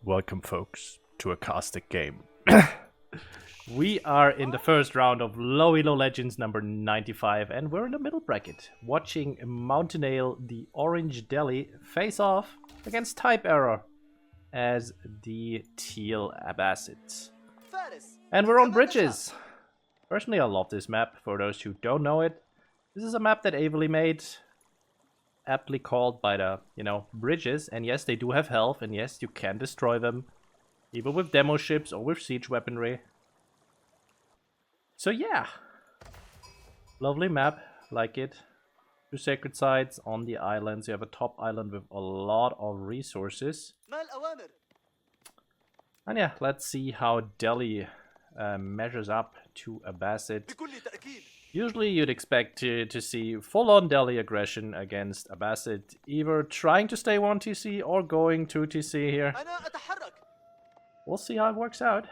Welcome, folks, to a castic game. We are in the first round of Low Elo Legends number 95, and we're in the middle bracket, watching MountainAle, the Orange Delhi, face off against TypeError as the Teal Abbasid. And we're on bridges. Personally, I love this map. For those who don't know it, this is a map that Avely made, aptly called by the, bridges. And yes, they do have health, and yes, you can destroy them, either with demo ships or with siege weaponry. So yeah, lovely map, like it. Two sacred sites on the islands. You have a top island with a lot of resources. And yeah, let's see how Delhi measures up to Abbasid. Usually you'd expect to see full-on Delhi aggression against Abbasid, either trying to stay 1 TC or going 2 TC here. We'll see how it works out.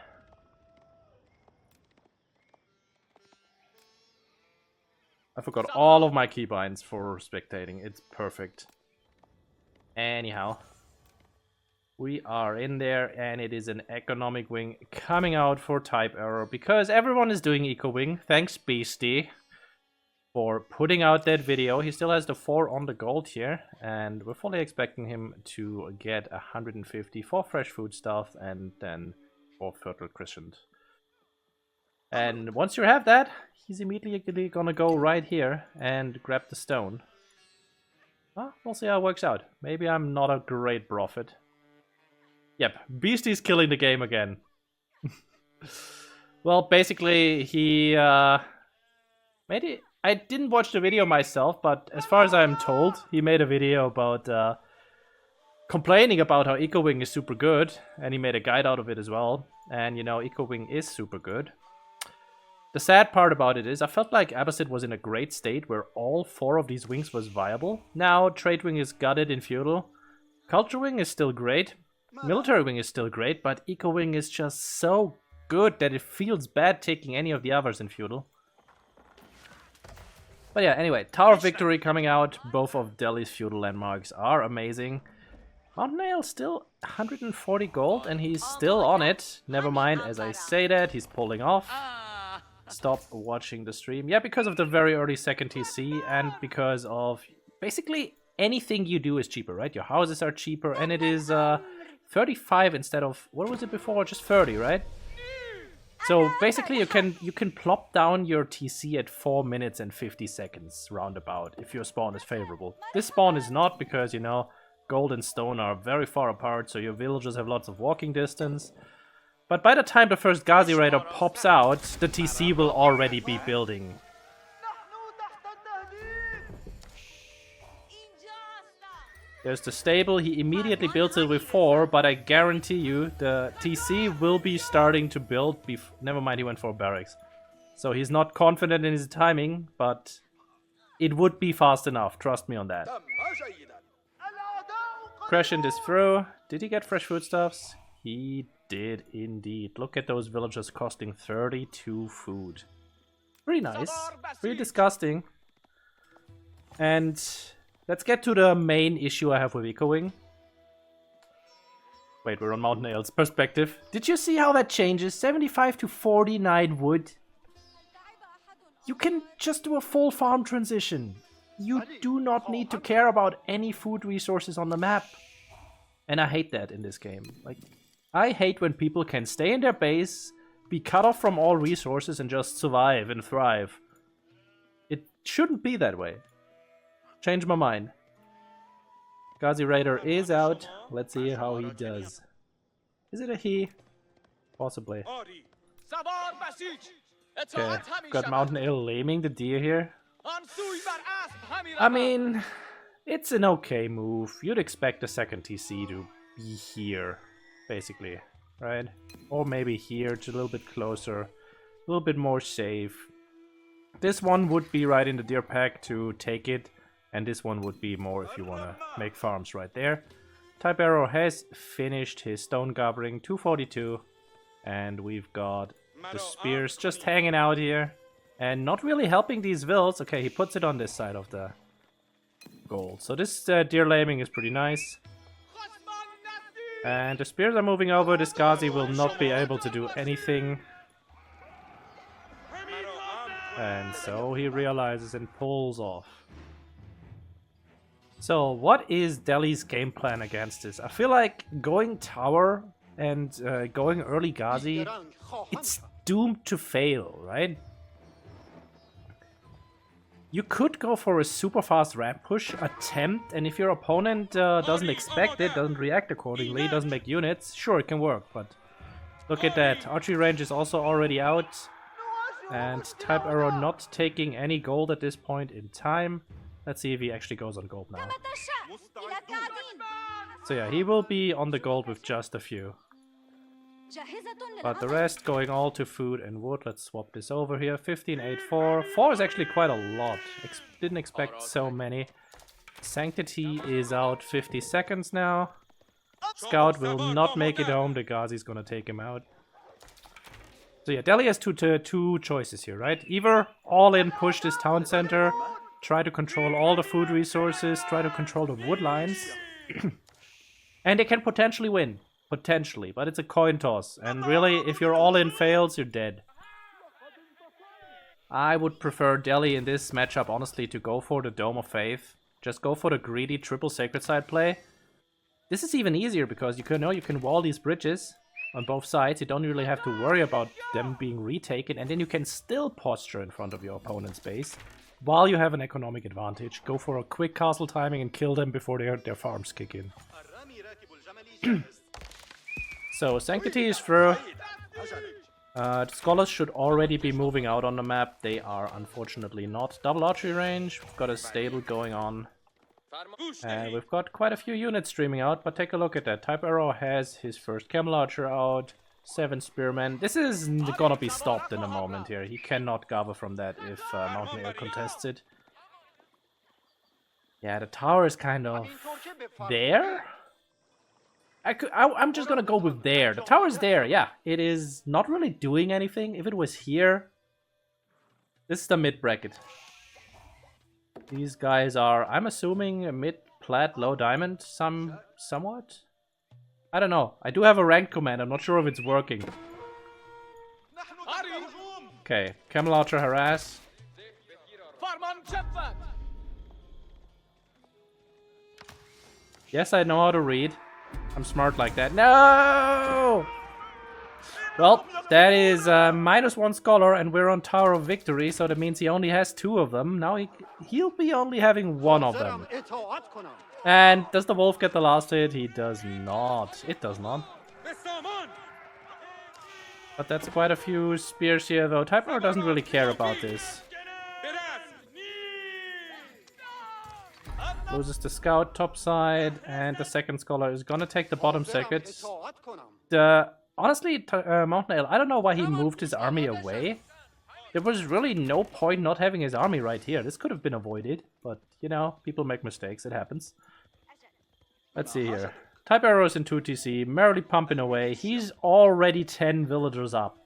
I forgot all of my keybinds for spectating. It's perfect. Anyhow, we are in there, and it is an economic wing coming out for TypeError because everyone is doing eco wing. Thanks, Beastie, for putting out that video. He still has the 4 on the gold here, and we're fully expecting him to get 150 for fresh food stuff and then for fertile crescent. And once you have that, he's immediately gonna go right here and grab the stone. Well, we'll see how it works out. Maybe I'm not a great prophet. Yep, Beastie's killing the game again. Well, basically, he made it. I didn't watch the video myself, but as far as I'm told, he made a video about complaining about how Eco Wing is super good, and he made a guide out of it as well. And Eco Wing is super good. The sad part about it is I felt like Abbasid was in a great state where all 4 of these wings was viable. Now Trade Wing is gutted in Feudal. Culture Wing is still great. Military Wing is still great, but Eco Wing is just so good that it feels bad taking any of the others in Feudal. But yeah, anyway, Tower of Victory coming out. Both of Delhi's Feudal landmarks are amazing. MountainAle still 140 gold, and he's still on it. Never mind, as I say that, he's pulling off. Stop watching the stream. Yeah, because of the very early second TC, and because of basically anything you do is cheaper, right? Your houses are cheaper, and it is 35 instead of, what was it before? Just 30, right? So basically you can plop down your TC at 4 minutes and 50 seconds roundabout if your spawn is favorable. This spawn is not, because gold and stone are very far apart, so your villagers have lots of walking distance. But by the time the first Ghazi Raider pops out, the TC will already be building. There's the stable. He immediately builds it with 4, but I guarantee you the TC will be starting to build. Never mind, he went for barracks. So he's not confident in his timing, but it would be fast enough. Trust me on that. Crescent is through. Did he get fresh foodstuffs? He did indeed. Look at those villagers costing 32 food. Pretty nice. Pretty disgusting. And let's get to the main issue I have with Eco Wing. Wait, we're on MountainAle's perspective. Did you see how that changes? 75 to 49 wood. You can just do a full farm transition. You do not need to care about any food resources on the map. And I hate that in this game. Like, I hate when people can stay in their base, be cut off from all resources, and just survive and thrive. It shouldn't be that way. Change my mind. Ghazi Raider is out. Let's see how he does. Is it a he? Possibly. Okay, got MountainAle laming the deer here. I mean, it's an okay move. You'd expect the second TC to be here, basically, right? Or maybe here, just a little bit closer, a little bit more safe. This one would be right in the deer pack to take it, and this one would be more if you want to make farms right there. TypeError has finished his stone gobbling, 242, and we've got the spears just hanging out here and not really helping these vills. Okay, he puts it on this side of the gold. So this deer laming is pretty nice. And the spears are moving over. This Ghazi will not be able to do anything. And so he realizes and pulls off. So what is Delhi's game plan against this? I feel like going tower and going early Ghazi, it's doomed to fail, right? You could go for a super fast ramp push attempt, and if your opponent doesn't expect it, doesn't react accordingly, doesn't make units, sure, it can work, but look at that. Archery range is also already out, and TypeError not taking any gold at this point in time. Let's see if he actually goes on gold now. So yeah, he will be on the gold with just a few. But the rest going all to food and wood. Let's swap this over here. 15, 8, 4. 4 is actually quite a lot. Didn't expect so many. Sanctity is out 50 seconds now. Scout will not make it home. The Ghazi's gonna take him out. So yeah, Delhi has two choices here, right? Either all in push this town center, try to control all the food resources, try to control the wood lines. And they can potentially win. Potentially, but it's a coin toss. And really, if your all-in fails, you're dead. I would prefer Delhi in this matchup, honestly, to go for the Dome of Faith. Just go for the greedy triple Sacred Side play. This is even easier because you can wall these bridges on both sides. You don't really have to worry about them being retaken. And then you can still posture in front of your opponent's base while you have an economic advantage. Go for a quick castle timing and kill them before their farms kick in. So, Sanctity is through. Scholars should already be moving out on the map. They are unfortunately not. Double archery range. We've got a stable going on. And we've got quite a few units streaming out, but take a look at that. TypeError has his first Camel Archer out. 7 Spearmen. This is gonna be stopped in a moment here. He cannot gather from that if MountainAle contests it. Yeah, the tower is kind of there. I'm just gonna go with there. The tower's there, yeah. It is not really doing anything. If it was here... This is the mid bracket. These guys are, I'm assuming, a mid, plat, low diamond, somewhat? I don't know. I do have a ranked command. I'm not sure if it's working. Okay, Camel Archer harass. Yes, I know how to read. I'm smart like that. No! Well, that is -1 scholar, and we're on Tower of Victory, so that means he only has 2 of them. Now he'll be only having 1 of them. And does the wolf get the last hit? He does not. It does not. But that's quite a few spears here, though. TypeError doesn't really care about this. Loses the scout top side, and the second scholar is gonna take the bottom sacred. Honestly, MountainAle, I don't know why he moved his army away. There was really no point not having his army right here. This could have been avoided, but, you know, people make mistakes. It happens. Let's see here. TypeError is in 2 TC, merrily pumping away. He's already 10 villagers up.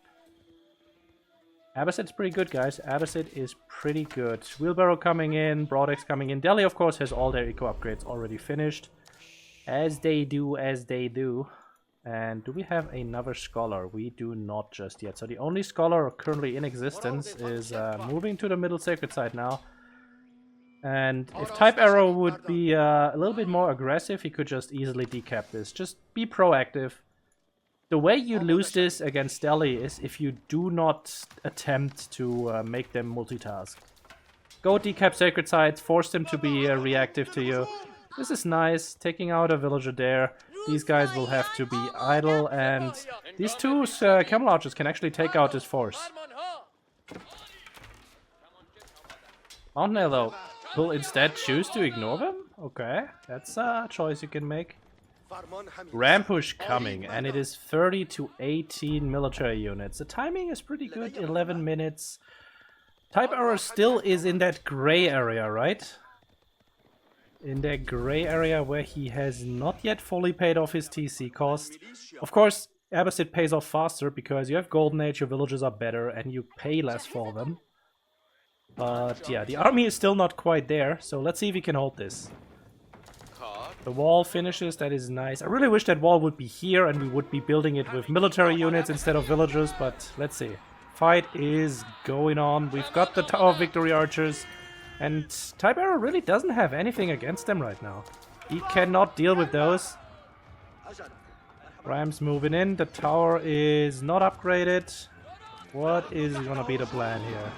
Abbasid's pretty good, guys. Abbasid is pretty good. Wheelbarrow coming in, Broadex coming in. Delhi, of course, has all their eco upgrades already finished. As they do, as they do. And do we have another scholar? We do not just yet. So the only scholar currently in existence is moving to the middle sacred side now. And if TypeError would be a little bit more aggressive, he could just easily decap this. Just be proactive. The way you lose this against Delhi is if you do not attempt to make them multitask. Go decap sacred sites, force them to be reactive to you. This is nice, taking out a villager there. These guys will have to be idle, and these 2 Camel Archers can actually take out this force. MountainAle, though, will instead choose to ignore them? Okay, that's a choice you can make. Rampush coming, and it is 30 to 18 military units. The timing is pretty good, 11 minutes. TypeError still is in that gray area, right? In that gray area where he has not yet fully paid off his TC cost. Of course, Abbasid pays off faster because you have Golden Age, your villages are better, and you pay less for them. But yeah, the army is still not quite there, so let's see if he can hold this. The wall finishes, that is nice. I really wish that wall would be here and we would be building it with military units instead of villagers, but let's see. Fight is going on. We've got the Tower of Victory archers, and TypeError really doesn't have anything against them right now. He cannot deal with those. Rams moving in. The tower is not upgraded. What is gonna be the plan here?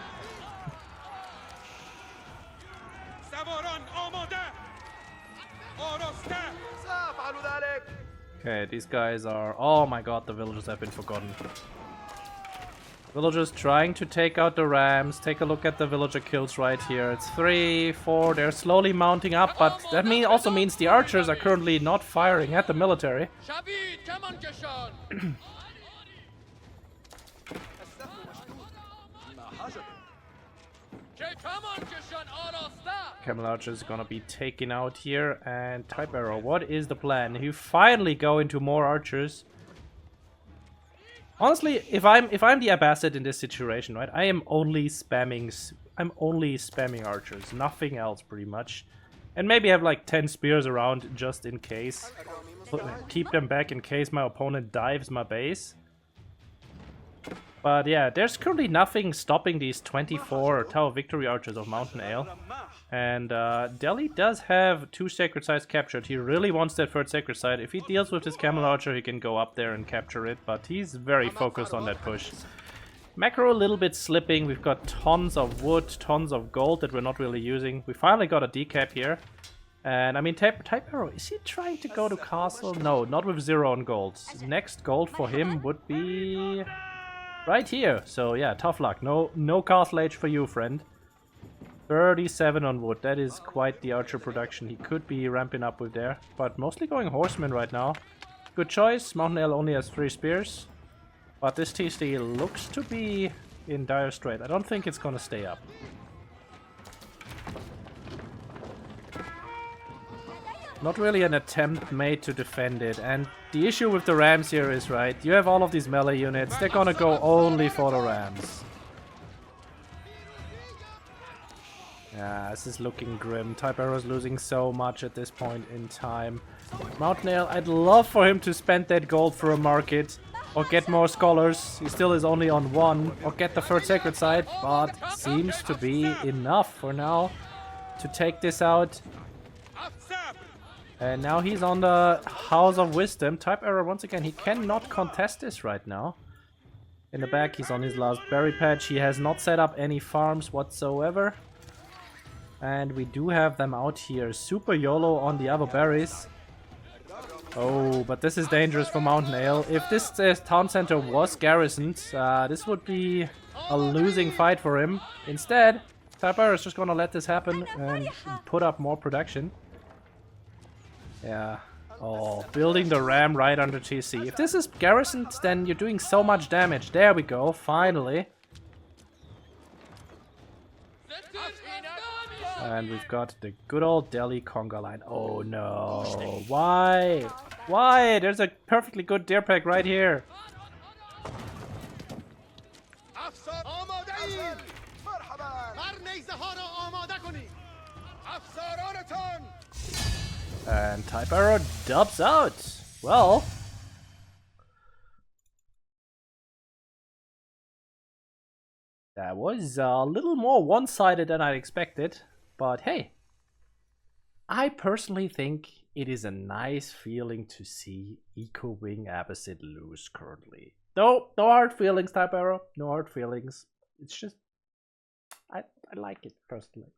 Okay, these guys are... Oh my god, the villagers have been forgotten. Villagers trying to take out the rams. Take a look at the villager kills right here. It's 3, 4. They're slowly mounting up, but that also means the archers are currently not firing at the military. Camel Archer is gonna be taken out here, and TypeError, what is the plan? You finally go into more archers. Honestly, if I'm the Abbasid in this situation, right, I am only spamming archers, nothing else pretty much, and maybe have like 10 spears around just in case. Keep them back in case my opponent dives my base. But yeah, there's currently nothing stopping these 24 Tower Victory archers of MountainAle. And Delhi does have 2 sacred sites captured. He really wants that 3rd sacred site. If he deals with his camel archer, he can go up there and capture it. But he's very focused on that push. Macro a little bit slipping. We've got tons of wood, tons of gold that we're not really using. We finally got a decap here. And I mean, TypeError, is he trying to go to castle? No, not with 0 on gold. Next gold for him would be... right here. So yeah, tough luck. No castle age for you, friend. 37 on wood. That is quite the archer production he could be ramping up with there. But mostly going horsemen right now. Good choice. MountainAle only has 3 spears. But this TC looks to be in dire strait. I don't think it's gonna stay up. Not really an attempt made to defend it. And the issue with the rams here is, right, you have all of these melee units. They're gonna go only for the rams. Yeah, this is looking grim. TypeError is losing so much at this point in time. MountainAle, I'd love for him to spend that gold for a market. Or get more scholars. He still is only on 1. Or get the 3rd sacred site. But seems to be enough for now to take this out. And now he's on the House of Wisdom. TypeError, once again, he cannot contest this right now. In the back, he's on his last berry patch. He has not set up any farms whatsoever. And we do have them out here. Super YOLO on the other berries. Oh, but this is dangerous for MountainAle. If this town center was garrisoned, this would be a losing fight for him. Instead, TypeError is just gonna let this happen and put up more production. Yeah. Oh, building the ram right under TC. If this is garrisoned, then you're doing so much damage. There we go, finally. And we've got the good old Delhi conga line. Oh no. Why? Why? There's a perfectly good deer pack right here. And TypeError dubs out. Well, that was a little more one-sided than I expected. But hey, I personally think it is a nice feeling to see Eco Wing Abbasid lose currently. No hard feelings, TypeError. No hard feelings. It's just, I like it personally.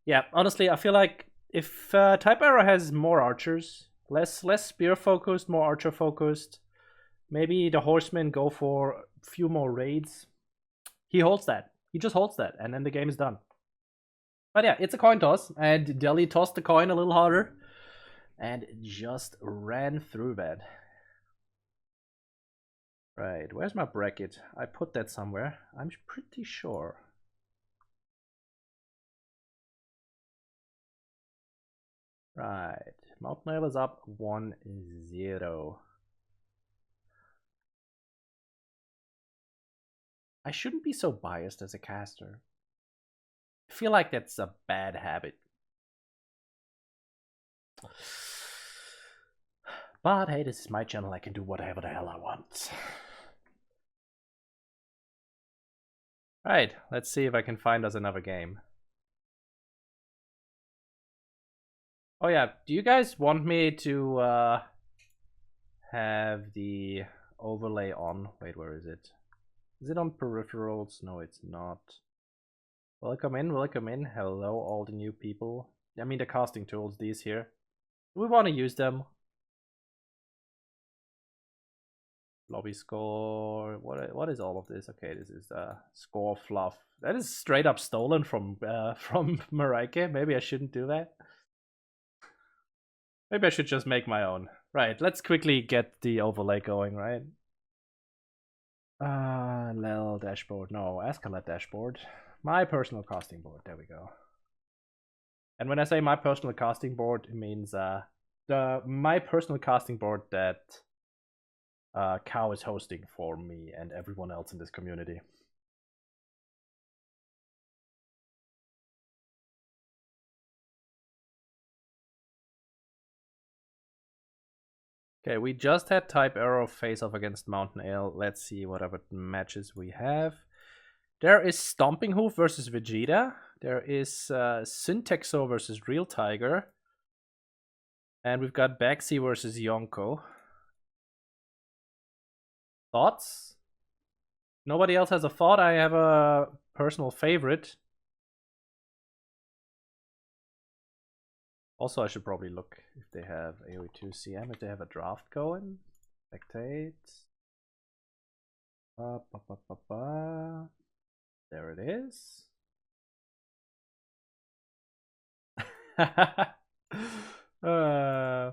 Yeah, honestly, I feel like if TypeError has more archers, less spear focused, more archer focused, maybe the horsemen go for a few more raids. He holds that. He just holds that, and then the game is done. But yeah, it's a coin toss, and Delhi tossed the coin a little harder, and just ran through that. Right, where's my bracket? I put that somewhere, I'm pretty sure. Right, MountainAle is up 1-0. I shouldn't be so biased as a caster. I feel like that's a bad habit. But hey, this is my channel, I can do whatever the hell I want. Alright, let's see if I can find us another game. Oh yeah, do you guys want me to have the overlay on? Wait, where is it? Is it on peripherals? No, it's not. Welcome in, welcome in. Hello, all the new people. I mean, the casting tools, these here. Do we want to use them? Lobby score. What is all of this? Okay, this is score fluff. That is straight up stolen from Mareike. Maybe I shouldn't do that. Maybe I should just make my own. Right, let's quickly get the overlay going, right? Lel dashboard. No, Escalate dashboard. My personal casting board. There we go. And when I say my personal casting board, it means my personal casting board that Cow is hosting for me and everyone else in this community. Okay, we just had TypeError face off against MountainAle. Let's see what other matches we have. There is StompingHoof versus Vegeta. There is Syntaxo versus Real Tiger. And we've got Baxi versus Yonko. Thoughts? Nobody else has a thought. I have a personal favorite. Also, I should probably look if they have AoE 2 CM, if they have a draft going. Spectate. There it is.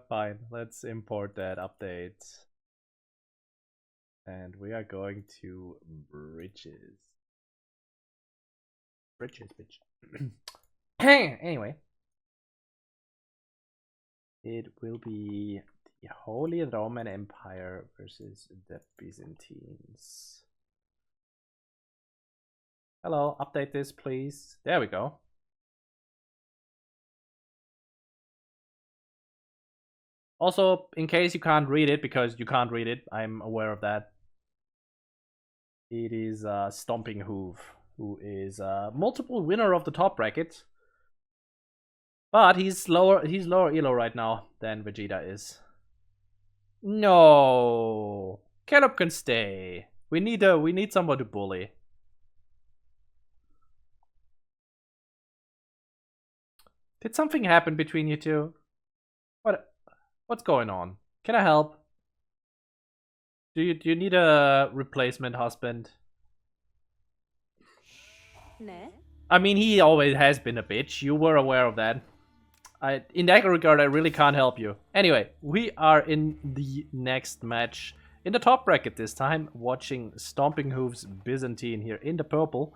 Fine, let's import that update. And we are going to bridges. Bridges, bitch. Anyway. It will be the Holy Roman Empire versus the Byzantines. Hello, update this please. There we go. Also, in case you can't read it, because you can't read it, I'm aware of that. It is StompingHoof, who is a multiple winner of the top bracket. But he's lower elo right now than Vegeta is. No, Caleb can stay. We need someone to bully. Did something happen between you two? What's going on? Can I help? Do you need a replacement husband? I mean, he always has been a bitch. You were aware of that. In that regard, I really can't help you. Anyway, we are in the next match. In the top bracket this time, watching StompingHoof's Byzantine here in the purple.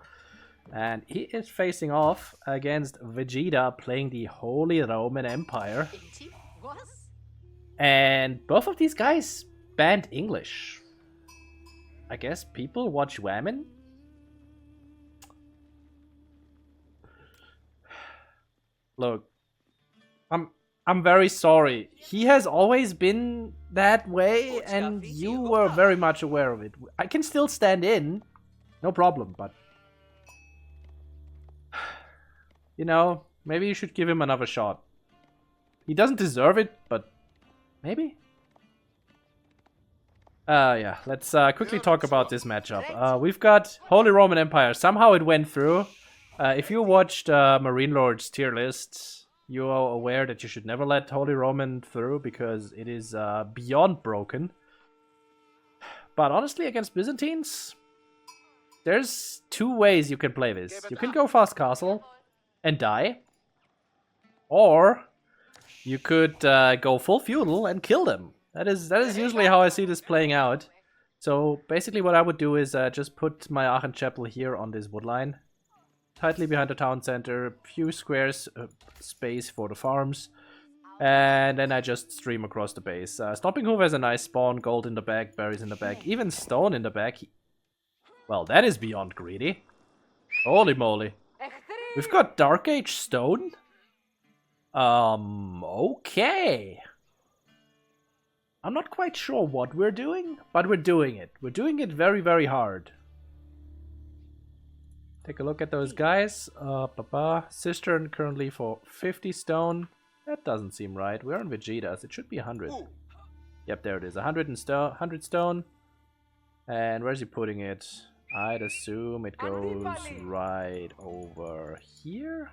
And he is facing off against Vegeta, playing the Holy Roman Empire. And both of these guys banned English. I guess people watch women? Look. I'm very sorry. He has always been that way, and you were very much aware of it. I can still stand in, no problem, but... You know, maybe you should give him another shot. He doesn't deserve it, but maybe? Yeah, let's quickly talk about this matchup. We've got Holy Roman Empire. Somehow it went through. If you watched Marine Lord's tier list... You are aware that you should never let Holy Roman through because it is beyond broken. But honestly, against Byzantines, there's two ways you can play this. You can go fast castle and die. Or you could go full feudal and kill them. That is usually how I see this playing out. So basically what I would do is just put my Aachen Chapel here on this wood line. Tightly behind the town center, few squares space for the farms, and then I just stream across the base. StompingHoof has a nice spawn, gold in the back, berries in the back, even stone in the back. Well, that is beyond greedy. Holy moly. We've got Dark Age stone? Okay. I'm not quite sure what we're doing, but we're doing it. We're doing it very, very hard. Take a look at those guys. Cistern currently for 50 stone. That doesn't seem right. We're on Vegeta's. It should be 100. Yep, there it is. 100 stone. And where's he putting it? I'd assume it goes right over here.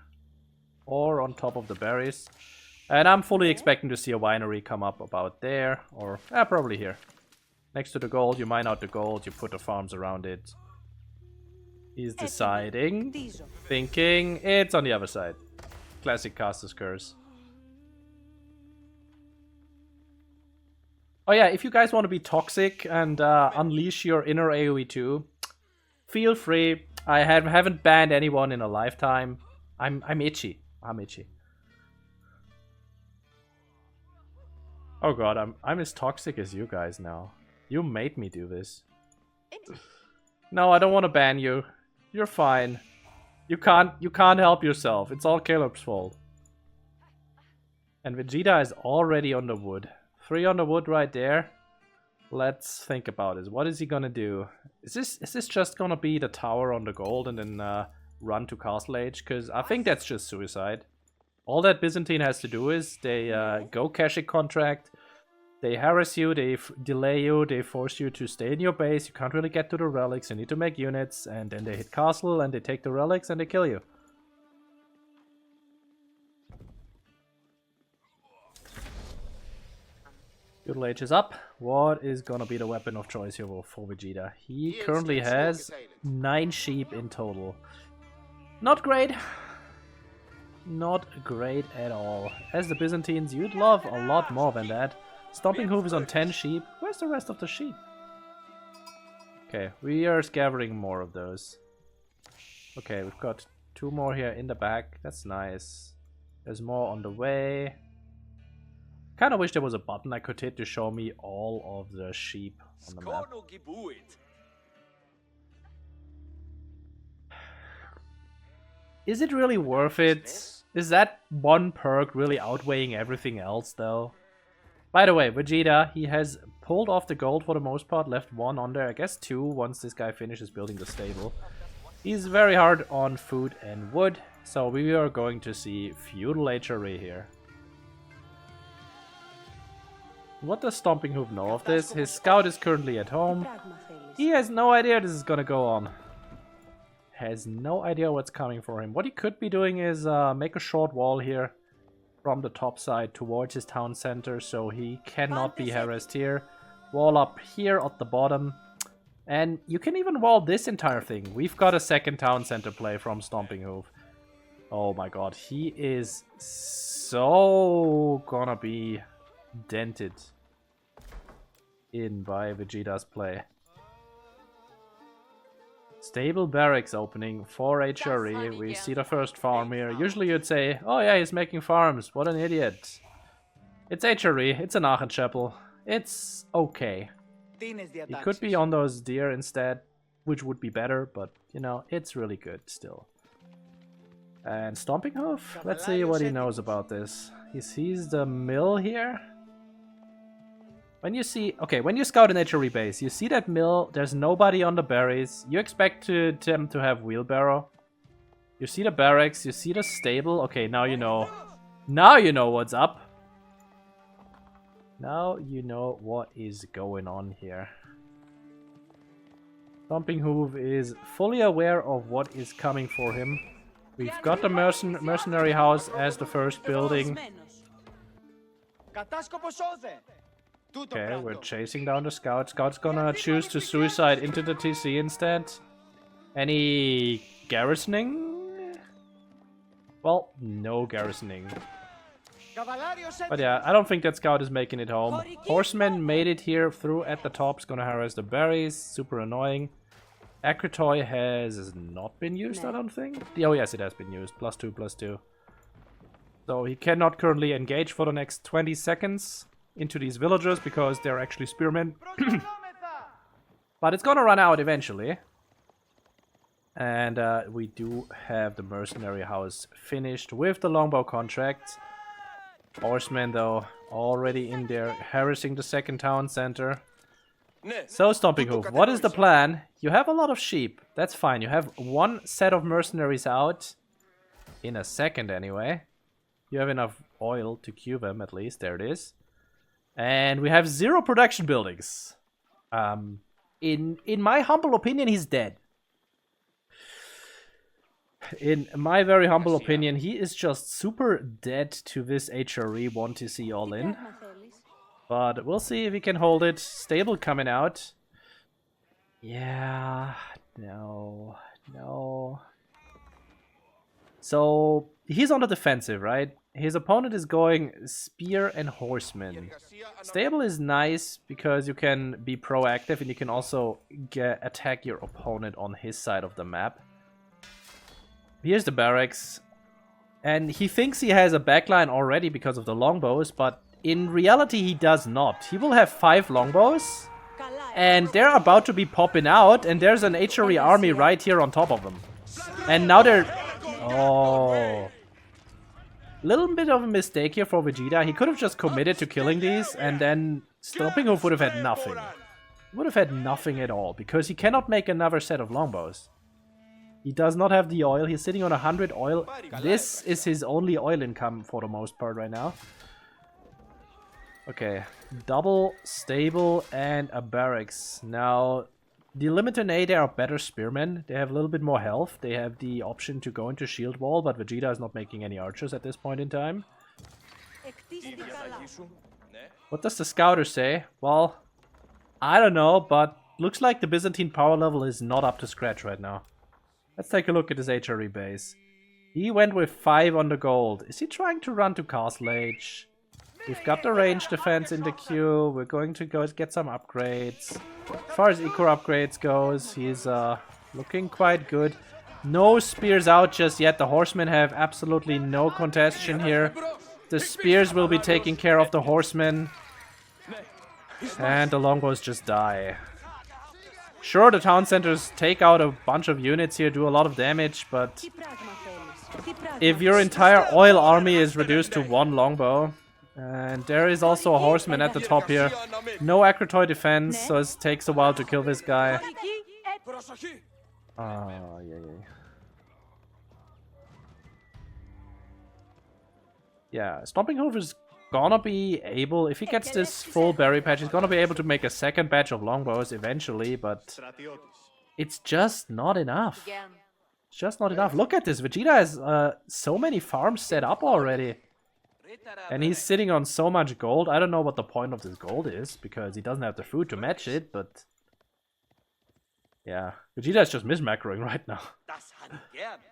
Or on top of the berries. And I'm fully expecting to see a winery come up about there. Or probably here. Next to the gold, you mine out the gold. You put the farms around it. He's deciding. Thinking. It's on the other side. Classic caster's curse. Oh yeah, if you guys want to be toxic and unleash your inner AoE too, feel free. I haven't banned anyone in a lifetime. I'm itchy. I'm itchy. Oh god, I'm as toxic as you guys now. You made me do this. No, I don't want to ban you. You're fine. You can't help yourself. It's all Caleb's fault. And Vegeta is already on the wood. 3 on the wood right there. Let's think about this. What is he gonna do? Is this just gonna be the tower on the gold and then run to Castle Age? Because I think that's just suicide. All that Byzantine has to do is they go cash a contract, they harass you, they delay you, they force you to stay in your base, you can't really get to the relics, you need to make units, and then they hit castle and they take the relics and they kill you. Feudal Age is up. What is gonna be the weapon of choice here for Vegeta? He currently has 9 sheep in total. Not great. Not great at all. As the Byzantines, you'd love a lot more than that. StompingHoof is on 10 sheep. Where's the rest of the sheep? Okay, we are gathering more of those. Okay, we've got 2 more here in the back. That's nice. There's more on the way. Kinda wish there was a button I could hit to show me all of the sheep on the map. Is it really worth it? Is that one perk really outweighing everything else though? By the way, Vegeta, he has pulled off the gold for the most part, left 1 on there, I guess 2 once this guy finishes building the stable. He's very hard on food and wood, so we are going to see Feudal Age array here. What does StompingHoof know of this? His scout is currently at home. He has no idea this is gonna go on. Has no idea what's coming for him. What he could be doing is make a short wall here from the top side towards his town center so he cannot be harassed here. Wall up here at the bottom. And you can even wall this entire thing. We've got a second town center play from StompingHoof. Oh my god, he is so gonna be dented in by Vegeta's play. Stable barracks opening for HRE. We see the first farm here. Usually you'd say, oh yeah, he's making farms. What an idiot. It's HRE. It's an Aachen Chapel. It's okay. He could be on those deer instead, which would be better, but you know, it's really good still. And StompingHoof? Let's see what he knows about this. He sees the mill here. When you see, okay, when you scout an HRE base, you see that mill, there's nobody on the berries. You expect them to have wheelbarrow. You see the barracks, you see the stable. Okay, now you know. Now you know what's up. Now you know what is going on here. StompingHoof is fully aware of what is coming for him. We've got the mercenary house as the first building. Okay, we're chasing down the scout. Scout's gonna choose to suicide into the TC instead. Any garrisoning? Well, no garrisoning. But yeah, I don't think that scout is making it home. Horseman made it here through at the top. Is gonna harass the berries. Super annoying. Akritoy has not been used, I don't think. Oh yes, it has been used. +2/+2. So he cannot currently engage for the next 20 seconds into these villagers because they're actually spearmen. But it's gonna run out eventually. And we do have the mercenary house finished with the longbow contract. Horsemen, though, already in there, harassing the second town center. So, StompingHoof, what is the plan? You have a lot of sheep. That's fine. You have one set of mercenaries out. In a second, anyway. You have enough oil to queue them, at least. There it is. And we have 0 production buildings. In my humble opinion, he's dead. In my very humble opinion, he is just super dead to this HRE 1TC all in. But we'll see if he can hold it. Stable coming out. Yeah, no. So, he's on the defensive, right? His opponent is going Spear and Horseman. Stable is nice because you can be proactive and you can also attack your opponent on his side of the map. Here's the barracks. And he thinks he has a backline already because of the longbows, but in reality he does not. He will have 5 longbows. And they're about to be popping out, and there's an HRE army right here on top of them. And now they're... Oh... Little bit of a mistake here for Vegeta. He could have just committed to killing these, and then StompingHoof would have had nothing. Would have had nothing at all, because he cannot make another set of longbows. He does not have the oil. He's sitting on 100 oil. This is his only oil income for the most part right now. Okay, double, stable, and a barracks. Now, the MountainAle, they are better spearmen. They have a little bit more health. They have the option to go into shield wall, but Vegeta is not making any archers at this point in time. What does the scouter say? Well, I don't know, but looks like the Byzantine power level is not up to scratch right now. Let's take a look at his HRE base. He went with 5 on the gold. Is he trying to run to Castle Age? We've got the range defense in the queue. We're going to go get some upgrades. As far as eco upgrades goes, he's looking quite good. No spears out just yet. The horsemen have absolutely no contention here. The spears will be taking care of the horsemen. And the longbows just die. Sure, the town centers take out a bunch of units here, do a lot of damage, but if your entire oil army is reduced to 1 longbow, and there is also a horseman at the top here. No Akratoy defense, so it takes a while to kill this guy. Oh, yeah. Yeah, StompingHoof is gonna be able, if he gets this full berry patch, he's gonna be able to make a second batch of longbows eventually, but it's just not enough. It's just not enough. Look at this, Vegeta has so many farms set up already. And he's sitting on so much gold. I don't know what the point of this gold is, because he doesn't have the food to match it, but... Yeah, Vegeta is just mismacroing right now.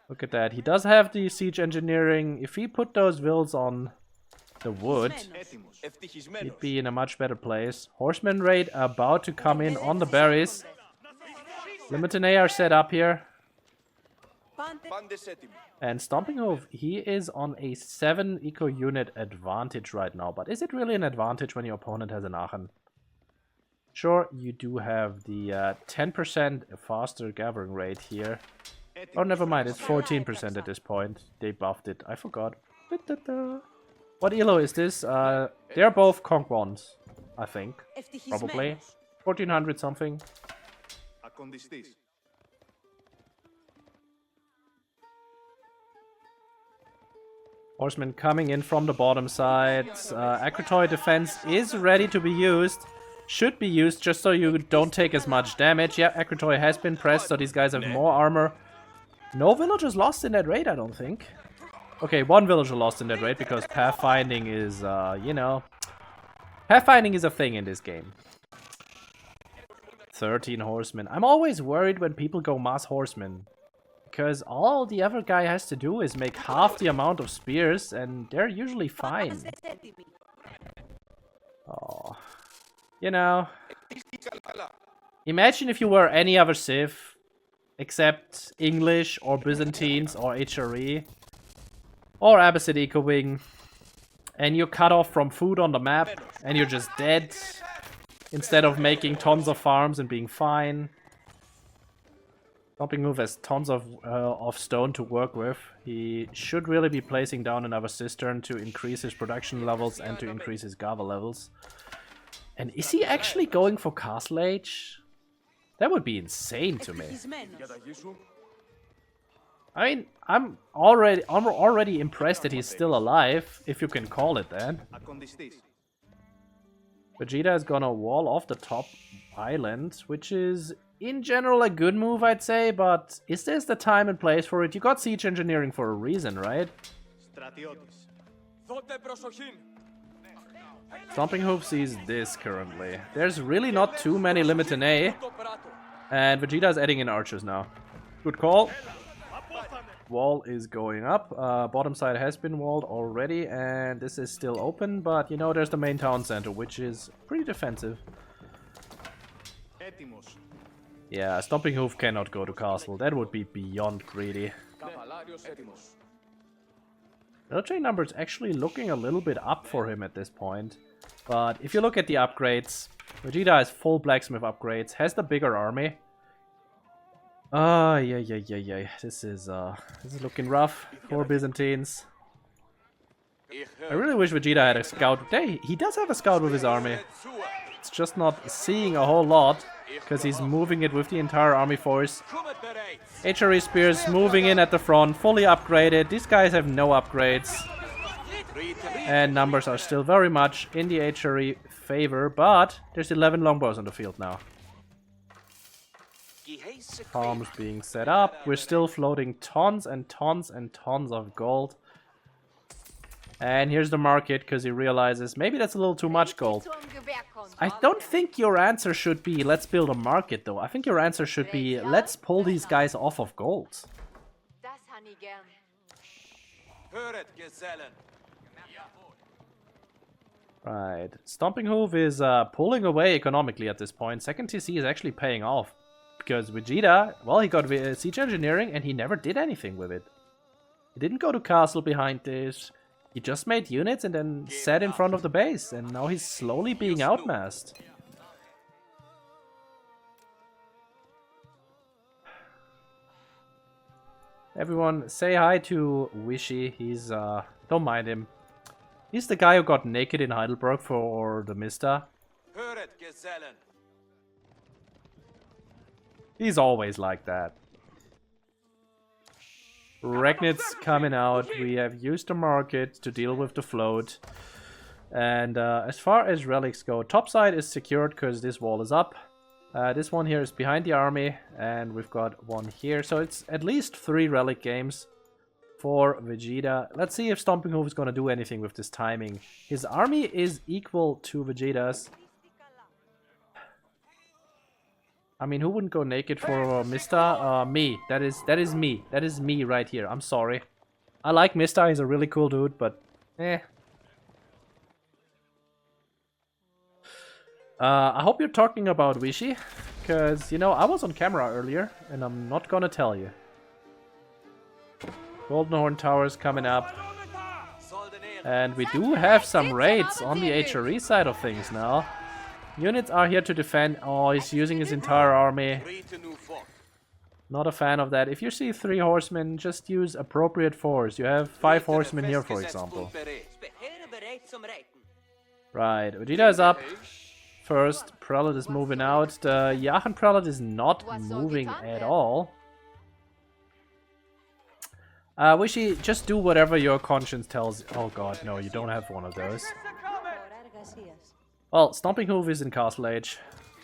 Look at that. He does have the siege engineering. If he put those vills on the wood, he'd be in a much better place. Horseman raid about to come in on the berries. MountainAle are set up here. And StompingHoof, he is on a 7 eco unit advantage right now. But is it really an advantage when your opponent has an Aachen? Sure, you do have the 10% faster gathering rate here. Oh, never mind, it's 14% at this point. They buffed it, I forgot. What elo is this? They're both Conk 1s, I think. Probably. 1400 something. Horseman coming in from the bottom side. Akratoy defense is ready to be used. Should be used just so you don't take as much damage. Yeah, Akratoy has been pressed, so these guys have more armor. No villagers lost in that raid, I don't think. Okay, 1 villager lost in that raid because pathfinding is, you know... Pathfinding is a thing in this game. 13 horsemen. I'm always worried when people go mass horsemen. Because all the other guy has to do is make half the amount of spears, and they're usually fine. Oh. You know, imagine if you were any other civ, except English, or Byzantines, or HRE, or Abbasid Eco Wing, and you're cut off from food on the map, and you're just dead, instead of making tons of farms and being fine. StompingHoof has tons of stone to work with. He should really be placing down another cistern to increase his production levels and to increase his Gava levels. And is he actually going for Castle Age? That would be insane to me. I mean, I'm already impressed that he's still alive, if you can call it that. Vegeta is gonna wall off the top island, which is in general a good move, I'd say, but is this the time and place for it? You got siege engineering for a reason, right? StompingHoof sees this currently. There's really not too many limited A, and Vegeta is adding in archers now. Good call. Wall is going up. Bottom side has been walled already, and this is still open, but you know, there's the main town center, which is pretty defensive. Yeah, StompingHoof cannot go to castle. That would be beyond greedy. Military numbers actually looking a little bit up for him at this point. But if you look at the upgrades, Vegeta has full blacksmith upgrades, has the bigger army. Yeah. This is looking rough for Byzantines. I really wish Vegeta had a scout. Hey, he does have a scout with his army. It's just not seeing a whole lot, because he's moving it with the entire army force. HRE spears moving in at the front, fully upgraded. These guys have no upgrades. And numbers are still very much in the HRE favor, but there's 11 longbows on the field now. Farms being set up. We're still floating tons and tons and tons of gold. And here's the market, because he realizes maybe that's a little too much gold. I don't think your answer should be, let's build a market, though. I think your answer should be, let's pull these guys off of gold. Right. StompingHoof is pulling away economically at this point. Second TC is actually paying off. Because Vegeta, well, he got siege engineering and he never did anything with it. He didn't go to castle behind this. He just made units and then sat in front of the base. And now he's slowly being outmassed. Everyone, say hi to Wishy. He's, don't mind him. He's the guy who got naked in Heidelberg for the Mista. He's always like that. Ragnit's coming out. We have used the market to deal with the float. And as far as relics go, topside is secured because this wall is up. This one here is behind the army. And we've got one here. So it's at least 3 relic games for Vegeta. Let's see if StompingHoof is going to do anything with this timing. His army is equal to Vegeta's. I mean, who wouldn't go naked for Mista? Me. That is me. That is me right here. I'm sorry. I like Mista. He's a really cool dude, but I hope you're talking about Wishy, because, you know, I was on camera earlier, and I'm not gonna tell you. Golden Horn Towers coming up. And we do have some raids on the HRE side of things now. Units are here to defend. Oh, he's using his entire army. Not a fan of that. If you see 3 horsemen, just use appropriate force. You have 5 horsemen here, for example. Right, Vegeta is up. First, Prelate is moving out. The Yahan Prelate is not moving at all. Wishy, just do whatever your conscience tells you. Oh god, no, you don't have one of those. Well, StompingHoof is in Castle Age.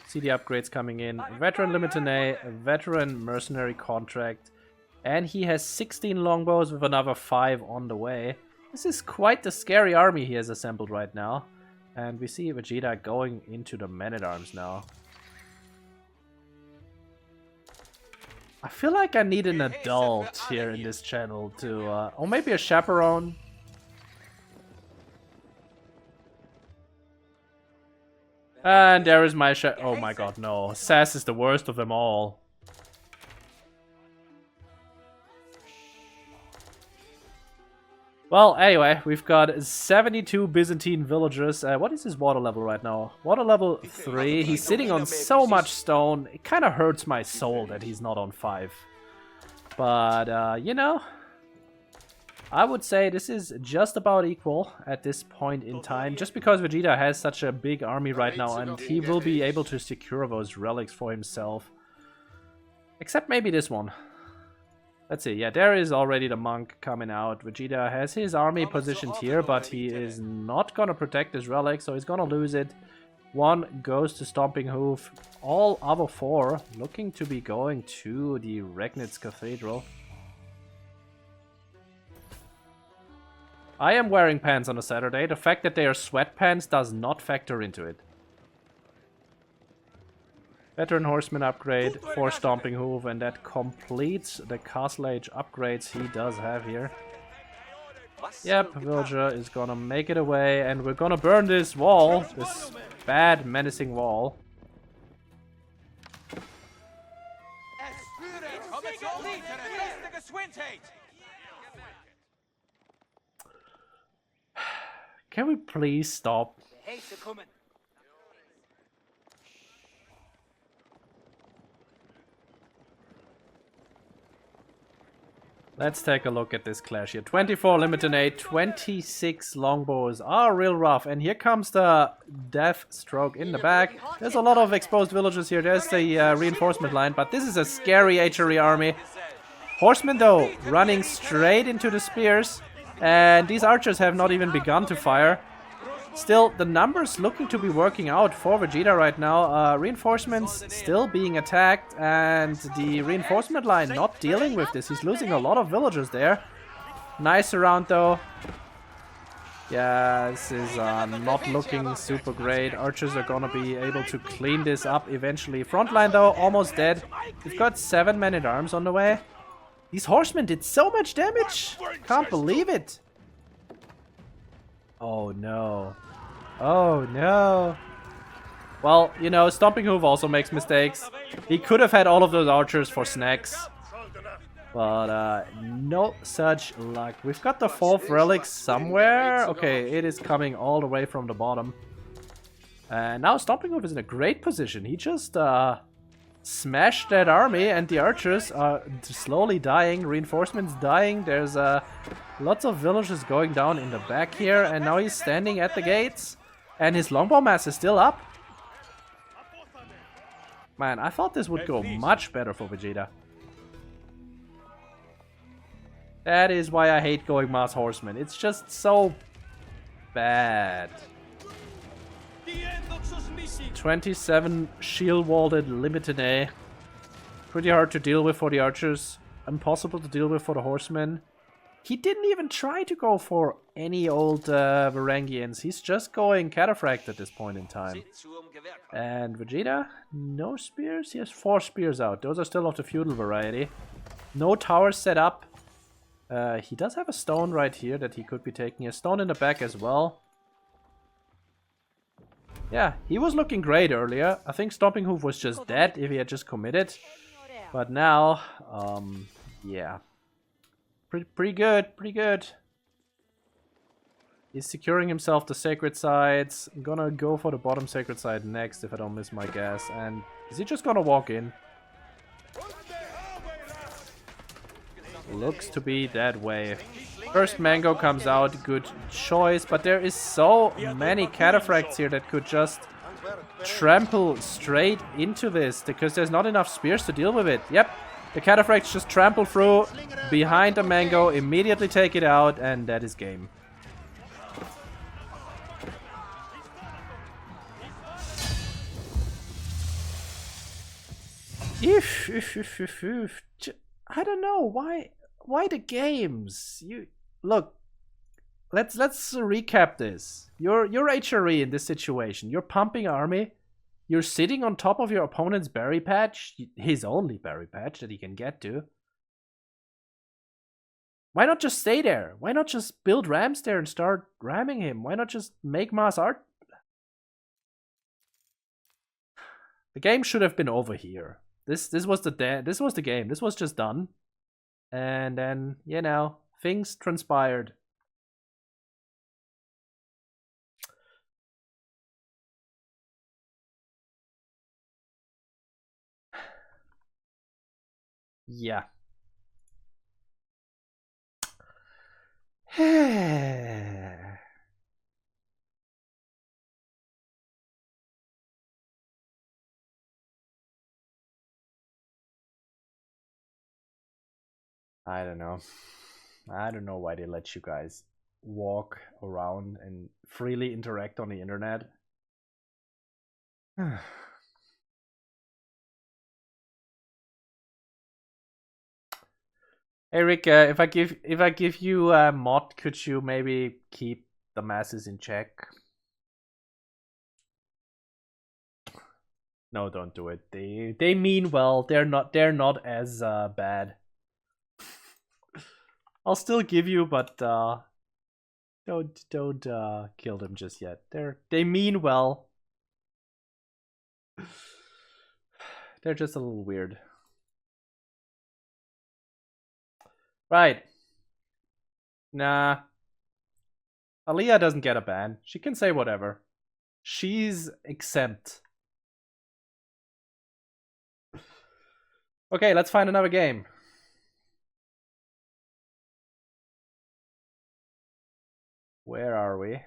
See the upgrades coming in. Veteran Limited A, a Veteran Mercenary Contract. And he has 16 longbows with another 5 on the way. This is quite the scary army he has assembled right now. And we see Vegeta going into the Man-at-Arms now. I feel like I need an adult here in this channel to... or maybe a chaperone. And there is my oh my god, no. Sass is the worst of them all. Well, anyway, we've got 72 Byzantine villagers. What is his water level right now? Water level 3. He's sitting on so much stone. It kind of hurts my soul that he's not on 5. But, you know, I would say this is just about equal at this point in time. Just because Vegeta has such a big army right now and he will be able to secure those relics for himself. Except maybe this one. Let's see, yeah, there is already the monk coming out. Vegeta has his army positioned here, but he is not gonna protect his relic, so he's gonna lose it. One goes to StompingHoof. All other 4 looking to be going to the Regnitz Cathedral. I am wearing pants on a Saturday. The fact that they are sweatpants does not factor into it. Veteran Horseman upgrade for StompingHoof, and that completes the Castle Age upgrades he does have here. Yep, Villager is gonna make it away, and we're gonna burn this wall, this bad, menacing wall. Can we please stop? Let's take a look at this clash here. 24 MountainAle, 26 longbows are real rough. And here comes the death stroke in the back. There's a lot of exposed villagers here. There's the reinforcement line, but this is a scary HRE army. Horsemen, though, running straight into the spears. And these archers have not even begun to fire. Still, the numbers looking to be working out for Vegeta right now. Reinforcements still being attacked, and the reinforcement line not dealing with this. He's losing a lot of villagers there. Nice round, though. Yeah, this is not looking super great. Archers are gonna be able to clean this up eventually. Frontline, though, almost dead. We've got 7 men-at-arms on the way. These horsemen did so much damage. Can't believe it. Oh, no. Oh, no. Well, you know, StompingHoof also makes mistakes. He could have had all of those archers for snacks. But, no such luck. We've got the 4th relic somewhere. Okay, it is coming all the way from the bottom. And now StompingHoof is in a great position. He just, smashed that army, and the archers are slowly dying. Reinforcements dying. There's, lots of villagers going down in the back here. And now he's standing at the gates. And his longbow mass is still up. Man, I thought this would go much better for Vegeta. That is why I hate going mass horsemen. It's just so bad. 27 shield-walled Limited. Pretty hard to deal with for the archers. Impossible to deal with for the horsemen. He didn't even try to go for any old Varangians. He's just going Cataphract at this point in time. And Vegeta, no spears? He has 4 spears out. Those are still of the feudal variety. No towers set up. He does have a stone right here that he could be taking. A stone in the back as well. Yeah, he was looking great earlier. I think StompingHoof was just dead if he had just committed. But now, yeah. Pretty good, pretty good. He's securing himself the sacred sides. I'm gonna go for the bottom sacred side next if I don't miss my guess. And is he just gonna walk in? Looks to be that way. First mango comes out, good choice, but there is so many cataphracts here that could just trample straight into this because there's not enough spears to deal with it. Yep, the cataphracts just trample through behind the mango, immediately take it out, and that is game. I don't know why the games. You look. Let's recap this. You're HRE in this situation. You're pumping army. You're sitting on top of your opponent's berry patch, his only berry patch that he can get to. Why not just stay there? Why not just build rams there and start ramming him? Why not just make mass art? The game should have been over here. This was the game. This was just done. And then, you know, things transpired. Yeah. I don't know. I don't know why they let you guys walk around and freely interact on the internet. Eric, if I give you a mod, could you maybe keep the masses in check? No, don't do it. They mean well. They're not as bad. I'll still give you, but don't kill them just yet. They mean well. They're just a little weird. Right. Nah. Aliyah doesn't get a ban. She can say whatever. She's exempt. Okay, let's find another game. Where are we?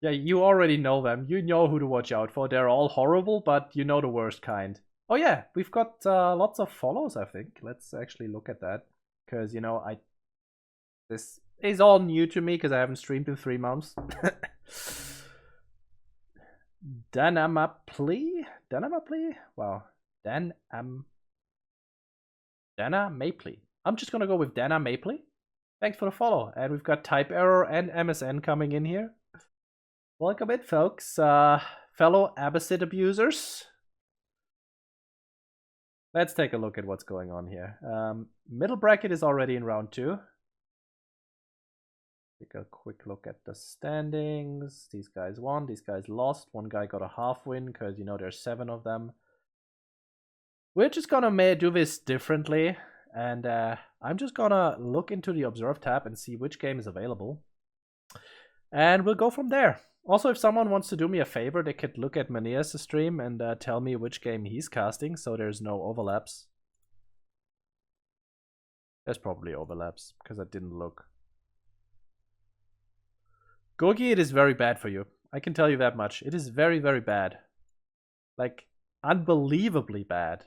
Yeah, you already know them. You know who to watch out for. They're all horrible, but you know the worst kind. Oh yeah, we've got lots of follows, I think. Let's actually look at that. Because, you know, this is all new to me because I haven't streamed in 3 months. Dynasty? Wow. Dynasty. I'm just gonna go with Dynasty. Thanks for the follow. And we've got TypeError and MSN coming in here. Welcome in, folks. Fellow Abbasid abusers. Let's take a look at what's going on here. Middle bracket is already in round 2. Take a quick look at the standings. These guys won, these guys lost. One guy got a half win because, you know, there's 7 of them. We're just gonna do this differently. And I'm just gonna look into the Observe tab and see which game is available. And we'll go from there. Also, if someone wants to do me a favor, they could look at Manias' stream and tell me which game he's casting, so there's no overlaps. There's probably overlaps, because I didn't look. Gogi, it is very bad for you. I can tell you that much. It is very, very bad. Like, unbelievably bad.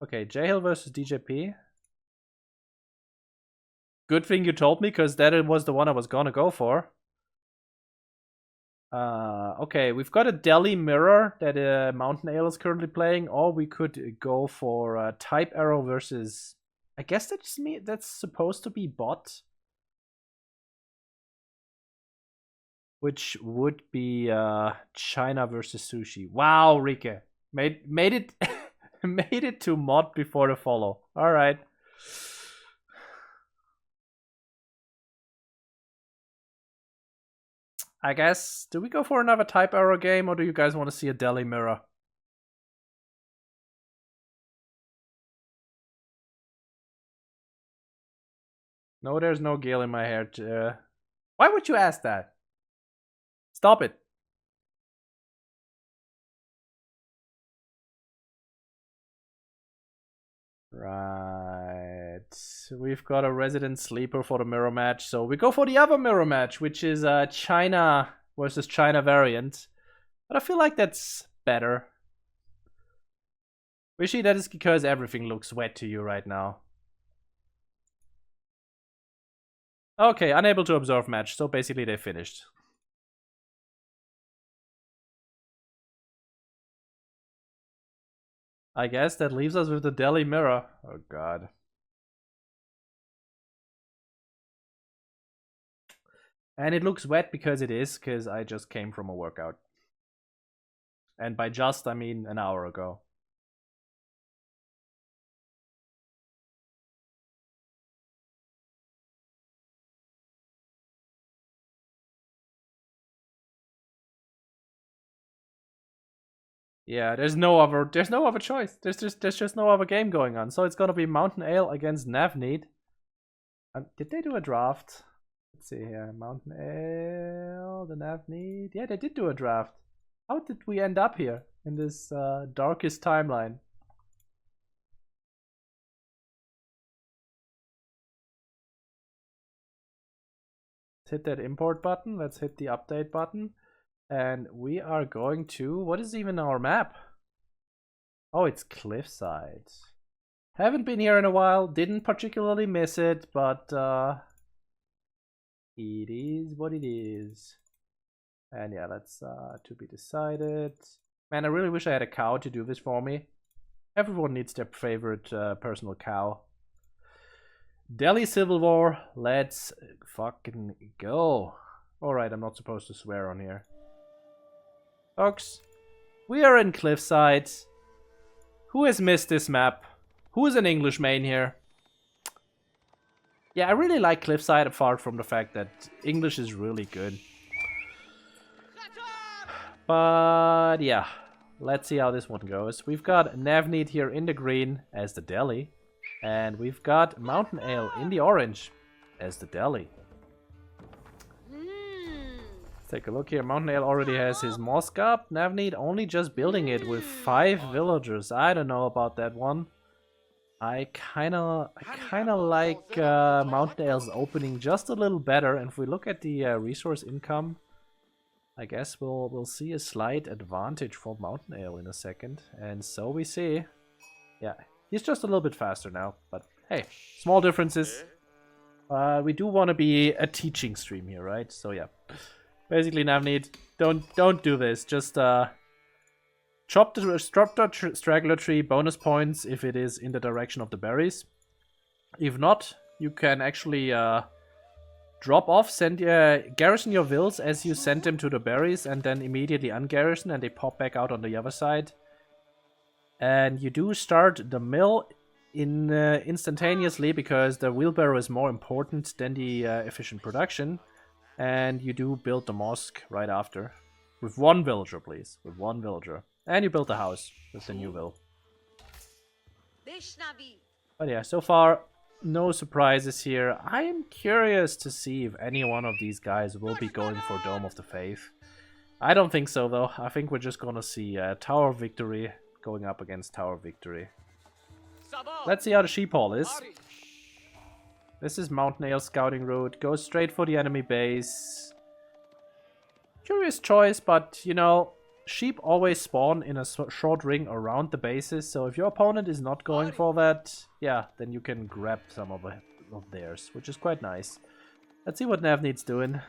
Okay, J-Hill versus DJP. Good thing you told me, because that was the one I was gonna go for. Okay, we've got a Delhi mirror that MountainAle is currently playing, or we could go for TypeError versus... I guess that's supposed to be bot. Which would be China versus Sushi. Wow, Rike. Made it made it to mod before the follow. Alright. I guess, do we go for another TypeError game, or do you guys want to see a Delhi mirror? No, there's no gel in my hair. Why would you ask that? Stop it. Right. We've got a resident sleeper for the mirror match, so we go for the other mirror match, which is China versus China variant. But I feel like that's better. Wishy, that is because everything looks wet to you right now. Okay, unable to observe match, so basically they finished. I guess that leaves us with the Delhi mirror. Oh god. And it looks wet because it is, because I just came from a workout. And by just, I mean an hour ago. Yeah, there's no other choice. There's just no other game going on. So it's gonna be MountainAle against TheNavneet. Did they do a draft? Let's see here. MountainAle, TheNavneet. Yeah, they did do a draft. How did we end up here in this darkest timeline? Let's hit that import button. Let's hit the update button. And we are going to... What is even our map? Oh, it's Cliffside. Haven't been here in a while. Didn't particularly miss it, but it is what it is. And yeah, that's to be decided. Man, I really wish I had a cow to do this for me. Everyone needs their favorite personal cow. Delhi Civil War. Let's fucking go. Alright, I'm not supposed to swear on here. Folks, we are in Cliffside. Who has missed this map? Who is an English main here? Yeah, I really like Cliffside apart from the fact that English is really good. But yeah, let's see how this one goes. We've got TheNavneet here in the green as the Delhi. And we've got MountainAle in the orange as the Delhi. Let's take a look here. MountainAle already has his mosque up. TheNavneet only just building it with 5 villagers. I don't know about that one. I kinda like MountainAle's opening just a little better. And if we look at the resource income, I guess we'll see a slight advantage for MountainAle in a second. And so we see. Yeah, he's just a little bit faster now. But hey, small differences. We do want to be a teaching stream here, right? So yeah. Basically, TheNavneet, don't do this. Just drop the straggler tree, bonus points if it is in the direction of the berries. If not, you can actually drop off, garrison your vills as you send them to the berries, and then immediately ungarrison, and they pop back out on the other side. And you do start the mill instantaneously because the wheelbarrow is more important than the efficient production. And you do build the mosque right after. With 1 villager, please. With 1 villager. And you build the house with the new vill. But yeah, so far, no surprises here. I am curious to see if any one of these guys will be going for Dome of the Faith. I don't think so, though. I think we're just gonna see Tower of Victory going up against Tower of Victory. Let's see how the sheep hall is. This is MountainAle's scouting route. Goes straight for the enemy base. Curious choice, but you know, sheep always spawn in a short ring around the bases. So if your opponent is not going for that, yeah, then you can grab some of theirs, which is quite nice. Let's see what TheNavneet's doing.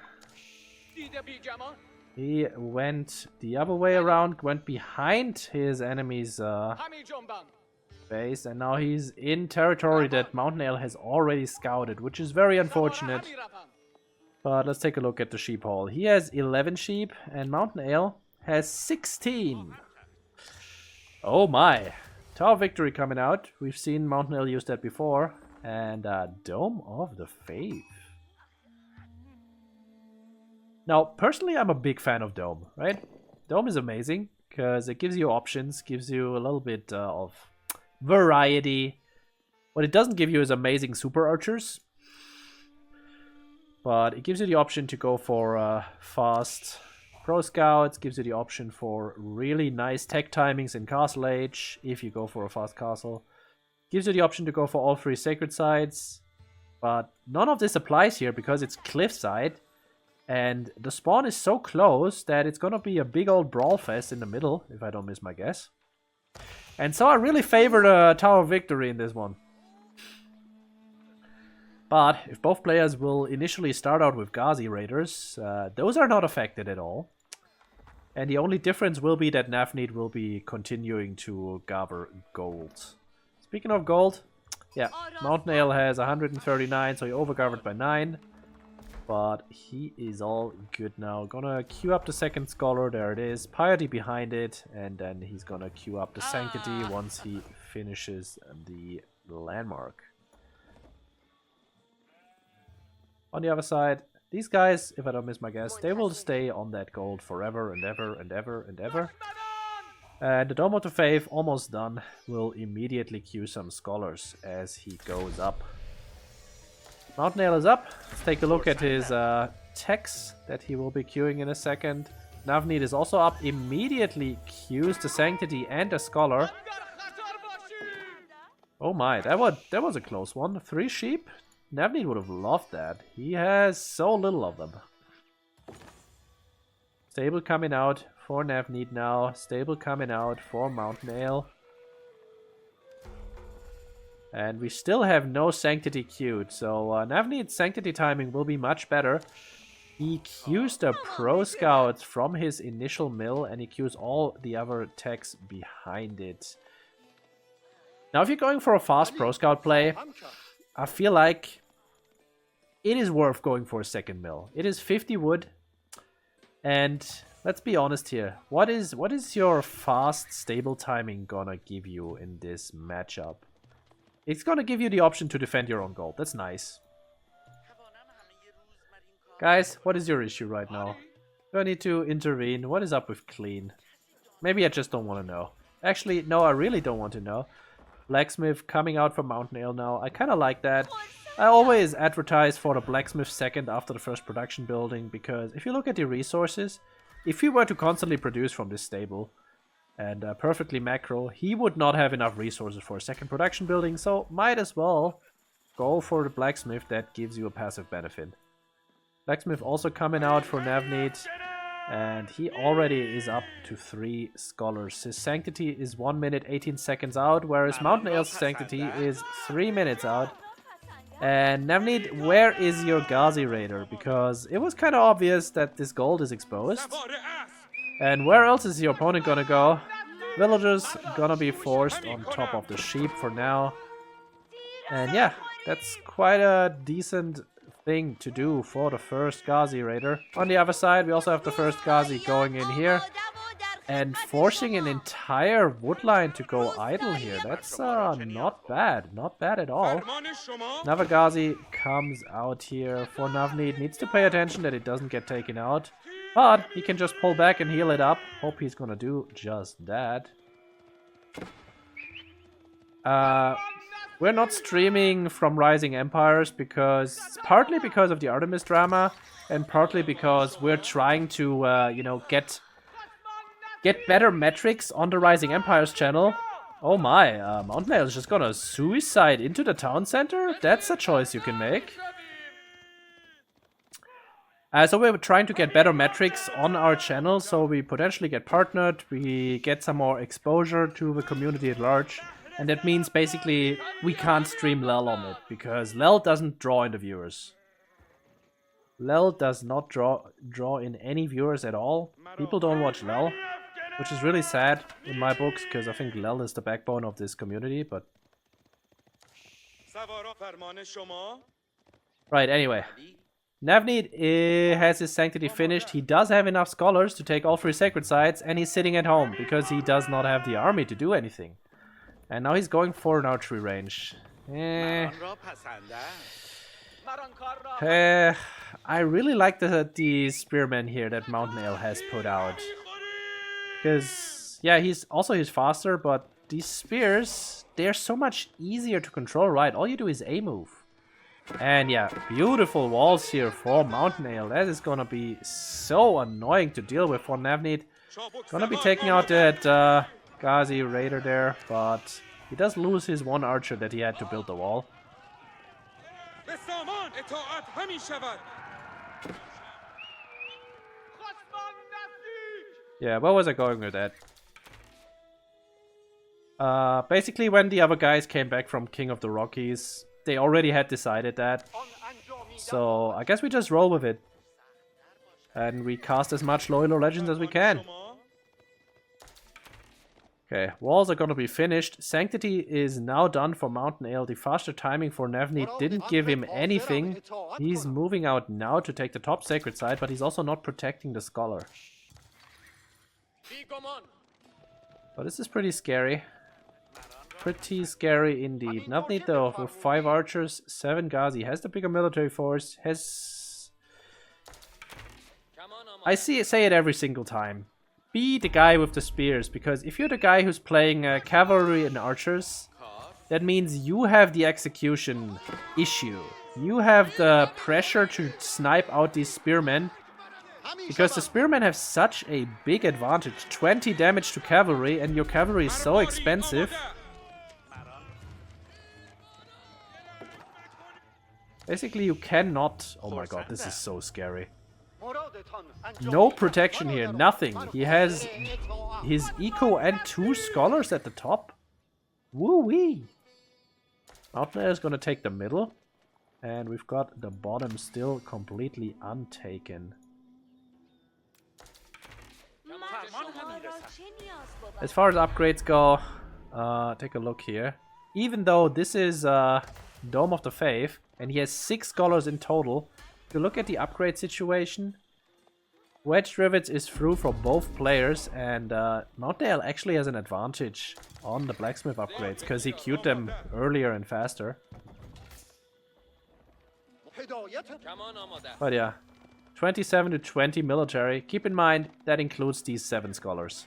He went the other way around, went behind his enemy's base, and now he's in territory that MountainAle has already scouted, which is very unfortunate. But let's take a look at the sheep haul. He has 11 sheep, and MountainAle has 16. Oh my. Tower of Victory coming out. We've seen MountainAle use that before. And Dome of the Faith. Now, personally, I'm a big fan of Dome, right? Dome is amazing, because it gives you options, gives you a little bit of variety. What it doesn't give you is amazing super archers, but it gives you the option to go for fast pro scouts, gives you the option for really nice tech timings in Castle Age if you go for a fast castle, gives you the option to go for all 3 sacred sites, but none of this applies here because it's Cliffside and the spawn is so close that it's gonna be a big old brawl fest in the middle, if I don't miss my guess. And so I really favor the Tower of Victory in this one. But if both players will initially start out with Ghazi Raiders, those are not affected at all. And the only difference will be that TheNavneet will be continuing to gather gold. Speaking of gold, yeah, MountainAle has 139, so he overgathered by 9. But he is all good now. Gonna queue up the second scholar. There it is. Piety behind it. And then he's gonna queue up the Sanctity once he finishes the landmark. On the other side, these guys, if I don't miss my guess, they will stay on that gold forever and ever and ever and ever. And the Dome of the Faith, almost done, will immediately queue some scholars as he goes up. MountainAle is up. Let's take a look at his techs that he will be queuing in a second. TheNavneet is also up. Immediately queues the Sanctity and a Scholar. Oh my, that was a close one. 3 sheep? TheNavneet would have loved that. He has so little of them. Stable coming out for TheNavneet now. Stable coming out for MountainAle. And we still have no Sanctity queued, so TheNavneet's Sanctity timing will be much better. He queues the Pro Scouts from his initial mill, and he queues all the other techs behind it. Now, if you're going for a fast Pro Scout play, I feel like it is worth going for a second mill. It is 50 wood, and let's be honest here. What is your fast, stable timing gonna give you in this matchup? It's gonna give you the option to defend your own gold. That's nice. Guys, what is your issue right now? Do I need to intervene? What is up with clean? Maybe I just don't want to know. Actually, no, I really don't want to know. Blacksmith coming out for MountainAle now. I kind of like that. I always advertise for the blacksmith second after the first production building, because if you look at the resources, if he were to constantly produce from this stable and perfectly macro, he would not have enough resources for a second production building, so might as well go for the blacksmith that gives you a passive benefit. Blacksmith also coming out for TheNavneet, and he already is up to 3 scholars. His Sanctity is 1 minute 18 seconds out, whereas MountainAle's Sanctity is 3 minutes out. And TheNavneet, where is your Ghazi Raider? Because it was kind of obvious that this gold is exposed. And where else is your opponent gonna go? Villagers gonna be forced on top of the sheep for now. And yeah, that's quite a decent thing to do for the first Ghazi Raider. On the other side, we also have the first Ghazi going in here and forcing an entire wood line to go idle here. That's not bad. Not bad at all. Another Ghazi comes out here for TheNavneet. Needs to pay attention that it doesn't get taken out. But he can just pull back and heal it up. Hope he's gonna do just that. We're not streaming from Rising Empires partly because of the Artemis drama, and partly because we're trying to, you know, get better metrics on the Rising Empires channel. Oh my, MountainAle is just gonna suicide into the town center? That's a choice you can make. So we're trying to get better metrics on our channel, so we potentially get partnered, we get some more exposure to the community at large. And that means basically we can't stream Lel on it, because Lel doesn't draw in the viewers. Lel does not draw in any viewers at all. People don't watch Lel, which is really sad in my books, because I think Lel is the backbone of this community, but... Right, anyway. TheNavneet has his Sanctity finished. He does have enough scholars to take all 3 sacred sites, and he's sitting at home, because he does not have the army to do anything. And now he's going for an archery range. I really like the spearman here that MountainAle has put out. Because, yeah, he's faster, but these spears, they're so much easier to control, right? All you do is A-move. And yeah, beautiful walls here for MountainAle. That is gonna be so annoying to deal with for TheNavneet. Gonna be taking out that... Ghazi Raider there, but he does lose his 1 archer that he had to build the wall. Yeah, where was I going with that? Basically when the other guys came back from King of the Rockies, they already had decided that. So I guess we just roll with it. And we cast as much Loyal Legends as we can. Okay, walls are gonna be finished. Sanctity is now done for MountainAle. The faster timing for TheNavneet didn't give him anything. He's moving out now to take the top sacred site, but he's also not protecting the scholar. But this is pretty scary. Pretty scary indeed. TheNavneet though, with 5 archers, 7 Ghazi, has the bigger military force, has... I say it every single time. Be the guy with the spears, because if you're the guy who's playing cavalry and archers, that means you have the execution issue. You have the pressure to snipe out these spearmen. Because the spearmen have such a big advantage. 20 damage to cavalry, and your cavalry is so expensive. Basically, you cannot... Oh my god, this is so scary. No protection here, nothing. He has his eco and 2 scholars at the top. Woo-wee! MountainAle is gonna take the middle. And we've got the bottom still completely untaken. As far as upgrades go, take a look here. Even though this is Dome of the Faith, and he has 6 scholars in total, if you look at the upgrade situation, Wedge Rivets is through for both players, and MountainAle actually has an advantage on the blacksmith upgrades, because he queued them earlier and faster. But yeah, 27 to 20 military. Keep in mind, that includes these 7 scholars.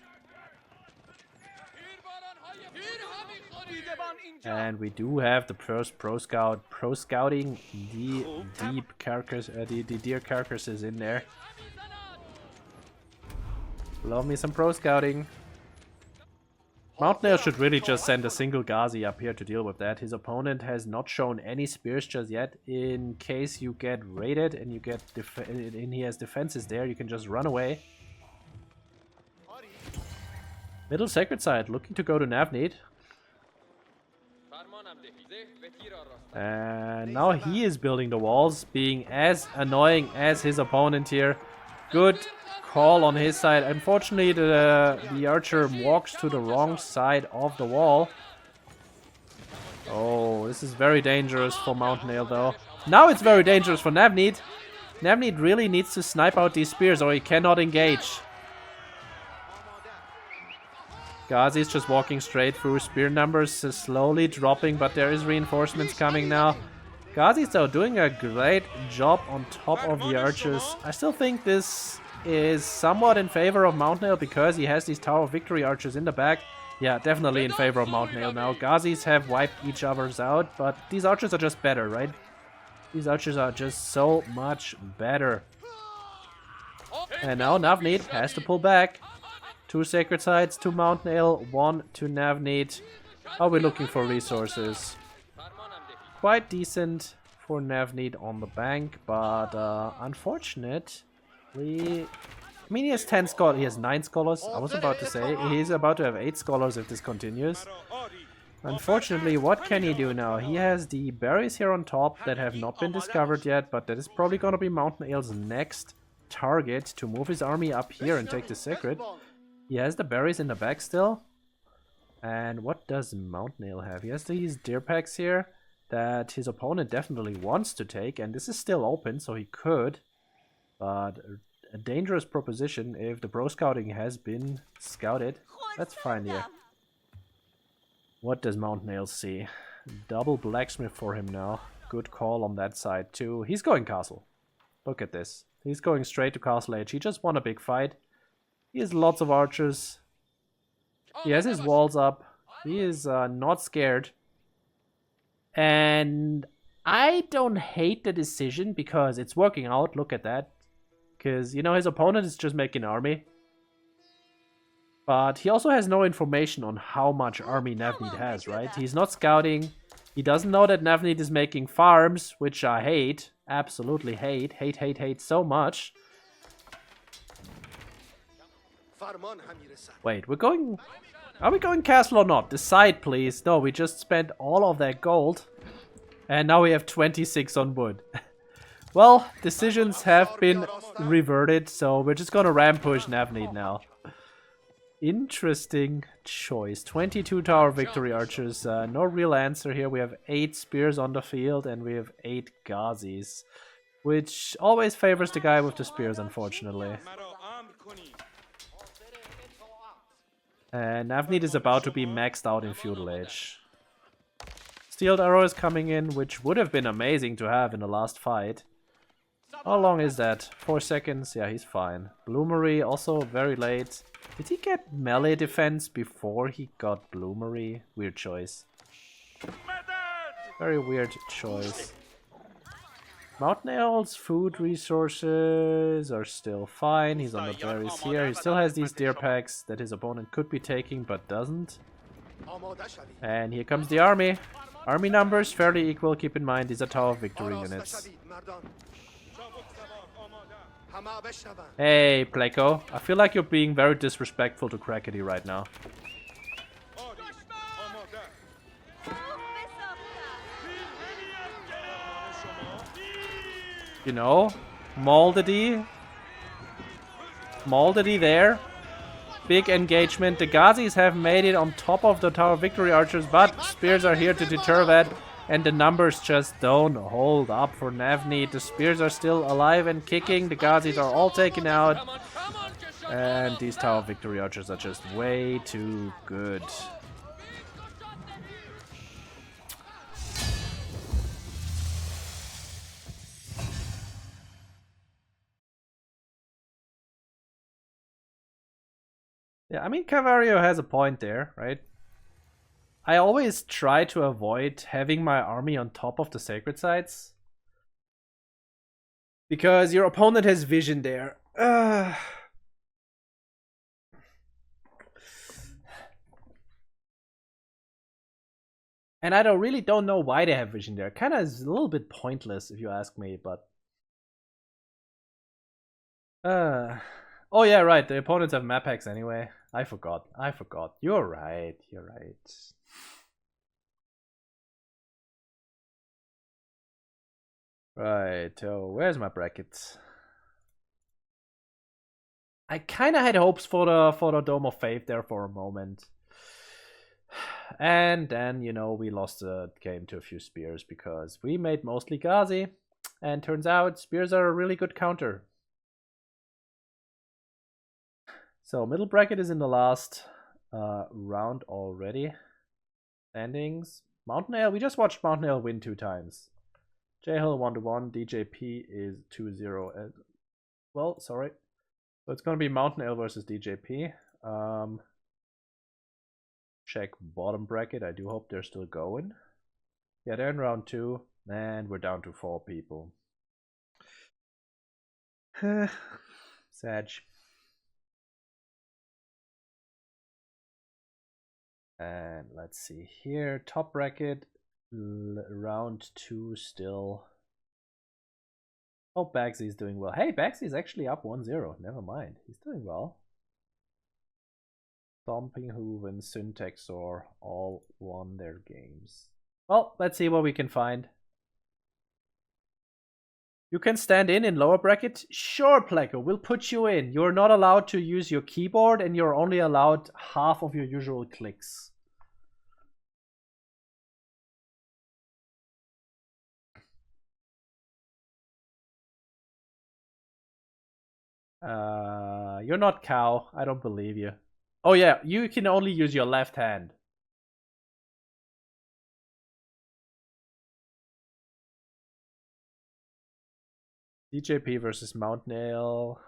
And we do have the first pro scouting the deep carcass, the deer carcasses in there. Love me some pro scouting. MountainAle should really just send a single Ghazi up here to deal with that. His opponent has not shown any spears just yet. In case you get raided and you get and he has defenses there, you can just run away. Middle sacred side looking to go to TheNavneet. And now he is building the walls, being as annoying as his opponent here. Good call on his side. Unfortunately, the archer walks to the wrong side of the wall. Oh, this is very dangerous for MountainAle though. Now it's very dangerous for TheNavneet. TheNavneet really needs to snipe out these spears or he cannot engage. Ghazi is just walking straight through. Spear numbers is slowly dropping, but there is reinforcements coming now. Ghazi is though doing a great job on top of the archers. I still think this is somewhat in favor of MountainAle because he has these Tower of Victory archers in the back. Yeah, definitely in favor of MountainAle now. Ghazis have wiped each other's out, but these archers are just better, right? These archers are just so much better. And now TheNavneet has to pull back. 2 sacred sites to MountainAle, 1 to TheNavneet. Are we looking for resources? Quite decent for TheNavneet on the bank, but unfortunate. I mean, he has 10 scholars. He has 9 scholars. I was about to say he's about to have 8 scholars if this continues. Unfortunately, what can he do now? He has the berries here on top that have not been discovered yet, but that is probably going to be MountainAle's next target to move his army up here and take the sacred. He has the berries in the back still. And what does MountainAle have? He has these deer packs here that his opponent definitely wants to take, and this is still open, so he could. But a dangerous proposition if the pro scouting has been scouted. Let's find here. What does MountainAle see? Double blacksmith for him now. Good call on that side too. He's going castle. Look at this. He's going straight to castle age. He just won a big fight. He has lots of archers. He has his walls up. He is not scared. And I don't hate the decision because it's working out. Look at that. Because, you know, his opponent is just making army. But he also has no information on how much army TheNavneet has, right? He's not scouting. He doesn't know that TheNavneet is making farms, which I hate. Absolutely hate. Hate so much. Wait, we're going... Are we going castle or not? Decide, please. No, we just spent all of that gold. And now we have 26 on wood. Well, decisions have been reverted, so we're just gonna ram push TheNavneet now. Interesting choice. 22 Tower Victory archers. No real answer here. We have 8 spears on the field and we have 8 Ghazis. Which always favors the guy with the spears, unfortunately. And TheNavneet is about to be maxed out in Feudal Age. Steeled Arrow is coming in, which would have been amazing to have in the last fight. How long is that? 4 seconds? Yeah, he's fine. Bloomery also very late. Did he get melee defense before he got Bloomery? Weird choice. Very weird choice. MountainAle's food resources are still fine. He's on the berries here. He still has these deer packs that his opponent could be taking but doesn't. And here comes the army. Army numbers fairly equal. Keep in mind these are Tower of Victory units. Hey, Pleco. I feel like you're being very disrespectful to Crackety right now. You know, Moldedy there. Big engagement. The Ghazis have made it on top of the Tower Victory archers, but spears are here to deter that, and the numbers just don't hold up for TheNavneet. The spears are still alive and kicking. The Ghazis are all taken out, and these Tower Victory archers are just way too good. Yeah, I mean, Cavario has a point there, right? I always try to avoid having my army on top of the sacred sites, because your opponent has vision there. And I really don't know why they have vision there. Kind of is a little bit pointless if you ask me, but... Oh yeah, right, the opponents have map hacks anyway. I forgot. You're right. Right, oh, where's my brackets? I kind of had hopes for the Dome of Faith there for a moment. And then, you know, we lost the game to a few spears because we made mostly Ghazi. And turns out spears are a really good counter. So middle bracket is in the last round already. Standings. MountainAle, we just watched MountainAle win 2 times. J-Hill 1-1, DJP is 2-0 as well, sorry. So it's gonna be MountainAle versus DJP. Check bottom bracket. I do hope they're still going. Yeah, they're in round 2, and we're down to 4 people. Sag. And let's see here. Top bracket, round 2 still. Oh, Bagsy's doing well. Hey, Bagsy's actually up 1-0. Never mind. He's doing well. StompingHoof and Syntaxor all won their games. Well, let's see what we can find. You can stand in lower bracket? Sure, Pleco, we'll put you in. You're not allowed to use your keyboard and you're only allowed half of your usual clicks. You're not cow. I don't believe you. Oh yeah, you can only use your left hand. DJP versus MountainAle.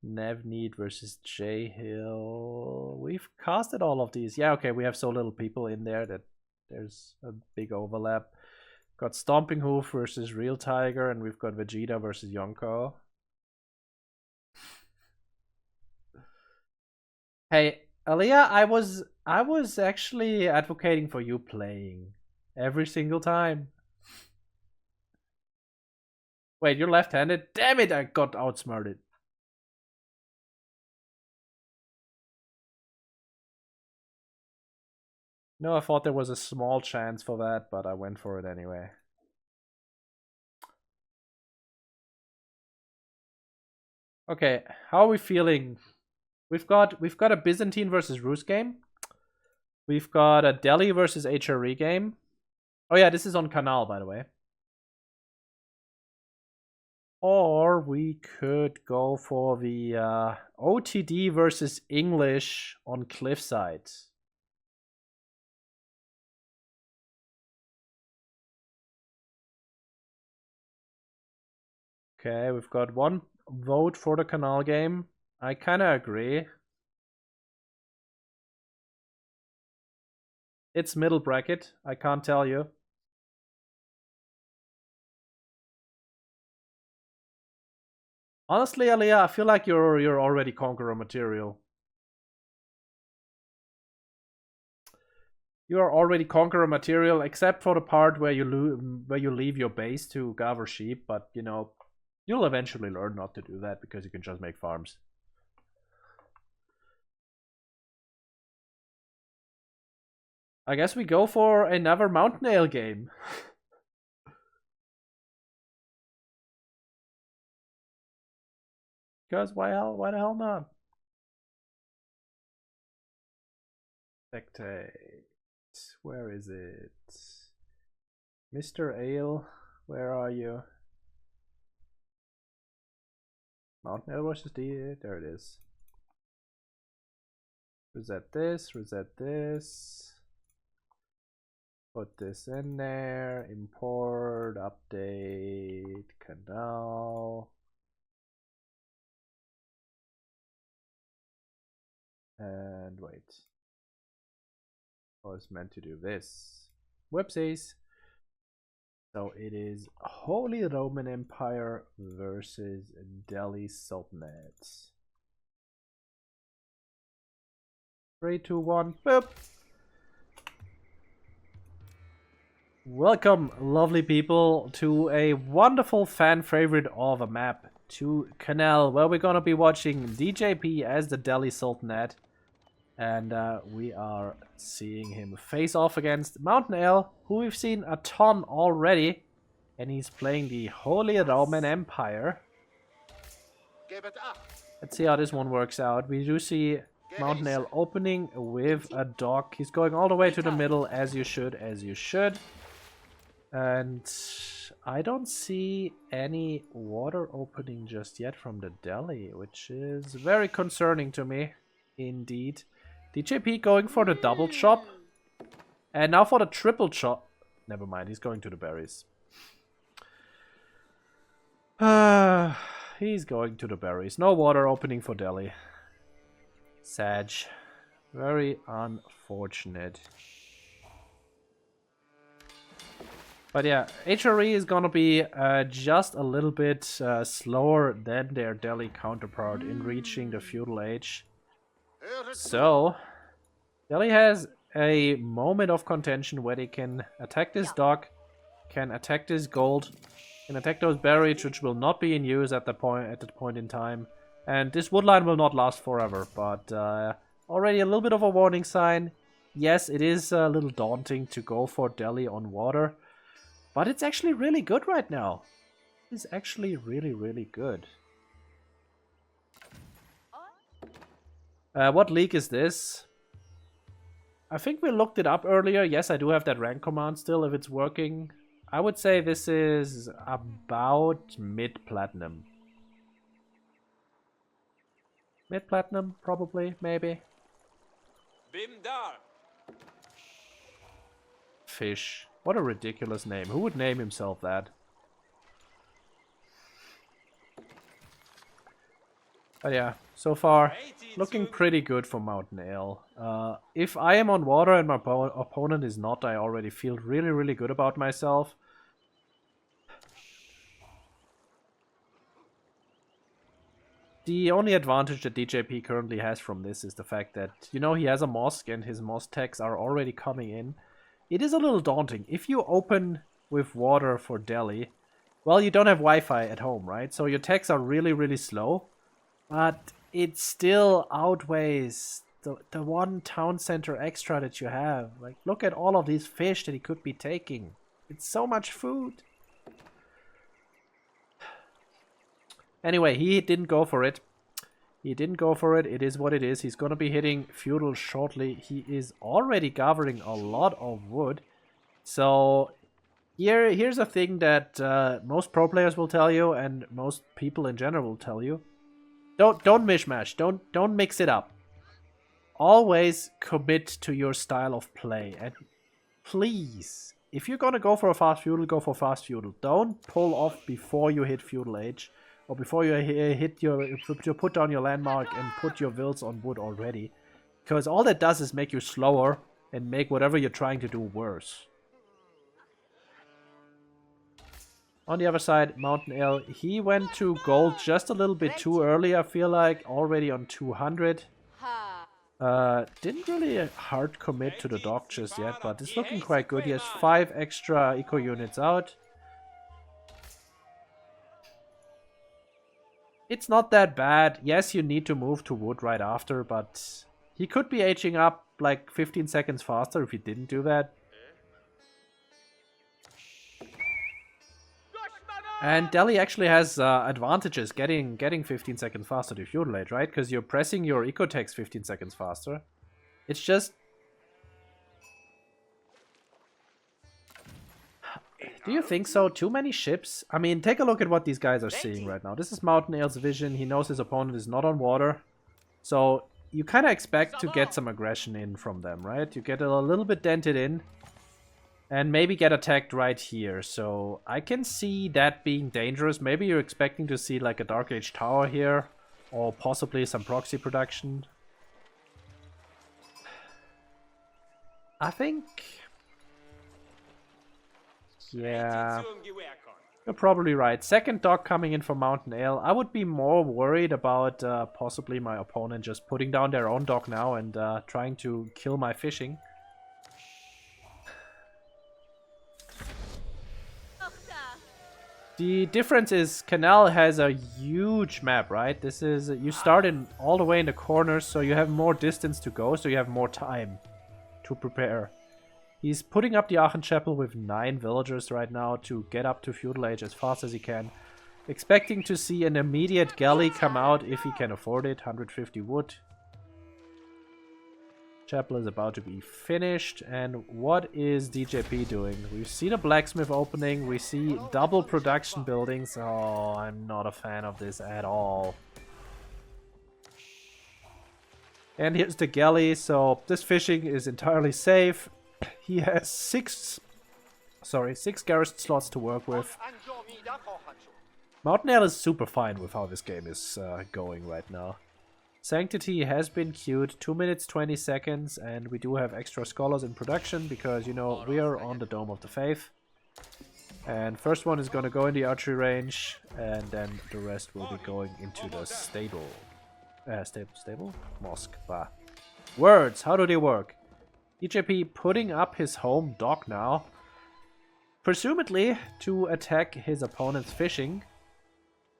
TheNavneet versus J-Hill. We've casted all of these. Yeah, okay, we have so little people in there that there's a big overlap. Got StompingHoof versus Real Tiger, and we've got Vegeta versus Yonko. Hey, Aliyah, I was actually advocating for you playing every single time. Wait, you're left-handed? Damn it, I got outsmarted. No, I thought there was a small chance for that, but I went for it anyway. Okay, how are we feeling? We've got a Byzantine versus Rus game. We've got a Delhi versus HRE game. Oh yeah, this is on Canal, by the way. Or we could go for the OTD versus English on Cliffside. Okay, we've got 1 vote for the Canal game. I kind of agree. It's middle bracket, I can't tell you. Honestly, Aliyah, I feel like you're already Conqueror material. You are already Conqueror material, except for the part where you leave your base to gather sheep. But you know, you'll eventually learn not to do that because you can just make farms. I guess we go for another MountainAle game. Because why the hell not? Spectate. Where is it? Mr. Ale, where are you? MountainAle versus D. There it is. Reset this, reset this. Put this in there. Import, update, canal. And wait. I was meant to do this. Whoopsies. So it is Holy Roman Empire versus Delhi Sultanate. 3, 2, 1, boop! Welcome, lovely people, to a wonderful fan favorite of a map, to Canal, where we're gonna be watching DJP as the Delhi Sultanate. And we are seeing him face off against MountainAle, who we've seen a ton already. And he's playing the Holy Roman Empire. Let's see how this one works out. We do see MountainAle opening with a dock. He's going all the way to the middle, as you should, as you should. And I don't see any water opening just yet from the Delhi, which is very concerning to me, indeed. DJP going for the double chop. And now for the triple chop. Never mind, he's going to the berries. He's going to the berries. No water opening for Delhi. Sag. Very unfortunate. But yeah, HRE is gonna be just a little bit slower than their Delhi counterpart in reaching the feudal age. So, Delhi has a moment of contention where they can attack this dock, can attack this gold, can attack those berries, which will not be in use at that point in time, and this woodline will not last forever. But already a little bit of a warning sign. Yes, it is a little daunting to go for Delhi on water, but it's actually really good right now. It's actually really, really good. What league is this? I think we looked it up earlier. Yes, I do have that rank command still if it's working. I would say this is about mid-platinum. Mid-platinum, probably, maybe. Bimdar. Fish. What a ridiculous name. Who would name himself that? But yeah, so far, looking pretty good for MountainAle. If I am on water and my opponent is not, I already feel really, really good about myself. The only advantage that DJP currently has from this is the fact that, you know, he has a mosque and his mosque techs are already coming in. It is a little daunting. If you open with water for Delhi, well, you don't have Wi-Fi at home, right? So your techs are really, really slow. But it still outweighs the one town center extra that you have. Like, look at all of these fish that he could be taking. It's so much food. Anyway, he didn't go for it. He didn't go for it. It is what it is. He's going to be hitting feudal shortly. He is already gathering a lot of wood. So here's a thing that most pro players will tell you, and most people in general will tell you. Don't mishmash. Don't mix it up. Always commit to your style of play. And please, if you're gonna go for a fast feudal, go for fast feudal. Don't pull off before you hit feudal age, or before you hit you put down your landmark and put your vills on wood already, because all that does is make you slower and make whatever you're trying to do worse. On the other side, MountainAle, he went to gold just a little bit too early, I feel like. Already on 200. Didn't really hard commit to the dock just yet, but it's looking quite good. He has 5 extra eco units out. It's not that bad. Yes, you need to move to wood right after, but he could be aging up like 15 seconds faster if he didn't do that. And Delhi actually has advantages getting 15 seconds faster to feudalate, right? Because you're pressing your eco-techs 15 seconds faster. It's just... Do you think so? Too many ships? I mean, take a look at what these guys are seeing right now. This is MountainAle's vision. He knows his opponent is not on water. So you kind of expect to get some aggression in from them, right? You get a little bit dented in. And maybe get attacked right here. So I can see that being dangerous. Maybe you're expecting to see like a Dark Age tower here. Or possibly some proxy production. I think... Yeah... You're probably right. Second dock coming in for MountainAle. I would be more worried about possibly my opponent just putting down their own dock now and trying to kill my fishing. The difference is Canal has a huge map, right? This is, you start in all the way in the corners, so you have more distance to go, so you have more time to prepare. He's putting up the Aachen Chapel with 9 villagers right now to get up to feudal age as fast as he can. Expecting to see an immediate galley come out if he can afford it, 150 wood. Chapel is about to be finished, and what is DJP doing? We see the blacksmith opening, we see double production buildings. Oh, I'm not a fan of this at all. And here's the galley, so this fishing is entirely safe. He has 6 garrison slots to work with. MountainAle is super fine with how this game is going right now. Sanctity has been queued, 2 minutes 20 seconds, and we do have extra scholars in production because, you know, we are on the Dome of the Faith. And first one is going to go in the archery range, and then the rest will be going into the stable. Stable? Mosque. Bah. Words, how do they work? DJP putting up his home dock now, presumably to attack his opponent's fishing.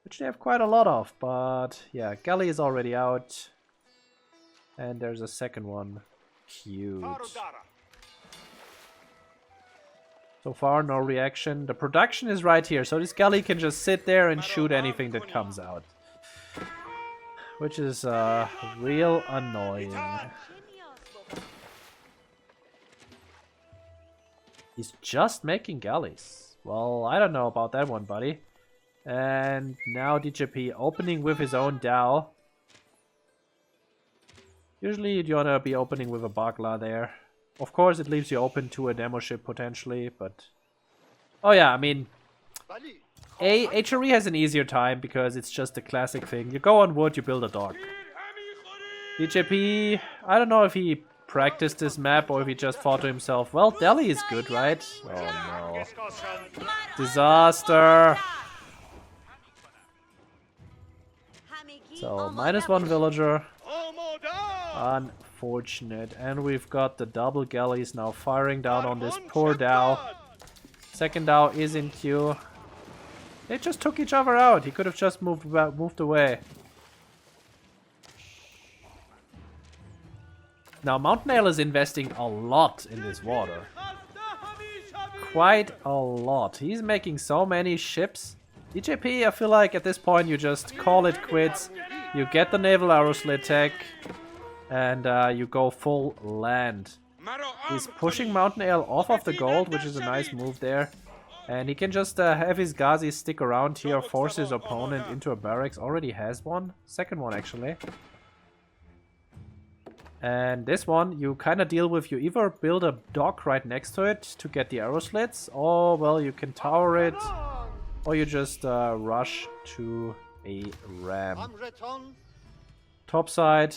Which they have quite a lot of, but yeah, galley is already out. And there's a second one queued. So far, no reaction. The production is right here, so this galley can just sit there and shoot anything that comes out. Which is real annoying. He's just making galleys. Well, I don't know about that one, buddy. And now DJP opening with his own Dao. Usually you'd wanna be opening with a Bagla there. Of course it leaves you open to a demo ship potentially, but... Oh yeah, I mean... HRE has an easier time because it's just a classic thing. You go on wood, you build a dock. DJP... I don't know if he practiced this map or if he just thought to himself, well, Delhi is good, right? Oh no. Disaster! So, -1 villager. Unfortunate. And we've got the double galleys now firing down on this poor Dao. Second Dao is in queue. They just took each other out. He could have just moved away. Now, MountainAle is investing a lot in this water. Quite a lot. He's making so many ships. DJP, I feel like at this point you just call it quits. You get the naval arrow slit tech, and you go full land. He's pushing MountainAle off of the gold, which is a nice move there. And he can just have his Ghazi stick around here, force his opponent into a barracks. Already has one. Second one, actually. And this one, you kind of deal with, you either build a dock right next to it to get the arrow slits, or, well, you can tower it. Or you just rush to a ram. Top side.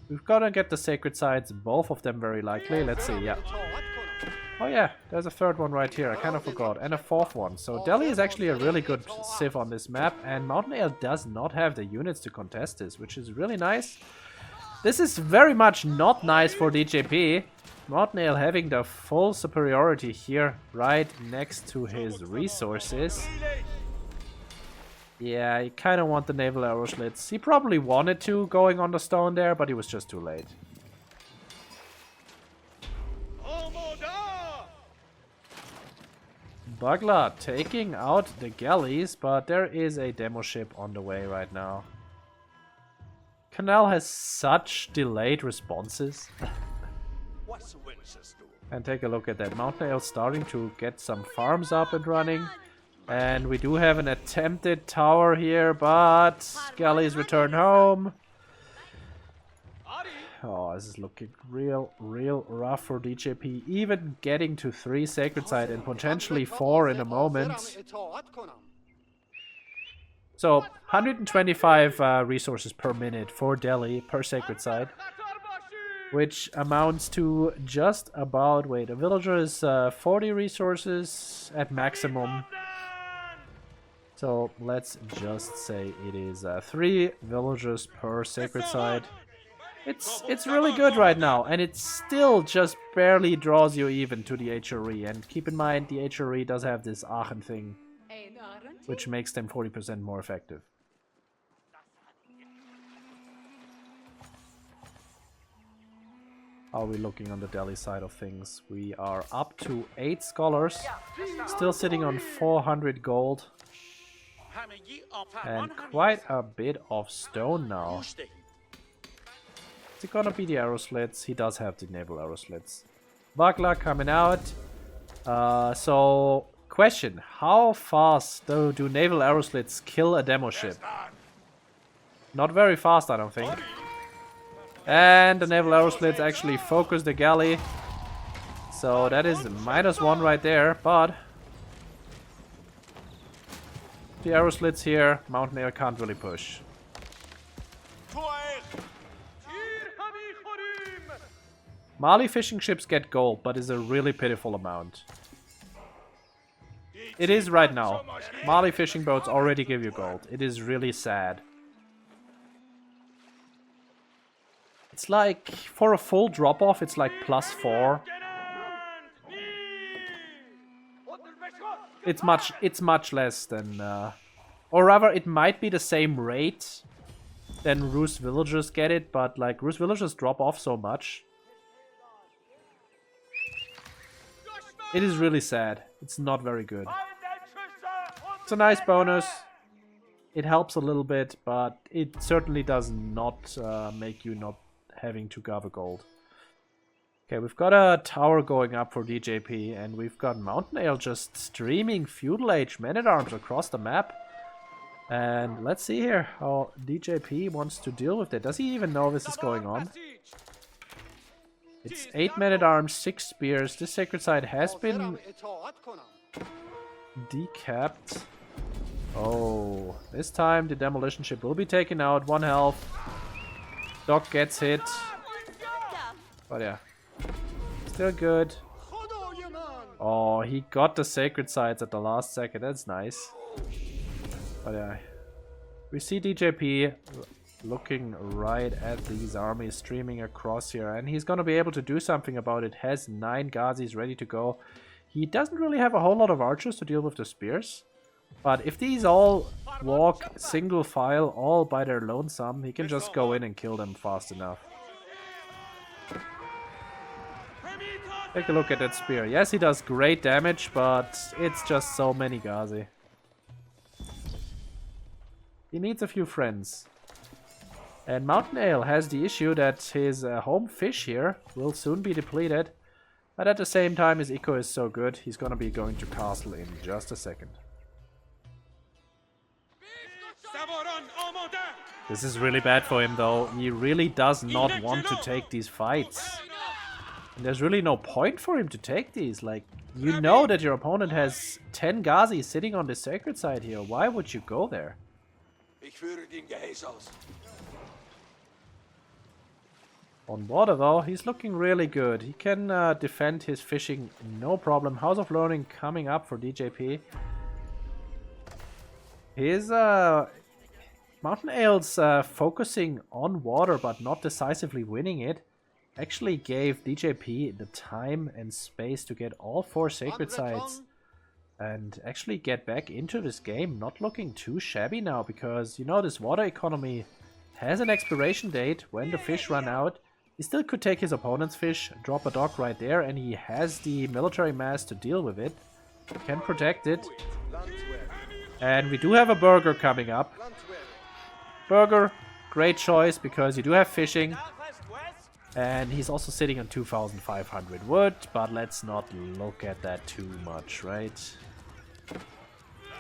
We've got to get the sacred sides, both of them very likely. Let's see, yeah. Oh yeah, there's a third one right here. I kind of forgot. And a fourth one. So Delhi is actually a really good civ on this map. And MountainAle does not have the units to contest this, which is really nice. This is very much not nice for DJP. MountainAle having the full superiority here right next to his resources. Yeah, he kind of want the naval arrow slits. He probably wanted to going on the stone there, but he was just too late. Bugler taking out the galleys, but there is a demo ship on the way right now. Canal has such delayed responses. And take a look at that. MountainAle starting to get some farms up and running. And we do have an attempted tower here, but galleys return home. Oh, this is looking real rough for DJP. Even getting to 3 Sacred Site and potentially 4 in a moment. So, 125 resources per minute for Delhi per Sacred Site. Which amounts to just about, wait, a villager is 40 resources at maximum. So, let's just say it is 3 villagers per Sacred Site. It's really good right now, and it still just barely draws you even to the HRE. And keep in mind, the HRE does have this Aachen thing, which makes them 40% more effective. How are we looking on the Delhi side of things? We are up to 8 scholars, still sitting on 400 gold, and quite a bit of stone now. Is it gonna be the arrow slits? He does have the naval arrow slits. Bagla coming out. So, question. How fast do naval arrow slits kill a demo ship? Not very fast, I don't think. And the naval arrow slits actually focus the galley. So that is -1 right there, but the arrow slits here, MountainAle can't really push. Mali fishing ships get gold, but is a really pitiful amount. It is right now. Mali fishing boats already give you gold. It is really sad. It's like, for a full drop-off, it's like +4. It's much less than, or rather, it might be the same rate than Rus villagers get it, but like Rus villagers drop off so much. It is really sad. It's not very good. It's a nice bonus. It helps a little bit, but it certainly does not make you not having to gather gold. Okay, we've got a tower going up for DJP, and we've got MountainAle just streaming Feudal Age men-at-arms across the map. And let's see here how DJP wants to deal with it. Does he even know this is going on? It's 8 men-at-arms, 6 spears. This sacred site has been decapped. Oh, this time the demolition ship will be taken out. 1 health. Doc gets hit. But yeah. Still good. Oh, he got the sacred sites at the last second. That's nice. But yeah. We see DJP looking right at these armies streaming across here. And he's going to be able to do something about it. Has 9 Ghazis ready to go. He doesn't really have a whole lot of archers to deal with the spears. But if these all walk single file all by their lonesome, he can just go in and kill them fast enough. Take a look at that spear. Yes, he does great damage, but it's just so many Ghazi. He needs a few friends. And MountainAle has the issue that his home fish here will soon be depleted. But at the same time, his eco is so good, he's gonna be going to castle in just a second. This is really bad for him though. He really does not want to take these fights. And there's really no point for him to take these. Like, you know that your opponent has 10 Ghazi sitting on the sacred side here. Why would you go there? On water though, he's looking really good. He can defend his fishing no problem. House of Learning coming up for DJP. His MountainAle's focusing on water but not decisively winning it actually gave DJP the time and space to get all 4 sacred sites and actually get back into this game. Not looking too shabby now because, you know, this water economy has an expiration date when the fish run out. He still could take his opponent's fish, drop a dock right there, and he has the military mass to deal with it. Can protect it. And we do have a burger coming up. Burger, great choice because you do have fishing. And he's also sitting on 2,500 wood, but let's not look at that too much, right?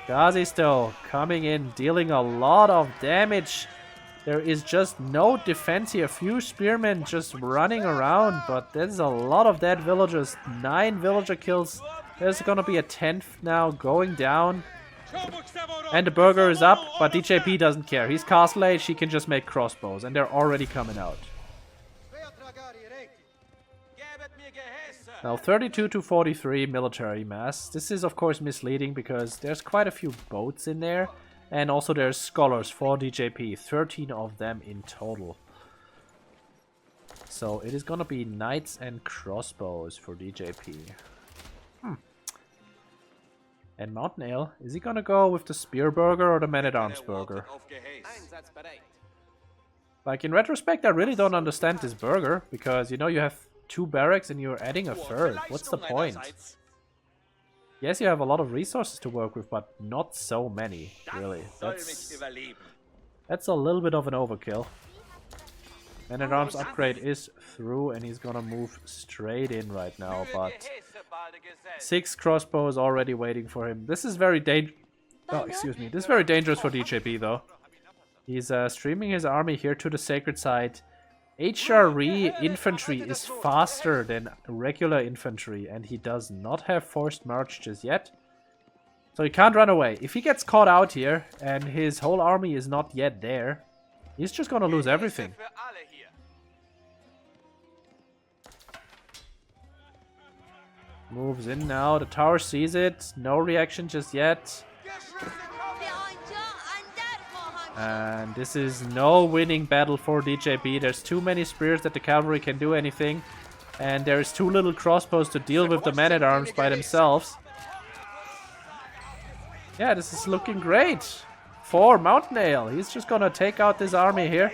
Ghazi still coming in, dealing a lot of damage. There is just no defense here. A few spearmen just running around, but there's a lot of dead villagers. 9 villager kills. There's gonna be a 10th now going down. And the burger is up, but DJP doesn't care. He's castle age, he can just make crossbows, and they're already coming out. Now 32 to 43 military mass. This is of course misleading because there's quite a few boats in there. And also there's scholars for DJP, 13 of them in total. So it is gonna be knights and crossbows for DJP. And MountainAle, is he gonna go with the spear burger or the man-at-arms burger? Like in retrospect, I really don't understand this burger because, you know, you have 2 barracks and you're adding a 3rd. What's the point? Yes, you have a lot of resources to work with, but not so many, really. That's a little bit of an overkill. Man-at-arms upgrade is through and he's gonna move straight in right now, but 6 crossbows already waiting for him. This is very dangerous. Oh, excuse me. This is very dangerous for DJP though. He's streaming his army here to the sacred site. HRE infantry is faster than regular infantry and he does not have forced march just yet. So he can't run away. If he gets caught out here and his whole army is not yet there, he's just gonna lose everything. Moves in now, the tower sees it, no reaction just yet. And this is no winning battle for DJP. There's too many spears that the cavalry can do anything. And there's too little crossbows to deal with the men-at-arms by themselves. Yeah, this is looking great for MountainAle. He's just gonna take out this army here.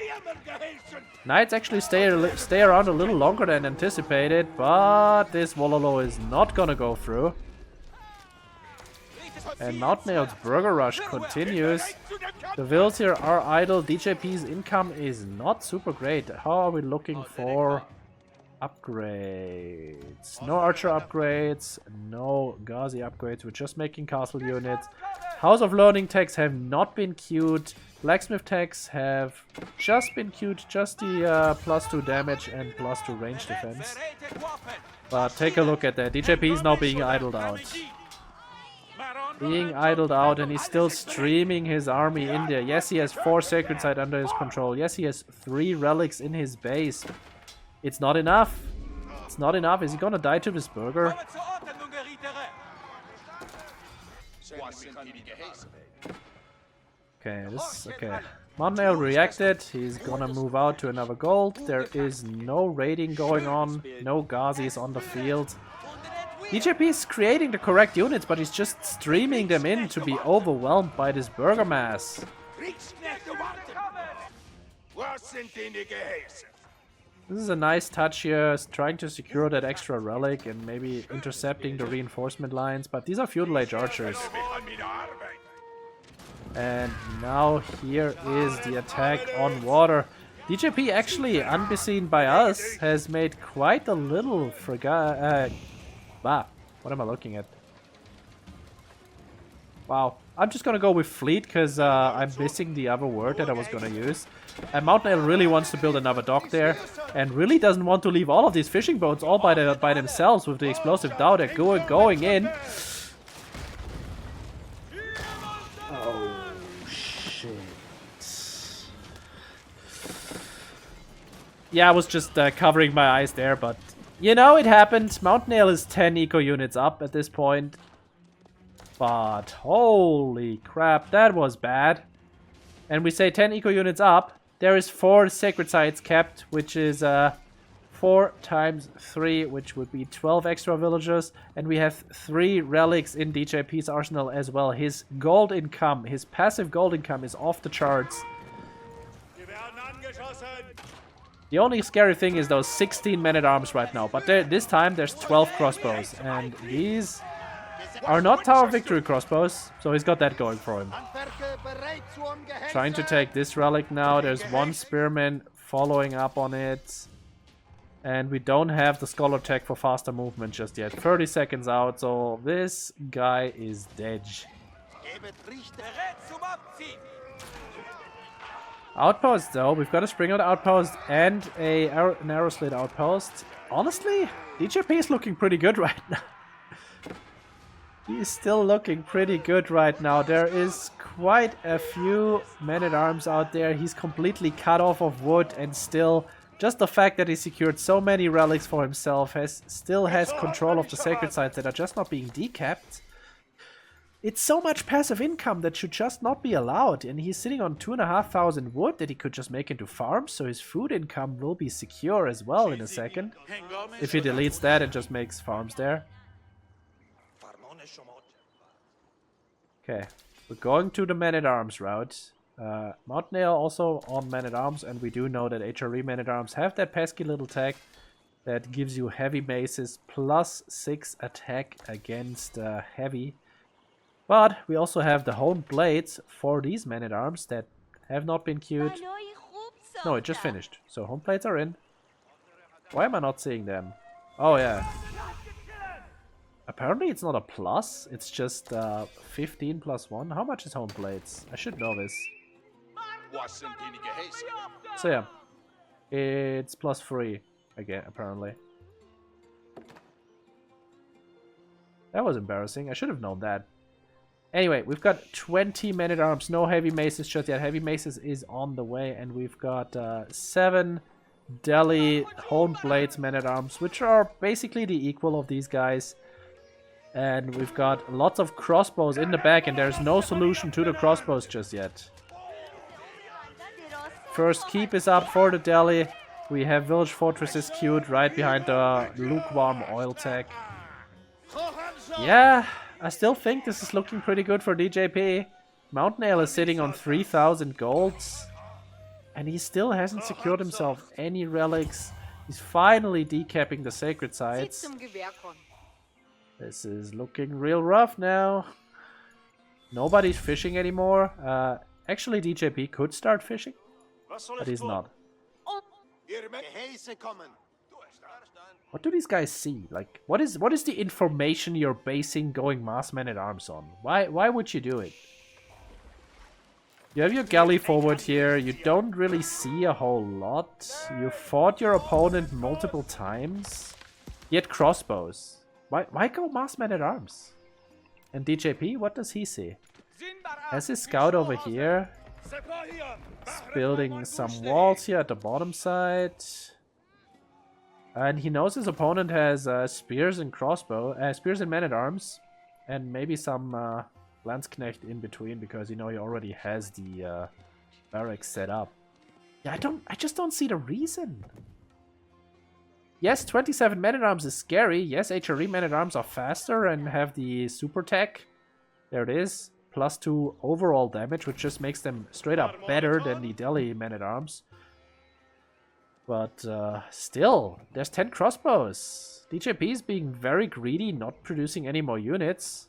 Knights actually stay around a little longer than anticipated, but this Wololo is not gonna go through. And MountainAle's burger rush continues. The vills here are idle. DJP's income is not super great. How are we looking for upgrades? No archer upgrades, no Ghazi upgrades. We're just making castle units. House of Learning techs have not been queued. Blacksmith techs have just been queued. Just the +2 damage and +2 range defense. But take a look at that. DJP is now being idled out. Being idled out, and he's still streaming his army in there. Yes, he has 4 sacred site under his control. Yes, he has 3 relics in his base. It's not enough. It's not enough. Is he gonna die to this burger? Okay, okay. MountainAle reacted. He's gonna move out to another gold. There is no raiding going on. No Ghazis on the field. DJP is creating the correct units, but he's just streaming them in to be overwhelmed by this burger mass. This is a nice touch here, trying to secure that extra relic and maybe intercepting the reinforcement lines, but these are feudal age archers. And now here is the attack on water. DJP actually, unbeseen by us, has made quite a little what am I looking at? Wow. I'm just gonna go with fleet because I'm missing the other word that I was gonna use. And MountainAle really wants to build another dock there and really doesn't want to leave all of these fishing boats all by themselves with the explosive dhow that going in. Oh shit. Yeah, I was just covering my eyes there, but you know, it happened. MountainAle is 10 eco units up at this point. But holy crap, that was bad. And we say 10 eco units up. There is 4 sacred sites kept, which is 4 times 3, which would be 12 extra villagers. And we have 3 relics in DJP's arsenal as well. His gold income, his passive gold income is off the charts. The only scary thing is those 16 men-at-arms right now. But this time there's 12 crossbows. And these are not Tower of Victory crossbows. So he's got that going for him. Trying to take this relic now. There's 1 spearman following up on it. And we don't have the Scholar tech for faster movement just yet. 30 seconds out, so this guy is dead. Outpost though, we've got a Spring-Out outpost and an arrow slit outpost. Honestly, DJP is looking pretty good right now. He is still looking pretty good right now. There is quite a few men-at-arms out there. He's completely cut off of wood, and still, just the fact that he secured so many relics for himself still has control of the sacred sites that are just not being decapped. It's so much passive income that should just not be allowed, and he's sitting on 2,500 wood that he could just make into farms, so his food income will be secure as well in a second. If he deletes that and just makes farms there. Okay, we're going to the men-at-arms route. MountainAle also on men-at-arms, and we do know that HRE men-at-arms have that pesky little tech that gives you heavy maces plus 6 attack against heavy. But we also have the honed blades for these men-at-arms that have not been queued. No, it just finished. So honed blades are in. Why am I not seeing them? Oh yeah. Apparently it's not a plus. It's just 15 plus 1. How much is honed blades? I should know this. So yeah. It's plus 3 again, apparently. That was embarrassing. I should have known that. Anyway, we've got 20 men-at-arms. No heavy maces just yet. Heavy maces is on the way. And we've got 7 Delhi honed blades men-at-arms, which are basically the equal of these guys. And we've got lots of crossbows in the back, and there's no solution to the crossbows just yet. First keep is up for the Delhi. We have village fortresses queued right behind the lukewarm oil tech. Yeah, I still think this is looking pretty good for DJP. MountainAle is sitting on 3,000 golds. And he still hasn't secured himself any relics. He's finally decapping the sacred sites. This is looking real rough now. Nobody's fishing anymore. Actually, DJP could start fishing, but he's not. What do these guys see? Like, what is the information you're basing going mass men-at-arms on? Why would you do it? You have your galley forward here. You don't really see a whole lot. You fought your opponent multiple times. Yet crossbows. Why go mass men-at-arms? And DJP, what does he see? Has his scout over here. He's building some walls here at the bottom side. And he knows his opponent has spears and spears and men-at-arms. And maybe some Landsknecht in between, because you know he already has the barracks set up. Yeah, I just don't see the reason. Yes, 27 men-at-arms is scary. Yes, HRE men-at-arms are faster and have the super tech. There it is. Plus 2 overall damage, which just makes them straight up better than the Delhi men-at-arms. But still, there's 10 crossbows. DJP is being very greedy, not producing any more units.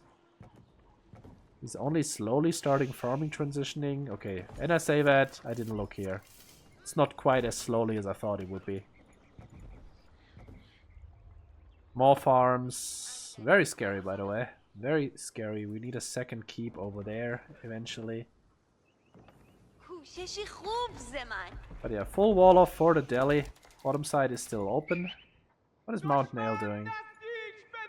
He's only slowly starting farming transitioning. Okay, and I say that, I didn't look here. It's not quite as slowly as I thought it would be. More farms. Very scary, by the way. Very scary. We need a second keep over there eventually. But yeah, full wall off for the Delhi. Bottom side is still open. What is MountainAle doing?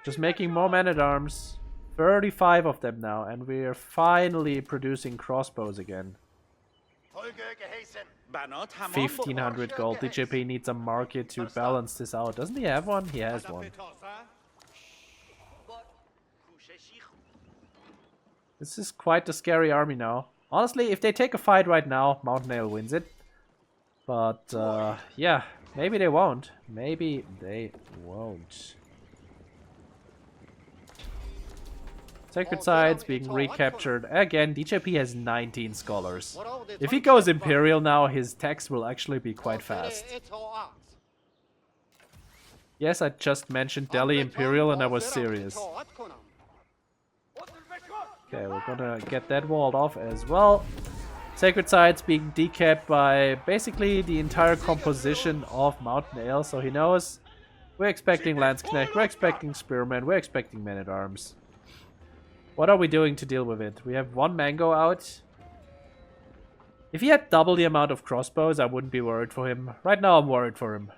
Just making more men-at-arms. 35 of them now, and we're finally producing crossbows again. 1,500 gold. DJP needs a market to balance this out. Doesn't he have one? He has one. This is quite a scary army now. Honestly, if they take a fight right now, MountainAle wins it. But, yeah, maybe they won't. Maybe they won't. Sacred Sites being recaptured. Again, DJP has 19 scholars. If he goes Imperial now, his tax will actually be quite fast. Yes, I just mentioned Delhi Imperial and I was serious. Okay, we're gonna get that walled off as well. Sacred Sites being decapped by basically the entire composition of MountainAle, so he knows we're expecting Landsknecht, we're expecting Spearmen, we're expecting Men-at-Arms. What are we doing to deal with it? We have one Mango out. If he had double the amount of crossbows, I wouldn't be worried for him. Right now, I'm worried for him.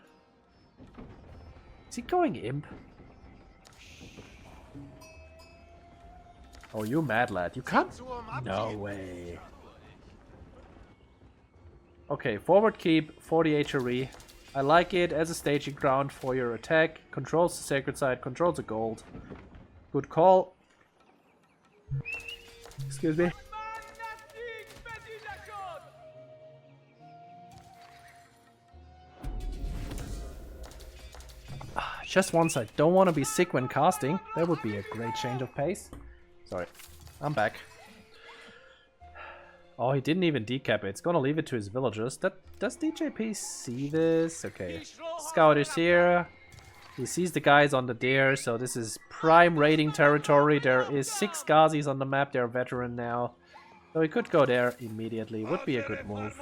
Is he going Imp? Oh, you mad lad. You can't? No way. Okay, forward keep, 40 HRE. I like it as a staging ground for your attack. Controls the Sacred Site, controls the gold. Good call. Excuse me. Just once, I don't want to be sick when casting. That would be a great change of pace. Sorry, I'm back. Oh, he didn't even decap it. It's gonna leave it to his villagers. Does DJP see this? Okay. Scout is here. He sees the guys on the dare, so this is prime raiding territory. There is 6 Ghazis on the map. They're veteran now. So he could go there immediately. Would be a good move.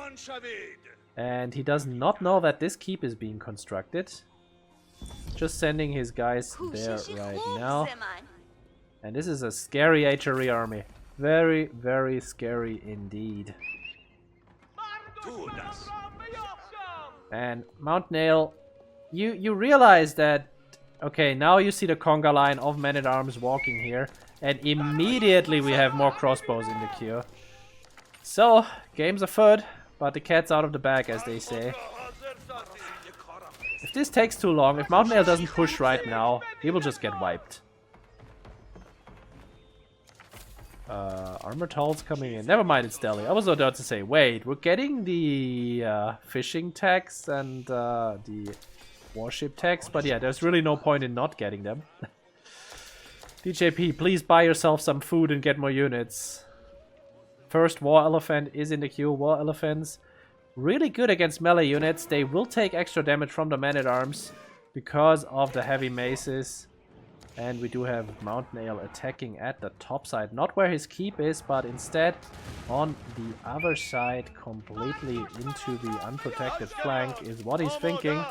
And he does not know that this keep is being constructed. Just sending his guys there right now. And this is a scary HRE army. Very, very scary indeed. And MountainAle, you realize that, okay, now you see the conga line of Men-at-Arms walking here, and immediately we have more crossbows in the queue. So, game's afoot, but the cat's out of the bag, as they say. If this takes too long, if MountainAle doesn't push right now, he will just get wiped. Armored hulls coming in. Never mind, it's Delhi. I was about to say, wait, we're getting the fishing tax and the warship tax, but yeah, there's really no point in not getting them. DJP, please buy yourself some food and get more units. First War Elephant is in the queue. War Elephants, really good against melee units. They will take extra damage from the Men-at-Arms because of the heavy maces. And we do have MountainAle attacking at the top side. Not where his keep is, but instead on the other side, completely into the unprotected flank is what he's thinking.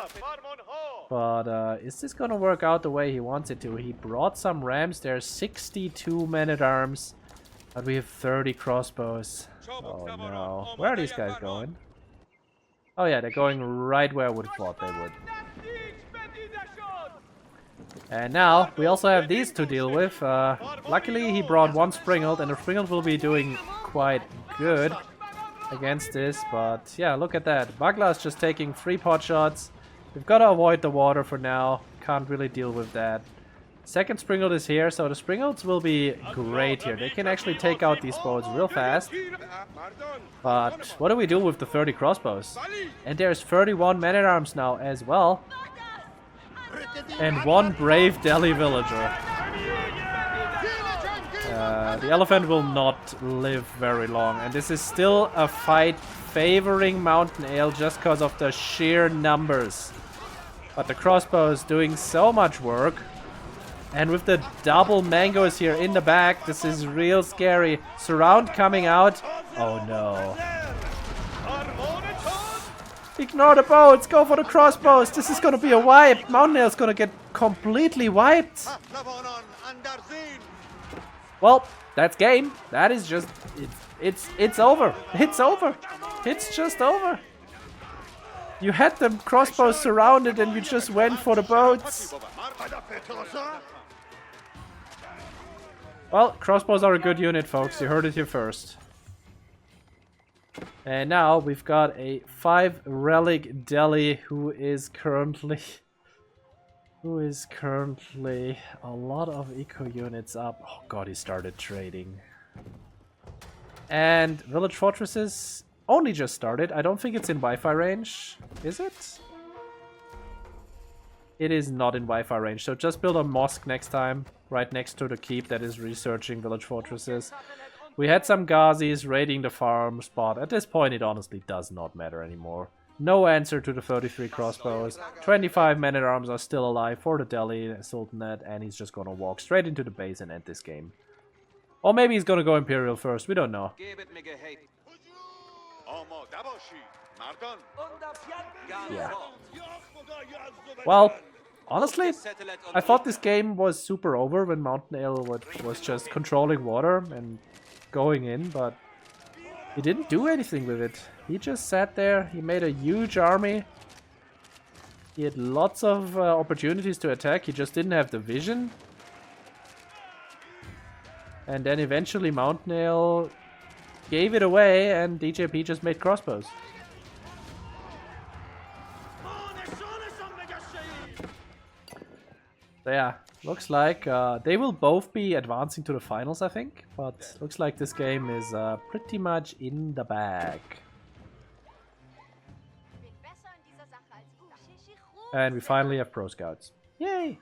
But is this gonna work out the way he wants it to? He brought some rams. There's 62 Men-at-Arms, but we have 30 crossbows. Oh no. Where are these guys going? Oh yeah, they're going right where I would have thought they would. And now, we also have these to deal with. Luckily, he brought one Springald, and the Springald will be doing quite good against this. But yeah, look at that. Bagla's just taking 3 pot shots. We've got to avoid the water for now. Can't really deal with that. Second Springald is here, so the Springalds will be great here. They can actually take out these bows real fast. But what do we do with the 30 crossbows? And there's 31 Men-at-Arms now as well. And one brave Delhi villager. The elephant will not live very long. And this is still a fight favoring MountainAle just because of the sheer numbers. But the crossbow is doing so much work. And with the double mangoes here in the back, this is real scary. Surround coming out. Oh no. Ignore the boats, go for the crossbows. This is gonna be a wipe. MountainAle's gonna get completely wiped. Well, that's game. That is just it's over. It's over. It's just over. You had the crossbows surrounded and you just went for the boats. Well, crossbows are a good unit, folks. You heard it here first. And now we've got a 5 relic Delhi who is currently a lot of eco units up. Oh god, he started trading. And village fortresses only just started. I don't think it's in Wi-Fi range. Is it? It is not in Wi-Fi range. So just build a mosque next time, right next to the keep that is researching village fortresses. We had some Ghazis raiding the farm spot. At this point, it honestly does not matter anymore. No answer to the 33 crossbows. 25 men-at-arms are still alive for the Delhi Sultanate, and he's just gonna walk straight into the base and end this game. Or maybe he's gonna go Imperial first, we don't know. Yeah. Well, honestly, I thought this game was super over when MountainAle was just controlling water and going in, but he didn't do anything with it. He just sat there, he made a huge army. He had lots of opportunities to attack, he just didn't have the vision. And then eventually MountainAle gave it away and DJP just made crossbows. So yeah, looks like they will both be advancing to the finals, I think. But looks like this game is pretty much in the bag. And we finally have Pro Scouts. Yay!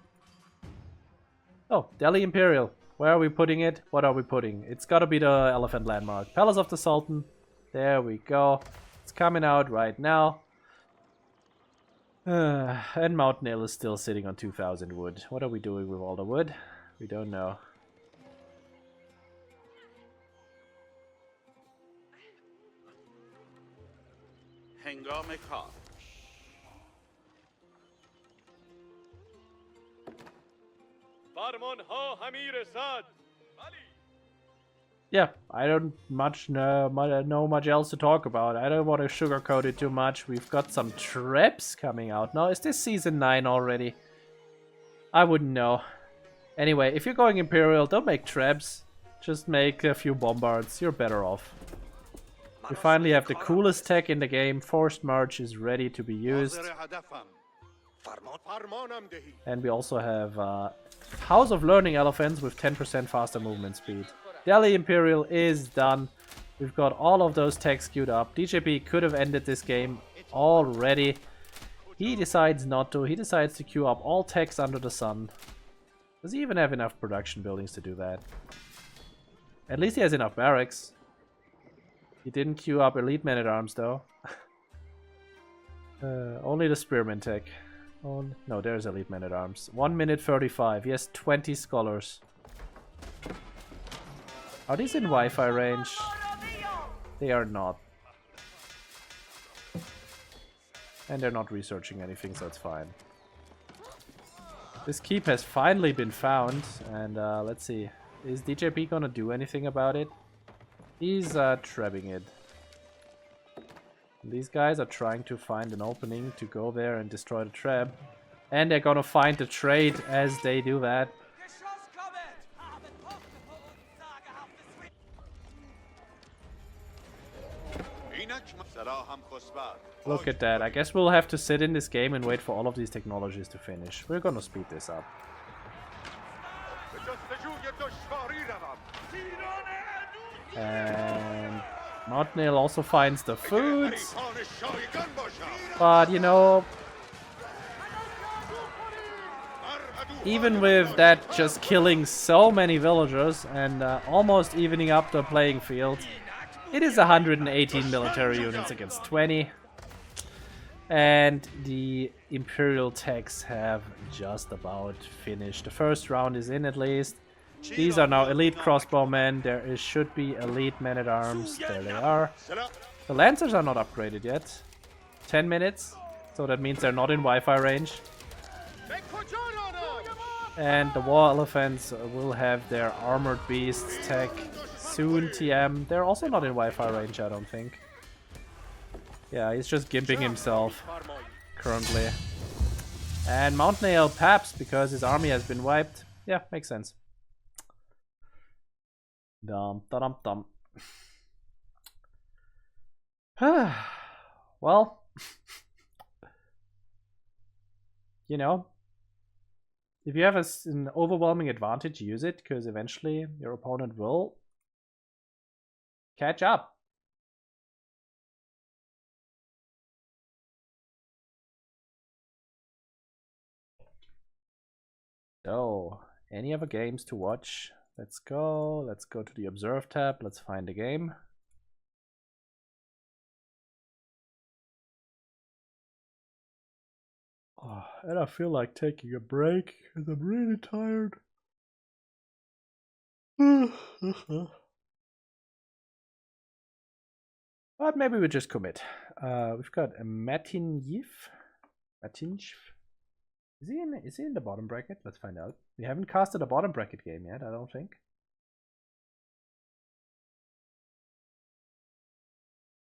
Oh, Delhi Imperial. Where are we putting it? What are we putting? It's gotta be the Elephant Landmark. Palace of the Sultan. There we go. It's coming out right now. And MountainAle is still sitting on 2000 wood. What are we doing with all the wood? We don't know. Yeah, I don't know much else to talk about. I don't want to sugarcoat it too much. We've got some traps coming out now. Is this season 9 already? I wouldn't know. Anyway, if you're going Imperial, don't make traps. Just make a few bombards. You're better off. We finally have the coolest tech in the game. Forced March is ready to be used. And we also have House of Learning Elephants with 10% faster movement speed. Delhi Imperial is done. We've got all of those techs queued up. DJP could have ended this game already. He decides not to. He decides to queue up all techs under the sun. Does he even have enough production buildings to do that? At least he has enough barracks. He didn't queue up elite men-at-arms though. Only the spearman tech. Oh, no, there's elite men-at-arms. 1 minute 35. He has 20 scholars. Are these in Wi-Fi range? They are not. And they're not researching anything, so it's fine. This keep has finally been found, and let's see. Is DJP gonna do anything about it? He's trapping it. These guys are trying to find an opening to go there and destroy the trap. And they're gonna find the trade as they do that. Look at that. I guess we'll have to sit in this game and wait for all of these technologies to finish. We're gonna speed this up. And MountainAle also finds the food. But, you know, even with that just killing so many villagers and almost evening up the playing field, it is 118 military units against 20. And the Imperial techs have just about finished. The first round is in at least. These are now elite crossbowmen. There should be elite men-at-arms. There they are. The Lancers are not upgraded yet. 10 minutes. So that means they're not in Wi-Fi range. And the War Elephants will have their Armored Beasts tech soon, TM. They're also not in Wi-Fi range, I don't think. Yeah, he's just gimping himself currently. And MountainAle paps because his army has been wiped. Yeah, makes sense. Dum dum dum. Well, you know, if you have an overwhelming advantage, use it, because eventually your opponent will catch up. So, any other games to watch? Let's go. Let's go to the Observe tab. Let's find a game. Oh, and I feel like taking a break because I'm really tired. But maybe we just commit. We've got a Matinjev. Is he in the bottom bracket? Let's find out. We haven't casted a bottom bracket game yet, I don't think.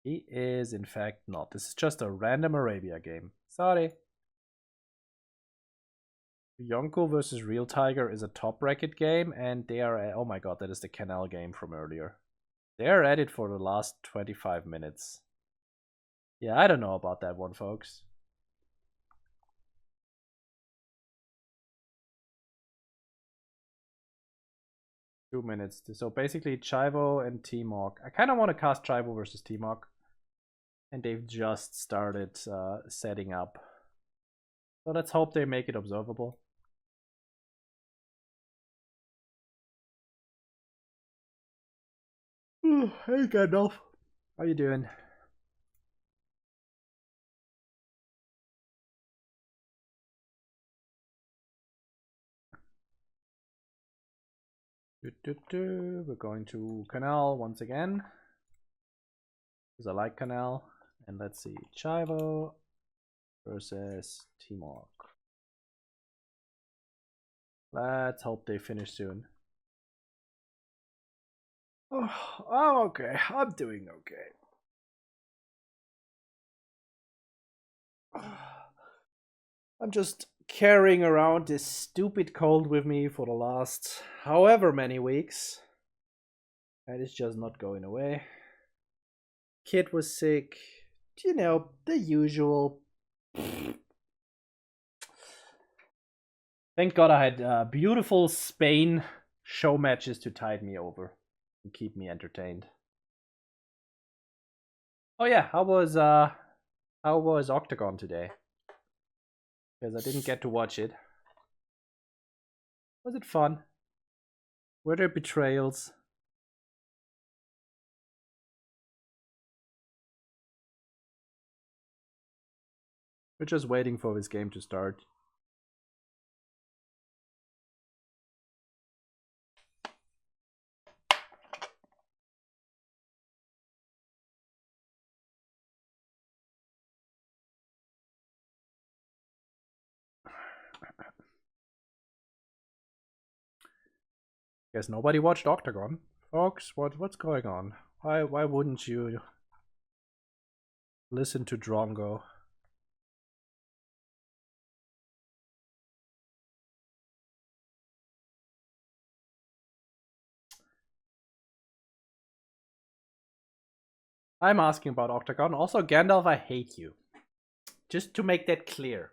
He is, in fact, not. This is just a random Arabia game. Sorry. Yonko versus Real Tiger is a top bracket game, and they are. Oh my god, that is the Canal game from earlier. They are at it for the last 25 minutes. Yeah, I don't know about that one, folks. Two minutes. So basically, Chivo and T-Mog. I kind of want to cast Chivo versus T-Mog. And they've just started setting up. So let's hope they make it observable. Hey Gandalf, how you doing? We're going to Canal once again, because I like Canal. And let's see, Chivo versus T-Mog. Let's hope they finish soon. Oh, I'm okay. I'm doing okay. I'm just carrying around this stupid cold with me for the last however many weeks. And it's just not going away. Kid was sick. You know, the usual. Thank God I had beautiful Spain show matches to tide me over and keep me entertained. Oh yeah, how was Octagon today? Because I didn't get to watch it. Was it fun? Were there betrayals? We're just waiting for this game to start. Guess nobody watched Octagon. Folks, what's going on? Why wouldn't you listen to Drongo? I'm asking about Octagon. Also, Gandalf, I hate you. Just to make that clear.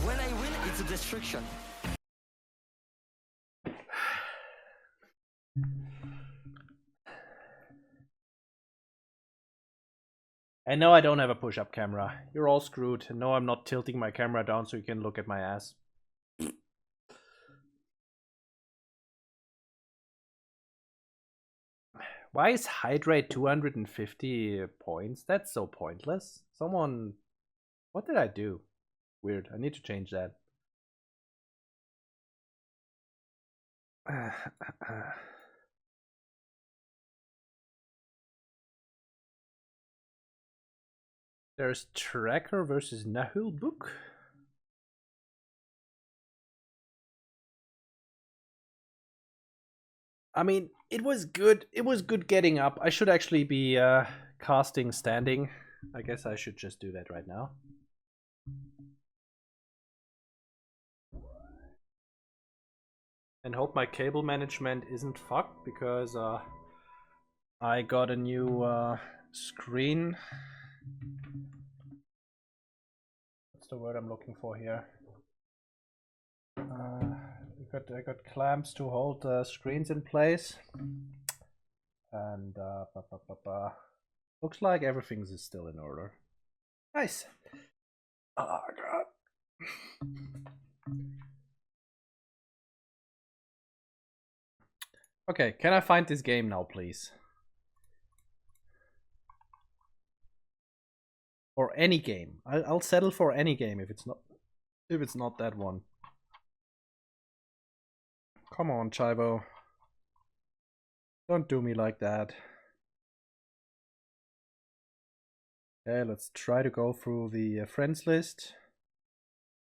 When I win, it's a destruction. I know I don't have a push-up camera. You're all screwed. No, I'm not tilting my camera down so you can look at my ass. Why is hydrate 250 points? That's so pointless. Someone... What did I do? Weird. I need to change that. There's Tracker versus Nahul Book. I mean, It was good. It was good getting up. I should actually be casting standing. I guess I should just do that right now. And hope my cable management isn't fucked, because I got a new screen. What's the word I'm looking for here? I got clamps to hold screens in place, and looks like everything's is still in order. Nice. Oh god. Okay, can I find this game now, please? Or any game. I'll settle for any game if it's not that one. Come on, Chivo. Don't do me like that. Okay, let's try to go through the friends list.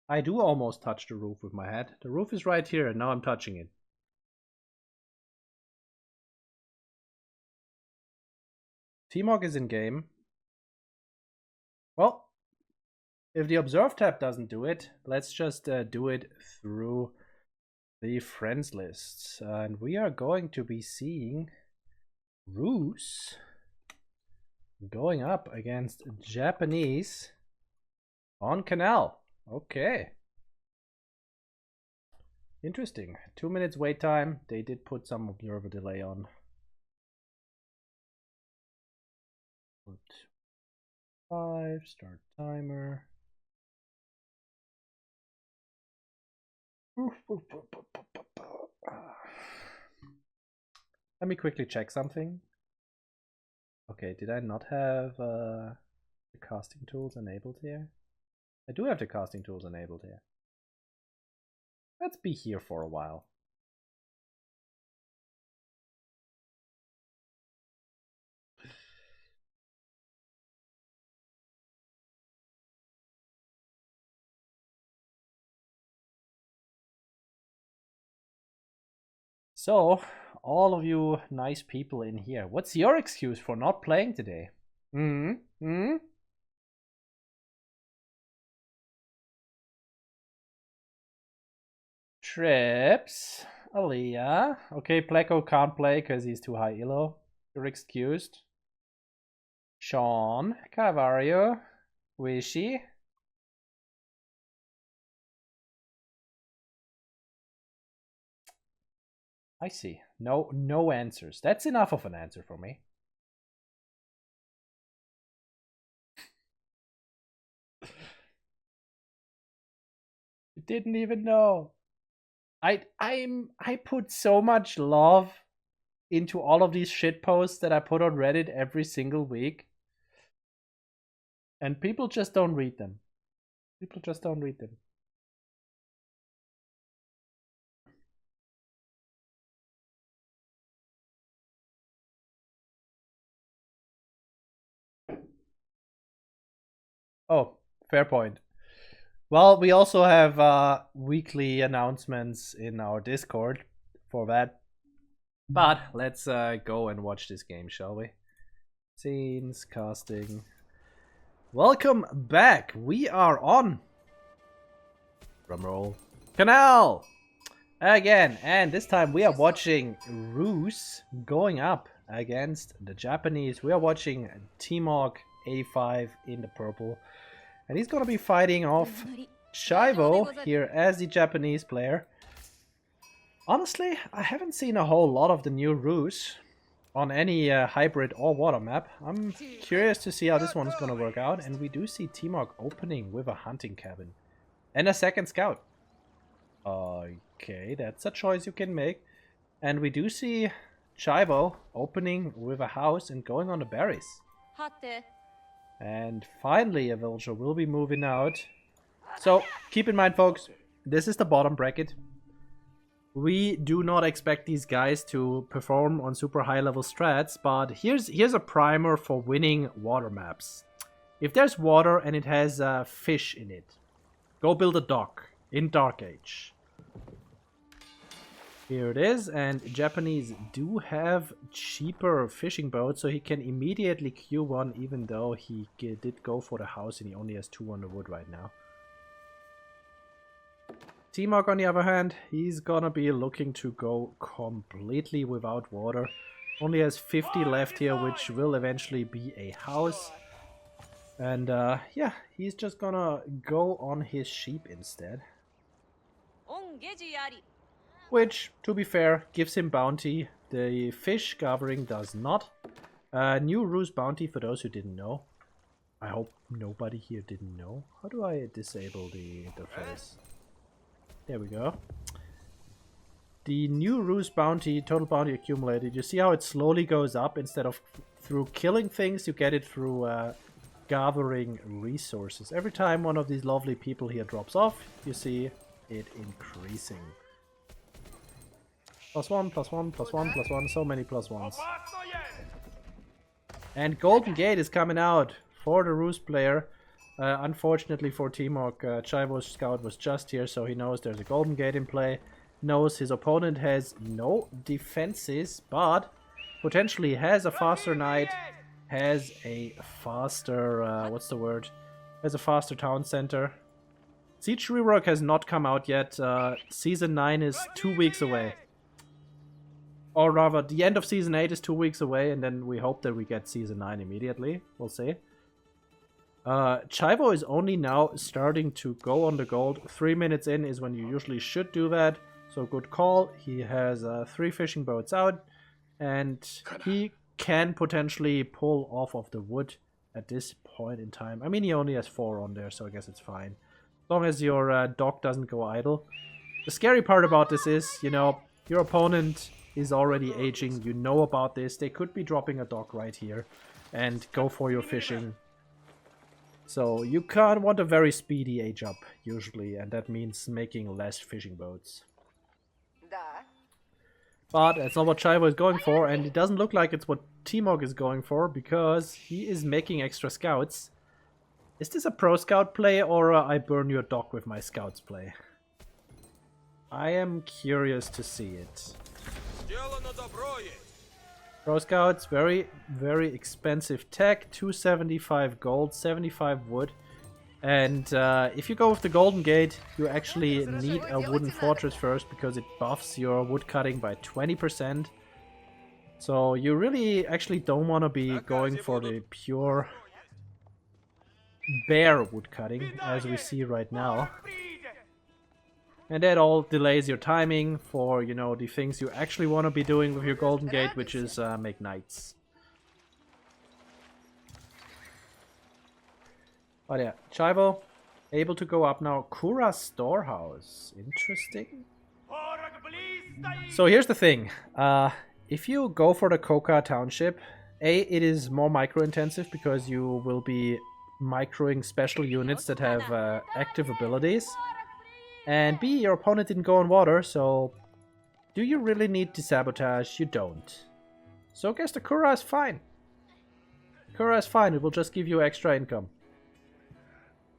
I do almost touch the roof with my head. The roof is right here, and now I'm touching it. T-Mog is in game. Well, if the Observe tab doesn't do it, let's just do it through the friends lists. And we are going to be seeing Rus going up against Japanese on Canal. Okay. Interesting. 2 minutes wait time. They did put some observer delay on. 5, start timer. Let me quickly check something. Okay, did I not have the casting tools enabled here? I do have the casting tools enabled here. Let's be here for a while. So, all of you nice people in here, what's your excuse for not playing today? Trips, Aaliyah. Okay, Pleco can't play because he's too high elo. You're excused. Sean, Cavario, Wishy. I see. No answers. That's enough of an answer for me. You didn't even know. I put so much love into all of these shit posts that I put on Reddit every single week. And people just don't read them. People just don't read them. Oh, fair point. Well, we also have weekly announcements in our Discord for that. But let's go and watch this game, shall we? Scenes, casting. Welcome back. We are on drumroll Canal again, and this time we are watching Rus going up against the Japanese. We are watching T-Mog A5 in the purple, and he's gonna be fighting off Chivo here as the Japanese player. Honestly, I haven't seen a whole lot of the new Rus on any hybrid or water map. I'm curious to see how this one's gonna work out, and we do see T-Mog opening with a hunting cabin and a second scout. Okay, that's a choice you can make. And we do see Chivo opening with a house and going on the berries. And finally a villager will be moving out. So keep in mind, folks, this is the bottom bracket. We do not expect these guys to perform on super high level strats, but here's a primer for winning water maps. If there's water and it has fish in it, go build a dock in Dark Age. Here it is, and Japanese do have cheaper fishing boats, so he can immediately queue one, even though he did go for the house and he only has 2 on the wood right now. Timok, on the other hand, he's gonna be looking to go completely without water. Only has 50 left here, which will eventually be a house. And yeah, he's just gonna go on his sheep instead. Which, to be fair, gives him bounty. The fish gathering does not. New ruse bounty for those who didn't know. I hope nobody here didn't know. How do I disable the interface? There we go. The new ruse bounty, total bounty accumulated. You see how it slowly goes up? Instead of through killing things, you get it through gathering resources. Every time one of these lovely people here drops off, you see it increasing. +1, +1, +1, +1, so many +1s. And Golden Gate is coming out for the Ruse player. Unfortunately for Timok, Chivo's scout was just here, so he knows there's a Golden Gate in play. Knows his opponent has no defenses, but potentially has a faster knight, has a faster, what's the word? Has a faster town center. Siege Rework has not come out yet. Season 9 is 2 weeks away. Or rather, the end of Season 8 is 2 weeks away, and then we hope that we get Season 9 immediately. We'll see. Chivo is only now starting to go on the gold. 3 minutes in is when you usually should do that. So good call. He has 3 fishing boats out, and he can potentially pull off of the wood at this point in time. I mean, he only has 4 on there, so I guess it's fine. As long as your dock doesn't go idle. The scary part about this is, you know, your opponent is already aging. You know about this. They could be dropping a dock right here and go for your fishing. So you can't want a very speedy age up, usually, and that means making less fishing boats. But that's not what Chivo is going for, and it doesn't look like it's what Timok is going for, because he is making extra scouts. Is this a pro scout play, or I burn your dock with my scouts play? I am curious to see it. Pro scouts, very, very expensive tech, 275 gold, 75 wood. And if you go with the Golden Gate, you actually need a wooden fortress first, because it buffs your wood cutting by 20%. So you really actually don't want to be going for the pure bare wood cutting, as we see right now. And that all delays your timing for, you know, the things you actually want to be doing with your Golden Gate, which is make knights. But yeah, Chivo, able to go up now. Kura Storehouse. Interesting. So here's the thing. If you go for the Koka Township, A, it is more micro-intensive because you will be microing special units that have active abilities. And B, your opponent didn't go on water, so do you really need to sabotage? You don't. So I guess the Kura is fine. Kura is fine, it will just give you extra income.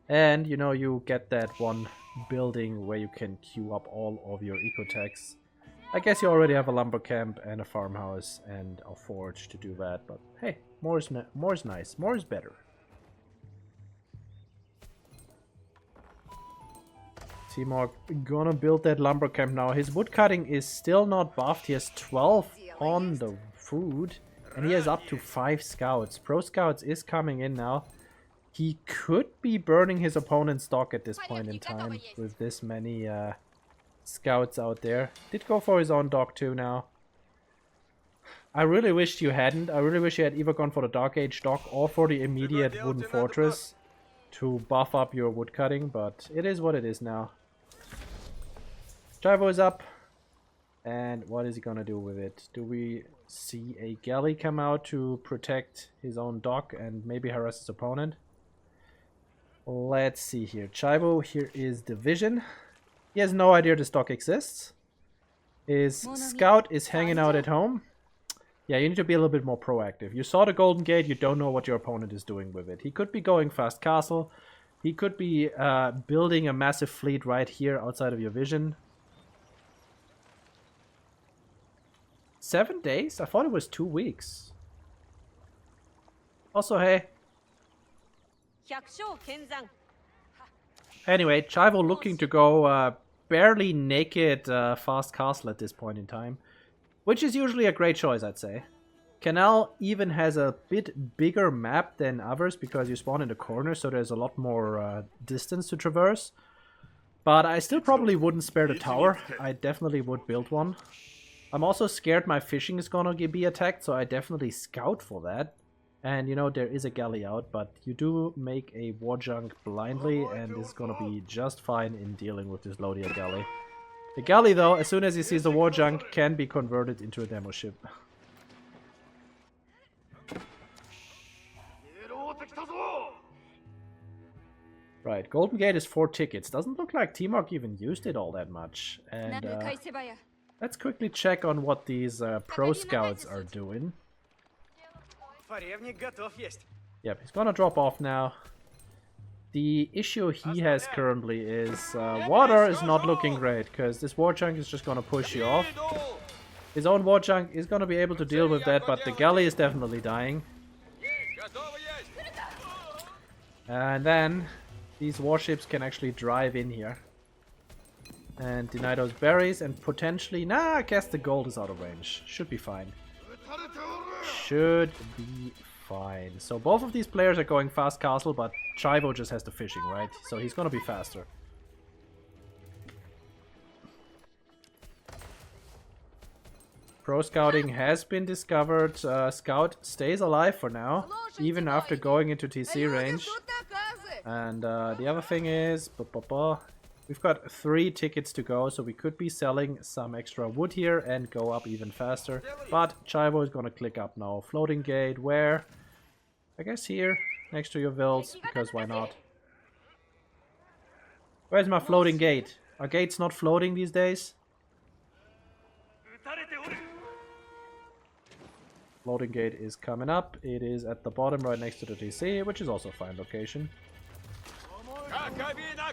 And, you know, you get that one building where you can queue up all of your ecotechs. I guess you already have a lumber camp and a farmhouse and a forge to do that, but hey, more is nice, more is better. Timok gonna build that lumber camp now. His wood cutting is still not buffed. He has 12 on the food, and he has up to 5 scouts. Pro scouts is coming in now. He could be burning his opponent's dock at this point in time with this many scouts out there. Did go for his own dock too now. I really wished you hadn't. I really wish you had either gone for the Dark Age dock or for the immediate wooden fortress to buff up your wood cutting, but it is what it is now. Chivo is up. And what is he gonna do with it? Do we see a galley come out to protect his own dock and maybe harass his opponent? Let's see here. Chivo, here is the vision. He has no idea this dock exists. His scout is hanging out at home. Yeah, you need to be a little bit more proactive. You saw the Golden Gate, you don't know what your opponent is doing with it. He could be going fast castle. He could be building a massive fleet right here outside of your vision. 7 days? I thought it was 2 weeks. Also, hey. Anyway, Chivo looking to go barely naked fast castle at this point in time. Which is usually a great choice, I'd say. Canal even has a bit bigger map than others because you spawn in the corner, so there's a lot more distance to traverse. But I still probably wouldn't spare the tower. I definitely would build one. I'm also scared my fishing is gonna be attacked, so I definitely scout for that. And you know, there is a galley out, but you do make a war junk blindly, and this is gonna be just fine in dealing with this Lodia galley. The galley, though, as soon as he sees the war junk, can be converted into a demo ship. Right, Golden Gate is 4 tickets. Doesn't look like Timok even used it all that much. And let's quickly check on what these pro scouts are doing. Yep, he's gonna drop off now. The issue he has currently is water is not looking great, because this war junk is just gonna push you off. His own war junk is gonna be able to deal with that, but the galley is definitely dying. And then these warships can actually drive in here and deny those berries, and potentially, nah, I guess the gold is out of range. Should be fine. Should be fine. So both of these players are going fast castle, but Chivo just has the fishing, right? So he's gonna be faster. Pro scouting has been discovered. Scout stays alive for now, even after going into TC range. And the other thing is, we've got 3 tickets to go, so we could be selling some extra wood here and go up even faster. But Chivo is gonna click up now. Floating gate, where? I guess here, next to your vills, because why not? Where's my floating gate? Are gates not floating these days? Floating gate is coming up. It is at the bottom right next to the TC, which is also a fine location.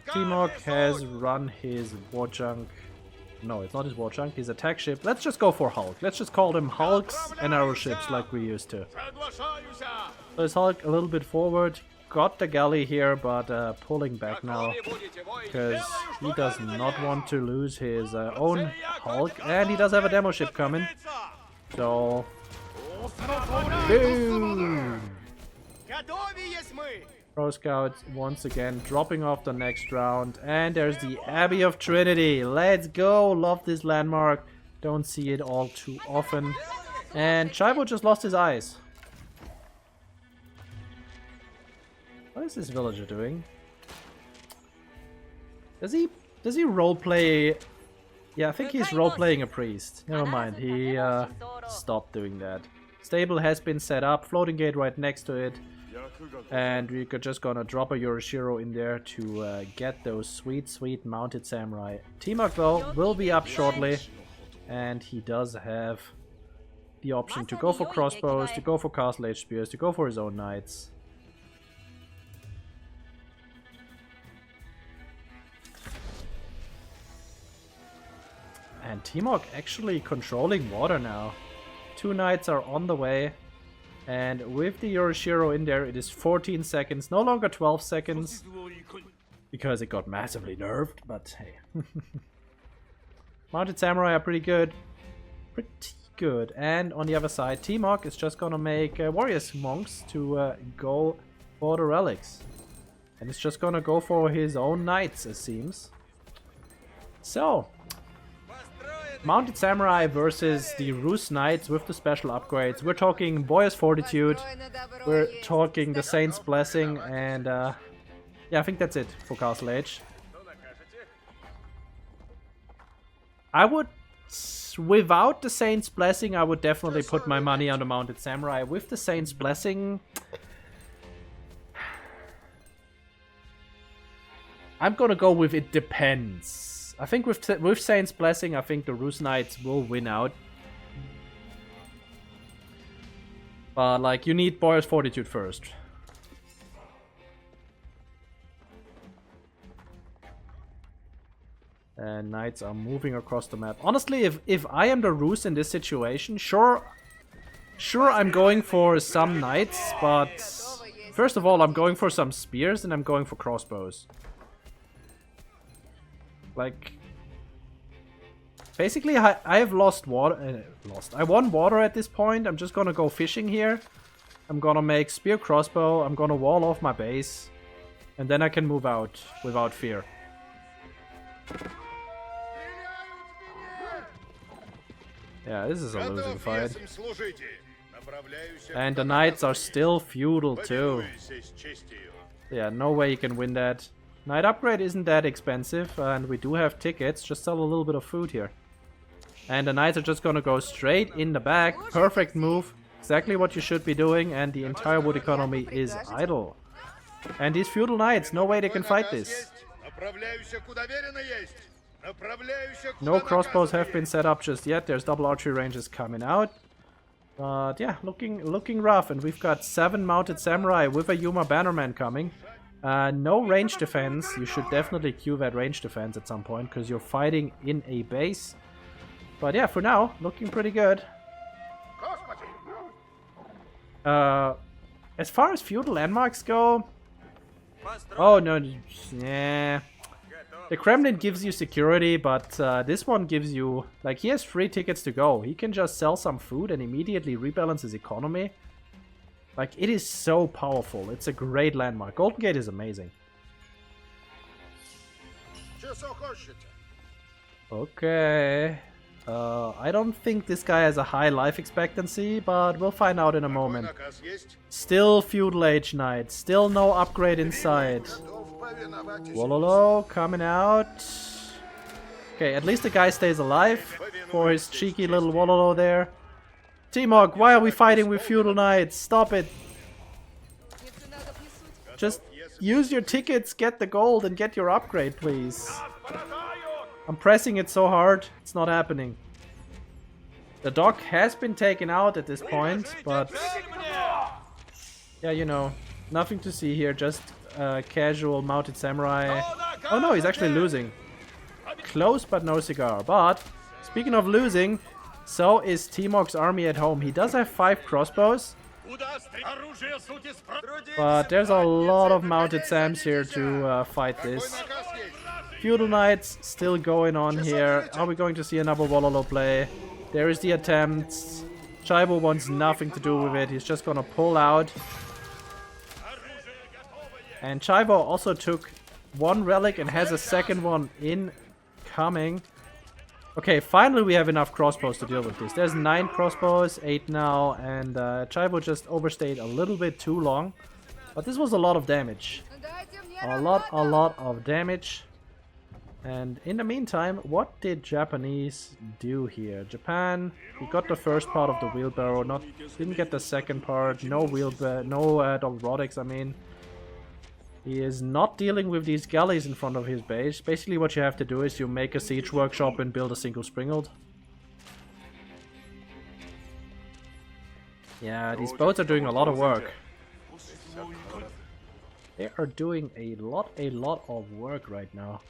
Timok has run his war junk. No, it's not his war junk, his attack ship. Let's just go for Hulk. Let's just call them Hulks and arrow ships like we used to. So his Hulk a little bit forward. Got the galley here, but pulling back now. Because he does not want to lose his own Hulk. And he does have a demo ship coming. So... boom! Pro Scouts once again dropping off the next round. And there's the Abbey of Trinity. Let's go! Love this landmark. Don't see it all too often. And Chivo just lost his eyes. What is this villager doing? Does he roleplay? Yeah, I think he's roleplaying a priest. Never mind, he stopped doing that. Stable has been set up, floating gate right next to it. And we're just gonna drop a Yoroshiro in there to get those sweet, sweet mounted samurai. Timok, though, will be up shortly. And he does have the option to go for crossbows, to go for castle age spears, to go for his own knights. And Timok actually controlling water now. 2 knights are on the way. And with the Yoroshiro in there, it is 14 seconds, no longer 12 seconds. Because it got massively nerfed, but hey. Mounted Samurai are pretty good. Pretty good. And on the other side, Timok is just gonna make Warriors Monks to go for the relics. And it's just gonna go for his own knights, it seems. So... Mounted Samurai versus the Rus Knights with the special upgrades. We're talking Boyar's Fortitude, we're talking the Saint's Blessing, and yeah, I think that's it for Castle Age. I would, without the Saint's Blessing, I would definitely put my money on the Mounted Samurai. With the Saint's Blessing, I'm gonna go with it depends. I think with Saint's Blessing, I think the Rus Knights will win out. But like, you need Boyar's Fortitude first. And knights are moving across the map. Honestly, if I am the Rus in this situation, sure I'm going for some knights, but first of all I'm going for some spears and I'm going for crossbows. Like, basically I have lost water. I won water at this point. I'm just gonna go fishing here. I'm gonna make spear crossbow. I'm gonna wall off my base, and then I can move out without fear. Yeah, this is a losing fight. And the knights are still feudal too. Yeah, no way you can win that. Knight upgrade isn't that expensive, and we do have tickets. Just sell a little bit of food here. And the knights are just gonna go straight in the back. Perfect move. Exactly what you should be doing, and the entire wood economy is idle. And these feudal knights, no way they can fight this. No crossbows have been set up just yet. There's double archery ranges coming out. But yeah, looking rough. And we've got 7 mounted samurai with a Yuma bannerman coming. No range defense. You should definitely queue that range defense at some point, because you're fighting in a base. But yeah, for now, looking pretty good. As far as feudal landmarks go... Oh no, yeah... The Kremlin gives you security, but this one gives you... Like, he has 3 tickets to go. He can just sell some food and immediately rebalance his economy. Like, it is so powerful. It's a great landmark. Golden Gate is amazing. Okay. I don't think this guy has a high life expectancy, but we'll find out in a moment. Still feudal age knight. Still no upgrade inside. Wololo coming out. Okay, at least the guy stays alive for his cheeky little Wololo there. Timok, why are we fighting with feudal knights? Stop it. Just use your tickets, get the gold, and get your upgrade, please. I'm pressing it so hard, it's not happening. The dock has been taken out at this point, but... Yeah, you know, nothing to see here, just casual mounted samurai. Oh no, he's actually losing. Close but no cigar. But, speaking of losing, so is Timok's army at home. He does have 5 crossbows. But there's a lot of mounted Sams here to fight this. Feudal Knights still going on here. Are we going to see another Wololo play? There is the attempt. Chaibo wants nothing to do with it. He's just gonna pull out. And Chaibo also took 1 relic and has a second one incoming. Okay, finally we have enough crossbows to deal with this. There's 9 crossbows, 8 now, and Chaibo just overstayed a little bit too long. But this was a lot of damage. A lot of damage. And in the meantime, what did Japanese do here? Japan, he got the first part of the wheelbarrow, didn't get the second part. No robotics, I mean. He is not dealing with these galleys in front of his base. Basically what you have to do is you make a siege workshop and build a single springald. Yeah, these boats are doing a lot of work. They are doing a lot of work right now.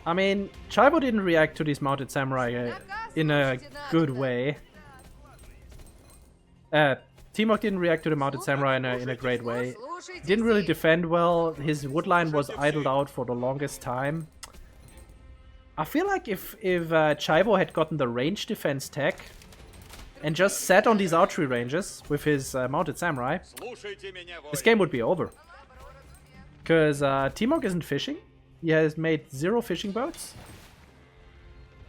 I mean, Chaibo didn't react to these mounted samurai in a good way. Timok didn't react to the mounted samurai in a great way. Didn't really defend well. His woodline was idled out for the longest time. I feel like if Chaibo had gotten the range defense tech and just sat on these archery ranges with his mounted samurai, this game would be over. Because Timok isn't fishing. He has made 0 fishing boats.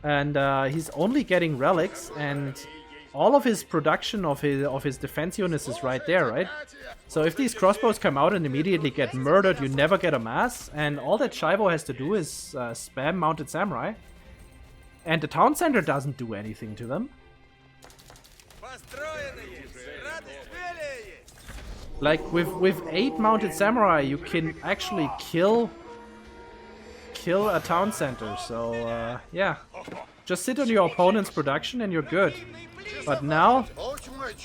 And he's only getting relics, and all of his production of his defense units is right there, right? So if these crossbows come out and immediately get murdered, you never get a mass, and all that Chaibo has to do is spam mounted samurai. And the town center doesn't do anything to them. Like, with 8 mounted samurai, you can actually kill a town center, so yeah. Just sit on your opponent's production and you're good. But now,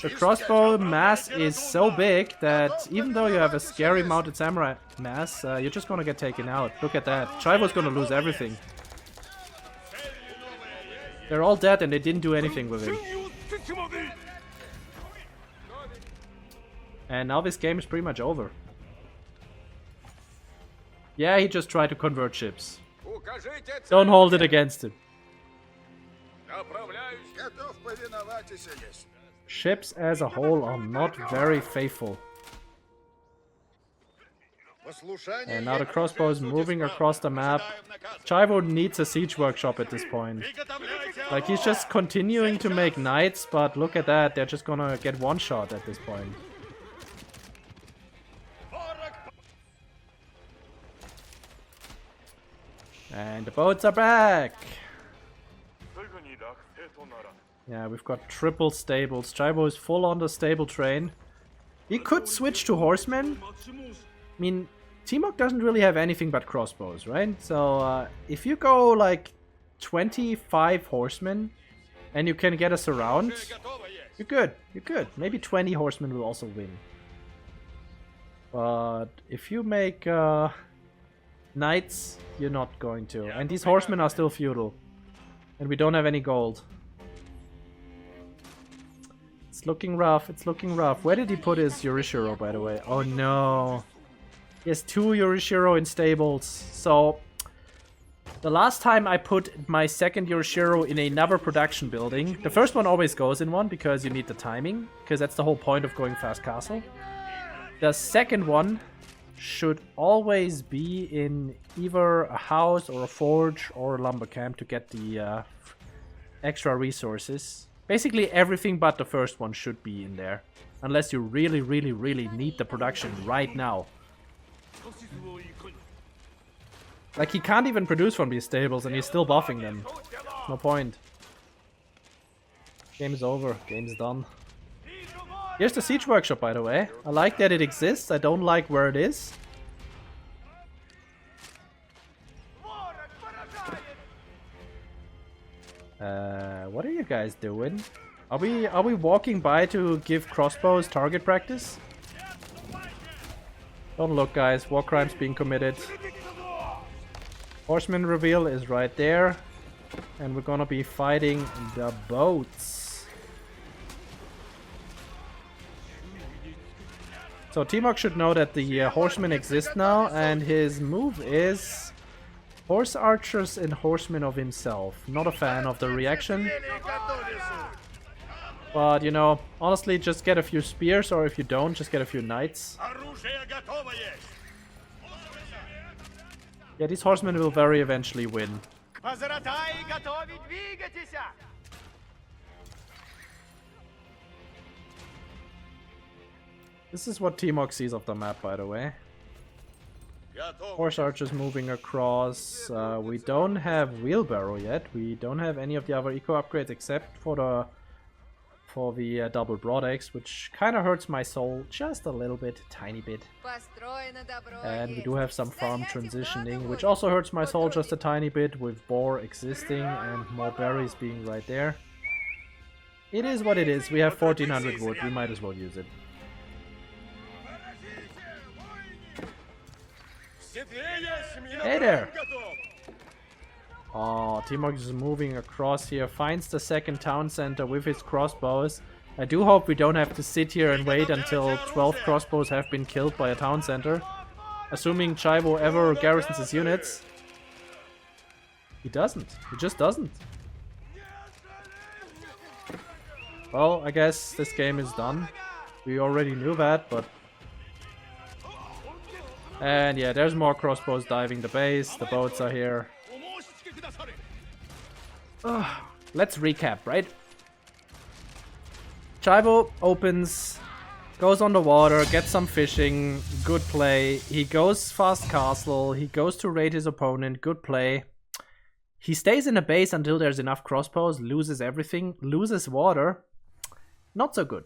the crossbow mass is so big that even though you have a scary mounted samurai mass, you're just gonna get taken out. Look at that. Chivo's gonna lose everything. They're all dead and they didn't do anything with him. And now this game is pretty much over. Yeah, he just tried to convert ships. Don't hold it against him. Ships as a whole are not very faithful. And now the crossbow is moving across the map. Chivo needs a siege workshop at this point. Like, he's just continuing to make knights, but look at that, they're just gonna get one shot at this point. And the boats are back! Yeah, we've got triple stables. Chivo is full on the stable train. He could switch to horsemen. I mean, Timok doesn't really have anything but crossbows, right? So, if you go like 25 horsemen and you can get us around, you're good. You're good. Maybe 20 horsemen will also win. But if you make knights, you're not going to. And these horsemen are still feudal. And we don't have any gold. It's looking rough, it's looking rough. Where did he put his Yorishiro, by the way? Oh no. He has 2 Yorishiro in stables. So, the last time I put my second Yorishiro in another production building, the first one always goes in one because you need the timing, because that's the whole point of going fast castle. The second one should always be in either a house or a forge or a lumber camp to get the extra resources. Basically everything but the first one should be in there. Unless you really, really, really need the production right now. Like, he can't even produce from these stables and he's still buffing them. No point. Game is over. Game's done. Here's the siege workshop, by the way. I like that it exists. I don't like where it is. What are you guys doing? Are we walking by to give crossbows target practice? Don't look, guys. War crimes being committed. Horseman reveal is right there. And we're gonna be fighting the boats. So Timok should know that the horsemen exist now, and his move is horse archers and horsemen of himself. Not a fan of the reaction. But, you know, honestly, just get a few spears, or if you don't, just get a few knights. Yeah, these horsemen will very eventually win. This is what Timok sees of the map, by the way. Horse archers moving across. We don't have wheelbarrow yet. We don't have any of the other eco upgrades except for the double broad axe, which kind of hurts my soul just a little bit, tiny bit. And we do have some farm transitioning, which also hurts my soul just a tiny bit, with boar existing and more berries being right there. It is what it is. We have 1400 wood. We might as well use it. Hey there! Oh, Timok is moving across here, finds the second town center with his crossbows. I do hope we don't have to sit here and wait until 12 crossbows have been killed by a town center. Assuming Chivo ever garrisons his units. He doesn't. He just doesn't. Well, I guess this game is done. We already knew that, but... And yeah, there's more crossbows diving the base. The boats are here. Let's recap, right? Chivo opens, goes on the water, gets some fishing, good play. He goes fast castle, he goes to raid his opponent, good play. He stays in a base until there's enough crossbows, loses everything, loses water. Not so good.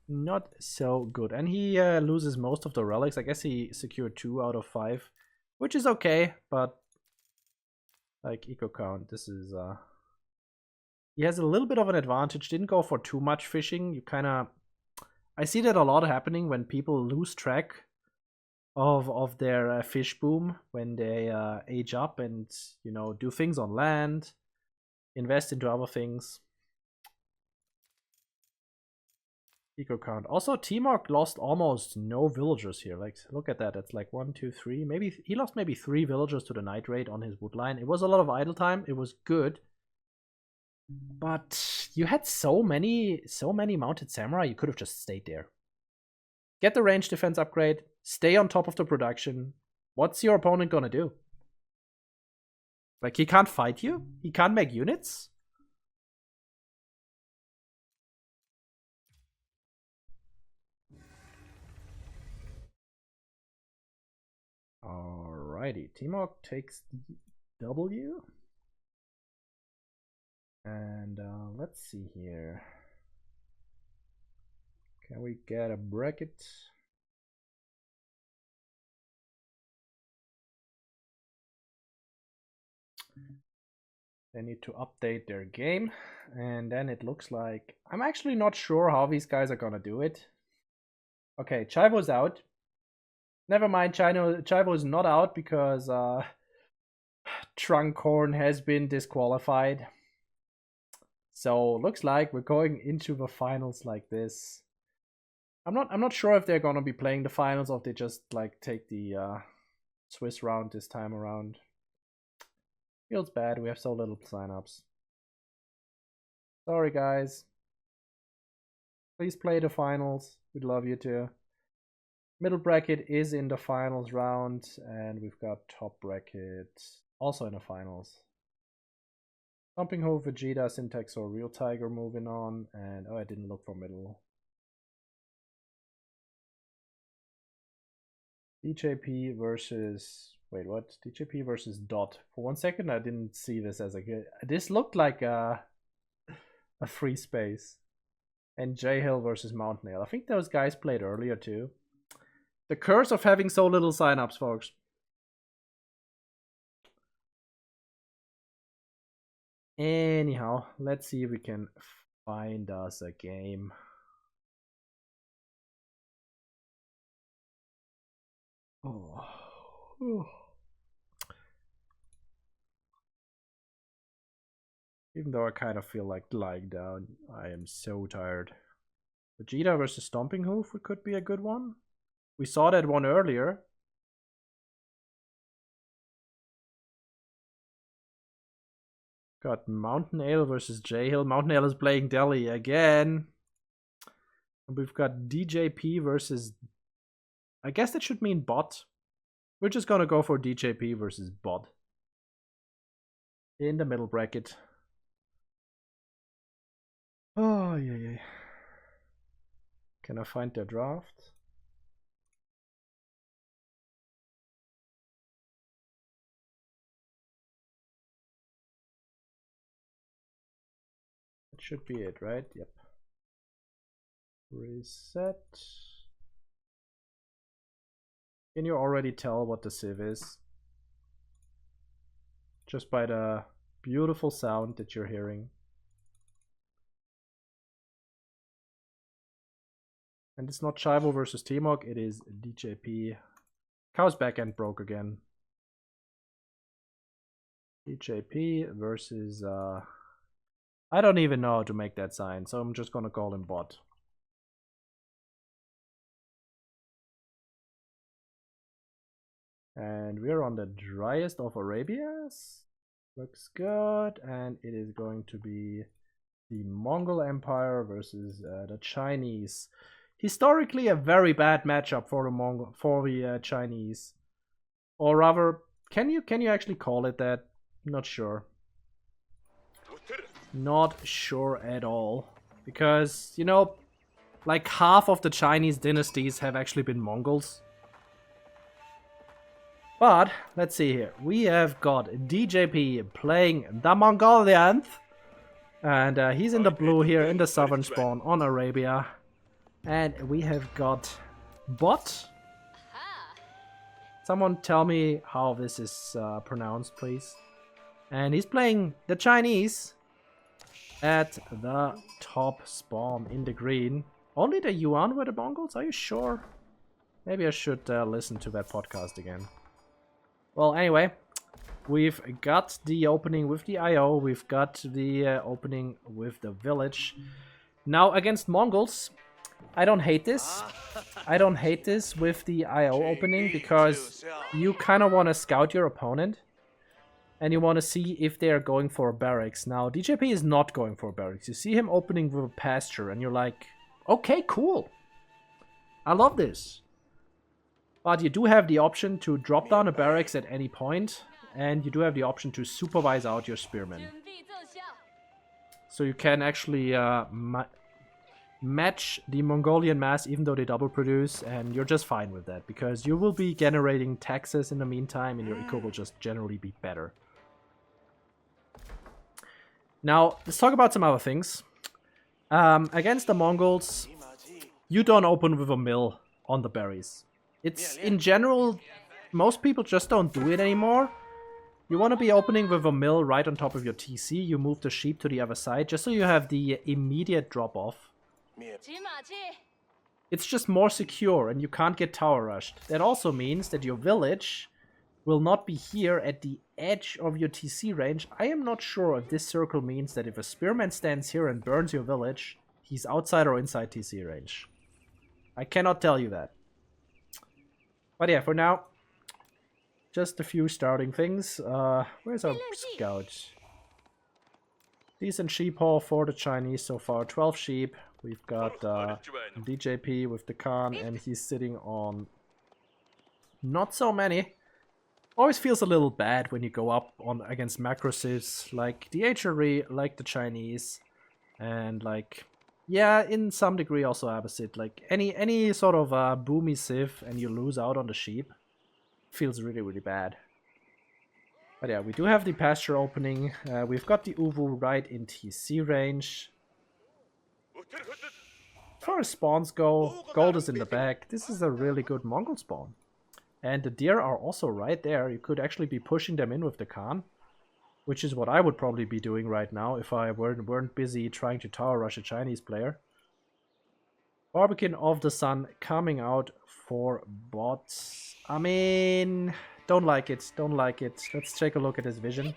Not so good. And he loses most of the relics. I guess he secured 2 out of 5, which is okay, but Like eco count, this is he has a little bit of an advantage. Didn't go for too much fishing. You kind of, I see that a lot happening when people lose track of their fish boom when they age up and, you know, do things on land, invest into other things. Eco count. Also, Timok lost almost no villagers here. Like, look at that. That's like 1, 2, 3. Maybe he lost maybe 3 villagers to the night raid on his wood line. It was a lot of idle time. It was good. But you had so many mounted samurai, you could have just stayed there. Get the range defense upgrade, stay on top of the production. What's your opponent gonna do? Like, he can't fight you? He can't make units? Alrighty, Timok takes the W. And let's see here. Can we get a bracket? They need to update their game. And then it looks like, I'm actually not sure how these guys are gonna do it. Okay, Chivo's out. Never mind, Chivo is not out because Trunkhorn has been disqualified. So looks like we're going into the finals like this. I'm not sure if they're gonna be playing the finals or if they just like take the Swiss round this time around. Feels bad, we have so little signups. Sorry guys. Please play the finals. We'd love you to. Middle bracket is in the finals round, and we've got top bracket also in the finals. StompingHoof, Vegeta, Syntax, or Real Tiger moving on, and oh, I didn't look for middle. DJP versus, wait, what? DJP versus Dot. For 1 second, I didn't see this as a good. This looked like a free space. And J-Hill versus MountainAle. I think those guys played earlier too. The curse of having so little signups, folks. Anyhow, let's see if we can find us a game. Oh. Even though I kind of feel like lying down, I am so tired. Vegeta versus StompingHoof could be a good one. We saw that one earlier. Got MountainAle versus J-Hill. MountainAle is playing Delhi again. And we've got DJP versus... I guess that should mean Bot. We're just gonna go for DJP versus Bot. In the middle bracket. Oh, yeah. Can I find their draft? That should be it, right? Yep. Reset. Can you already tell what the Civ is? Just by the beautiful sound that you're hearing. And it's not Chivo versus Timok, it is DJP. Cow's backend broke again. DJP versus I don't even know how to make that sign, so I'm just gonna call him Bot. And we're on the driest of Arabias. Looks good, and it is going to be the Mongol Empire versus the Chinese. Historically, a very bad matchup for the Chinese, or rather, can you actually call it that? Not sure. Not sure at all, because you know, like half of the Chinese dynasties have actually been Mongols. But let's see here. We have got DJP playing the Mongolians, and he's in the blue here in the southern spawn on Arabia. And we have got Bot. Someone tell me how this is pronounced, please. And he's playing the Chinese at the top spawn in the green. Only the Yuan were the Mongols? Are you sure? Maybe I should listen to that podcast again. Well, anyway, we've got the opening with the IO. We've got the opening with the village. Now, against Mongols, I don't hate this. I don't hate this with the IO opening because you kind of want to scout your opponent. And you want to see if they are going for a barracks. Now, DJP is not going for a barracks. You see him opening with a pasture and you're like, okay, cool. I love this. But you do have the option to drop down a barracks at any point. And you do have the option to supervise out your spearmen. So you can actually match the Mongolian mass even though they double produce. And you're just fine with that. Because you will be generating taxes in the meantime. And your eco will just generally be better. Now, let's talk about some other things. Against the Mongols, you don't open with a mill on the berries. It's, in general, most people just don't do it anymore. You want to be opening with a mill right on top of your TC. You move the sheep to the other side, just so you have the immediate drop-off. It's just more secure, and you can't get tower rushed. That also means that your village will not be here at the edge of your TC range. I am not sure if this circle means that if a spearman stands here and burns your village, he's outside or inside TC range. I cannot tell you that. But yeah, for now, just a few starting things. Where's our scout? Decent sheep haul for the Chinese so far. 12 sheep. We've got DJP with the Khan, and he's sitting on not so many. Always feels a little bad when you go up on against macro civs like the HRE, like the Chinese, and like, yeah, in some degree also Abbasid. Like any sort of boomy civ and you lose out on the sheep, feels really, really bad. But yeah, we do have the pasture opening. We've got the Uvu right in TC range. As far as spawns go, gold is in the back. This is a really good Mongol spawn. And the deer are also right there. You could actually be pushing them in with the Khan, which is what I would probably be doing right now if I weren't busy trying to tower rush a Chinese player. Barbican of the Sun coming out for bots. I mean, don't like it, don't like it. Let's take a look at his vision.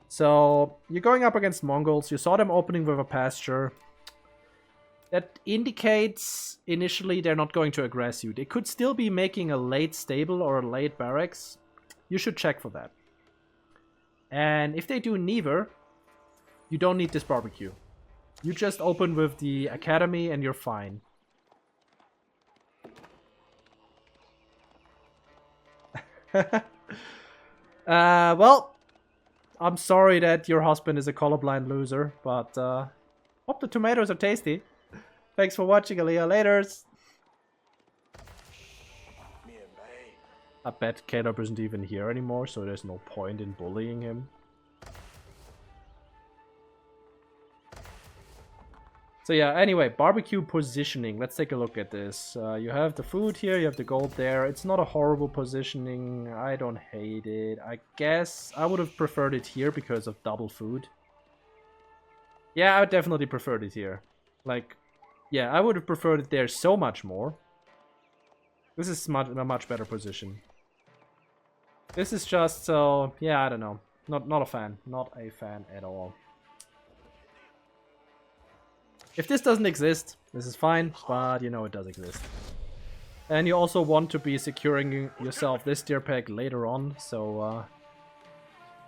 So, you're going up against Mongols. You saw them opening with a pasture. That indicates initially they're not going to aggress you. They could still be making a late stable or a late barracks. You should check for that. And if they do neither, you don't need this barbecue. You just open with the academy and you're fine. Well, I'm sorry that your husband is a colorblind loser, but hope the tomatoes are tasty. Thanks for watching, Aliyah. Laters. I bet Caleb isn't even here anymore, so there's no point in bullying him. So yeah, anyway, barbecue positioning. Let's take a look at this. You have the food here, you have the gold there. It's not a horrible positioning. I don't hate it. I guess I would have preferred it here because of double food. Yeah, I would definitely preferred it here. Like, yeah, I would have preferred it there so much more. This is a much better position. This is just so, yeah, I don't know. Not a fan. Not a fan at all. If this doesn't exist, this is fine, but you know it does exist. And you also want to be securing yourself this deer pack later on, so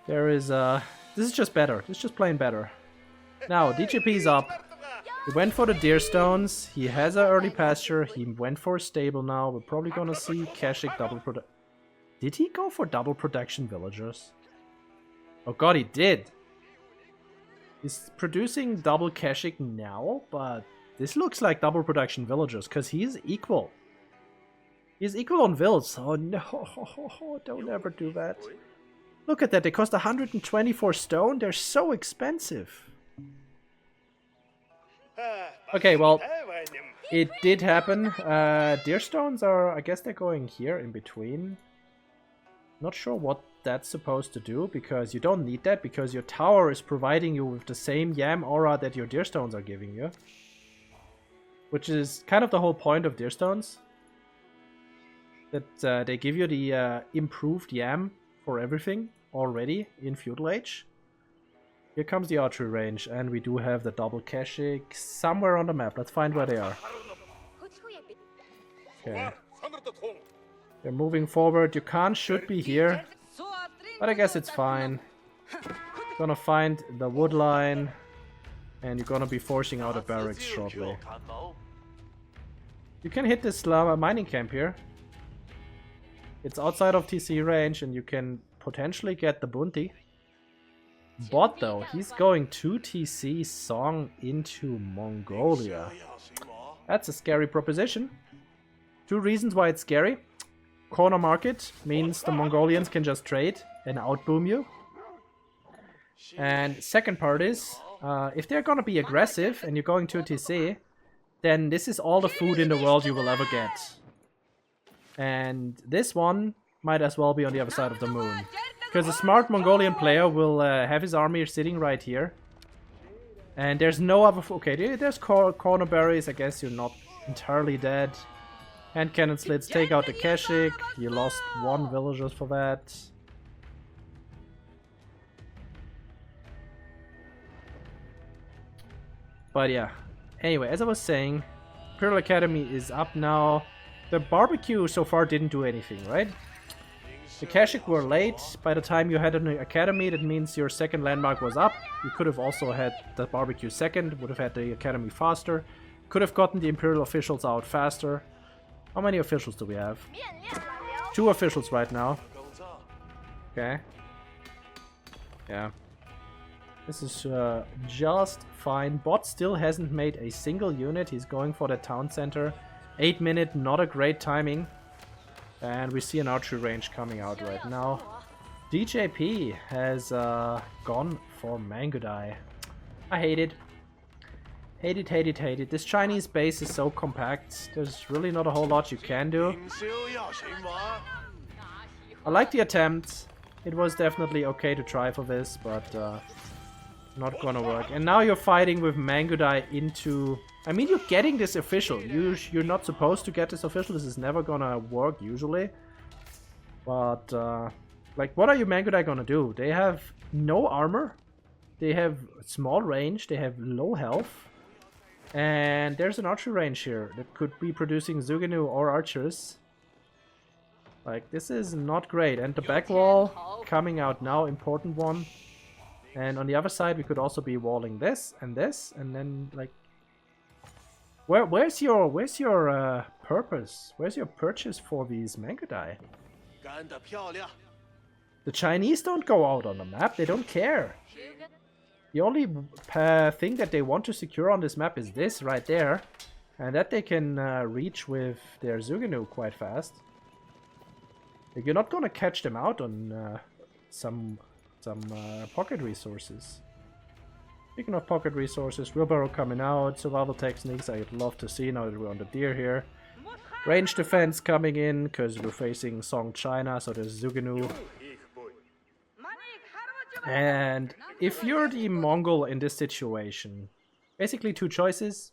there is this is just better. This is just plain better. Now, DJP's up. He went for the deer stones. He has an early pasture. He went for a stable now. We're probably gonna see Kashik double production. Did he go for double production villagers? Oh god, he did. He's producing double Kashik now, but this looks like double production villagers, because he's equal. He's equal on vills. Oh no, don't ever do that. Look at that, they cost 124 stone. They're so expensive. Okay, well, it did happen. Deer stones are, I guess they're going here in between. Not sure what that's supposed to do, because you don't need that, because your tower is providing you with the same yam aura that your deer stones are giving you. Which is kind of the whole point of deer stones. That they give you the improved yam for everything already in Feudal Age. Here comes the archery range, and we do have the double Keshik somewhere on the map. Let's find where they are. Okay. They're moving forward. Your Khan should be here, but I guess it's fine. Gonna find the wood line, and you're gonna be forcing out a barracks shortly. You can hit this mining camp here. It's outside of TC range, and you can potentially get the bounty. Bot though, he's going 2 TC Song into Mongolia. That's a scary proposition. 2 reasons why it's scary. Corner market means the Mongolians can just trade and outboom you. And second part is, if they're gonna be aggressive and you're going 2 TC, then this is all the food in the world you will ever get. And this one might as well be on the other side of the moon. Because a smart Mongolian player will have his army sitting right here. And there's no other... Okay, there's corner berries. I guess you're not entirely dead. Hand cannon slits, take out the Keshik. You lost 1 villager for that. But yeah. Anyway, as I was saying, Imperial Academy is up now. The barbecue so far didn't do anything, right? The Keshik were late. By the time you had an academy, that means your second landmark was up. You could have also had the barbecue second, would have had the academy faster. Could have gotten the Imperial officials out faster. How many officials do we have? 2 officials right now. Okay. Yeah. This is just fine. Bot still hasn't made a single unit. He's going for the town center. 8 minute, not a great timing. And we see an archery range coming out right now. DJP has gone for Mangudai. I hate it. Hate it, hate it, hate it. This Chinese base is so compact. There's really not a whole lot you can do. I like the attempt. It was definitely okay to try for this, but not gonna work. And now you're fighting with Mangudai into... I mean, you're getting this official. You're not supposed to get this official. This is never gonna work usually. But, like, what are you Mangudai gonna do? They have no armor. They have small range. They have low health. And there's an archer range here that could be producing Zugenu or archers. Like, this is not great. And the back wall coming out now, important one. And on the other side, we could also be walling this, and then, like... Where's your purpose? Where's your purchase for these Mangudai? The Chinese don't go out on the map. They don't care. The only thing that they want to secure on this map is this right there. And that they can reach with their Zugenu quite fast. Like, you're not gonna catch them out on some pocket resources. Speaking of pocket resources, wheelbarrow coming out, survival techniques I'd love to see now that we're on the deer here. Range defense coming in, because we're facing Song China, so there's Zugenu. And if you're the Mongol in this situation, basically 2 choices.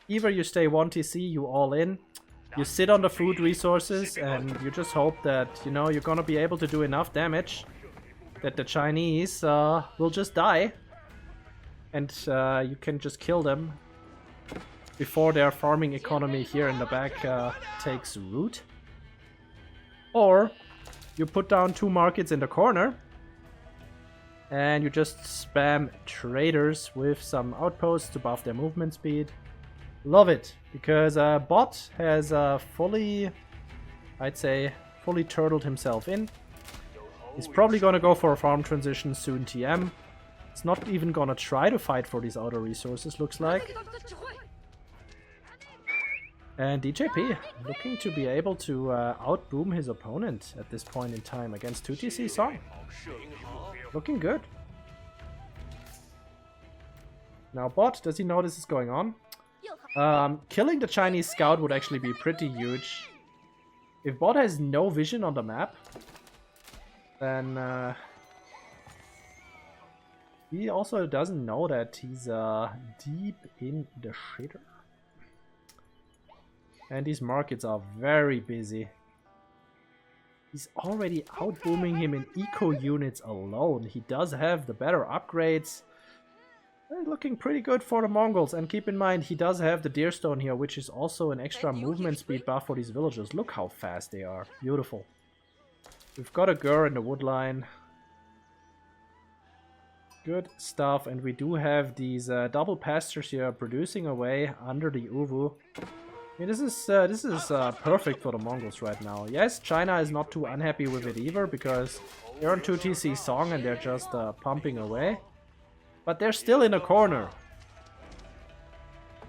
Either you stay 1 TC, you all in, you sit on the food resources, and you just hope that, you know, you're gonna be able to do enough damage that the Chinese will just die. And you can just kill them before their farming economy here in the back takes root. Or you put down 2 markets in the corner and you just spam traders with some outposts to buff their movement speed. Love it, because Bot has fully, I'd say, fully turtled himself in. He's probably gonna go for a farm transition soon TM. It's not even gonna try to fight for these outer resources, looks like. And DJP looking to be able to outboom his opponent at this point in time against 2 TC Song. Looking good. Now Bot, does he know this is going on? Killing the Chinese scout would actually be pretty huge. If Bot has no vision on the map, then he also doesn't know that he's deep in the shitter. And these markets are very busy. He's already outbooming him in eco units alone. He does have the better upgrades. They're looking pretty good for the Mongols. And keep in mind, he does have the Deerstone here, which is also an extra movement speed buff for these villagers. Look how fast they are. Beautiful. We've got a Gur in the wood line. Good stuff. And we do have these double pastures here producing away under the Uvu. I mean, this is perfect for the Mongols right now. Yes, China is not too unhappy with it either, because they're on 2TC Song and they're just pumping away. But they're still in a corner.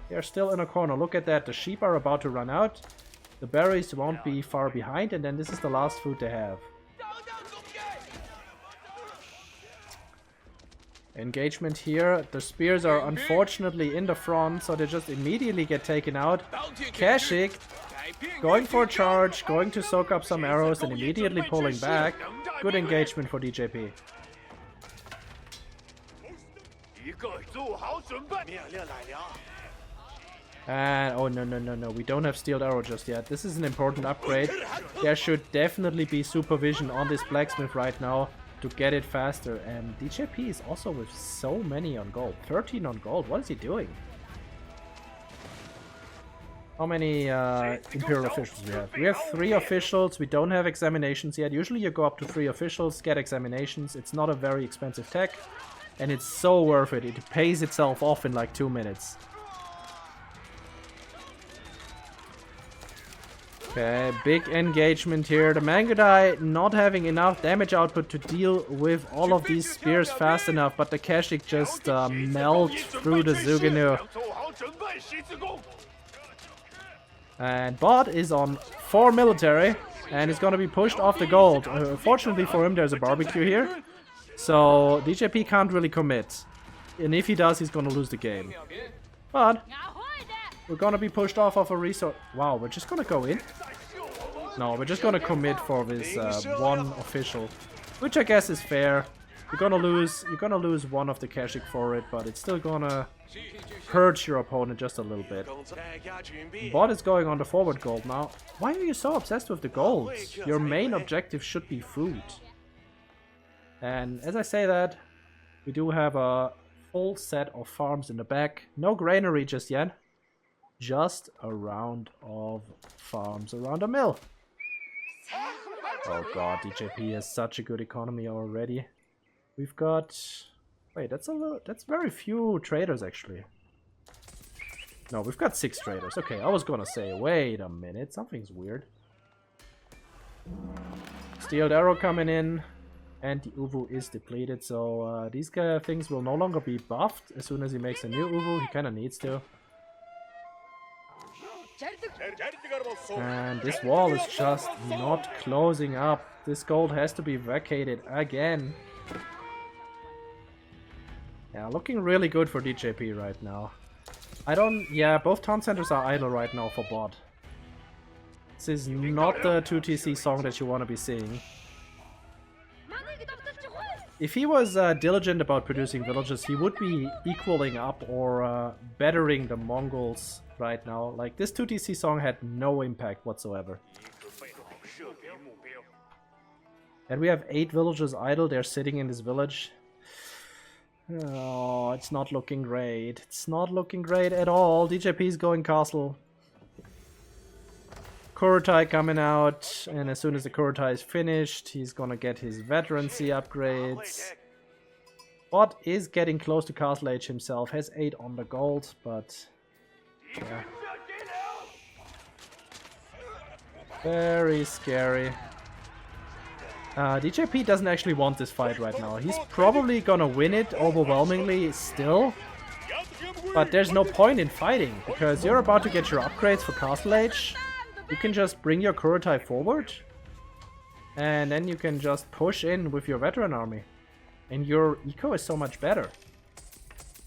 They're still in a corner. Look at that. The sheep are about to run out. The berries won't be far behind, and then this is the last food they have. Engagement here. The spears are unfortunately in the front, so they just immediately get taken out. Kashyyyk going for a charge, going to soak up some arrows and immediately pulling back. Good engagement for DJP. And oh no, we don't have Steeled Arrow just yet. This is an important upgrade. There should definitely be supervision on this blacksmith right now to get it faster. And DJP is also with so many on gold. 13 on gold. What is he doing? How many Imperial officials we have? We have 3 officials. We don't have examinations yet. Usually you go up to 3 officials, get examinations. It's not a very expensive tech. And it's so worth it. It pays itself off in like 2 minutes. Okay, big engagement here. The Mangudai not having enough damage output to deal with all of these spears fast enough, but the Kashyyyk just melt through the Zugenu. And Bot is on 4 military and is going to be pushed off the gold. Fortunately for him, there's a barbecue here. So DJP can't really commit. And if he does, he's going to lose the game. But we're going to be pushed off of a resource. Wow, we're just going to go in? No, we're just going to commit for this one official. Which I guess is fair. You're going to lose one of the Kashyyyk for it, but it's still going to hurt your opponent just a little bit. Bot is going on the forward gold now. Why are you so obsessed with the gold? Your main objective should be food. And as I say that, we do have a full set of farms in the back. No granary just yet. Just a round of farms around a mill. Oh god, DJP has such a good economy already. We've got... Wait, that's very few traders actually. No, we've got 6 traders. Okay, I was gonna say, wait a minute, something's weird. Steeled Arrow coming in. And the Uvu is depleted, so these things will no longer be buffed as soon as he makes a new Uvu. He kinda needs to. And this wall is just not closing up. This gold has to be vacated again. Yeah, looking really good for DJP right now. Yeah, both town centers are idle right now for Bot. This is not the 2TC song that you want to be seeing. If he was diligent about producing villages, he would be equaling up or bettering the Mongols right now. Like, this 2TC song had no impact whatsoever. And we have 8 villagers idle. They're sitting in this village. Oh, it's not looking great. It's not looking great at all. DJP is going castle. Kurutai coming out, and as soon as the Kurutai is finished, he's gonna get his veterancy upgrades. Bot is getting close to Castle Age himself, has 8 on the gold, but yeah. Very scary. DJP doesn't actually want this fight right now. He's probably gonna win it overwhelmingly still, but there's no point in fighting, because you're about to get your upgrades for Castle Age. You can just bring your Kurutai forward, and then you can just push in with your veteran army. And your eco is so much better.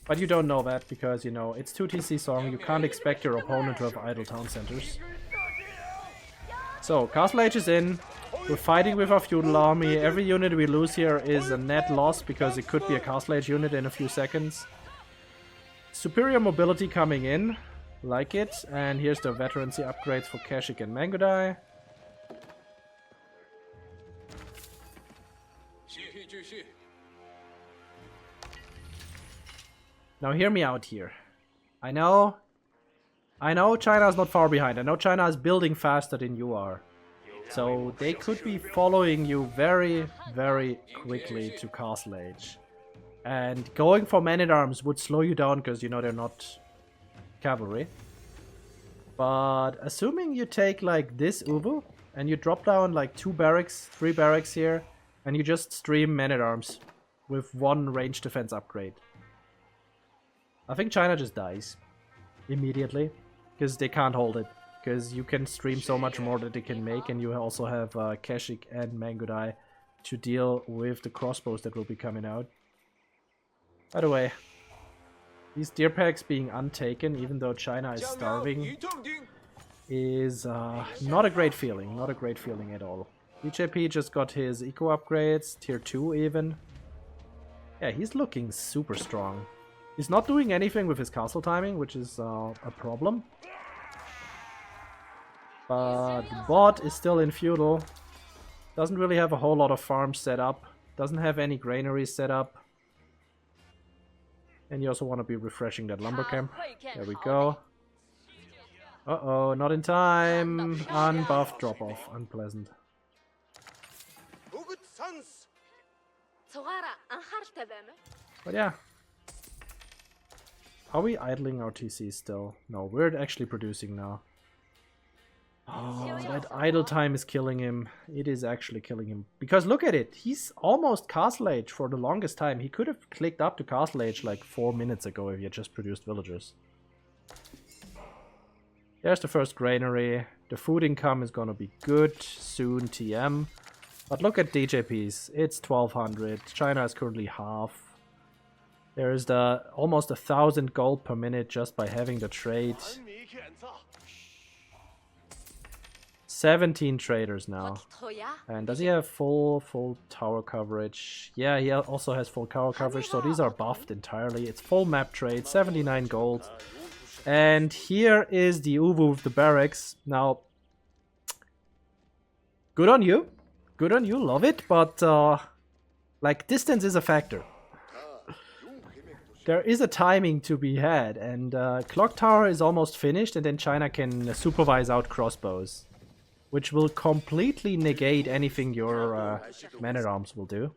But you don't know that because, you know, it's 2TC song, you can't expect your opponent to have idle town centers. So, Castle Age is in. We're fighting with our feudal army. Every unit we lose here is a net loss because it could be a Castle Age unit in a few seconds. Superior mobility coming in. Like it. And here's the veterancy upgrades for Keshik and Mangodai. Now hear me out here. I know China is not far behind. I know China is building faster than you are. So they could be following you very, very quickly to Castle Age. And going for men-at-arms would slow you down because, you know, they're not cavalry. But assuming you take like this Ubu and you drop down like 2 barracks, 3 barracks here, and you just stream men-at-arms with 1 range defense upgrade. I think China just dies immediately because they can't hold it. Because you can stream so much more that they can make, and you also have Keshik and Mangodai to deal with the crossbows that will be coming out. By the way, these deer packs being untaken, even though China is starving, is not a great feeling. Not a great feeling at all. BJP just got his eco upgrades, tier 2 even. Yeah, he's looking super strong. He's not doing anything with his castle timing, which is a problem. But the bot is still in feudal. Doesn't really have a whole lot of farms set up. Doesn't have any granaries set up. And you also want to be refreshing that lumber camp. There we go. Uh-oh, not in time. Unbuffed drop-off. Unpleasant. But yeah. Are we idling our TC still? No, we're actually producing now. Oh, that idle time is killing him. It is actually killing him. Because look at it. He's almost Castle Age for the longest time. He could have clicked up to Castle Age like 4 minutes ago if he had just produced villagers. There's the first granary. The food income is gonna be good soon, TM. But look at DJPs. It's 1200. China is currently half. There is the almost 1000 gold per minute just by having the trade. 17 traders now. And does he have full tower coverage? Yeah, he also has full tower coverage, so these are buffed entirely. It's full map trade, 79 gold. And here is the Ubu with the barracks. Now, good on you. Good on you, love it, but like distance is a factor. There is a timing to be had, and Clock Tower is almost finished, and then China can supervise out crossbows, which will completely negate anything your man-at-arms will do.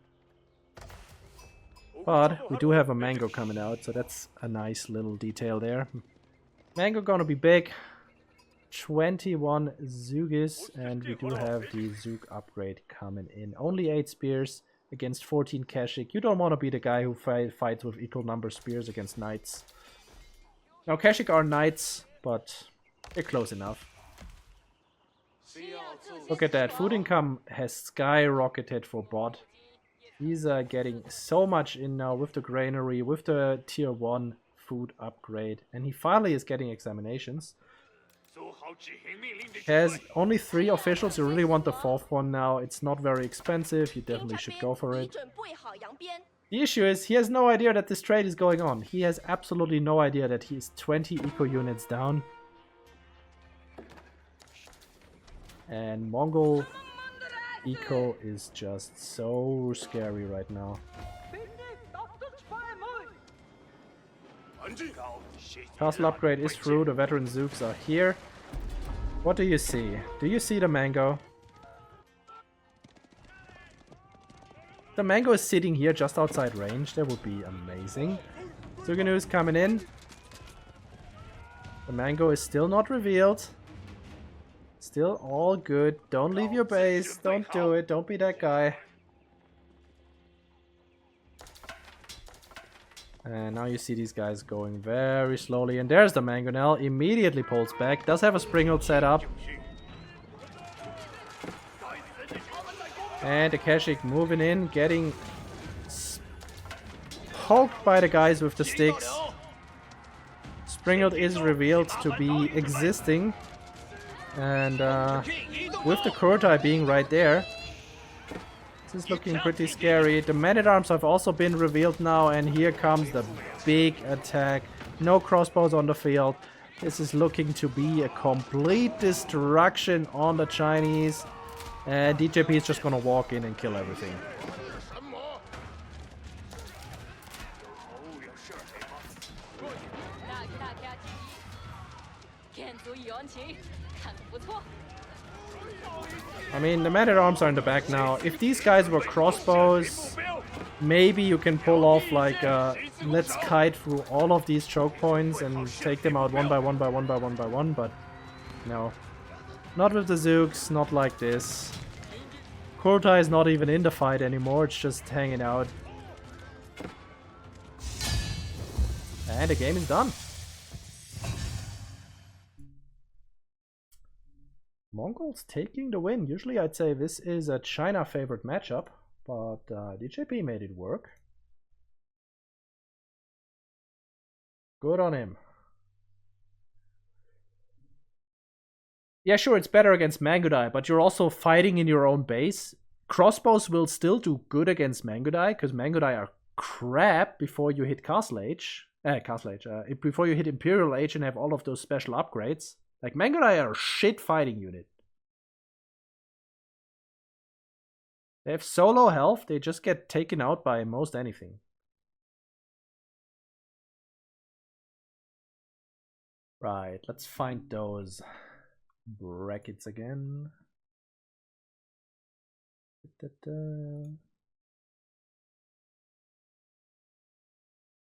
But we do have a mango coming out, so that's a nice little detail there. Mango gonna be big. 21 Zugis, and we do have the Zug upgrade coming in. Only 8 spears against 14 Keshik. You don't want to be the guy who fights with equal number spears against knights. Now Keshik are knights, but they're close enough. Look at that, food income has skyrocketed for bot. He's getting so much in now with the granary, with the tier 1 food upgrade, and he finally is getting examinations. Has only 3 officials. You really want the 4th one now. It's not very expensive. You definitely should go for it. The issue is he has no idea that this trade is going on. He has absolutely no idea that he's 20 eco units down. And Mongol eco is just so scary right now. Castle upgrade is through. The veteran Zooks are here. What do you see? Do you see the mango? The mango is sitting here just outside range. That would be amazing. Suganu's coming in. The mango is still not revealed. Still all good. Don't leave your base. Don't do it. Don't be that guy. And now you see these guys going very slowly. And there's the MountainAle. Immediately pulls back. Does have a Springald set up. And the Keshik moving in. Getting poked by the guys with the sticks. Springald is revealed to be existing. And with the Kurtai being right there, is looking pretty scary. The man-at-arms have also been revealed now, and here comes the big attack. No crossbows on the field. This is looking to be a complete destruction on the Chinese. And DJP is just gonna walk in and kill everything. I mean, the man-at-arms are in the back now. If these guys were crossbows, maybe you can pull off like let's kite through all of these choke points and take them out one by one by one by one by one, but no. Not with the Zooks, not like this. Kurtai is not even in the fight anymore, it's just hanging out. And the game is done. Mongols taking the win. Usually I'd say this is a China favorite matchup, but DJP made it work. Good on him. Yeah, sure, it's better against Mangudai, but you're also fighting in your own base. Crossbows will still do good against Mangudai, because Mangudai are crap before you hit Castle Age. Before you hit Imperial Age and have all of those special upgrades. Like, Mangudai are a shit fighting unit. They have so low health, they just get taken out by most anything. Right, let's find those brackets again.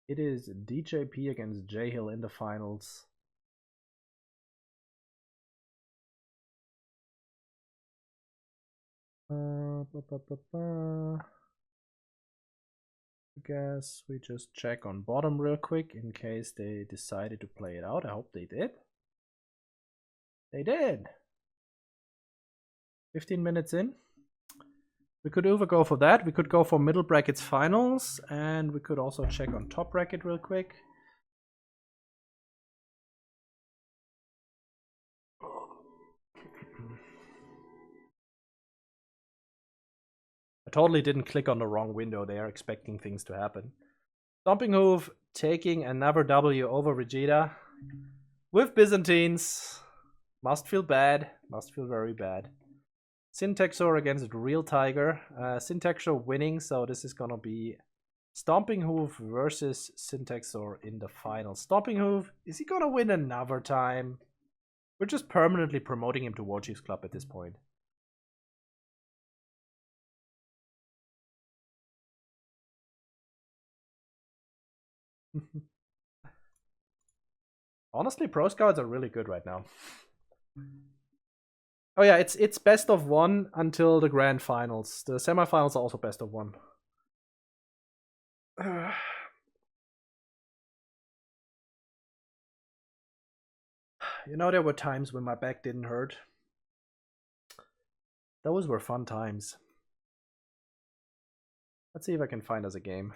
It is DJP against J-Hill in the finals. I guess we just check on bottom real quick in case they decided to play it out. I hope they did. They did. 15 minutes in. We could either go for that, we could go for middle brackets finals, and we could also check on top bracket real quick. I totally didn't click on the wrong window there, expecting things to happen. StompingHoof taking another W over Vegeta. With Byzantines. Must feel bad. Must feel very bad. Syntaxor against Real Tiger. Syntaxor winning, so this is gonna be StompingHoof versus Syntaxor in the final. StompingHoof, is he gonna win another time? We're just permanently promoting him to War Chiefs Club at this point. Honestly, Pro Scouts are really good right now. Oh yeah, it's best of one until the grand finals. The semifinals are also best of one. You know, there were times when my back didn't hurt. Those were fun times. Let's see if I can find us a game.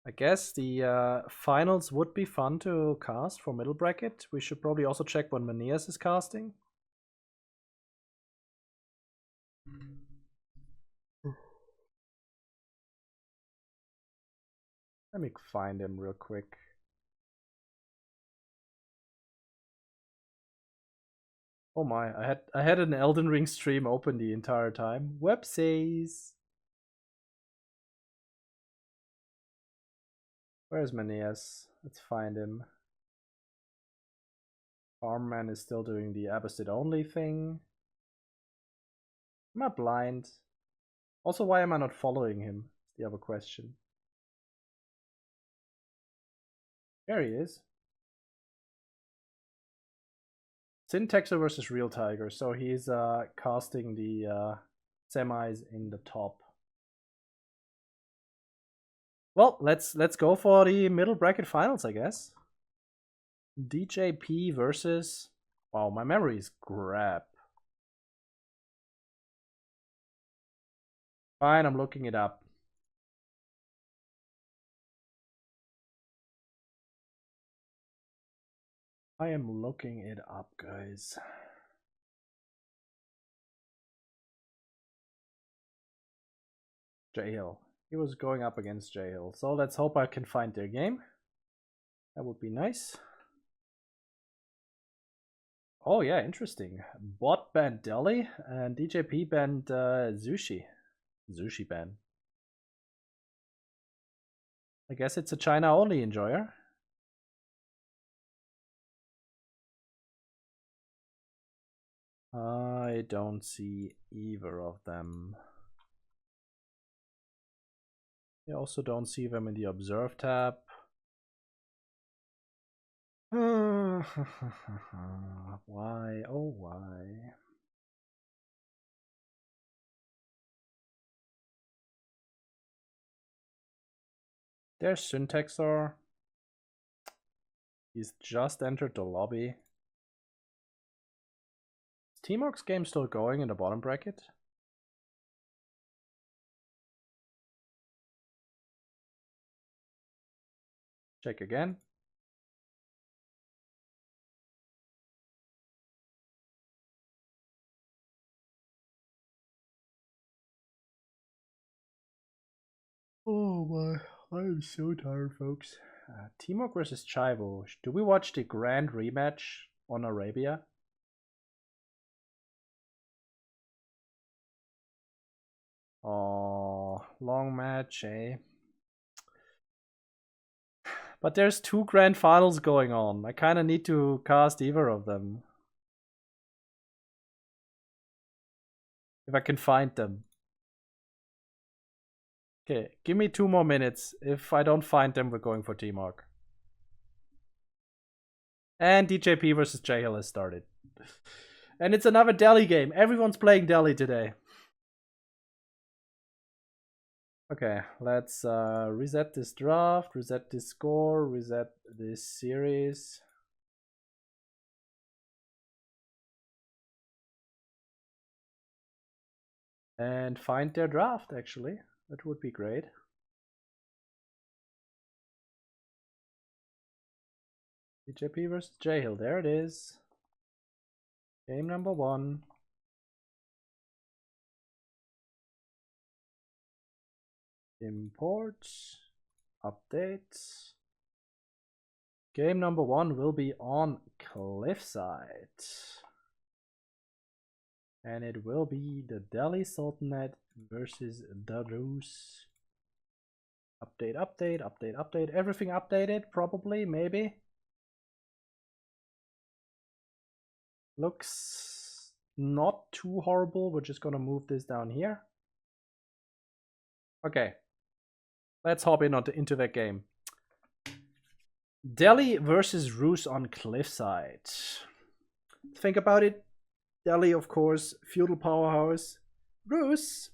I guess the finals would be fun to cast for middle bracket. We should probably also check when Manias is casting. Let me find him real quick. Oh my, I had an Elden Ring stream open the entire time. Websies. Where's Manias? Let's find him. Farmman is still doing the Abbasid only thing. Am I blind? Also, why am I not following him? Is the other question. There he is. Syntaxer versus Real Tiger. So he's casting the semis in the top. Well, let's go for the middle bracket finals, I guess. DJP versus... Wow, my memory is crap. Fine, I'm looking it up. I am looking it up, guys. J-Hill. He was going up against J-Hill. So let's hope I can find their game. That would be nice. Oh yeah, interesting. Bot banned Delhi and DJP banned Sushi. Sushi ban. I guess it's a China only enjoyer. I don't see either of them. I also don't see them in the Observe tab. Why? Oh, why? There's Syntaxor. He's just entered the lobby. Is Teamwork's game still going in the bottom bracket? Check again. Oh my, I am so tired, folks. Teamwork versus Chivo. Do we watch the grand rematch on Arabia? Oh, long match, eh? But there's 2 grand finals going on. I kind of need to cast either of them. If I can find them. Okay, give me 2 more minutes. If I don't find them, we're going for Teamwork. And DJP versus J-Hill has started. And it's another Delhi game. Everyone's playing Delhi today. Okay, let's reset this draft, reset this score, reset this series. And find their draft, actually. That would be great. DJP versus J-Hill, there it is. Game number 1. Import, update. Game number 1 will be on Cliffside. And it will be the Delhi Sultanate versus the Rus. Update, update, update, update. Everything updated, probably, maybe. Looks not too horrible. We're just gonna move this down here. Okay. Let's hop into that game. Delhi versus Rus on Cliffside. Think about it. Delhi, of course, feudal powerhouse. Rus,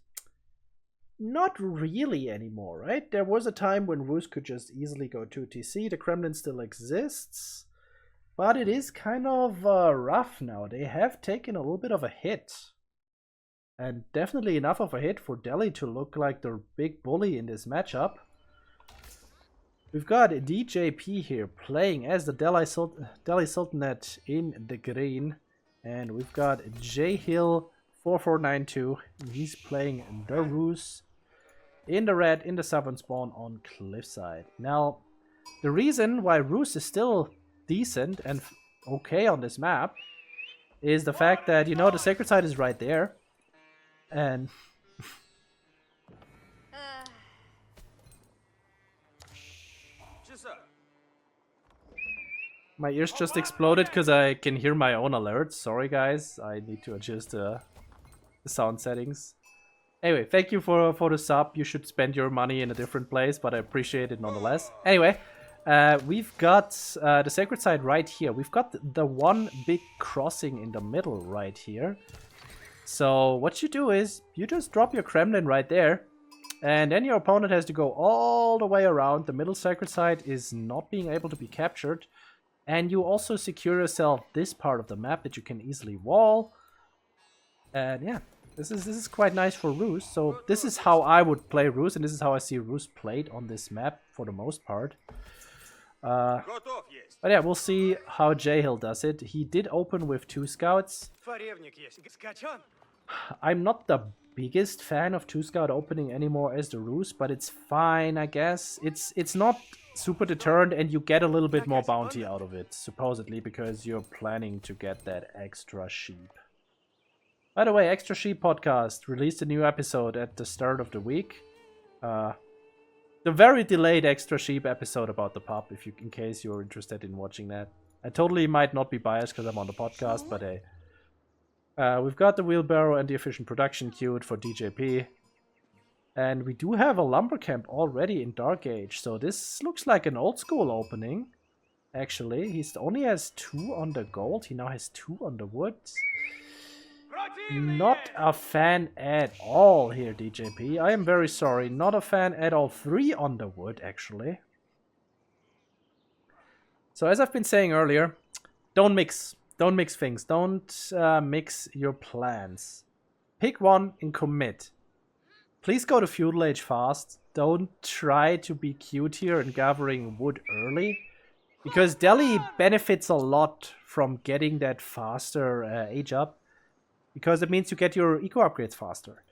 not really anymore, right? There was a time when Rus could just easily go to TC. The Kremlin still exists. But it is kind of rough now. They have taken a little bit of a hit. And definitely enough of a hit for Delhi to look like the big bully in this matchup. We've got DJP here playing as the Delhi Sultanate in the green. And we've got J-Hill 4492. He's playing the Rus in the red in the southern spawn on Cliffside. Now, the reason why Rus is still decent and okay on this map is the fact that, you know, the sacred site is right there. And my ears just exploded because I can hear my own alerts. Sorry guys, I need to adjust the sound settings. Anyway, thank you for the sub. You should spend your money in a different place, but I appreciate it nonetheless. Anyway, we've got the sacred site right here. We've got the one big crossing in the middle right here. So what you do is you just drop your Kremlin right there, and then your opponent has to go all the way around. The middle sacred site is not being able to be captured. And you also secure yourself this part of the map that you can easily wall. And yeah, this is quite nice for Rus. So this is how I would play Rus, and this is how I see Rus played on this map for the most part. But yeah, we'll see how J-Hill does it. He did open with 2 scouts. I'm not the biggest fan of 2-Scout opening anymore as the Ruse, but it's fine, I guess. It's not super deterrent, and you get a little bit more bounty out of it, supposedly, because you're planning to get that extra sheep. By the way, Extra Sheep Podcast released a new episode at the start of the week. The very delayed Extra Sheep episode about the pup, in case you're interested in watching that. I totally might not be biased because I'm on the podcast, but hey. We've got the wheelbarrow and the efficient production queued for DJP. And we do have a lumber camp already in Dark Age, so this looks like an old school opening. Actually, he only has 2 on the gold, he now has 2 on the wood. Not a fan at all here, DJP. I am very sorry, not a fan at all. 3 on the wood, actually. So as I've been saying earlier, don't mix things. Don't mix your plans. Pick one and commit. Please go to Feudal Age fast. Don't try to be cute here and gathering wood early. Because Delhi benefits a lot from getting that faster age up. Because it means you get your eco upgrades faster.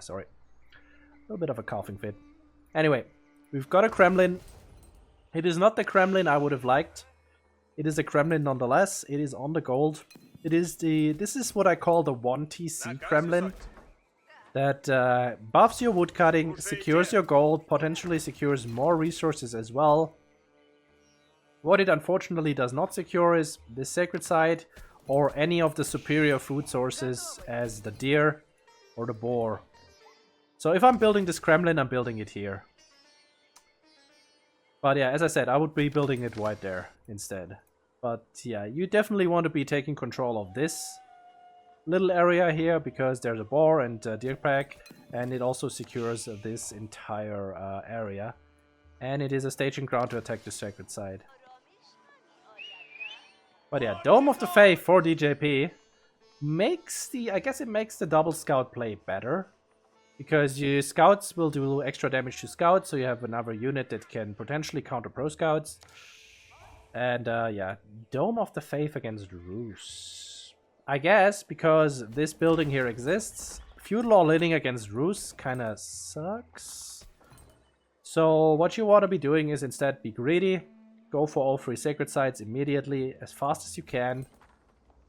Sorry. A little bit of a coughing fit. Anyway, we've got a Kremlin. It is not the Kremlin I would have liked. It is a Kremlin nonetheless. It is on the gold. This is what I call the 1 TC Kremlin. That buffs your woodcutting, secures your gold, potentially secures more resources as well. What it unfortunately does not secure is the sacred site or any of the superior food sources as the deer or the boar. So if I'm building this Kremlin, I'm building it here. But yeah, as I said, I would be building it right there instead. But yeah, you definitely want to be taking control of this little area here because there's a boar and a deer pack, and it also secures this entire area. And it is a staging ground to attack the sacred site. But yeah, Dome of the Faith for DJP makes the double scout play better. Because your scouts will do extra damage to scouts, so you have another unit that can potentially counter pro scouts. And yeah, Dome of the Faith against Rus. I guess because this building here exists, feudal all-inning against Rus kinda sucks. So what you want to be doing is instead be greedy, go for all 3 sacred sites immediately, as fast as you can.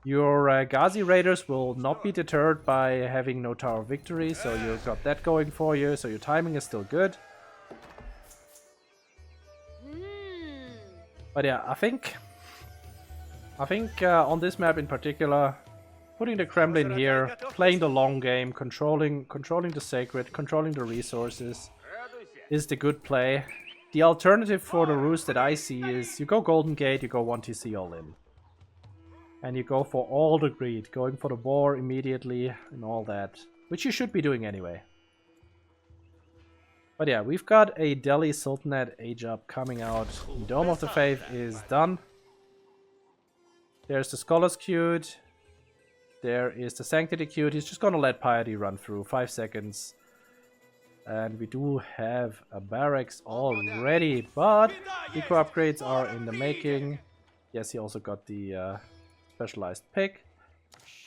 Your Ghazi Raiders will not be deterred by having no Tower of Victory, so you've got that going for you, so your timing is still good. But yeah, I think on this map in particular, putting the Kremlin here, playing the long game, controlling the sacred, controlling the resources is the good play. The alternative for the Ruse that I see is you go Golden Gate, you go 1 TC all in. And you go for all the greed, going for the boar immediately and all that. Which you should be doing anyway. But yeah, we've got a Delhi Sultanate age up coming out. Dome of the Faith is done. There's the Scholars queued. There is the Sanctity queued. He's just gonna let Piety run through 5 seconds. And we do have a barracks already, but eco upgrades are in the making. Yes, he also got the specialized pick,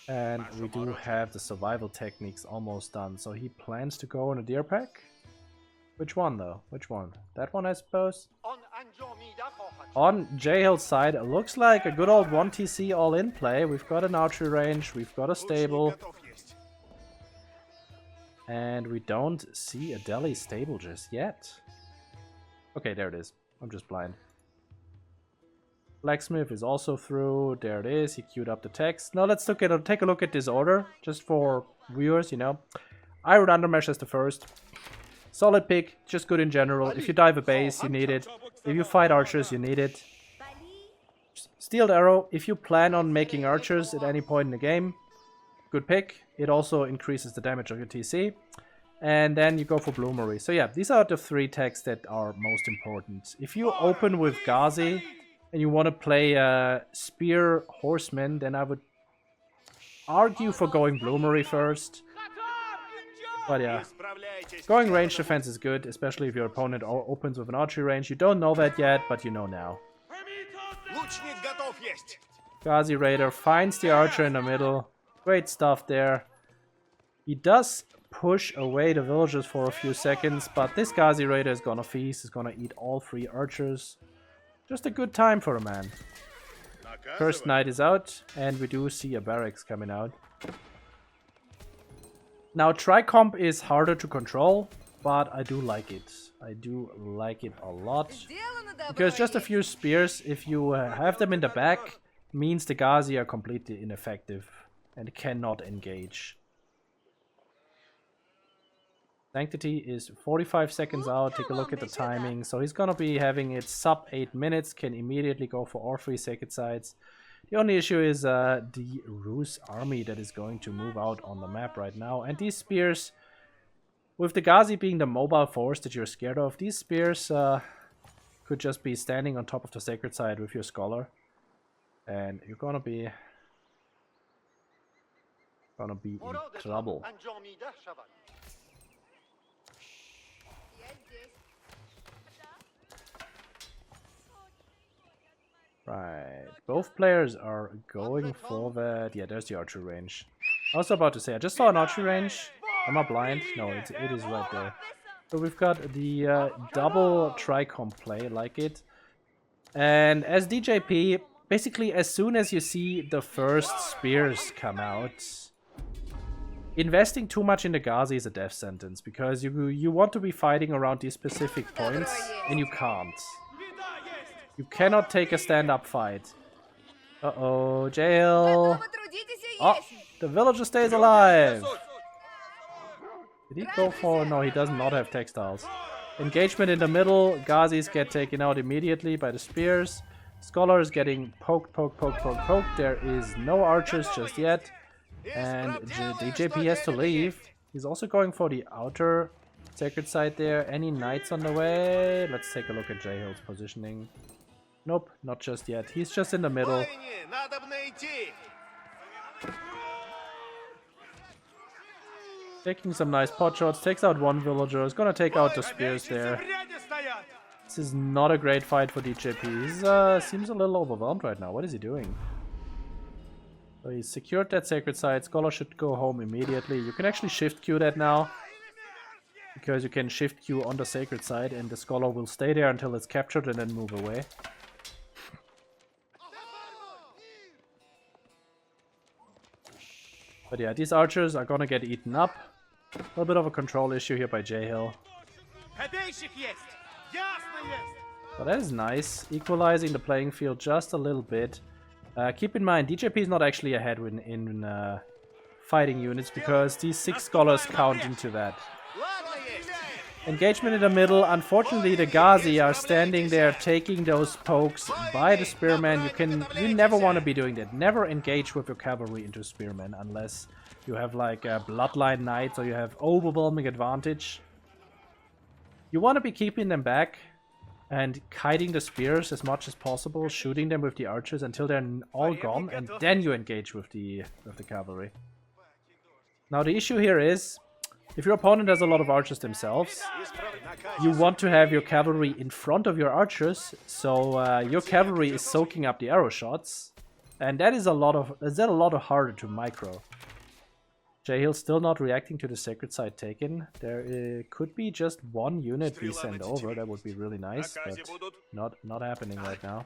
and we do have the survival techniques almost done, so he plans to go on a deer pack. Which one though? Which one? That one, I suppose? On J-Hill's side, it looks like a good old 1 TC all-in play. We've got an archery range, we've got a stable, and we don't see a Delhi stable just yet. Okay, there it is. I'm just blind. Blacksmith is also through. There it is. He queued up the text. Now let's take a look at this order, just for viewers, you know. Iroh Undermesh is the first. Solid pick, just good in general. If you dive a base, you need it. If you fight archers, you need it. Steeled Arrow, if you plan on making archers at any point in the game, good pick. It also increases the damage of your TC. And then you go for Bloomery. So yeah, these are the 3 techs that are most important. If you open with Ghazi and you want to play Spear Horseman, then I would argue for going Bloomery first. But yeah, going range defense is good, especially if your opponent opens with an archery range. You don't know that yet, but you know now. Ghazi Raider finds the archer in the middle. Great stuff there. He does push away the villagers for a few seconds, but this Ghazi Raider is gonna feast, is gonna eat all 3 archers. Just a good time for a man. First knight is out, and we do see a barracks coming out. Now, Tricomp is harder to control, but I do like it. I do like it a lot. Because just a few spears, if you have them in the back, means the Ghazi are completely ineffective and cannot engage. Sanctity is 45 seconds out. Take a look at the timing. So he's gonna be having it sub 8 minutes. Can immediately go for all 3 sacred sites. The only issue is the Rus army that is going to move out on the map right now. And these spears, with the Ghazi being the mobile force that you're scared of, these spears could just be standing on top of the sacred site with your scholar. And you're gonna be in trouble. Right, both players are going for that. Yeah, there's the archery range. I was about to say, I just saw an archery range. Am I blind? No, it is right there. So we've got the double Tricomp play, like it. And as DJP, basically as soon as you see the first spears come out, investing too much in the Ghazi is a death sentence, because you want to be fighting around these specific points, and you can't. You cannot take a stand-up fight. Uh-oh, jail. Oh, the villager stays alive. Did he go for... No, he does not have textiles. Engagement in the middle. Ghazis get taken out immediately by the spears. Scholar is getting poked. There is no archers just yet. And DJP has to leave. He's also going for the outer sacred site there. Any knights on the way? Let's take a look at Jahil's positioning. Nope, not just yet. He's just in the middle. Taking some nice pot shots. Takes out one villager. Is gonna take out the spears there. This is not a great fight for DJP. He seems a little overwhelmed right now. What is he doing? So he's secured that sacred site. Scholar should go home immediately. You can actually shift queue that now, because you can shift queue on the sacred site and the scholar will stay there until it's captured and then move away. But yeah, these archers are gonna get eaten up. A little bit of a control issue here by Jahil. But that is nice, equalizing the playing field just a little bit. Keep in mind, DJP is not actually ahead in fighting units, because these 6 scholars count into that. Engagement in the middle. Unfortunately, the Ghazi are standing there taking those pokes by the spearmen. You never want to be doing that. Never engage with your cavalry into spearmen unless you have like bloodline knights or you have overwhelming advantage. You want to be keeping them back and kiting the spears as much as possible, shooting them with the archers until they're all gone, and then you engage with the cavalry. Now the issue here is, if your opponent has a lot of archers themselves, you want to have your cavalry in front of your archers, so your cavalry is soaking up the arrow shots, and that is a lot harder to micro. Jahil still not reacting to the sacred site taken. There could be just one unit be sent over. That would be really nice, but not happening right now.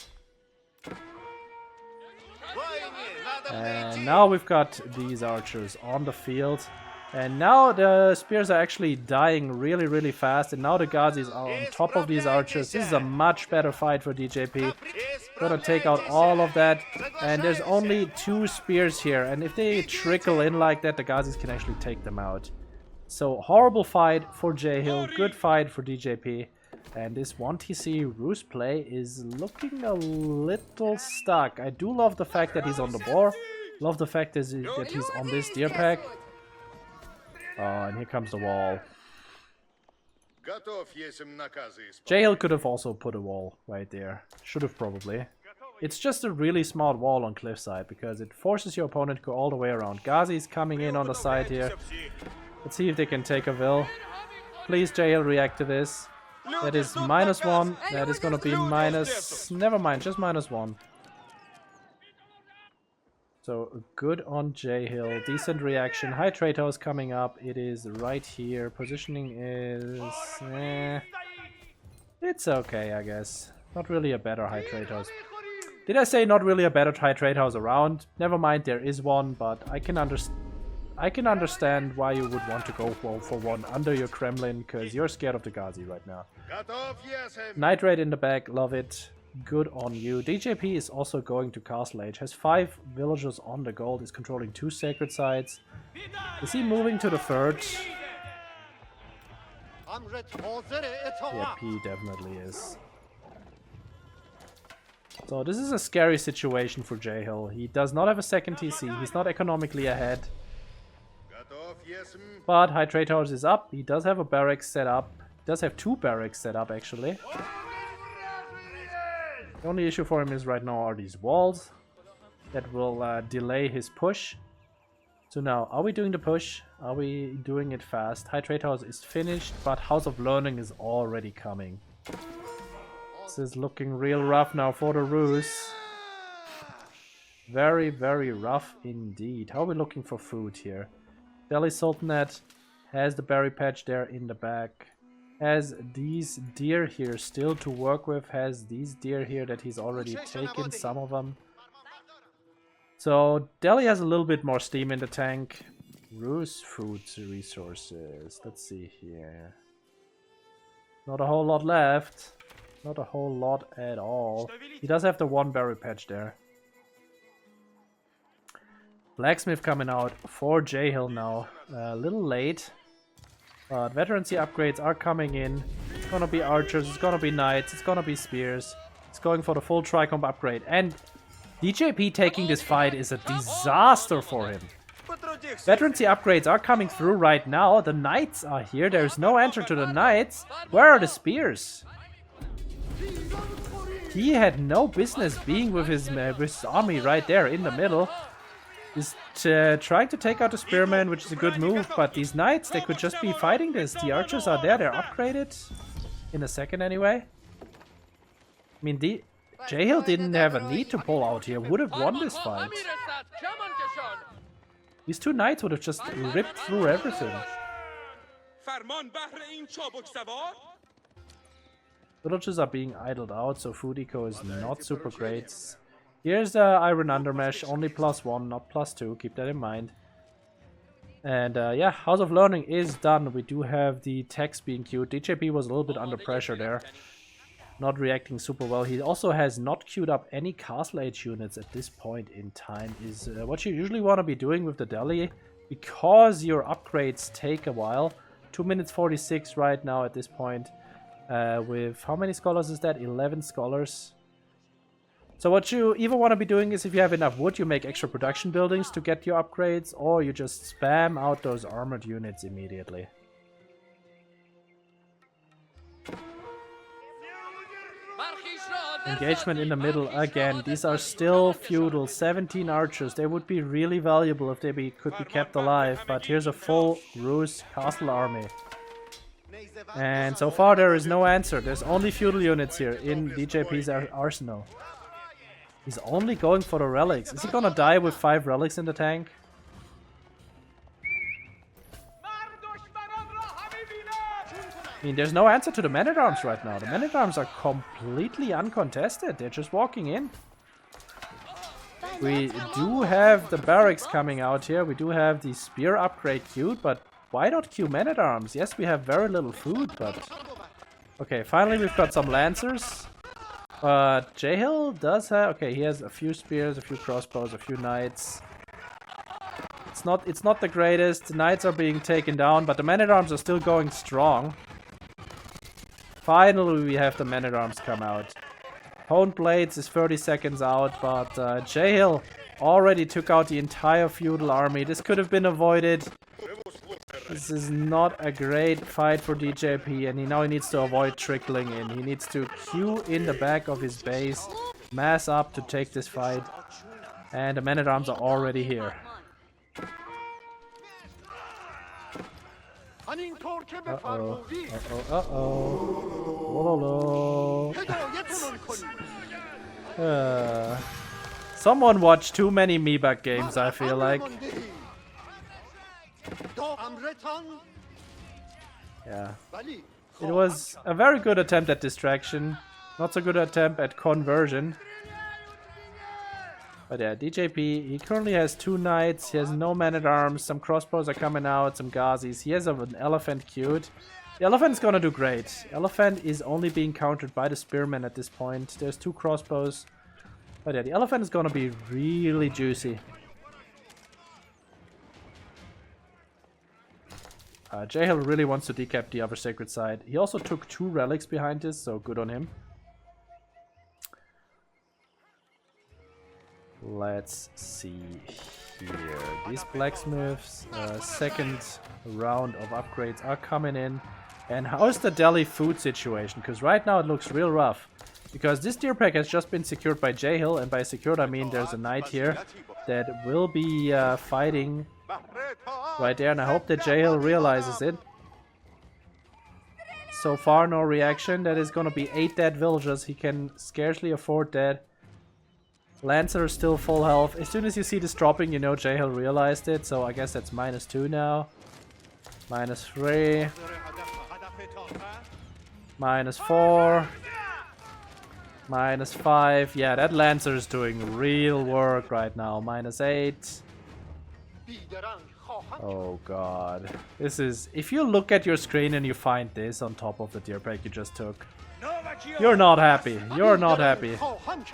And now we've got these archers on the field. And now the spears are actually dying really fast, and now the Ghazis are on top of these archers. This is a much better fight for DJP. Gonna take out all of that, and there's only 2 spears here, and if they trickle in like that, the Ghazis can actually take them out. So horrible fight for Jahil, good fight for DJP, and this 1TC Rus play is looking a little stuck. I do love the fact that he's on the boar, love the fact that he's on this deer pack. Oh, and here comes the wall. Jahil could have also put a wall right there. Should have probably. It's just a really smart wall on cliffside, because it forces your opponent to go all the way around. Ghazi's coming in on the side here. Let's see if they can take a will. Please, Jahil, react to this. That is -1. That is gonna be minus... Never mind, just -1. So good on J-Hill. Decent reaction. High trade house coming up. It is right here. Positioning is... it's okay, I guess. Not really a better high trade house. Did I say not really a better high trade house around? Never mind, there is one, but I can understand why you would want to go for one under your Kremlin, because you're scared of the Ghazi right now. Night Raid in the back, love it. Good on you. DJP is also going to Castle Age. Has 5 villagers on the gold. Is controlling 2 sacred sites. Is he moving to the 3rd? Yeah, he definitely is. So this is a scary situation for J-Hill. He does not have a second TC. He's not economically ahead. But High Trade House is up. He does have a barracks set up. He does have 2 barracks set up, actually. The only issue for him is right now are these walls that will delay his push. So now, are we doing the push? Are we doing it fast? High Trade House is finished, but House of Learning is already coming. This is looking real rough now for the Rus. Very, very rough indeed. How are we looking for food here? Delhi Sultanate has the berry patch there in the back. Has these deer here still to work with. Has these deer here that he's already taken some of them. So Delhi has a little bit more steam in the tank. Rus food resources. Let's see here. Not a whole lot left. Not a whole lot at all. He does have the 1 berry patch there. Blacksmith coming out for J-Hill now. A little late. But veterancy upgrades are coming in. It's gonna be archers, it's gonna be knights, it's gonna be spears. It's going for the full tricomb upgrade. And DJP taking this fight is a disaster for him. Veterancy upgrades are coming through right now. The knights are here. There's no answer to the knights. Where are the spears? He had no business being with his army right there in the middle. He's trying to take out the spearman, which is a good move, but these knights, they could just be fighting this. The archers are there, they're upgraded. In a second anyway. I mean, J-Hill didn't have a need to pull out here, would have won this fight. These 2 knights would have just ripped through everything. Villages are being idled out, so food eco is not super great. Here's the Iron Undermesh, only +1, not +2, keep that in mind. And yeah, House of Learning is done. We do have the text being queued. DJP was a little bit under pressure there. Not reacting super well. He also has not queued up any Castle Age units at this point in time. Is what you usually want to be doing with the Delhi, because your upgrades take a while. 2 minutes 46 right now at this point. With how many scholars is that? 11 scholars. So what you either want to be doing is, if you have enough wood, you make extra production buildings to get your upgrades, or you just spam out those armored units immediately. Engagement in the middle again. These are still feudal. 17 archers. They would be really valuable if they could be kept alive, but here's a full Rus castle army. And so far there is no answer. There's only feudal units here in DJP's arsenal. He's only going for the relics. Is he gonna die with 5 relics in the tank? I mean, there's no answer to the men-at-arms right now. The men-at-arms are completely uncontested. They're just walking in. We do have the barracks coming out here. We do have the spear upgrade queued, but why not queue men-at-arms? Yes, we have very little food, but... Okay, finally we've got some lancers. But J-Hill does have... Okay, he has a few spears, a few crossbows, a few knights. It's not the greatest. The knights are being taken down, but the men-at-arms are still going strong. Finally, we have the men-at-arms come out. Honed Blades is 30 seconds out, but J-Hill already took out the entire feudal army. This could have been avoided. This is not a great fight for DJP, and now he needs to avoid trickling in. He needs to queue in the back of his base, mass up to take this fight, and the men-at-arms are already here. Uh-oh, uh-oh, uh-oh. Someone watched too many Meebug games, I feel like. Yeah. It was a very good attempt at distraction. Not so good attempt at conversion. But yeah, DJP, he currently has 2 knights, he has no man-at-arms, some crossbows are coming out, some Ghazis. He has an elephant queued. The elephant's gonna do great. Elephant is only being countered by the spearman at this point. There's 2 crossbows. But yeah, the elephant is gonna be really juicy. Jahil really wants to decap the other sacred side. He also took 2 relics behind this, so good on him. Let's see here. These blacksmiths, second round of upgrades are coming in. And how's the Delhi food situation? Because right now it looks real rough. Because this deer pack has just been secured by Jahil, and by secured I mean there's a knight here that will be fighting right there, and I hope that Jahil realizes it. So far no reaction. That is gonna be 8 dead villagers. He can scarcely afford that. Lancer is still full health. As soon as you see this dropping, you know Jahil realized it. So I guess that's -2 now. -3. -4. -5. Yeah, that Lancer is doing real work right now. -8. Oh god. This is... If you look at your screen and you find this on top of the deer pack you just took, you're not happy. You're not happy.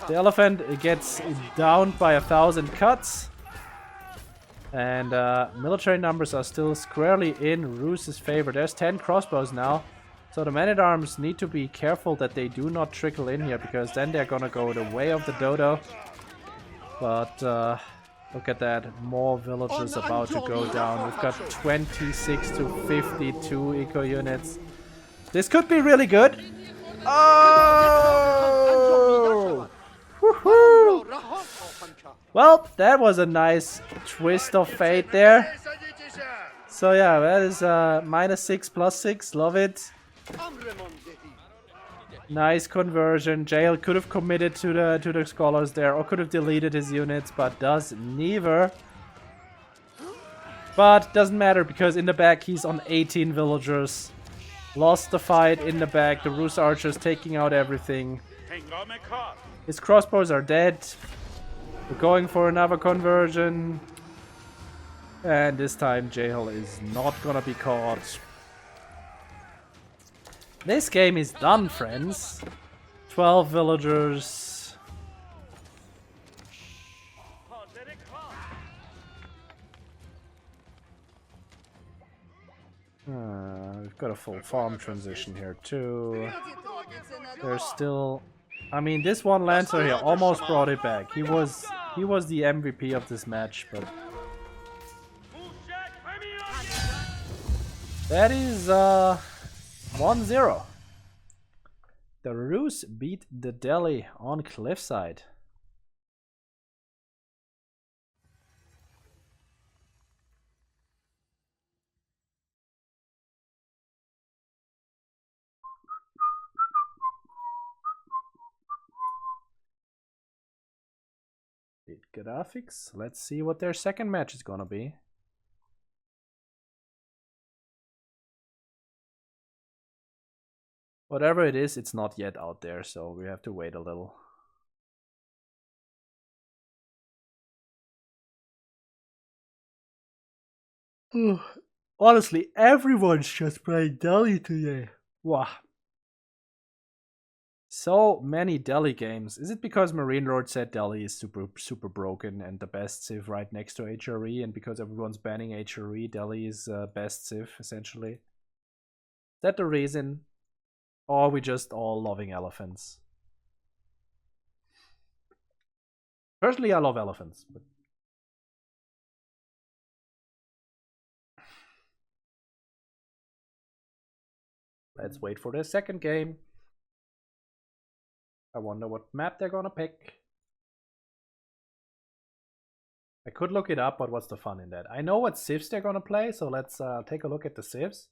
The elephant gets downed by 1,000 cuts. And military numbers are still squarely in Roos's favor. There's 10 crossbows now. So the men-at-arms need to be careful that they do not trickle in here, because then they're gonna go the way of the dodo. But look at that. More villagers about to go down. We've got 26 to 52 eco units. This could be really good. Oh! Woohoo! Well, that was a nice twist of fate there. So yeah, that is -6 +6. Love it. Nice conversion. Jahil could have committed to the scholars there, or could have deleted his units, but does neither. But doesn't matter, because in the back he's on 18 villagers. Lost the fight in the back. The Roos archers taking out everything. His crossbows are dead. We're going for another conversion. And this time Jahil is not gonna be caught. This game is done, friends. 12 villagers. We've got a full farm transition here too. There's still... I mean, this one Lancer here almost brought it back. He was the MVP of this match, but... That is 1-0. The Roos beat the Delhi on Cliffside. Graphics. Let's see what their second match is gonna be. Whatever it is, it's not yet out there, so we have to wait a little. Honestly, everyone's just playing Delhi today. Wow. So many Delhi games. Is it because Marine Lord said Delhi is super broken and the best civ right next to HRE, and because everyone's banning HRE, Delhi is best civ essentially? Is that the reason? Or are we just all loving elephants? Personally, I love elephants, but let's wait for the second game. I wonder what map they're gonna pick. I could look it up, but what's the fun in that? I know what civs they're gonna play, so let's take a look at the civs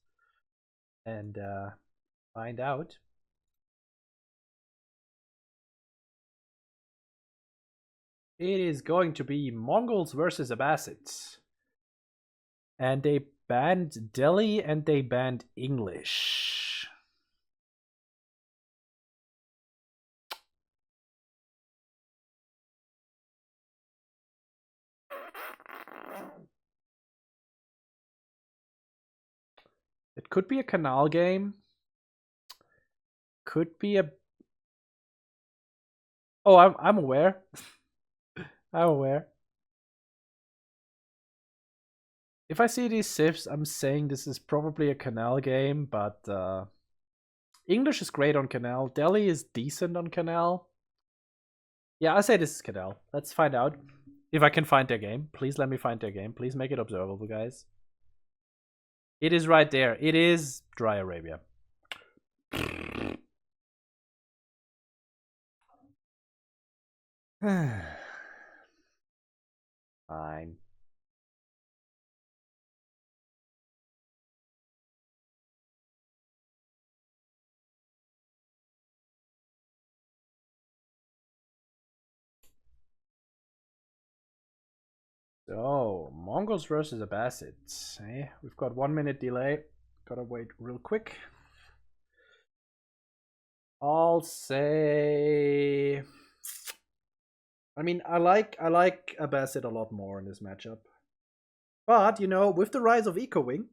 and find out. It is going to be Mongols versus Abbasids. And they banned Delhi and they banned English. It could be a canal game. Could be a... Oh, I'm aware. I'm aware. If I see these civs, I'm saying this is probably a canal game, but English is great on canal. Delhi is decent on canal. Yeah, I say this is canal. Let's find out. If I can find their game. Please let me find their game. Please make it observable, guys. It is right there. It is Dry Arabia. Fine. So, Mongols versus Abbasids. Hey, we've got 1 minute delay. Gotta wait real quick. I'll say... I mean, I like Abbasid a lot more in this matchup. But, you know, with the rise of Eco-Wing,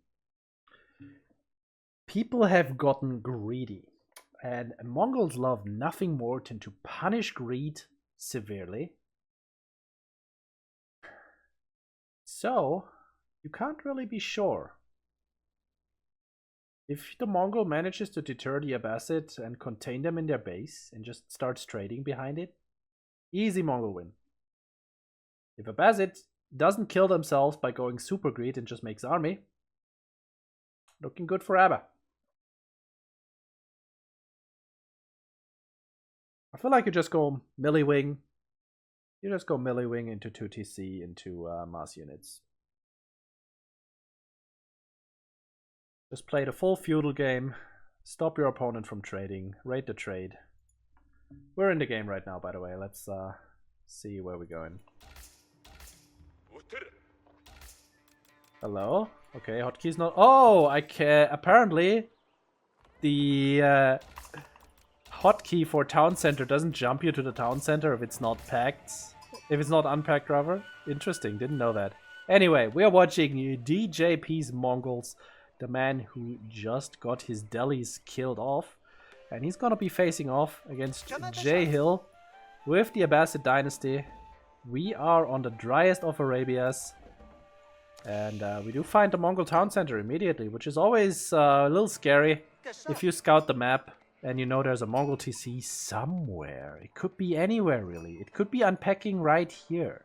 people have gotten greedy. And Mongols love nothing more than to punish greed severely. So, you can't really be sure. If the Mongol manages to deter the Abbasid and contain them in their base and just starts trading behind it, easy Mongol win. If Abbasid doesn't kill themselves by going super greed and just makes army, looking good for Abba. I feel like you just go melee wing. You just go melee wing into 2 TC into mass units. Just play the full feudal game. Stop your opponent from trading. Raid the trade. We're in the game right now, by the way. Let's see where we're going. Hello? Okay, hotkeys not... Oh, I can... Apparently, the hotkey for town center doesn't jump you to the town center if it's not packed. If it's not unpacked, rather. Interesting, didn't know that. Anyway, we are watching DJP's Mongols, the man who just got his Delhis killed off. And he's gonna be facing off against J-Hill with the Abbasid Dynasty. We are on the driest of Arabias. And we do find the Mongol town center immediately, which is always a little scary if you scout the map and you know there's a Mongol TC somewhere. It could be anywhere, really. It could be unpacking right here.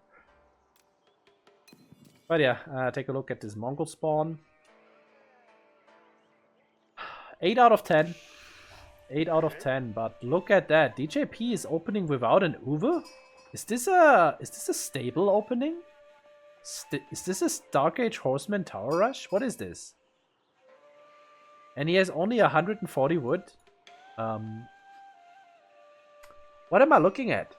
But yeah, take a look at this Mongol spawn. 8 out of 10. 8 out of 10, but look at that. DJP is opening without an Uwe? Is this a stable opening? Is this a Dark Age Horseman Tower Rush? What is this? And he has only 140 wood. What am I looking at?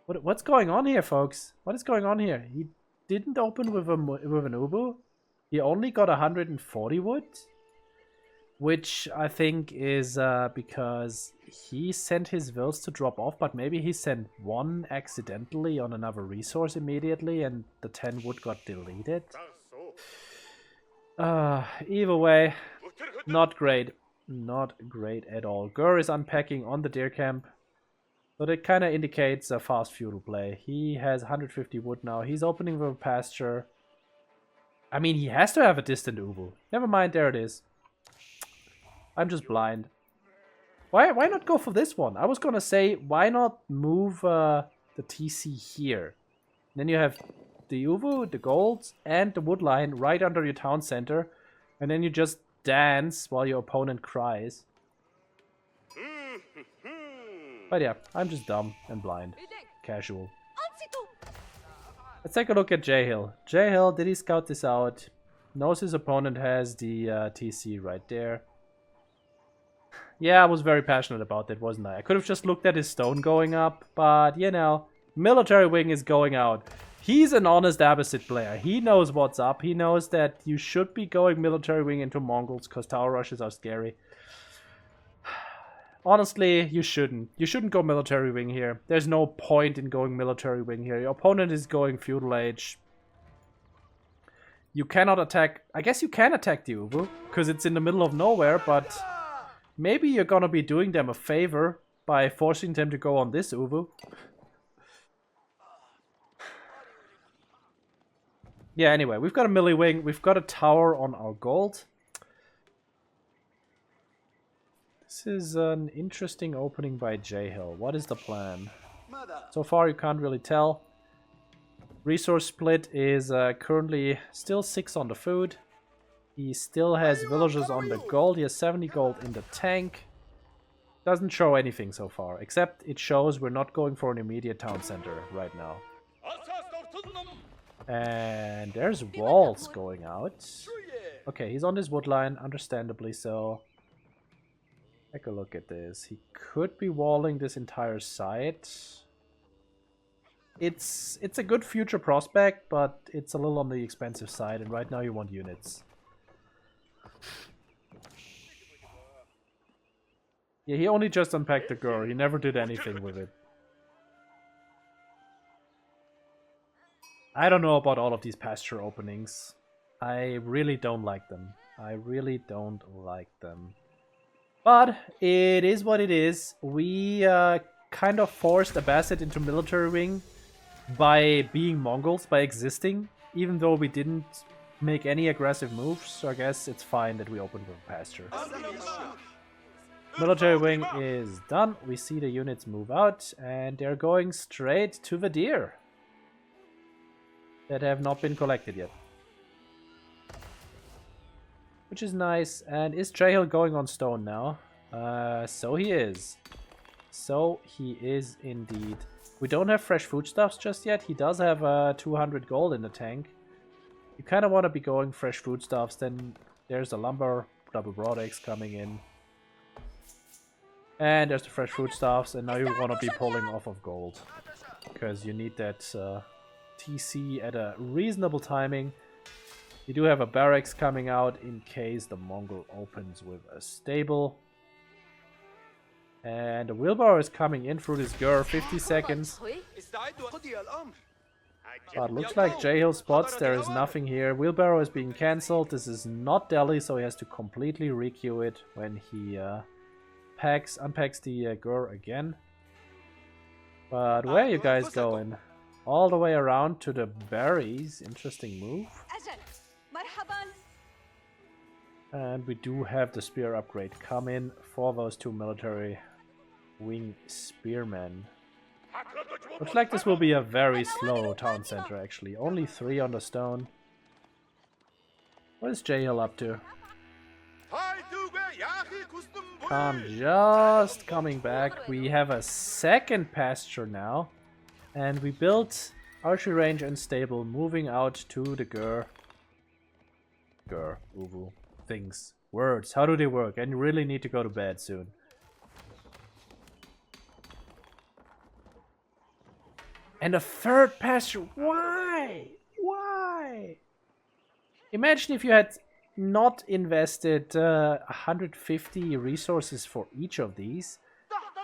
What's going on here, folks? What is going on here? He didn't open with an Ubu. He only got 140 wood, which I think is because he sent his wills to drop off, but maybe he sent one accidentally on another resource immediately and the 10 wood got deleted. Either way, not great. Not great at all. Gur is unpacking on the deer camp, so that kind of indicates a fast feudal play. He has 150 wood now. He's opening with a pasture. I mean, he has to have a distant Ubu. Never mind, there it is. I'm just blind. Why not go for this one? I was gonna say, why not move the TC here? And then you have the Uvu, the golds, and the wood line right under your town center. And then you just dance while your opponent cries. But yeah, I'm just dumb and blind. Casual. Let's take a look at J-Hill. J-Hill, did he scout this out? Knows his opponent has the TC right there. Yeah, I was very passionate about that, wasn't I? I could have just looked at his stone going up, but, you know, military wing is going out. He's an honest Abbasid player. He knows what's up. He knows that you should be going military wing into Mongols because tower rushes are scary. Honestly, you shouldn't. You shouldn't go military wing here. There's no point in going military wing here. Your opponent is going feudal age. You cannot attack... I guess you can attack the Ubu, because it's in the middle of nowhere, but... maybe you're gonna be doing them a favor by forcing them to go on this Ubu. Yeah, anyway, we've got a melee wing. We've got a tower on our gold. This is an interesting opening by J-Hill. What is the plan? So far, you can't really tell. Resource split is currently still 6 on the food. He still has villagers on the gold. He has 70 gold in the tank. Doesn't show anything so far, except it shows we're not going for an immediate town center right now. And there's walls going out. Okay, he's on this wood line, understandably so. Take a look at this. He could be walling this entire site. It's a good future prospect, but it's a little on the expensive side, and right now you want units. Yeah, he only just unpacked the girl. He never did anything with it. I don't know about all of these pasture openings. I really don't like them. I really don't like them. But it is what it is. We kind of forced Abbasid into military wing by being Mongols, by existing, even though we didn't make any aggressive moves. So I guess it's fine that we opened with pasture. Military wing is done. We see the units move out, and they're going straight to the deer that have not been collected yet. Which is nice. And is J-Hill going on stone now? So he is. So he is indeed. We don't have fresh foodstuffs just yet. He does have 200 gold in the tank. You kind of want to be going fresh foodstuffs. Then there's the lumber, double broadaxe coming in. And there's the fresh foodstuffs. And now you want to be pulling off of gold. Because you need that TC at a reasonable timing. You do have a barracks coming out in case the Mongol opens with a stable. And the wheelbarrow is coming in through this girl, 50 seconds. But looks like J-Hill spots there is nothing here. Wheelbarrow is being cancelled. This is not Delhi, so he has to completely requeue it when he unpacks the girl again. But where are you guys going? All the way around to the berries. Interesting move. And we do have the spear upgrade come in for those 2 military wing spearmen. Looks like this will be a very slow town center actually. Only 3 on the stone. What is J-Hill up to? Khan just coming back. We have a second pasture now. And we built archery range and stable, moving out to the Uvu. Things. Words. How do they work? And you really need to go to bed soon. And a third pasture. Why? Why? Imagine if you had not invested 150 resources for each of these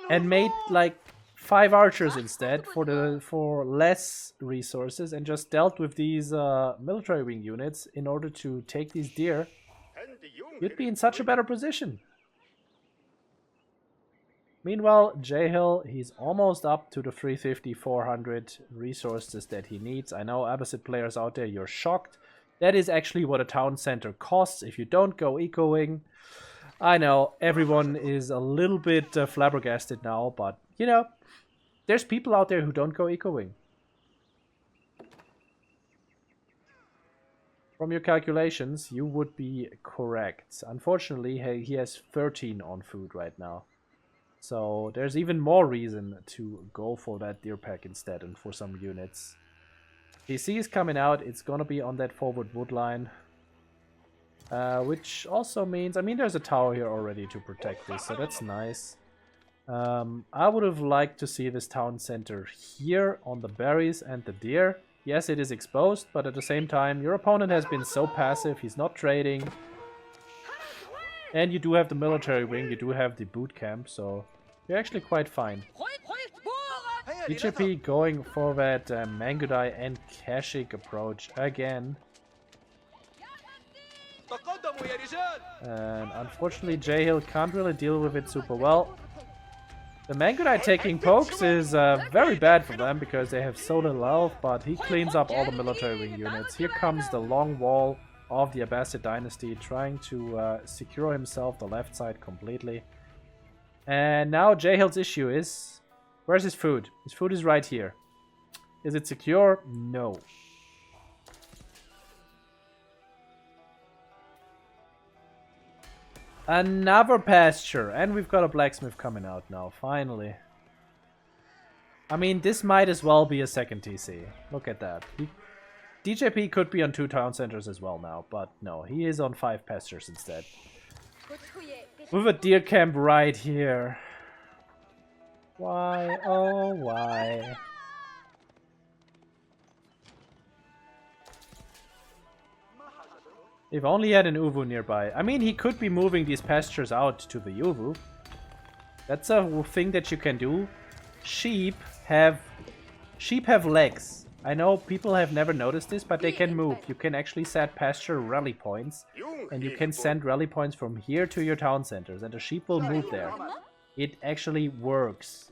and made like 5 archers instead for less resources and just dealt with these military wing units in order to take these deer. You'd be in such a better position. Meanwhile, J-Hill, he's almost up to the 350-400 resources that he needs. I know Abbasid players out there, you're shocked. That is actually what a town center costs if you don't go ecoing. I know, everyone is a little bit flabbergasted now, but, you know, there's people out there who don't go ecoing. From your calculations, you would be correct. Unfortunately, he has 13 on food right now. So there's even more reason to go for that deer pack instead and for some units. PC is coming out. It's gonna be on that forward wood line. Which also means, I mean, there's a tower here already to protect this, so that's nice. I would have liked to see this town center here on the berries and the deer. Yes, it is exposed, but at the same time, your opponent has been so passive, he's not trading. And you do have the military wing, you do have the boot camp, so you're actually quite fine. DJP going for that Mangudai and Kashik approach again. And unfortunately, J-Hill can't really deal with it super well. The Mangudai taking pokes is very bad for them because they have so little health, but he cleans up all the military wing units. Here comes the long wall of the Abbasid dynasty, trying to secure himself the left side completely. And now J-Hill's issue is, where's his food? His food is right here. Is it secure? No. Another pasture, and we've got a blacksmith coming out now, finally. I mean, this might as well be a second TC. Look at that. DJP could be on 2 town centers as well now, but no, he is on 5 pastures instead. With a deer camp right here. Why? Oh, why? If only he had an Uvu nearby. I mean, he could be moving these pastures out to the Uvu. That's a thing that you can do. Sheep have legs. I know people have never noticed this, but they can move. You can actually set pasture rally points, and you can send rally points from here to your town centers, and the sheep will move there. It actually works.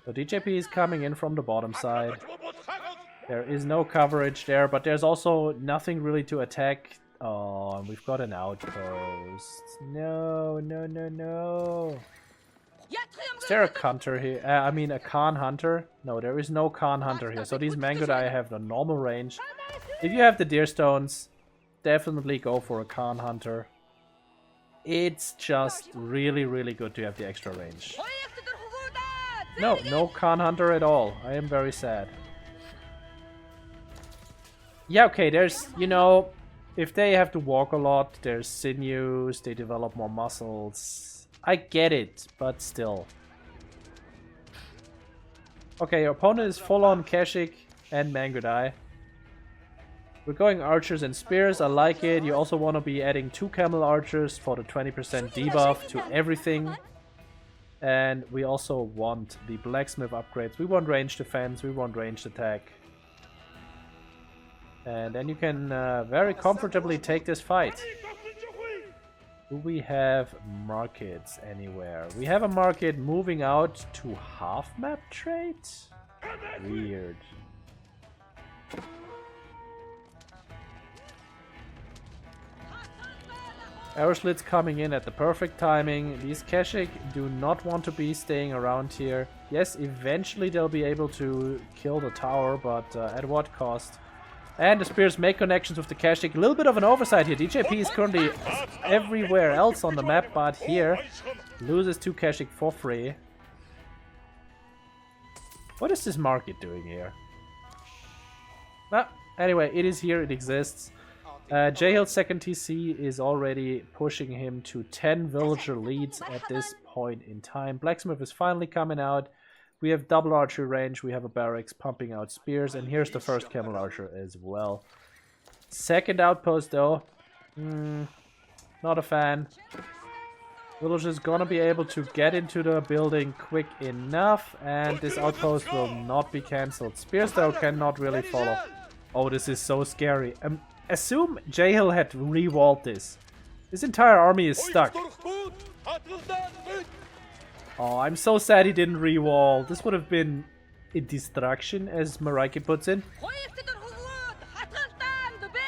So DJP is coming in from the bottom side. There is no coverage there, but there's also nothing really to attack. Oh, and we've got an outpost. No, no, no, no. Is there a hunter here? I mean, a Khan hunter? No, there is no Khan hunter here. So these Mangudai have the normal range. If you have the deer stones, definitely go for a Khan hunter. It's just really, really good to have the extra range. No, no Khan hunter at all. I am very sad. Yeah, okay, there's, you know, if they have to walk a lot, there's sinews, they develop more muscles. I get it, but still. Okay, your opponent is full on Kashik and Mangudai. We're going archers and spears, I like it. You also want to be adding 2 camel archers for the 20% debuff to everything. And we also want the blacksmith upgrades. We want ranged defense, we want ranged attack. And then you can very comfortably take this fight. Do we have markets anywhere? We have a market moving out to half map trade? Weird. Arrow slits coming in at the perfect timing. These Kashik do not want to be staying around here. Yes, eventually they'll be able to kill the tower, but at what cost? And the spears make connections with the Kashik. A little bit of an oversight here. DJP is currently everywhere else on the map, but here loses 2 Kashik for free. What is this market doing here? Anyway, it is here, it exists. J-Hill's second TC is already pushing him to 10 villager leads at this point in time. Blacksmith is finally coming out. We have double archery range, we have a barracks pumping out spears, and here's the first camel archer as well. Second outpost though, not a fan. Villager's gonna be able to get into the building quick enough, and this outpost will not be cancelled. Spears though cannot really follow. Oh, this is so scary. Assume J-Hill had re-walled this. This entire army is stuck. Oh, I'm so sad he didn't re-wall. This would have been a distraction, as Maraiki puts in.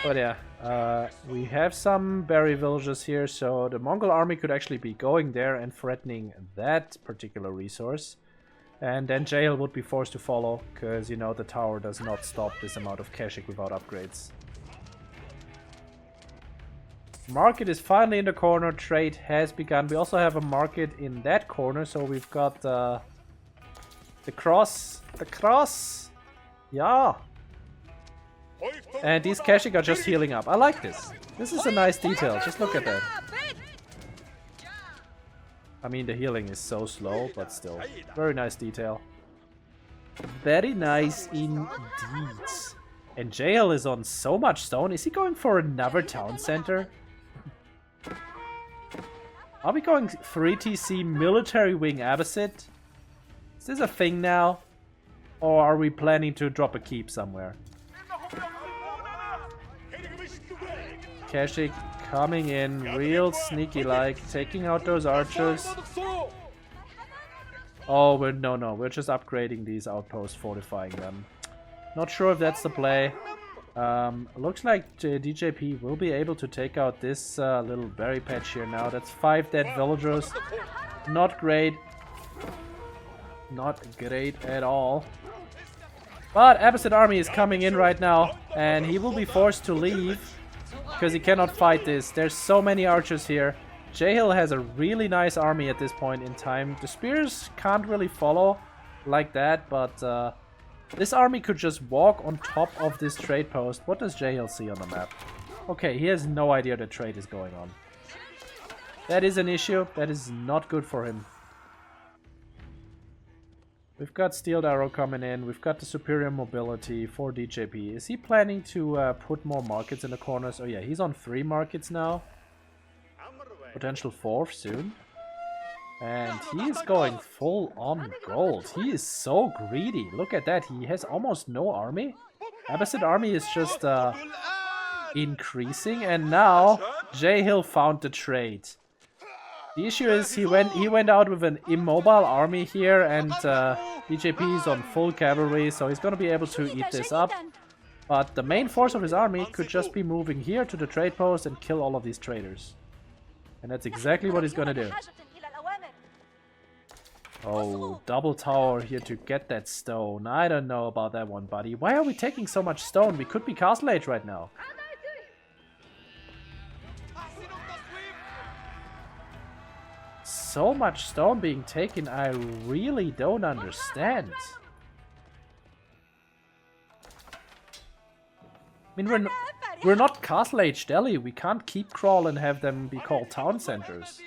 But yeah, we have some berry villages here, so the Mongol army could actually be going there and threatening that particular resource. And then J-Hill would be forced to follow, because, you know, the tower does not stop this amount of Kashik without upgrades. Market is finally in the corner, trade has begun. We also have a market in that corner, so we've got the cross, yeah. And these Kashik are just healing up. I like this. This is a nice detail. Just look at that. I mean, the healing is so slow, but still. Very nice detail. Very nice indeed. And Jael is on so much stone. Is he going for another town center? Are we going 3TC military wing Abbasid? Is this a thing now? Or are we planning to drop a keep somewhere? Kashik coming in real sneaky like, taking out those archers. Oh, we're just upgrading these outposts, fortifying them. Not sure if that's the play. Looks like DJP will be able to take out this little berry patch here now. That's 5 dead villagers. Not great. Not great at all. But Abbasid army is coming in right now, and he will be forced to leave because he cannot fight this. There's so many archers here. Jael has a really nice army at this point in time. The spears can't really follow like that, but this army could just walk on top of this trade post. What does Jael see on the map? Okay, he has no idea the trade is going on. That is an issue. That is not good for him. We've got Steeled Arrow coming in. We've got the superior mobility for DJP. Is he planning to put more markets in the corners? Oh yeah, he's on 3 markets now. Potential 4th soon. And he is going full on gold. He is so greedy. Look at that. He has almost no army. Abbasid army is just increasing. And now Jael found the trade. The issue is he went out with an immobile army here, and DJP is on full cavalry, so he's gonna be able to eat this up. But the main force of his army could just be moving here to the trade post and kill all of these traders. And that's exactly what he's gonna do. Oh, double tower here to get that stone. I don't know about that one, buddy. Why are we taking so much stone? We could be Castle Age right now. So much stone being taken, I really don't understand. I mean, we're not Castle Age Delhi. We can't keep crawl and have them be called town centers.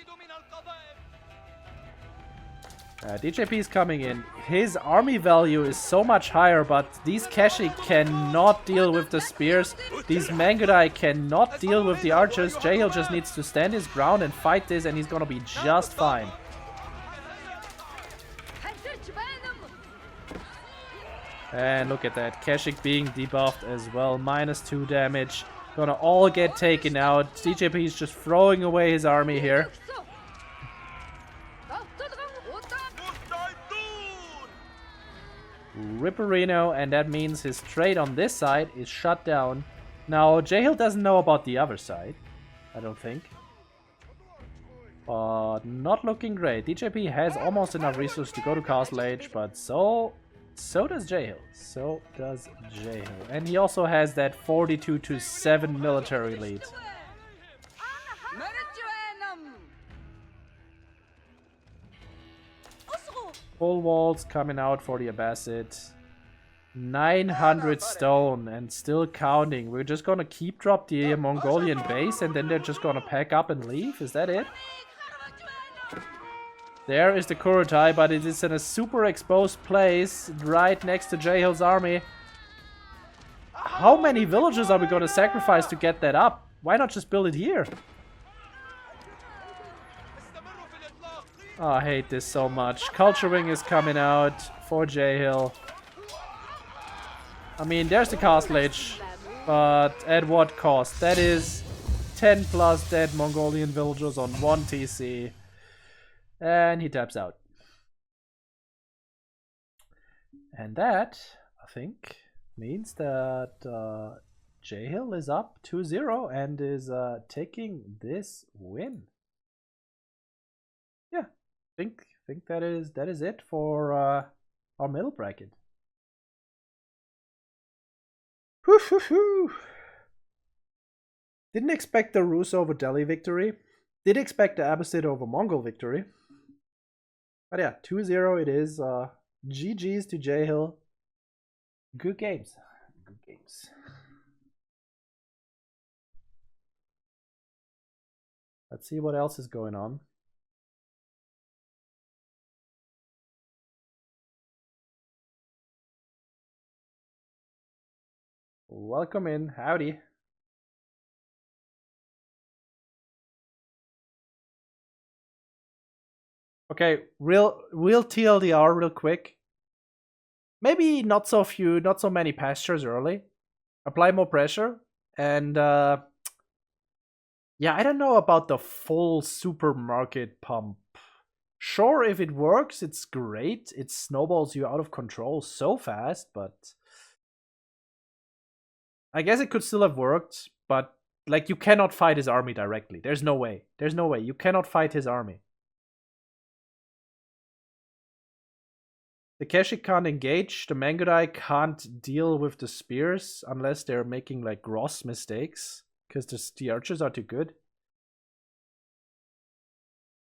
DJP is coming in. His army value is so much higher, but these Kashik cannot deal with the spears. These Mangudai cannot deal with the archers. Jael just needs to stand his ground and fight this, and he's gonna be just fine. And look at that. Kashik being debuffed as well. -2 damage. Gonna all get taken out. DJP is just throwing away his army here. Ripperino, and that means his trade on this side is shut down. Now, Jael doesn't know about the other side, I don't think. But not looking great. DJP has almost enough resources to go to Castle Age, but so does Jael. So does Jael. And he also has that 42-7 military lead. Full walls coming out for the Abbasid. 900 stone and still counting. We're just gonna keep drop the Mongolian base and then they're just gonna pack up and leave? Is that it? There is the Kurotai, but it is in a super exposed place right next to Jael's army. How many villages are we gonna sacrifice to get that up? Why not just build it here? Oh, I hate this so much. Culture Ring is coming out for Jael. I mean, there's the Castle Age, but at what cost? That is 10 plus dead Mongolian villagers on 1 TC. And he taps out. And that, I think, means that Jael is up 2-0 and is taking this win. Yeah. Think that is it for our middle bracket. Whew. Didn't expect the Rus over Delhi victory. Did expect the Abbasid over Mongol victory. But yeah, 2-0 it is. GG's to Jael. Good games. Good games. Let's see what else is going on. Welcome in. Howdy. Okay, real TLDR real quick. Maybe not so many pastures early. Apply more pressure. And yeah, I don't know about the full supermarket pump. Sure, if it works, it's great. It snowballs you out of control so fast, but I guess it could still have worked, but like you cannot fight his army directly. There's no way. There's no way. You cannot fight his army. The Keshik can't engage. The Mangudai can't deal with the spears unless they're making like gross mistakes because the archers are too good.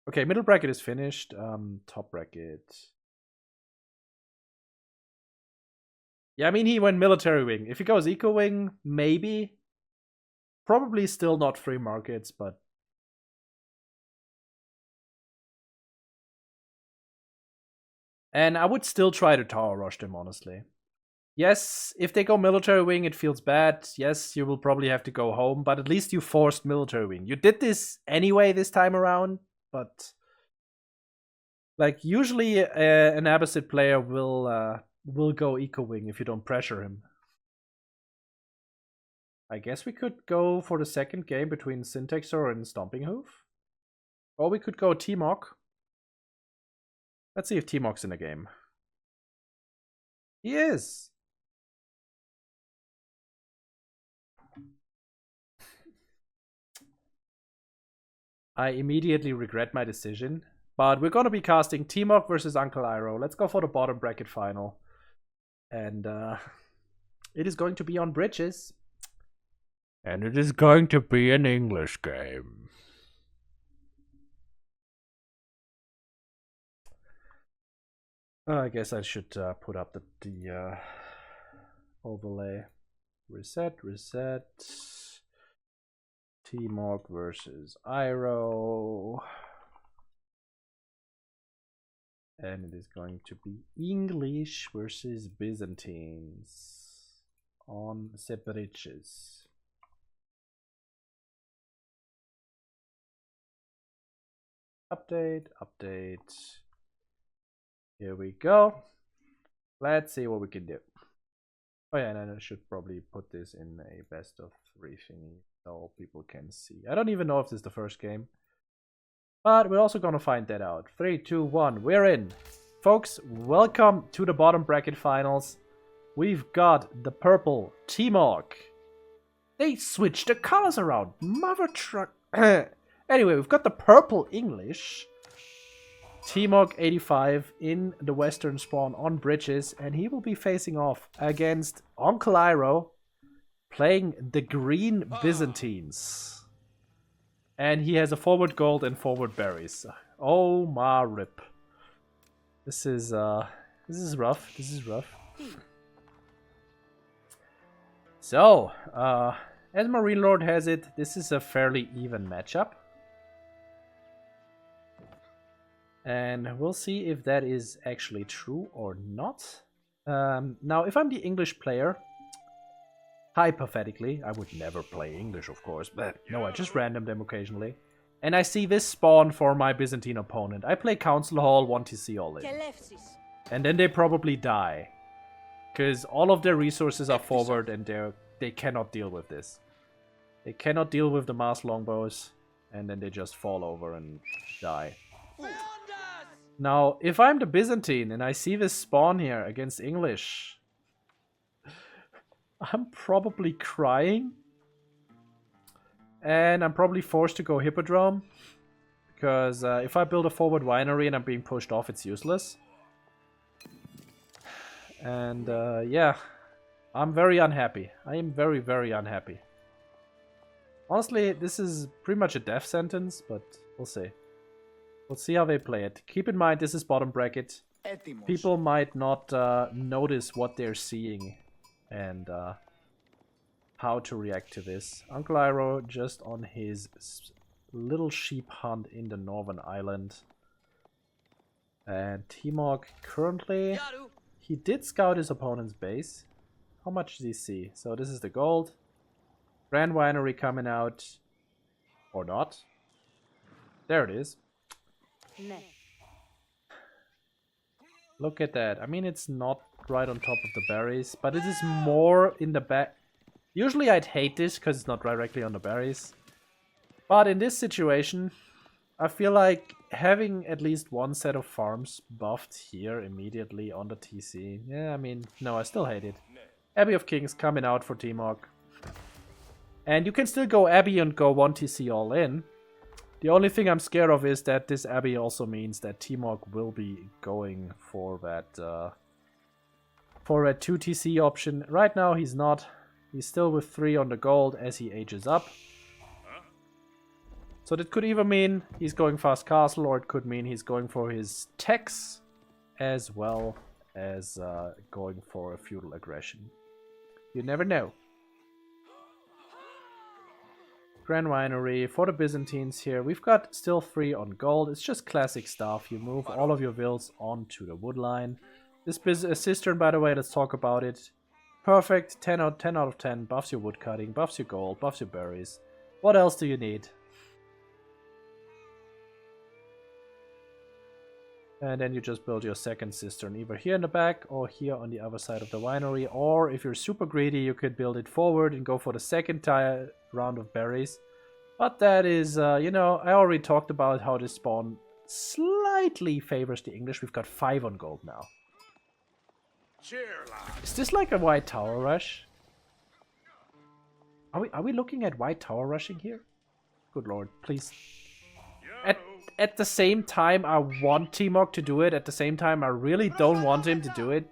Okay, middle bracket is finished. Top bracket. Yeah, I mean, he went military wing. If he goes eco wing, maybe. Probably still not free markets, but... And I would still try to tower rush them, honestly. Yes, if they go military wing, it feels bad. Yes, you will probably have to go home, but at least you forced military wing. You did this anyway this time around, but... Like, usually an Abbasid player will go eco wing if you don't pressure him. I guess we could go for the second game between StompingHoof and StompingHoof. Or we could go T-Mock. Let's see if T-Mock's in the game. He is! I immediately regret my decision. But we're gonna be casting T-Mock versus Uncle Iroh. Let's go for the bottom bracket final. And it is going to be on bridges. And it is going to be an English game. I guess I should put up the overlay. Reset. T-Mock versus Iroh. And it is going to be English versus Byzantines on the bridges. Update. Here we go. Let's see what we can do. Oh yeah, and I should probably put this in a best of 3 thingy so people can see. I don't even know if this is the first game. But we're also gonna find that out. 3, 2, 1, we're in. Folks, welcome to the bottom bracket finals. We've got the purple T-Mock. They switched the colors around. Mother truck. Anyway, we've got the purple English. T-Mock 85 in the western spawn on bridges. And he will be facing off against Uncle Iroh, playing the green Byzantines. And he has a forward gold and forward berries. Oh my rip. This is rough. So, as Marine Lord has it, this is a fairly even matchup. And we'll see if that is actually true or not. Now, if I'm the English player, hypothetically, I would never play English, of course, but no, I just random them occasionally. And I see this spawn for my Byzantine opponent. I play Council Hall, 1TC all in. And then they probably die. Because all of their resources are forward and they cannot deal with this. They cannot deal with the mass longbows. And then they just fall over and die. Now, if I'm the Byzantine and I see this spawn here against English, I'm probably crying. And I'm probably forced to go Hippodrome. Because if I build a forward winery and I'm being pushed off, it's useless. And yeah, I'm very unhappy. I am very, very unhappy. Honestly, this is pretty much a death sentence, but we'll see. We'll see how they play it. Keep in mind, this is bottom bracket. People might not notice what they're seeing and how to react to this. Uncle Iroh just on his little sheep hunt in the northern island. And Timok currently, he did scout his opponent's base. How much does he see? So this is the gold. Grand Winery coming out. Or not. There it is. Look at that. I mean, it's not right on top of the berries, but it is more in the back. Usually I'd hate this because it's not directly on the berries. But in this situation, I feel like having at least one set of farms buffed here immediately on the TC. Yeah, I mean, no, I still hate it. Abbey of Kings coming out for Timok. And you can still go Abbey and go 1 TC all in. The only thing I'm scared of is that this Abbey also means that Timok will be going for that 2 TC option. Right now he's not. He's still with 3 on the gold as he ages up. So that could either mean he's going fast castle, or it could mean he's going for his techs as well as going for a feudal aggression. You never know. Grand Winery for the Byzantines here. We've got still 3 on gold. It's just classic stuff. You move all of your vills onto the wood line. This cistern, by the way, let's talk about it. Perfect. 10 out of 10. Buffs your wood cutting, buffs your gold, buffs your berries. What else do you need? And then you just build your second cistern either here in the back or here on the other side of the winery. Or if you're super greedy, you could build it forward and go for the second round of berries. But that is, you know, I already talked about how this spawn slightly favors the English. We've got 5 on gold now. Is this like a white tower rush? Are we looking at white tower rushing here? Good lord, please. At the same time, I want Timok to do it. At the same time, I really don't want him to do it.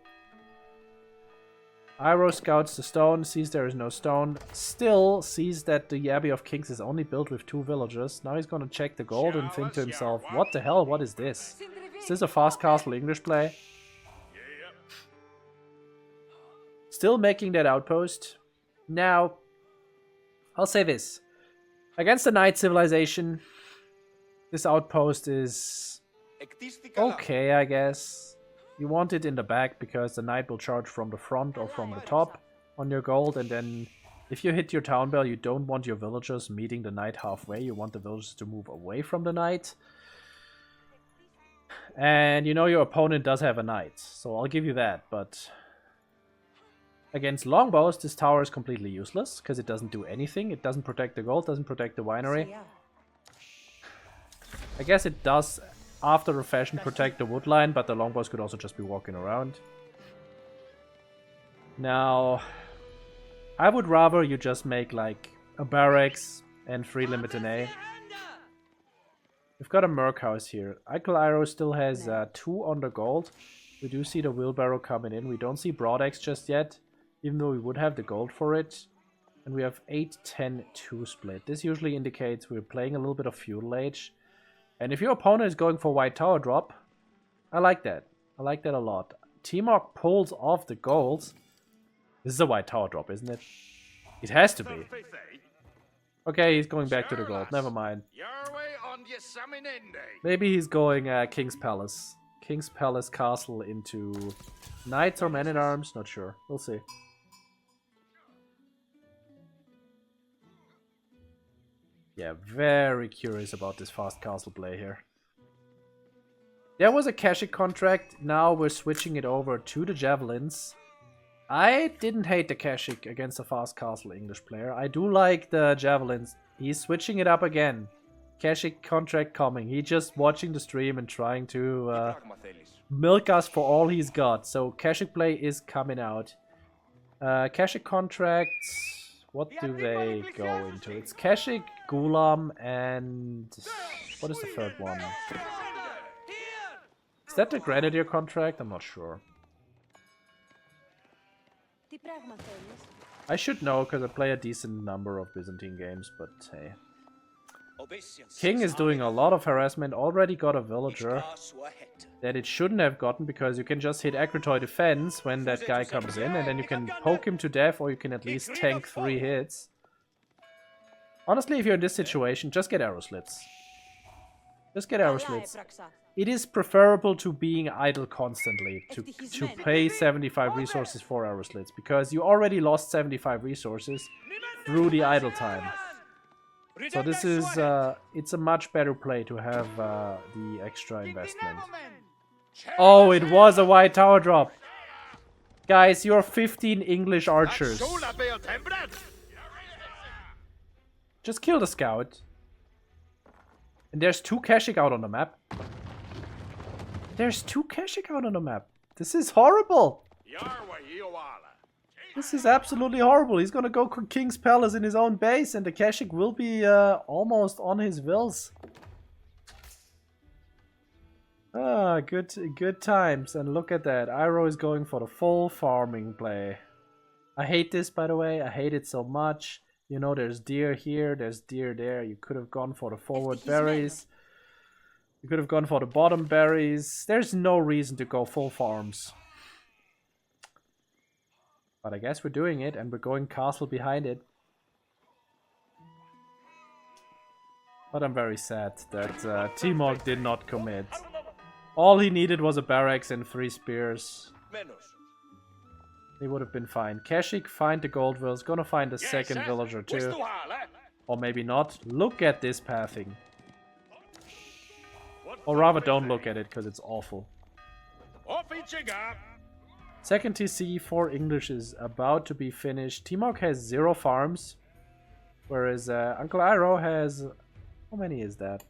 Iroh scouts the stone, sees there is no stone. Still sees that the Abbey of Kings is only built with 2 villagers. Now he's gonna check the gold and think to himself, what the hell, what is this? Is this a fast castle English play? Still making that outpost. Now, I'll say this. Against the Knight civilization, this outpost is okay, I guess. You want it in the back because the knight will charge from the front or from the top on your gold, and then if you hit your town bell, you don't want your villagers meeting the knight halfway. You want the villagers to move away from the knight. And you know your opponent does have a knight, so I'll give you that, but against longbows, this tower is completely useless because it doesn't do anything. It doesn't protect the gold, doesn't protect the winery. I guess it does, after a fashion, protect the wood line, but the longbows could also just be walking around. Now, I would rather you just make like a barracks and 3 limited A. We've got a Merc house here. Iroh still has 2 on the gold. We do see the wheelbarrow coming in. We don't see Broadex just yet, even though we would have the gold for it. And we have 8-10-2 split. This usually indicates we're playing a little bit of feudal age. And if your opponent is going for white tower drop, I like that. I like that a lot. Timok pulls off the gold. This is a white tower drop, isn't it? It has to be. Okay, he's going back to the gold. Never mind. Maybe he's going King's Palace. King's Palace Castle into Knights or Men-at-Arms. Not sure. We'll see. Yeah, very curious about this fast castle play here. There was a Kashik contract, now we're switching it over to the Javelins. I didn't hate the Kashik against a fast castle English player. I do like the Javelins. He's switching it up again. Kashik contract coming. He's just watching the stream and trying to milk us for all he's got. So Kashik play is coming out. Kashik contracts... What do they go into? It's Kashik, Gulam, and... What is the third one? Is that the Grenadier contract? I'm not sure. I should know because I play a decent number of Byzantine games, but hey. King is doing a lot of harassment, already got a villager that it shouldn't have gotten because you can just hit Akritoy defense when that guy comes in and then you can poke him to death or you can at least tank 3 hits. Honestly, if you're in this situation, just get arrow slits. Just get arrow slits. It is preferable to being idle constantly, to pay 75 resources for arrow slits, because you already lost 75 resources through the idle time. So this is, it's a much better play to have the extra investment. Oh, it was a white tower drop. Guys, you're 15 English archers. Just kill the scout. And there's 2 caching out on the map. There's 2 caching out on the map. This is horrible. This is absolutely horrible. He's gonna go King's Palace in his own base, and the caching will be almost on his wills. Ah, good times. And look at that. Iroh is going for the full farming play. I hate this, by the way. I hate it so much. You know, there's deer here, there's deer there. You could have gone for the forward berries. You could have gone for the bottom berries. There's no reason to go full farms. But I guess we're doing it, and we're going castle behind it. But I'm very sad that Timok did not commit. All he needed was a barracks and 3 spears. He would have been fine. Kashik, find the gold wills. Gonna find a second villager too. Or maybe not. Look at this pathing. Or rather, don't look at it, because it's awful. Second TC for English is about to be finished. Timok has 0 farms. Whereas Uncle Iroh has... How many is that?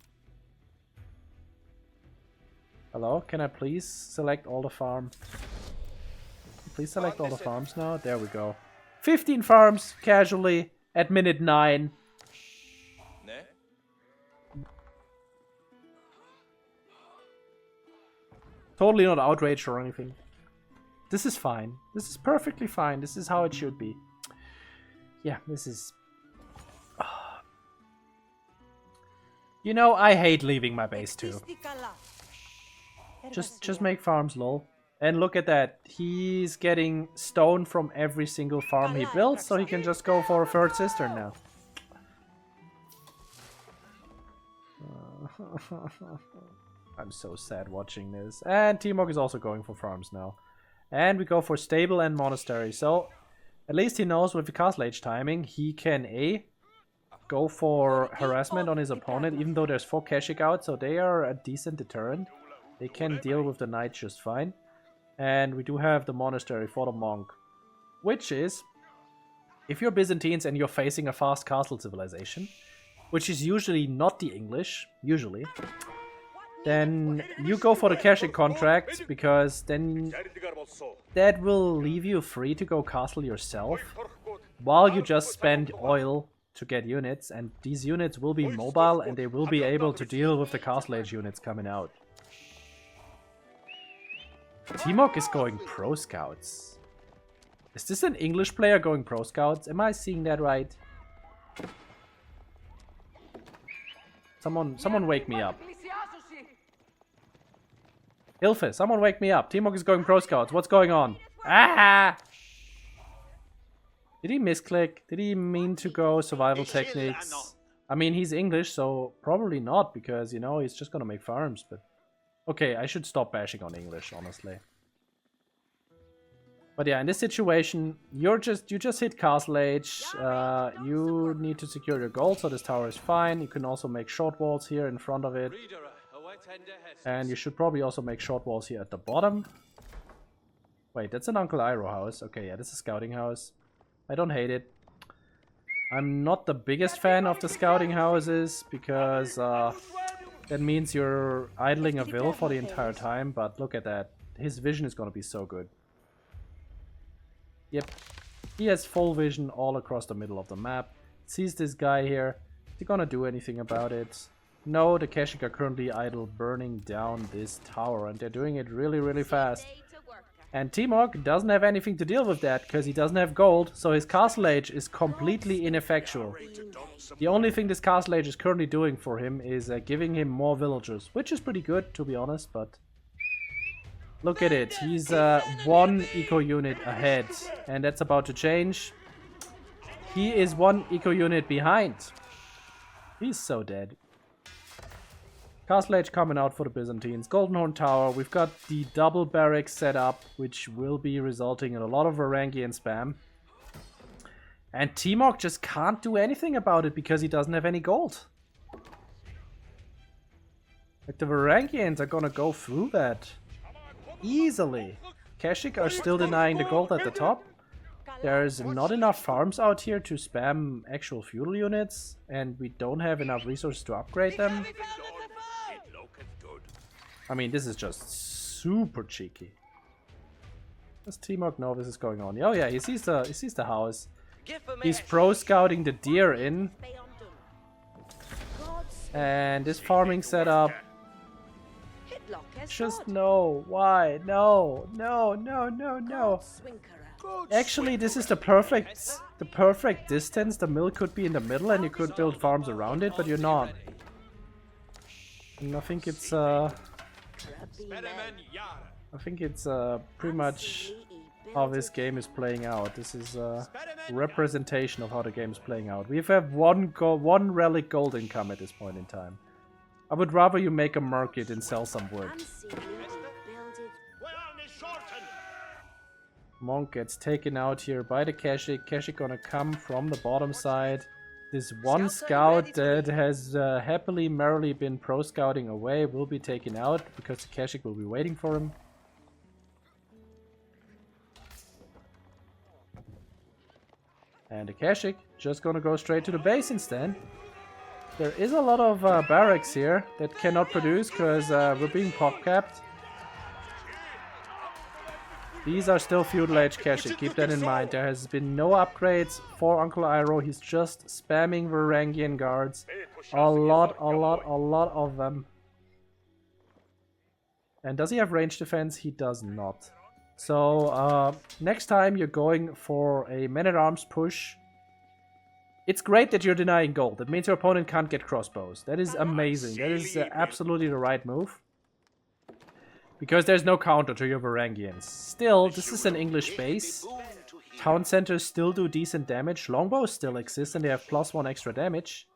Hello? Can I please select all the farm? Please select all the farms now. There we go. 15 farms, casually, at minute 9. Totally not outraged or anything. This is fine. This is perfectly fine. This is how it should be. Yeah, this is... You know, I hate leaving my base too. Just make farms, lol. And look at that. He's getting stone from every single farm he builds, so he can just go for a 3rd cistern now. I'm so sad watching this. And Timok is also going for farms now. And we go for stable and monastery. So at least he knows with the castle age timing, he can A, go for harassment on his opponent, even though there's 4 caching out, so they are a decent deterrent. They can deal with the knight just fine. And we do have the monastery for the monk. Which is, if you're Byzantines and you're facing a fast castle civilization, which is usually not the English, usually, then you go for the caching contract, because then that will leave you free to go castle yourself, while you just spend oil to get units, and these units will be mobile and they will be able to deal with the castle age units coming out. Timok is going pro scouts. Is this an English player going pro scouts? Am I seeing that right? Someone wake me up. Hilfe, someone wake me up. Timok is going pro scouts. What's going on? Ah! Did he misclick? Did he mean to go survival techniques? I mean, he's English, so probably not, because, you know, he's just gonna make farms, but... Okay, I should stop bashing on English, honestly. But yeah, in this situation, you just hit castle age. You need to secure your gold, so this tower is fine. You can also make short walls here in front of it. And you should probably also make short walls here at the bottom. Wait, that's an Uncle Iroh house. Okay, yeah, this is a scouting house. I don't hate it. I'm not the biggest fan of the scouting houses, because that means you're idling a vill for the entire time, but look at that. His vision is gonna be so good. Yep. He has full vision all across the middle of the map. Sees this guy here. Is he gonna do anything about it? No, the Keshik are currently idle, burning down this tower, and they're doing it really, really fast. And Timok doesn't have anything to deal with that, because he doesn't have gold, so his castle age is completely ineffectual. The only thing this castle age is currently doing for him is giving him more villagers, which is pretty good, to be honest, but... Look at it, he's 1 eco unit ahead, and that's about to change. He is 1 eco unit behind. He's so dead. Castle Age coming out for the Byzantines. Golden Horn Tower. We've got the double barracks set up, which will be resulting in a lot of Varangian spam. And Timok just can't do anything about it because he doesn't have any gold. Like, the Varangians are gonna go through that easily. Kashik are still denying the gold at the top. There's not enough farms out here to spam actual feudal units, and we don't have enough resources to upgrade them. I mean, this is just super cheeky. Does Timok know this is going on? Oh yeah, he sees the house. He's pro-scouting the deer in. And this farming setup. Just no. Why? No. No, no, no, no. Actually, this is the perfect distance. The mill could be in the middle and you could build farms around it, but you're not. And I think it's pretty much how this game is playing out. This is a representation of how the game is playing out. We have one relic gold income at this point in time. I would rather you make a market and sell some wood. Monk gets taken out here by the Kashik. Kashik gonna come from the bottom side. This one scout that has happily, merrily been pro-scouting away will be taken out because the Kashik will be waiting for him. And the Kashik just gonna go straight to the base instead. There is a lot of barracks here that cannot produce because we're being pop-capped. These are still feudal age Kashik, keep that in mind. There has been no upgrades for Uncle Iroh. He's just spamming Varangian guards. A lot of them. And does he have range defense? He does not. So next time you're going for a man-at-arms push, it's great that you're denying gold. That means your opponent can't get crossbows. That is amazing. That is absolutely the right move. Because there's no counter to your Varangians. Still, this is an English base. Town centers still do decent damage. Longbows still exist and they have +1 extra damage.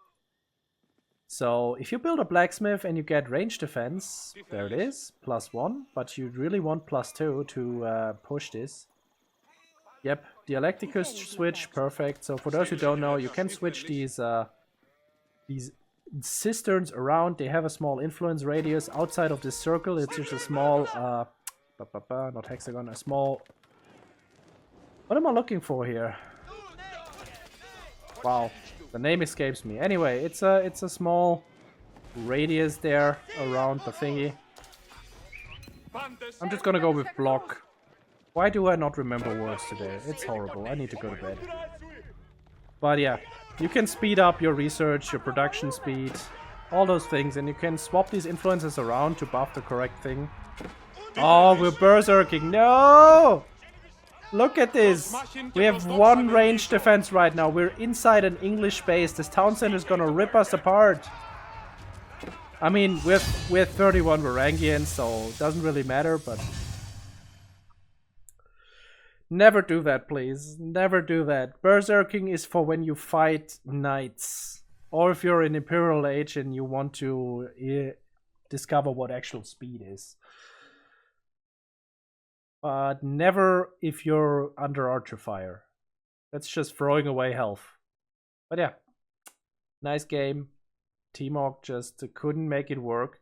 So if you build a blacksmith and you get range defense, there it is, +1. But you really want +2 to push this. Yep, Dialecticus switch, perfect. So for those who don't know, you can switch these cisterns around. They have a small influence radius outside of this circle. It's just a small not hexagon, a small, what am I looking for here? Wow, the name escapes me. Anyway, it's a small radius there around the thingy. I'm just gonna go with block. Why do I not remember words today? It's horrible. I need to go to bed. But yeah, you can speed up your research, your production speed, all those things, and you can swap these influences around to buff the correct thing. Oh, we're berserking. No! Look at this. We have one range defense right now. We're inside an English base. This town center is gonna rip us apart. I mean, we're 31 Varangians, so it doesn't really matter, but never do that, please. Never do that. Berserking is for when you fight knights. Or if you're in Imperial Age and you want to discover what actual speed is. But never if you're under archer fire. That's just throwing away health. But yeah, nice game. Timok just couldn't make it work.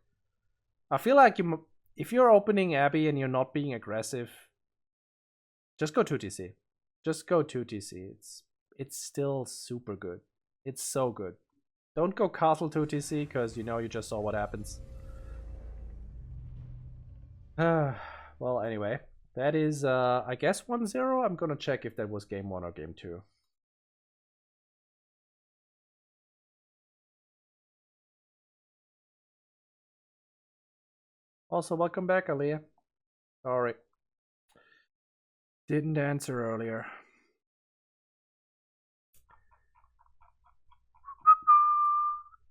I feel like if you're opening Abbey and you're not being aggressive, just go 2TC. Just go 2TC. It's still super good. It's so good. Don't go Castle 2TC because you know you just saw what happens. Well, anyway. That is, I guess 1-0. I'm gonna check if that was game 1 or game 2. Also, welcome back, Aliyah. Sorry. Didn't answer earlier.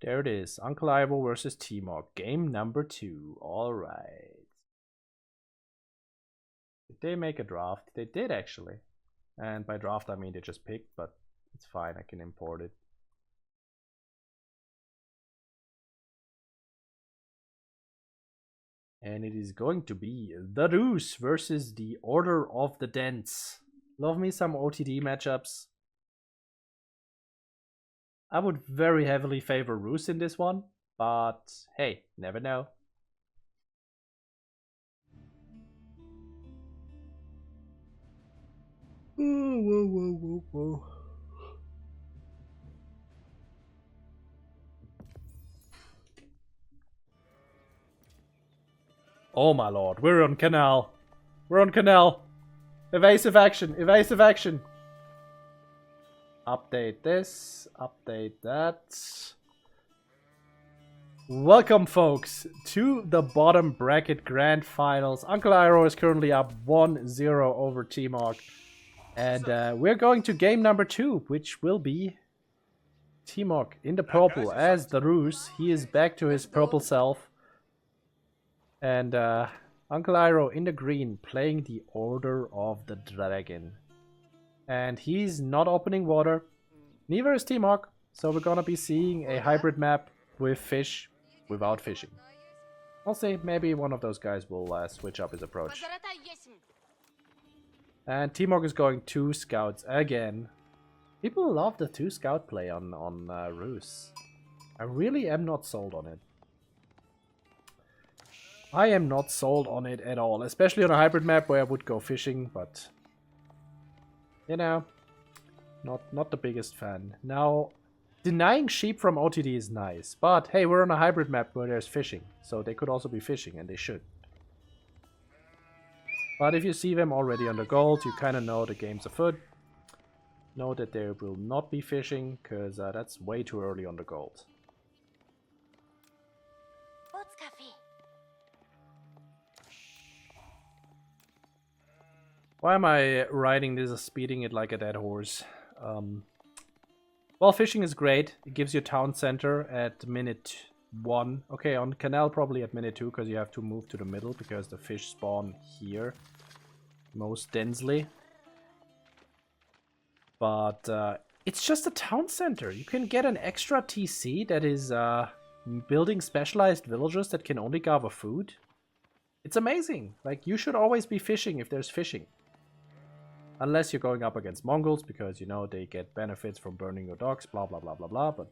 There it is. Uncle Iroh versus Timok. Game number 2. Alright. Did they make a draft? They did, actually. And by draft, I mean they just picked, but it's fine. I can import it. And it is going to be the Rus versus the Order of the Dents. Love me some OTD matchups. I would very heavily favor Rus in this one, but hey, never know. Whoa. Oh my lord, we're on canal. We're on canal. Evasive action, evasive action. Update this, update that. Welcome, folks, to the bottom bracket grand finals. Uncle Iroh is currently up 1-0 over T-Mark. And we're going to game number 2, which will be T-Mark in the purple as the Rus. He is back to his purple self. And Uncle Iroh in the green, playing the Order of the Dragon. And he's not opening water. Neither is T-Mark. So we're gonna be seeing a hybrid map with fish, without fishing. I'll see, maybe one of those guys will switch up his approach. And T-Mark is going 2 scouts again. People love the 2 scout play on Rus. I really am not sold on it. I am not sold on it at all, especially on a hybrid map where I would go fishing, but you know, not the biggest fan. Now, denying sheep from OTD is nice, but hey, we're on a hybrid map where there's fishing, so they could also be fishing, and they should. But if you see them already under gold, you kind of know the game's afoot. Know that they will not be fishing, because that's way too early on the gold. Why am I riding this, speeding it like a dead horse? Well, fishing is great. It gives you town center at minute 1. Okay, on canal probably at minute 2, because you have to move to the middle, because the fish spawn here most densely. But it's just a town center. You can get an extra TC that is building specialized villagers that can only gather food. It's amazing. Like, you should always be fishing if there's fishing. Unless you're going up against Mongols, because, you know, they get benefits from burning your docks, blah, blah, blah, blah, blah, but...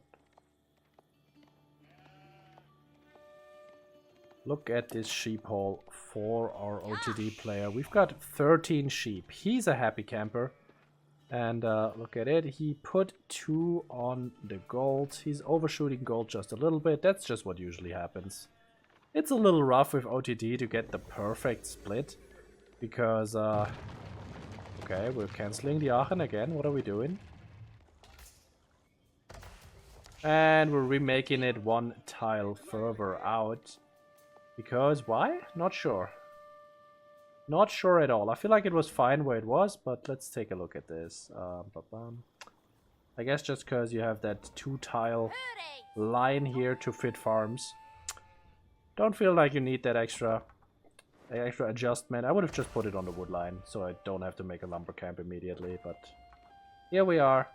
Look at this sheep haul for our OTD player. We've got 13 sheep. He's a happy camper. And look at it. He put 2 on the gold. He's overshooting gold just a little bit. That's just what usually happens. It's a little rough with OTD to get the perfect split. Because... okay, we're cancelling the Aachen again. What are we doing? And we're remaking it 1 tile further out. Because, why? Not sure. Not sure at all. I feel like it was fine where it was, but let's take a look at this. I guess just because you have that 2 tile line here to fit farms. Don't feel like you need that extra adjustment. I would have just put it on the wood line, so I don't have to make a lumber camp immediately, but here we are.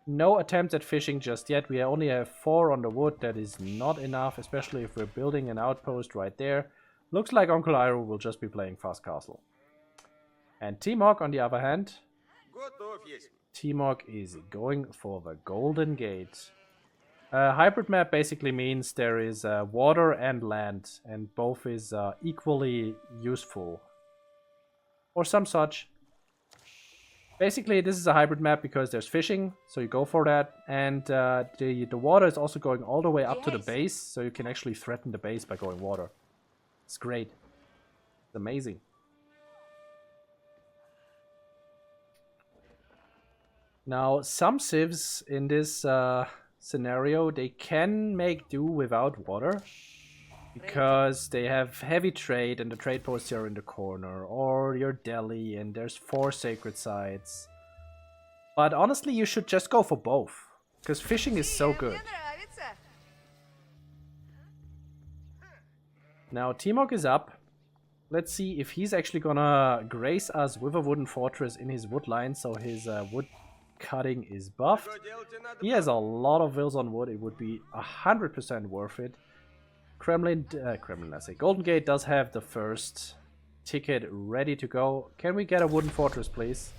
No attempts at fishing just yet. We only have 4 on the wood. That is not enough, especially if we're building an outpost right there. Looks like Uncle Iroh will just be playing Fast Castle. And T-Mark, on the other hand, T-Mark is going for the Golden Gate. Hybrid map basically means there is water and land, and both is equally useful. Or some such. Basically, this is a hybrid map because there's fishing, so you go for that. And the water is also going all the way up to the base, so you can actually threaten the base by going water. It's great. It's amazing. Now, some civs in this scenario, they can make do without water. Because they have heavy trade and the trade posts are in the corner. Or your Delhi and there's 4 sacred sites. But honestly, you should just go for both. Because fishing is so good. Now, T-Mark is up. Let's see if he's actually gonna grace us with a wooden fortress in his wood line. So his wood cutting is buffed. He has a lot of vills on wood. It would be 100% worth it. Kremlin, I say. Golden Gate does have the first ticket ready to go. Can we get a wooden fortress, please?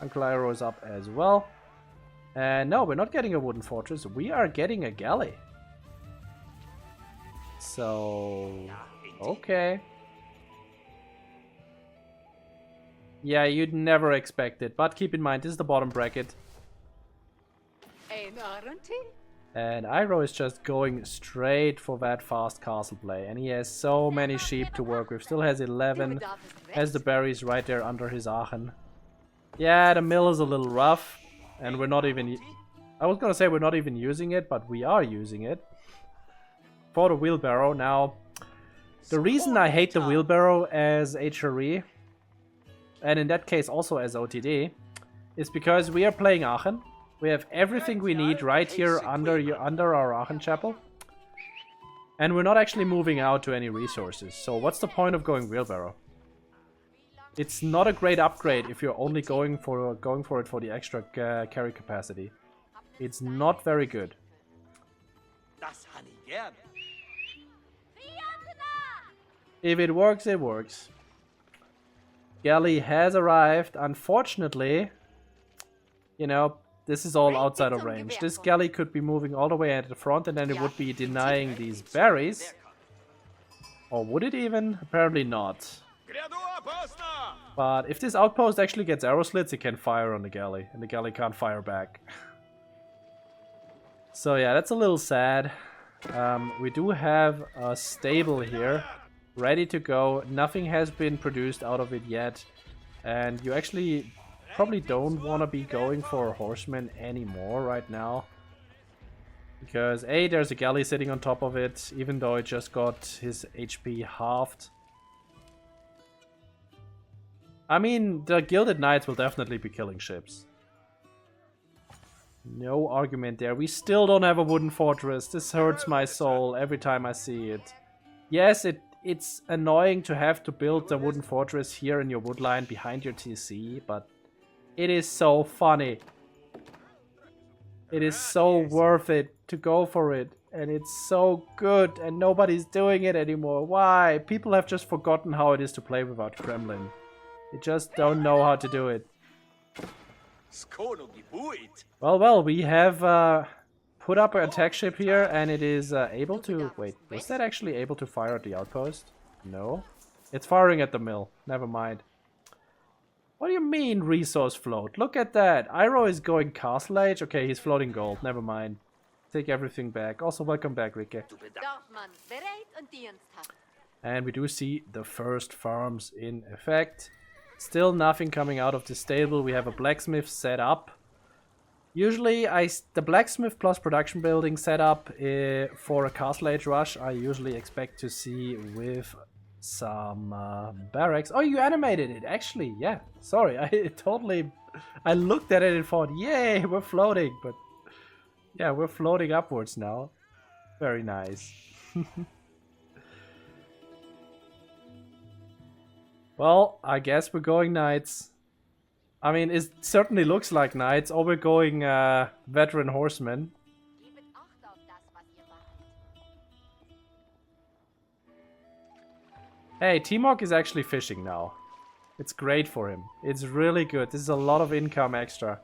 Uncle Iroh is up as well. And no, we're not getting a wooden fortress. We are getting a galley. So, okay. Yeah, you'd never expect it. But keep in mind, this is the bottom bracket. And Iroh is just going straight for that fast castle play. And he has so many sheep to work with. Still has 11. Has the berries right there under his Aachen. Yeah, the mill is a little rough. And we're not even... I was gonna say we're not even using it, but we are using it. For the wheelbarrow. Now, the reason I hate the wheelbarrow as HRE, and in that case also as OTD, is because we are playing Aachen. We have everything we need right here under our Aachen chapel. And we're not actually moving out to any resources. So what's the point of going wheelbarrow? It's not a great upgrade if you're only going for it for the extra carry capacity. It's not very good. If it works, it works. Galley has arrived. Unfortunately, you know, this is all outside of range. This galley could be moving all the way at the front and then it would be denying these berries. Or would it even? Apparently not. But if this outpost actually gets arrow slits, it can fire on the galley. And the galley can't fire back. So yeah, that's a little sad. We do have a stable here. Ready to go. Nothing has been produced out of it yet. And you actually probably don't want to be going for a horseman anymore right now. Because A, there's a galley sitting on top of it, even though it just got his HP halved. I mean, the Gilded Knights will definitely be killing ships. No argument there. We still don't have a wooden fortress. This hurts my soul every time I see it. Yes, it's annoying to have to build the wooden fortress here in your woodline behind your TC, but it is so funny. It is so worth it to go for it. And it's so good and nobody's doing it anymore. Why? People have just forgotten how it is to play without Kremlin. They just don't know how to do it. Well, we have put up an attack ship here and it is able to... Wait, was that actually able to fire at the outpost? No. It's firing at the mill. Never mind. What do you mean resource float? Look at that. Iroh is going castle age. Okay, he's floating gold. Never mind. Take everything back. Also, welcome back, Rike. And we do see the first farms in effect. Still nothing coming out of the stable. We have a blacksmith set up. Usually, the blacksmith plus production building setup for a castle age rush, I usually expect to see with some barracks. Oh, you animated it, actually. Yeah, sorry. I looked at it and thought, yay, we're floating. But yeah, we're floating upwards now. Very nice. Well, I guess we're going knights. I mean, it certainly looks like knights, or we're going veteran horsemen. Hey, Timok is actually fishing now. It's great for him. It's really good. This is a lot of income extra.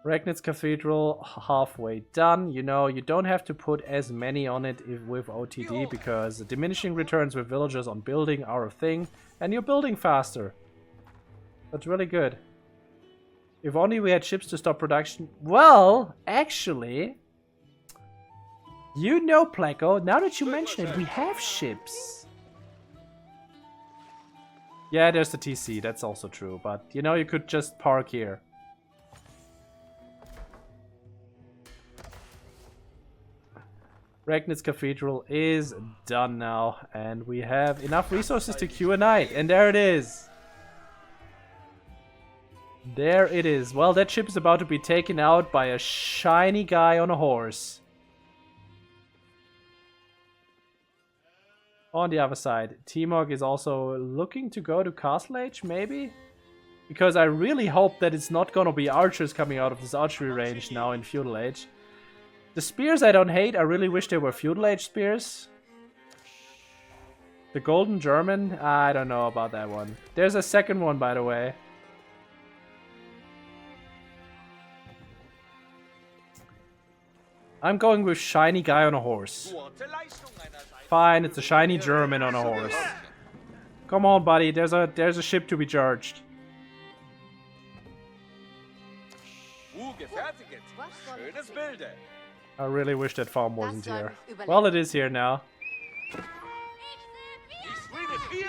Regnitz Cathedral, halfway done. You know, you don't have to put as many on it with OTD, because diminishing returns with villagers on building are a thing, and you're building faster. That's really good. If only we had ships to stop production. Well, actually, you know, Pleco, now that you mention it, we have ships. Yeah, there's the TC, that's also true, but you know, you could just park here. Regnitz Cathedral is done now, and we have enough resources to queue a knight, and there it is. There it is. Well, that ship is about to be taken out by a shiny guy on a horse. On the other side, Timok is also looking to go to Castle Age, maybe? Because I really hope that it's not gonna be archers coming out of this archery range now in Feudal Age. The spears I don't hate. I really wish they were feudal age spears. The golden German? I don't know about that one. There's a second one, by the way. I'm going with shiny guy on a horse. Fine, it's a shiny German on a horse. Come on, buddy. There's a ship to be charged. I really wish that farm wasn't here. Well, it is here now.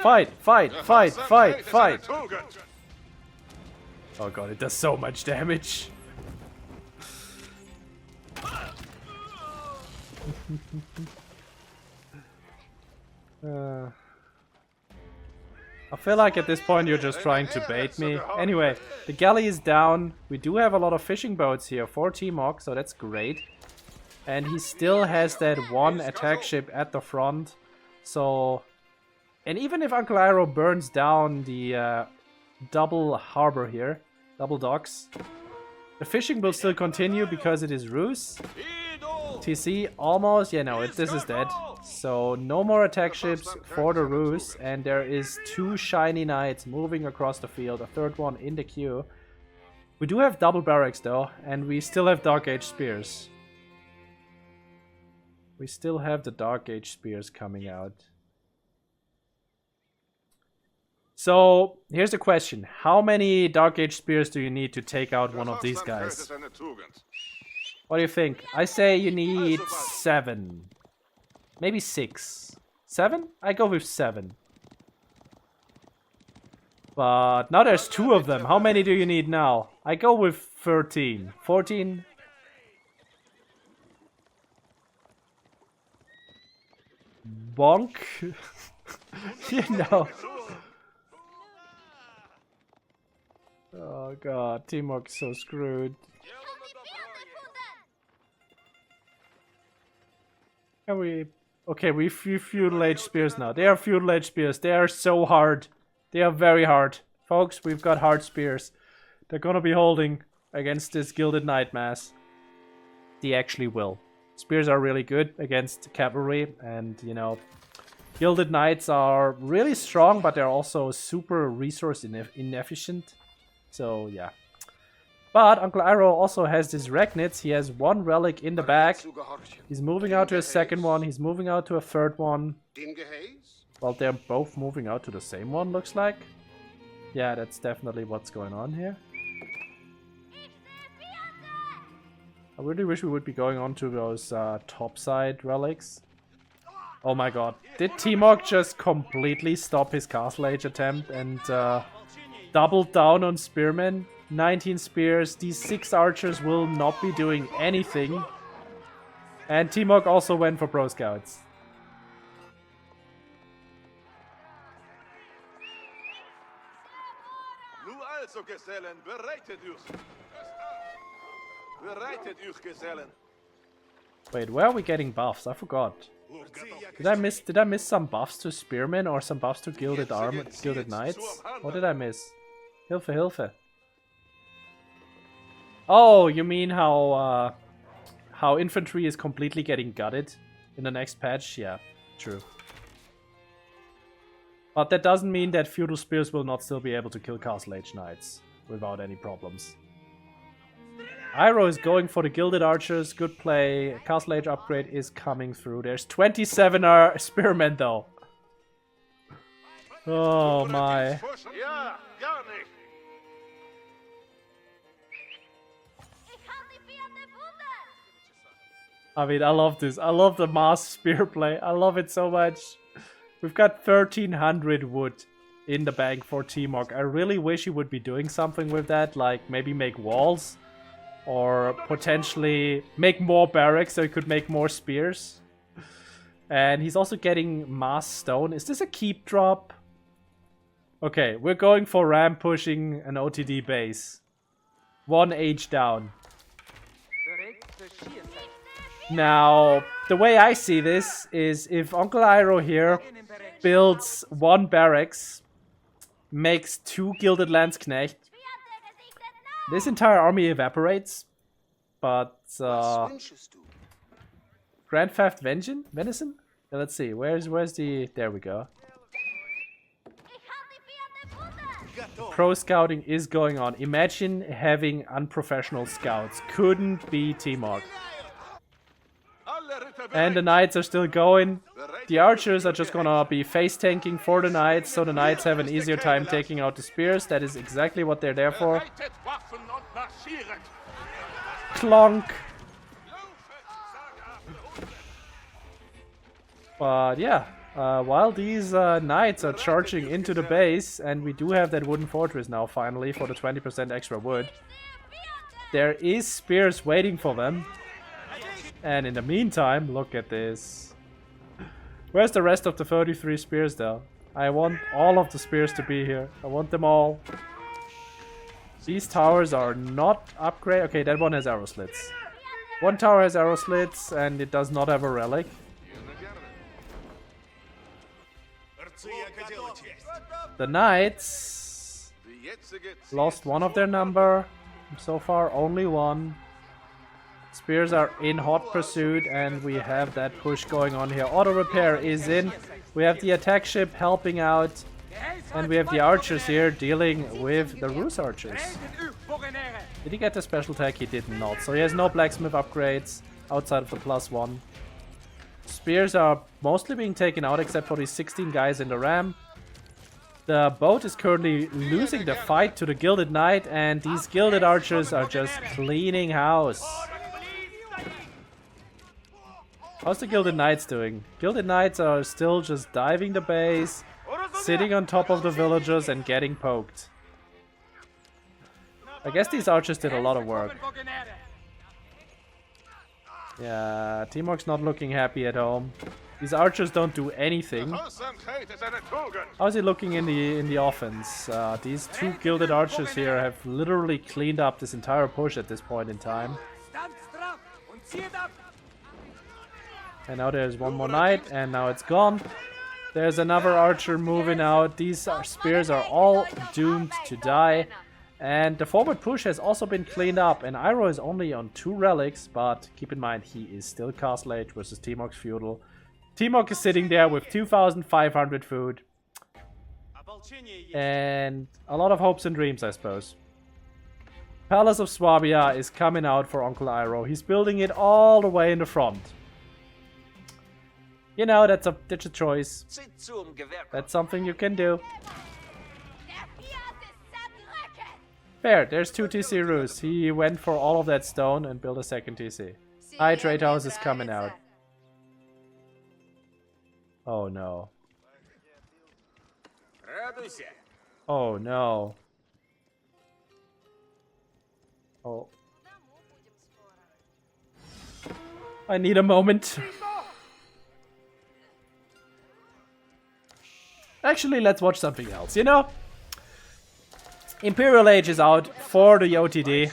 Fight! Fight! Fight! Fight! Fight! Oh god, it does so much damage. I feel like at this point you're just trying to bait me. Anyway, the galley is down. We do have a lot of fishing boats here for T-Mog, so that's great. And he still has that one attack ship at the front. So, and even if Uncle Iroh burns down the double harbor here, double docks, the fishing will still continue because it is Ruse. TC almost, yeah, no, this is dead. So no more attack ships for the Ruse, and there is 2 shiny knights moving across the field, a third one in the queue. We do have double barracks though, and we still have Dark Age spears. We still have the Dark Age spears coming out. So here's the question: how many Dark Age spears do you need to take out one of these guys? What do you think? I say you need 7. Maybe 6. 7? I go with 7. But now there's 2 of them. How many do you need now? I go with 13. 14? Bonk? You know. Oh god, T-Mog's so screwed. Can we... Okay, we feudal age spears now. They are feudal age spears. They are so hard. They are very hard. Folks, we've got hard spears. They're gonna be holding against this Gilded Knight mass. They actually will. Spears are really good against cavalry, and you know, Gilded Knights are really strong, but they're also super resource inefficient. So yeah. But Uncle Iroh also has this Ragnitz. He has 1 relic in the back. He's moving out to a second one. He's moving out to a third one. Well, they're both moving out to the same one, looks like. Yeah, that's definitely what's going on here. I really wish we would be going on to those topside relics. Oh my god. Did T-Mog just completely stop his Castle Age attempt and doubled down on Spearmen? 19 spears. These 6 archers will not be doing anything. And T-Mog also went for Pro Scouts. Wait, where are we getting buffs? I forgot. Did I miss some buffs to Spearmen or some buffs to Gilded Knights? What did I miss? Hilfe, Hilfe. Oh, you mean how infantry is completely getting gutted in the next patch? Yeah, true. But that doesn't mean that feudal spears will not still be able to kill Castle Age Knights without any problems. Iroh is going for the Gilded Archers. Good play. Castle Age upgrade is coming through. There's 27 Spearmen though. Oh my. I mean, I love this. I love the mass spear play. I love it so much. We've got 1300 wood in the bank for T-Mog. I really wish he would be doing something with that, like maybe make walls or potentially make more barracks so he could make more spears. And he's also getting mass stone. Is this a keep drop? Okay, we're going for ram pushing an OTD base. 1 age down. Now, the way I see this is if Uncle Iroh here builds 1 barracks, makes 2 Gilded Landsknecht, this entire army evaporates. But Grand Theft Venison? Let's see. Where's the? There we go. Pro scouting is going on. Imagine having unprofessional scouts. Couldn't be T-Mog. And the knights are still going. The archers are just gonna be face tanking for the knights, so the knights have an easier time taking out the spears. That is exactly what they're there for. Clonk. But yeah, while these knights are charging into the base, and we do have that wooden fortress now finally for the 20% extra wood, there is spears waiting for them. And in the meantime, look at this. Where's the rest of the 33 spears though? I want all of the spears to be here. I want them all. These towers are not upgraded. Okay, that one has arrow slits. One tower has arrow slits and it does not have a relic. The knights lost one of their number. So far, only one. Spears are in hot pursuit, and we have that push going on here. Auto repair is in. We have the attack ship helping out, and we have the archers here dealing with the Rus archers. Did he get the special attack? He did not. So he has no blacksmith upgrades outside of the +1. Spears are mostly being taken out except for these 16 guys in the ram. The boat is currently losing the fight to the Gilded Knight, and these Gilded Archers are just cleaning house. How's the Gilded Knights doing? Gilded Knights are still just diving the base, sitting on top of the villagers and getting poked. I guess these archers did a lot of work. Yeah, T-Mog's not looking happy at home. These archers don't do anything. How's he looking in the offense? These two Gilded Archers here have literally cleaned up this entire push at this point in time. And now there's one more knight, and now it's gone. There's another archer moving out. These spears are all doomed to die. And the forward push has also been cleaned up, and Iroh is only on 2 relics, but keep in mind he is still Castle Age versus T-Mog's Feudal. T-Mog is sitting there with 2,500 food. And a lot of hopes and dreams, I suppose. Palace of Swabia is coming out for Uncle Iroh. He's building it all the way in the front. You know, that's a choice. That's something you can do. Fair, there's 2 TC Rus. He went for all of that stone and built a second TC. High Trade House is coming out. Oh no. Oh no. Oh. I need a moment. Actually, let's watch something else, you know? Imperial Age is out for the OTD.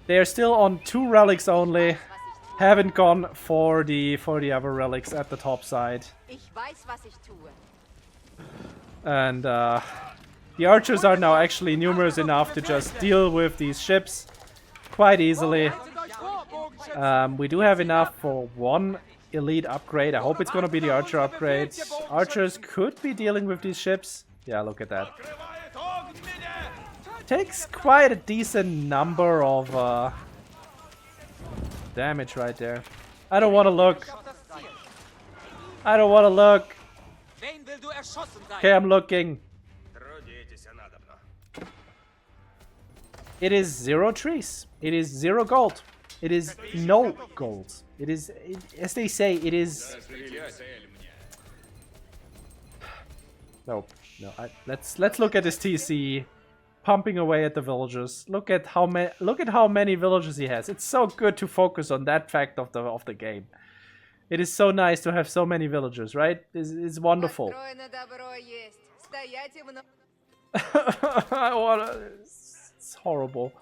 They're still on 2 relics only. Haven't gone for the other relics at the top side. And the archers are now actually numerous enough to just deal with these ships quite easily. We do have enough for 1 elite upgrade. I hope it's gonna be the archer upgrade. Archers could be dealing with these ships. Yeah, look at that. Takes quite a decent number of damage right there. I don't want to look. I don't want to look. Okay, I'm looking. It is 0 trees. It is 0 gold. It is no gold. It is, as they say, it is. Nope. No. Let's look at this TC pumping away at the villagers. Look at how many villagers he has. It's so good to focus on that fact of the game. It is so nice to have so many villagers, right? It's wonderful. It's horrible.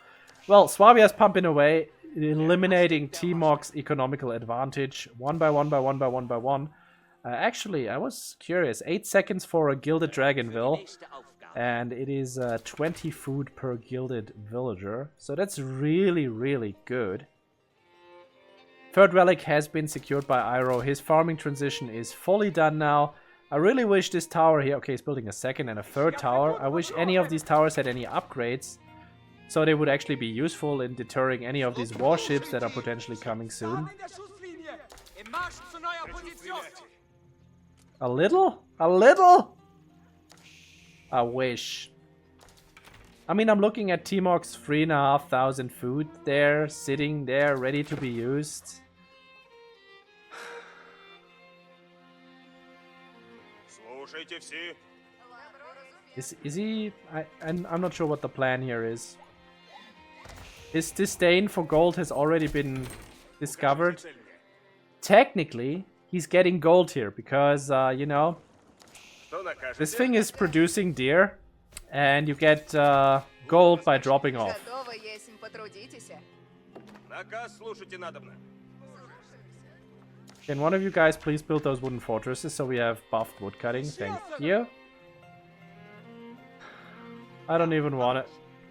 Well, Swabia's pumping away, eliminating T-Mog's economical advantage. 1 by 1 by 1 by 1 by 1. Actually, I was curious. 8 seconds for a Gilded Dragonville. And it is 20 food per Gilded Villager. So that's really, really good. Third relic has been secured by Iroh. His farming transition is fully done now. I really wish this tower here... Okay, he's building a second and a third tower. I wish any of these towers had any upgrades, so they would actually be useful in deterring any of these warships that are potentially coming soon. A little? A little? I wish. I mean, I'm looking at Timok's 3,500 food there, sitting there, ready to be used. Is he... I'm not sure what the plan here is. His disdain for gold has already been discovered. Technically, he's getting gold here because, you know, this thing is producing deer, and you get gold by dropping off. Can one of you guys please build those wooden fortresses so we have buffed woodcutting? Thank you. I don't even want it.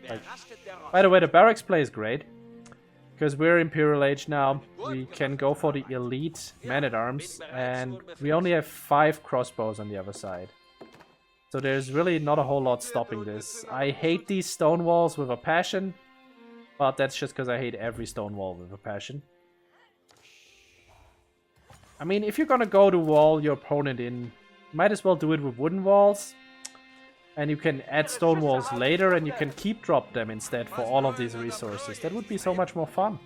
Like, by the way, the barracks play is great. Because we're Imperial Age now, we can go for the elite man-at-arms, and we only have 5 crossbows on the other side. So there's really not a whole lot stopping this. I hate these stone walls with a passion, but that's just because I hate every stone wall with a passion. I mean, if you're gonna go to wall your opponent in, might as well do it with wooden walls. And you can add stone walls later, and you can keep drop them instead for all of these resources. That would be so much more fun.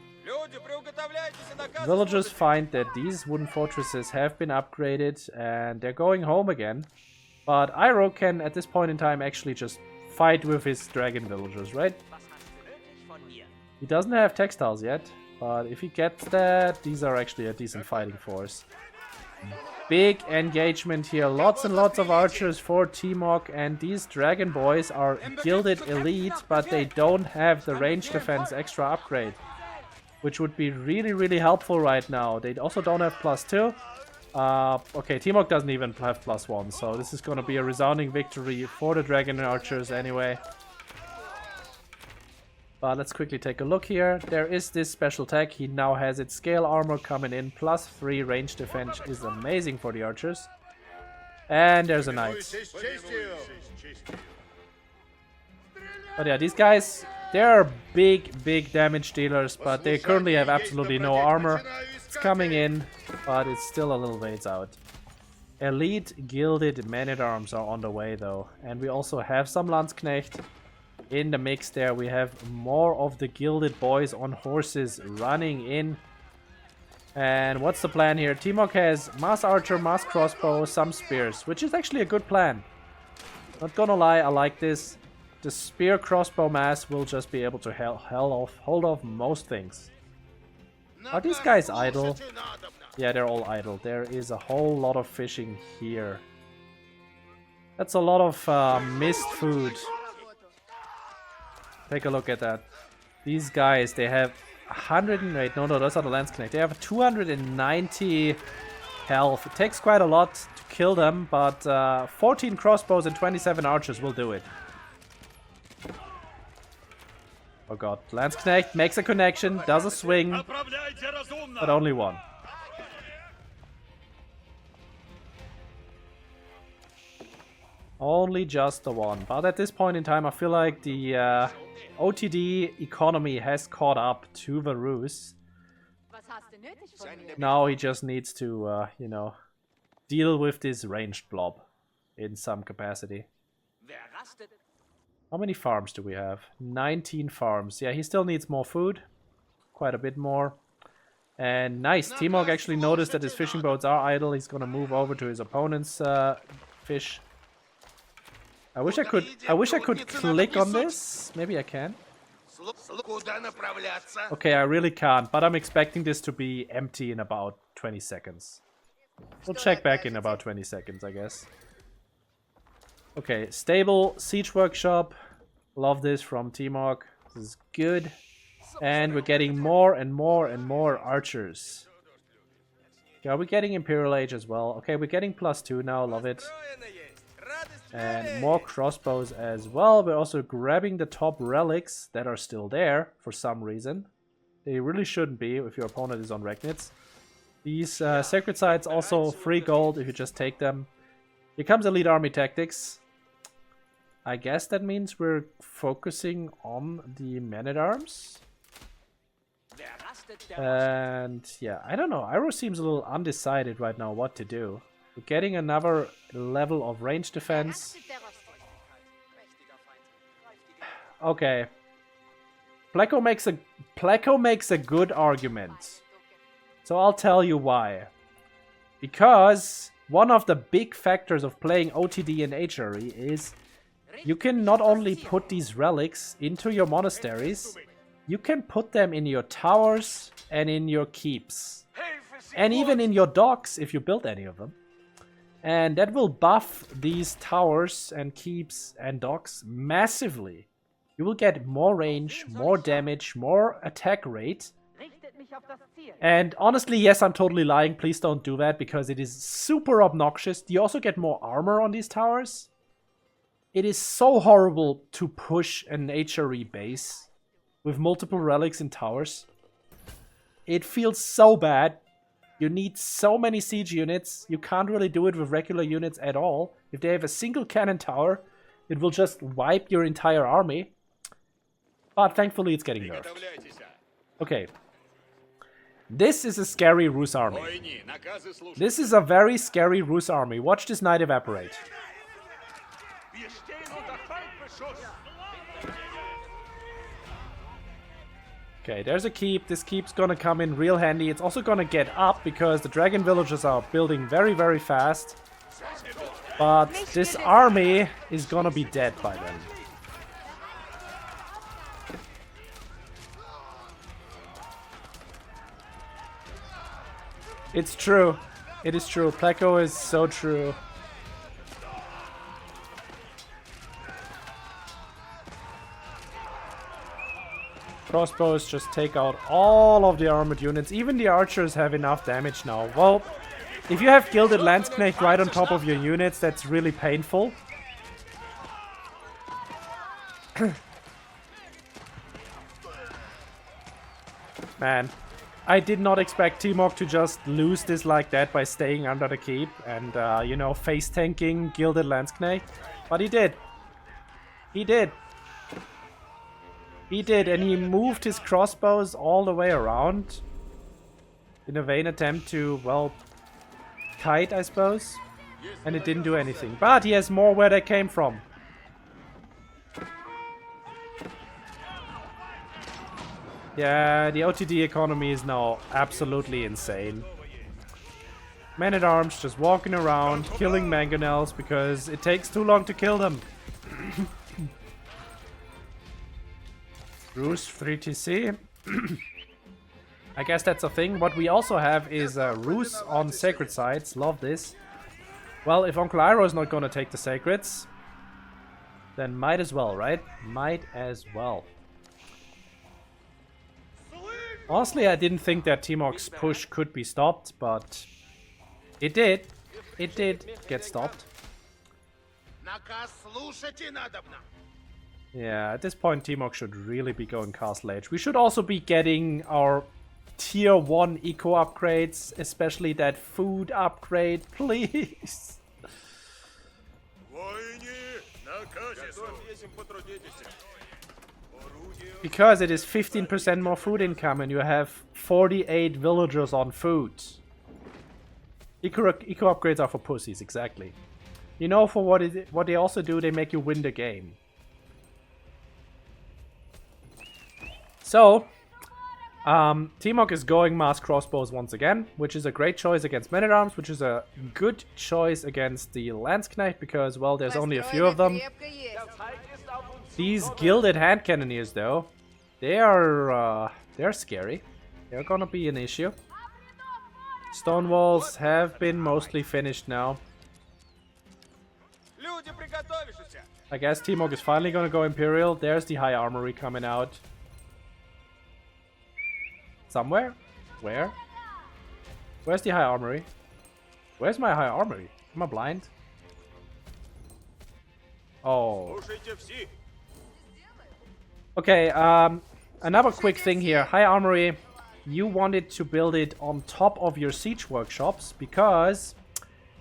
Villagers find that these wooden fortresses have been upgraded, and they're going home again. But Iroh can, at this point in time, actually just fight with his dragon villagers, right? He doesn't have textiles yet, but if he gets that, these are actually a decent fighting force. Big engagement here, lots and lots of archers for Timok, and these dragon boys are gilded elite, but they don't have the range defense extra upgrade, which would be really, really helpful right now. They also don't have +2. Okay, Timok doesn't even have +1, so this is going to be a resounding victory for the dragon archers anyway. But let's quickly take a look here. There is this special tech. He now has its scale armor coming in. +3 range defense is amazing for the archers. And there's a knight. But yeah, these guys, they're big damage dealers, but they currently have absolutely no armor. It's coming in, but it's still a little ways out. Elite gilded man-at-arms are on the way though. And we also have some Landsknecht. In the mix there, we have more of the gilded boys on horses running in. And what's the plan here? Timok has mass archer, mass crossbow, some spears, which is actually a good plan. Not gonna lie, I like this. The spear crossbow mass will just be able to hold off most things. Are these guys idle? Yeah, they're all idle. There is a whole lot of fishing here. That's a lot of missed food. Take a look at that. These guys, they have 100 and... Wait, no, those are the Landsknecht. They have 290 health. It takes quite a lot to kill them, but 14 crossbows and 27 archers will do it. Oh god. Landsknecht makes a connection, does a swing, but only one. Only just the one. But at this point in time, I feel like the OTD economy has caught up to the Rus. Now he just needs to, you know, deal with this ranged blob in some capacity. How many farms do we have? 19 farms. Yeah, he still needs more food. Quite a bit more. And nice, Timok actually noticed that his fishing boats are idle. He's gonna move over to his opponent's fish. I wish I could click on this. Maybe I can. Okay, I really can't, but I'm expecting this to be empty in about 20 seconds. We'll check back in about 20 seconds, I guess. Okay, stable siege workshop. Love this from Timok. This is good. And we're getting more and more and more archers. Yeah, we're getting Imperial Age as well. Okay, we're getting +2 now. Love it. And more crossbows as well. We're also grabbing the top relics that are still there for some reason. They really shouldn't be if your opponent is on Regnitz. These sacred sites also free gold if you just take them. Here comes Elite Army Tactics. I guess that means we're focusing on the Men-at-Arms. And yeah, I don't know. Iroh seems a little undecided right now what to do. We're getting another level of range defense. Okay. Pleco makes a good argument. So I'll tell you why. Because one of the big factors of playing OTD and HRE is you can not only put these relics into your monasteries, you can put them in your towers and in your keeps. And even in your docks if you build any of them. And that will buff these towers and keeps and docks massively. You will get more range, more damage, more attack rate. And honestly, yes, I'm totally lying. Please don't do that because it is super obnoxious. You also get more armor on these towers. It is so horrible to push an HRE base with multiple relics in towers. It feels so bad. You need so many siege units. You can't really do it with regular units at all. If they have a single cannon tower, it will just wipe your entire army. But thankfully it's getting nerfed. Okay. This is a scary Rus army. This is a very scary Rus army. Watch this knight evaporate. Okay, there's a keep. This keep's gonna come in real handy. It's also gonna get up because the dragon villagers are building very, very fast. But this army is gonna be dead by then. It's true. It is true. Pleco is so true. Crossbows just take out all of the armored units. Even the archers have enough damage now. Well, if you have Gilded Landsknecht right on top of your units, that's really painful. Man, I did not expect T-Mog to just lose this like that by staying under the keep and, you know, face tanking Gilded Landsknecht. But he did. He did. He did, and he moved his crossbows all the way around in a vain attempt to, well, kite, I suppose. And it didn't do anything. But he has more where they came from. Yeah, the OTD economy is now absolutely insane. Men-at-Arms just walking around, killing mangonels because it takes too long to kill them. Rus 3TC. I guess that's a thing. What we also have is Rus on sacred sites. Love this. Well, if Uncle Iroh is not gonna take the sacreds, then might as well, right? Might as well. Honestly, I didn't think that T-Mog's push could be stopped, but it did. It did get stopped. Yeah, at this point, T-Mog should really be going Castle Age. We should also be getting our Tier 1 eco upgrades, especially that food upgrade, please. Because it is 15% more food income and you have 48 villagers on food. Eco upgrades are for pussies, exactly. You know, for what they also do, they make you win the game. So, T-Mog is going mass crossbows once again, which is a great choice against Men-at-Arms, which is a good choice against the Landsknecht, because, well, there's only a few of them. These gilded hand cannoneers, though, they're scary. They're gonna be an issue. Stone walls have been mostly finished now. I guess T-Mog is finally gonna go Imperial. There's the high armory coming out. Somewhere? Where? Where's the high armory? Where's my high armory? Am I blind? Oh. Okay, Another quick thing here. High Armory, you wanted to build it on top of your siege workshops because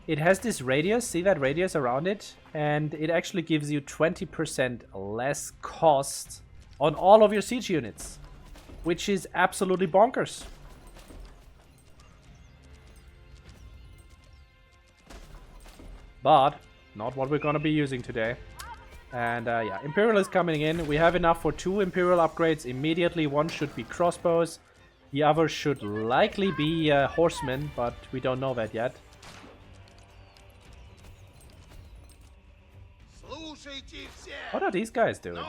it has this radius. See that radius around it? And it actually gives you 20% less cost on all of your siege units, which is absolutely bonkers. But not what we're gonna be using today. And yeah, Imperial is coming in. We have enough for 2 Imperial upgrades immediately. One should be crossbows. The other should likely be horsemen, but we don't know that yet. What are these guys doing?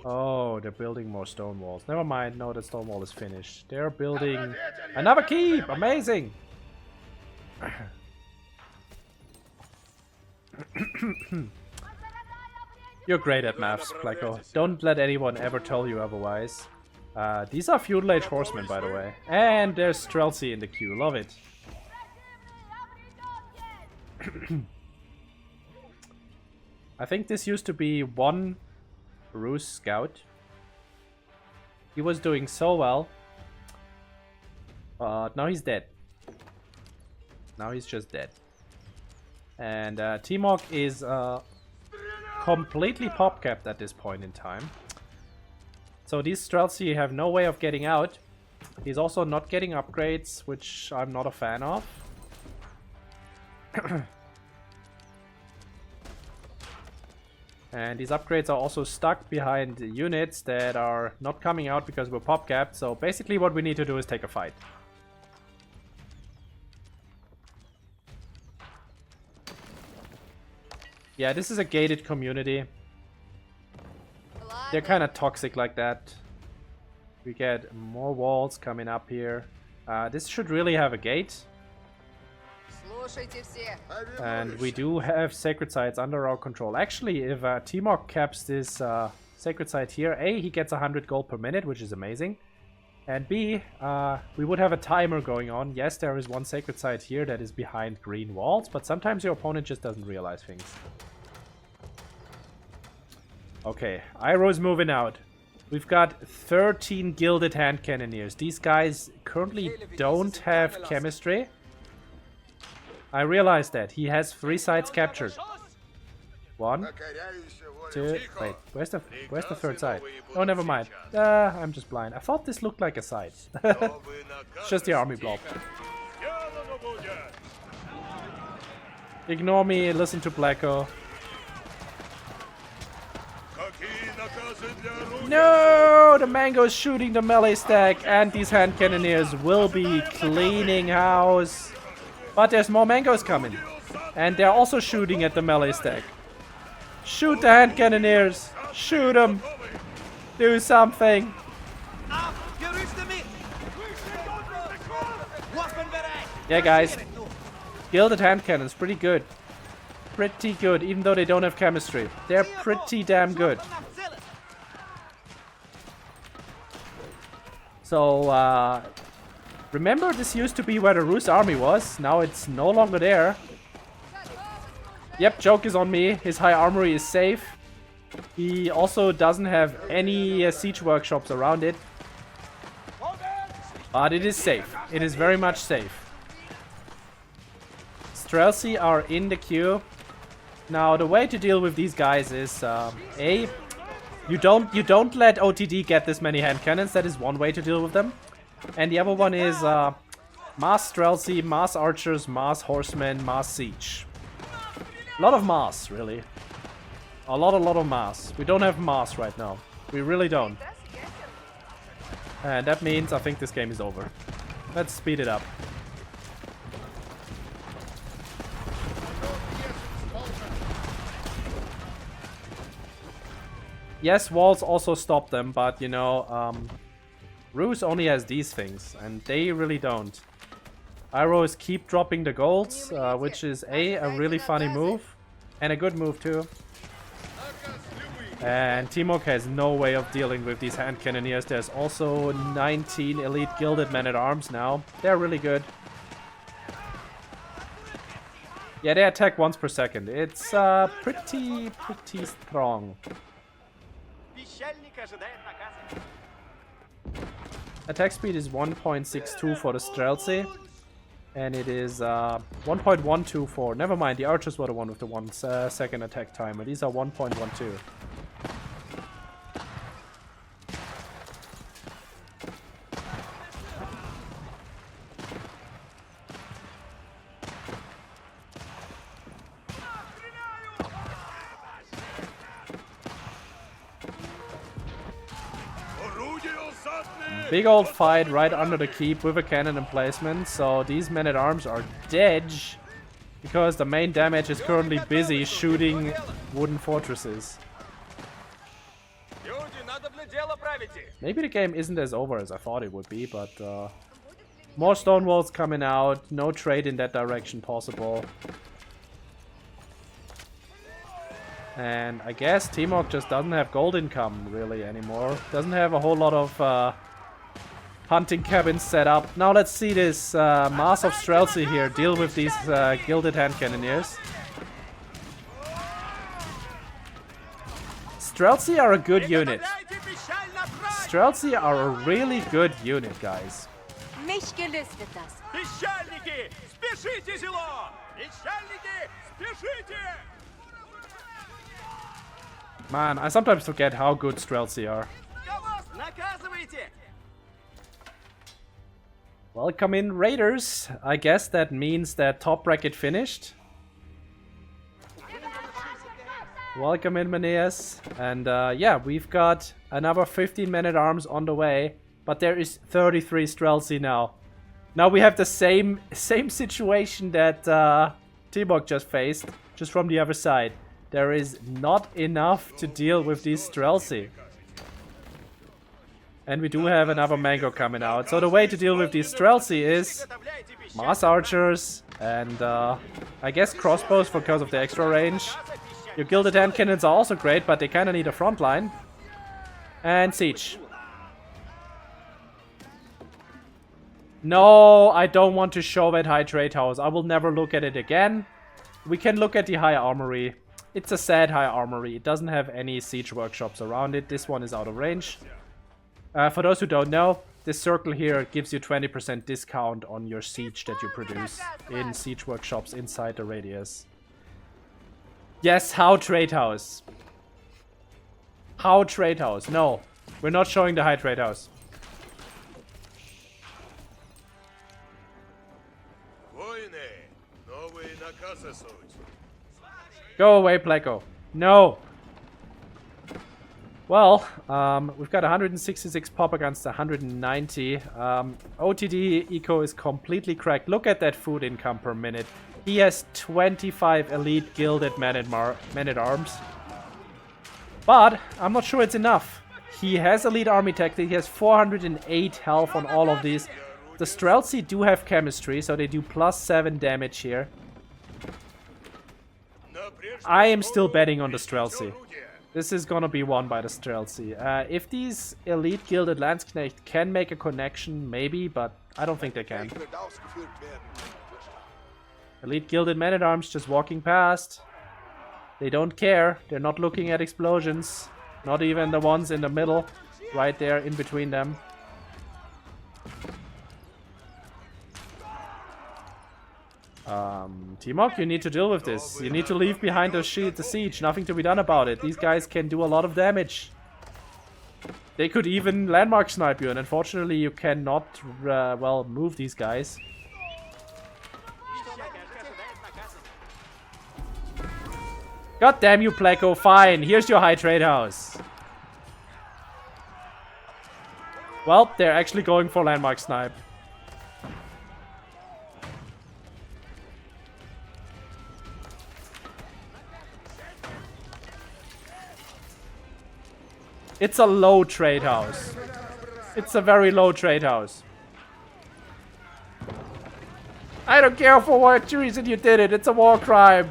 Oh, they're building more stone walls. Never mind, no, the stone wall is finished. They're building another keep! Amazing! You're great at maths, Blacko. Don't let anyone ever tell you otherwise. These are feudal age horsemen, by the way. And there's Streltsy in the queue. Love it. I think this used to be one Rus scout. He was doing so well. But now he's dead. Now he's just dead. And Timok is completely pop capped at this point in time. So these Streltsy have no way of getting out. He's also not getting upgrades, which I'm not a fan of. And these upgrades are also stuck behind units that are not coming out because we're pop capped. So basically what we need to do is take a fight. Yeah, this is a gated community. They're kind of toxic like that. We get more walls coming up here. This should really have a gate. And we do have sacred sites under our control. Actually, if Timok caps this sacred site here, A, he gets 100 gold per minute, which is amazing. And B, we would have a timer going on. Yes, there is one sacred site here that is behind green walls, but sometimes your opponent just doesn't realize things. Okay, Iroh's moving out. We've got 13 gilded hand cannoneers. These guys currently don't have chemistry. I realized that. He has 3 sites captured. 1, 2... Wait, where's the 3rd site? Oh, never mind. I'm just blind. I thought this looked like a site. It's just the army blob. Ignore me, listen to Blacko. No! The mango's shooting the melee stack, and these hand cannoneers will be cleaning house. But there's more mangoes coming. And they're also shooting at the melee stack. Shoot the hand cannoneers! Shoot them! Do something! Yeah, guys. Gilded hand cannons, pretty good. Pretty good, even though they don't have chemistry. They're pretty damn good. So, remember this used to be where the Rus army was. Now it's no longer there. Yep, joke is on me. His high armory is safe. He also doesn't have any siege workshops around it. But it is safe. It is very much safe. Streltsy are in the queue. Now, the way to deal with these guys is, A, you don't let OTD get this many hand cannons. That is one way to deal with them. And the other one is mass Streltsy, mass archers, mass horsemen, mass siege. A lot of mass, really. A lot of mass. We don't have mass right now. We really don't. And that means I think this game is over. Let's speed it up. Yes, walls also stop them, but you know, Rus only has these things, and they really don't. Irohs keep dropping the golds, which is a really funny move, and a good move too. And Timok has no way of dealing with these hand cannoneers. There's also 19 elite gilded men-at-arms now. They're really good. Yeah, they attack once per second. It's pretty strong. attack speed is 1.62 for the Streltsy. And it is 1.12 for... Never mind, the archers were the one with the 1 second attack timer. These are 1.12. Big old fight right under the keep with a cannon emplacement, so these men-at-arms are dead because the main damage is currently busy shooting wooden fortresses. Maybe the game isn't as over as I thought it would be, but more stone walls coming out, no trade in that direction possible. And I guess Timok just doesn't have gold income really anymore. Doesn't have a whole lot of hunting cabins set up. Now let's see this mass of Streltsy here deal with these gilded hand cannoneers. Streltsy are a good unit. Streltsy are a really good unit, guys. Man, I sometimes forget how good Streltsy are. Welcome in, Raiders. I guess that means that top bracket finished. Welcome in, Maneas. And yeah, we've got another 15 men-at-arms on the way. But there is 33 Streltsy now. Now we have the same situation that Timok just faced, just from the other side. There is not enough to deal with these Streltsy. And we do have another mango coming out. So the way to deal with these Streltsy is mass archers and I guess crossbows because of the extra range. Your gilded hand cannons are also great, but they kind of need a front line. And siege. No, I don't want to show that high trade house. I will never look at it again. We can look at the high armory. It's a sad high armory. It doesn't have any siege workshops around it. This one is out of range. For those who don't know, this circle here gives you 20% discount on your siege that you produce in siege workshops inside the radius. Yes, how trade house? How trade house? No, we're not showing the high trade house. Go away, Pleco. No. Well, we've got 166 pop against 190. OTD eco is completely cracked. Look at that food income per minute. He has 25 elite gilded men-at-arms. But I'm not sure it's enough. He has elite army tactic. He has 408 health on all of these. The Streltsy do have chemistry, so they do +7 damage here. I am still betting on the Streltsy. This is gonna be won by the Streltsy. If these elite gilded Landsknecht can make a connection, maybe, but I don't think they can. Elite gilded men-at-arms just walking past. They don't care. They're not looking at explosions. Not even the ones in the middle, right there in between them. Timok, you need to deal with this. You need to leave behind the siege. Nothing to be done about it. These guys can do a lot of damage. They could even landmark snipe you, and unfortunately you cannot, well, move these guys. God damn you, Pleco. Fine. Here's your high trade house. Well, they're actually going for landmark snipe. It's a low trade house. It's a very low trade house. I don't care for what reason you did it. It's a war crime.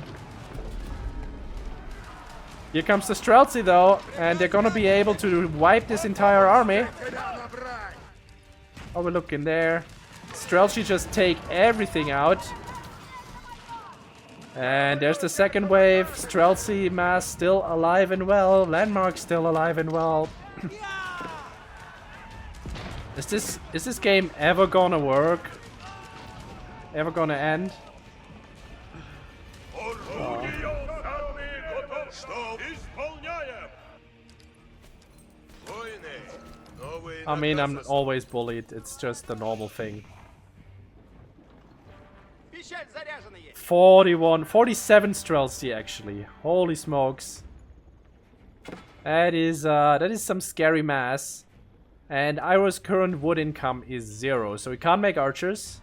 Here comes the Streltsy though, and they're gonna be able to wipe this entire army. Oh, we're looking there. Streltsy just take everything out. And there's the second wave. Streltsy mass still alive and well. Landmark still alive and well. Is this game ever gonna work? Ever gonna end? I mean, I'm always bullied. It's just the normal thing. 47 Streltsy actually. Holy smokes. That is some scary mass. And Iroh's current wood income is 0, so he can't make archers.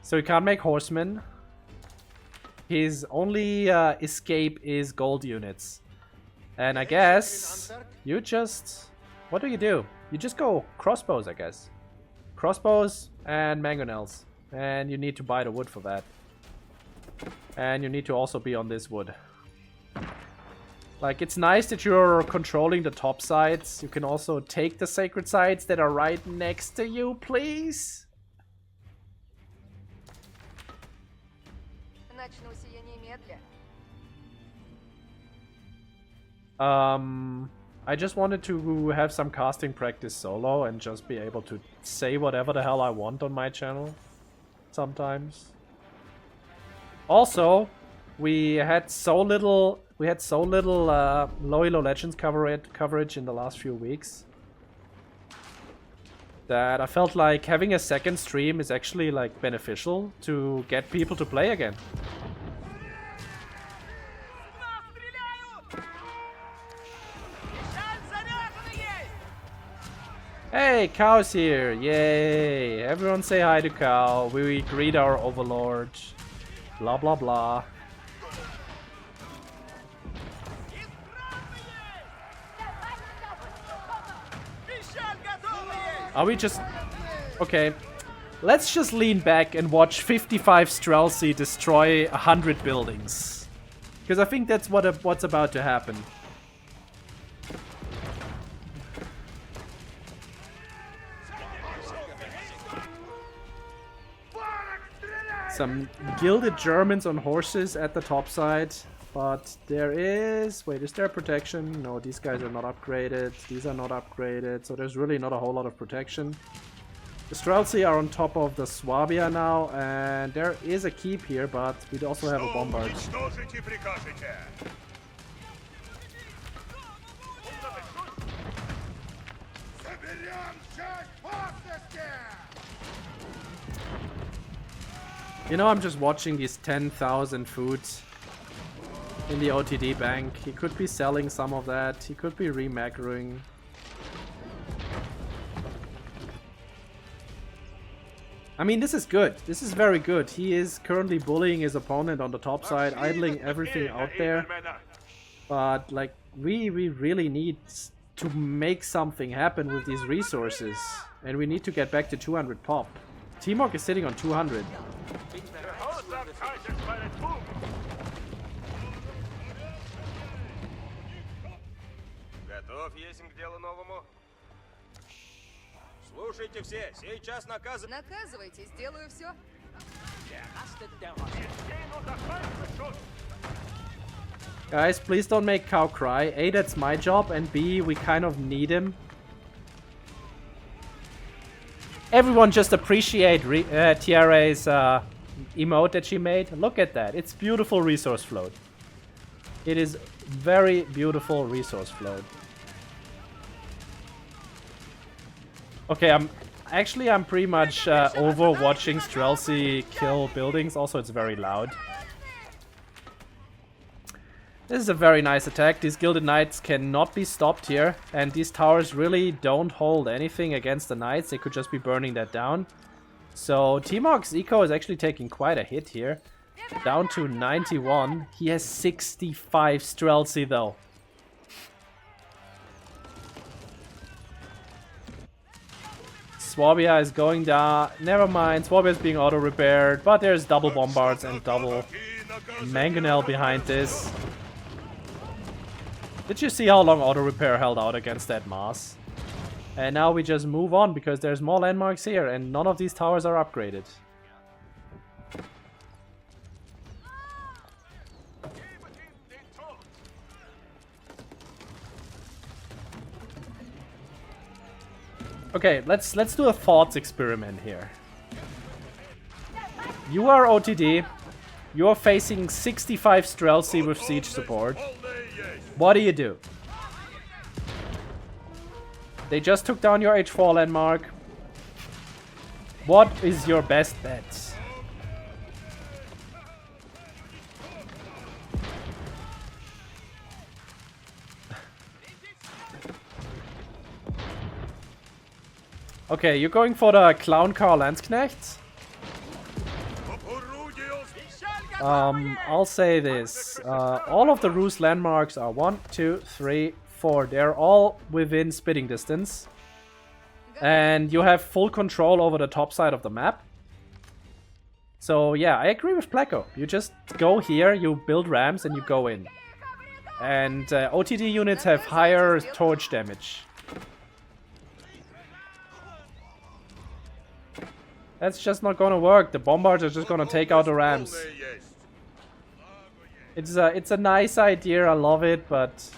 So he can't make horsemen. His only escape is gold units. And I guess you just... What do? You just go crossbows, I guess. Crossbows and mangonels. And you need to buy the wood for that. And you need to also be on this wood. Like, it's nice that you're controlling the top sides. You can also take the sacred sides that are right next to you, please. I just wanted to have some casting practice solo and just be able to say whatever the hell I want on my channel. Sometimes. Also, we had so little Low Legends coverage in the last few weeks that I felt like having a second stream is actually like beneficial to get people to play again. Hey, Cow's here! Yay! Everyone say hi to Cow. We greet our overlord. Blah blah blah. Are we just... Okay. Let's just lean back and watch 55 Streltsy destroy 100 buildings. Because I think that's what's about to happen. Some gilded Germans on horses at the top side. But there is... Wait, is there protection? No, these guys are not upgraded. These are not upgraded. So there's really not a whole lot of protection. The Streltsy are on top of the Swabia now. And there is a keep here, but we also have a bombard. You know, I'm just watching these 10,000 foods in the OTD bank. He could be selling some of that. He could be remacroing. I mean, this is good. This is very good. He is currently bullying his opponent on the top side, idling everything out there. But, like, we really need to make something happen with these resources. And we need to get back to 200 pop. Timok is sitting on 200. Слушайте все, сейчас наказывайте, сделаю все. Guys, please don't make Cow cry. A, that's my job, and B, we kind of need him. Everyone just appreciate Tiara's emote that she made. Look at that. It's beautiful resource float. It is very beautiful resource float. Okay, I'm pretty much over watching Streltsy kill buildings. Also, it's very loud. This is a very nice attack. These Gilded Knights cannot be stopped here. And these towers really don't hold anything against the Knights. They could just be burning that down. So Timok's eco is actually taking quite a hit here. Down to 91. He has 65 Streltsy though. Swabia is going down. Never mind, Swabia is being auto-repaired. But there's double bombards and double mangonel behind this. Did you see how long auto-repair held out against that mass? And now we just move on because there's more landmarks here and none of these towers are upgraded. Okay, let's do a thoughts experiment here. You are OTD. You are facing 65 Streltsy with siege support. What do? They just took down your H4 landmark. What is your best bet? Okay, you're going for the Clown Car Landsknecht. I'll say this. All of the Ruse landmarks are 1, 2, 3, 4. They're all within spitting distance. And you have full control over the top side of the map. So yeah, I agree with Pleco. You just go here, you build rams, and you go in. And OTD units have higher torch damage. That's just not gonna work. The bombards are just gonna take out the rams. It's a nice idea. I love it, but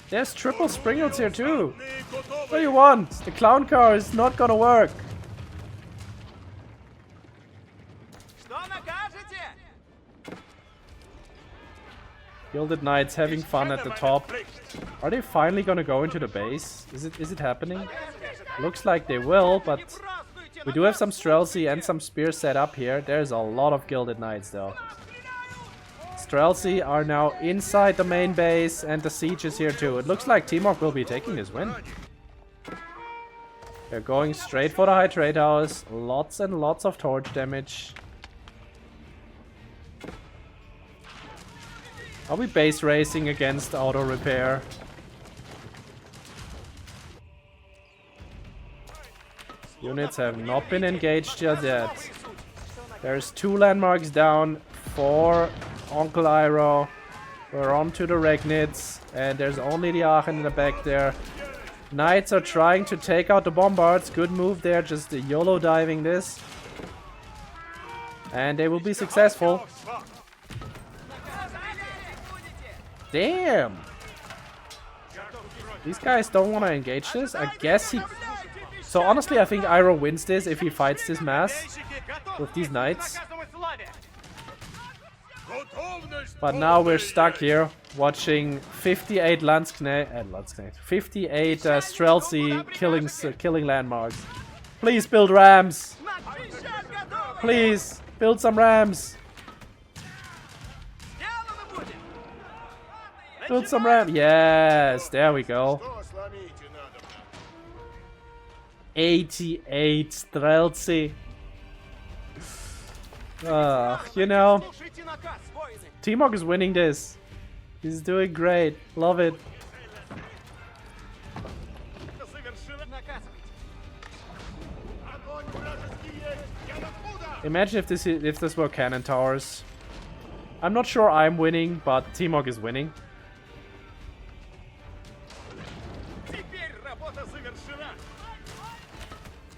there's triple Springles here too. What do you want? The clown car is not gonna work. Gilded Knights having fun at the top. Are they finally gonna go into the base? Is it happening? Looks like they will, but we do have some Streltsy and some spears set up here. There's a lot of Gilded Knights though. Streltsy are now inside the main base and the siege is here too. It looks like T-Mog will be taking this win. They're going straight for the high trade house. Lots and lots of torch damage. Are we base racing against auto repair? Units have not been engaged just yet. There's 2 landmarks down for Uncle Iroh. We're on to the Regnitz, and there's only the Aachen in the back there. Knights are trying to take out the bombards. Good move there, just YOLO diving this. And they will be successful. Damn! These guys don't want to engage this. I guess he... So honestly, I think Iroh wins this if he fights this mass with these knights. But now we're stuck here watching 58 Landsknecht, 58 Streltsy killing landmarks. Please build rams! Please build some rams! Build some ram. Yes, there we go. 88 Streltsy. You know, T-Mog is winning this. He's doing great. Love it. Imagine if this were cannon towers. I'm not sure I'm winning, but T-Mog is winning.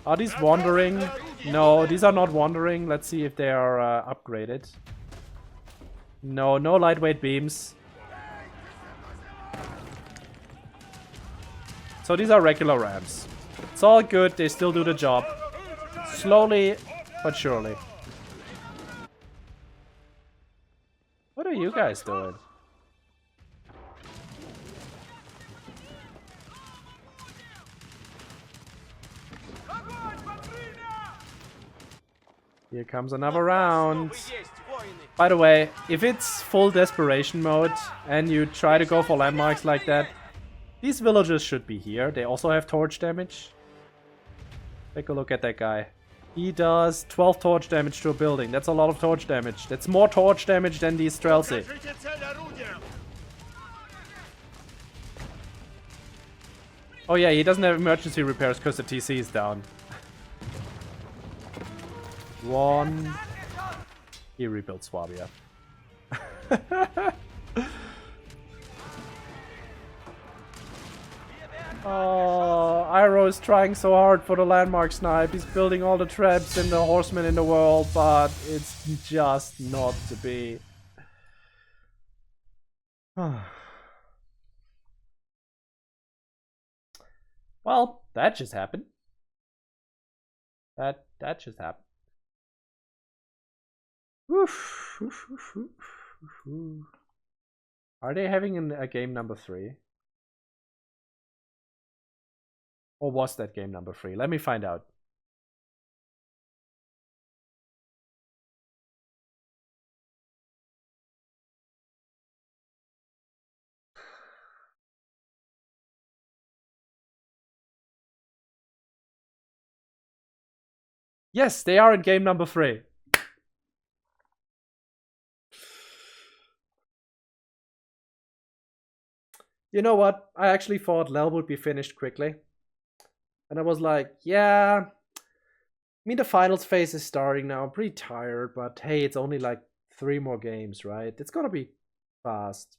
Are these wandering? No, these are not wandering. Let's see if they are upgraded. No, no lightweight beams. So these are regular rams. It's all good. They still do the job. Slowly, but surely. What are you guys doing? Here comes another round. By the way, if it's full desperation mode and you try to go for landmarks like that, these villagers should be here. They also have torch damage. Take a look at that guy. He does 12 torch damage to a building. That's a lot of torch damage. That's more torch damage than these Streltsy. Oh yeah, he doesn't have emergency repairs because the TC is down. One. He rebuilt Swabia. Oh, Iroh is trying so hard for the landmark snipe. He's building all the traps and the horsemen in the world, but it's just not to be. Well, that just happened. That just happened. Are they having a game number 3? Or was that game number 3? Let me find out. Yes, they are in game number 3. You know what? I actually thought Lel would be finished quickly. And I was like, yeah. I mean, the finals phase is starting now. I'm pretty tired, but hey, it's only like 3 more games, right? It's gonna be fast.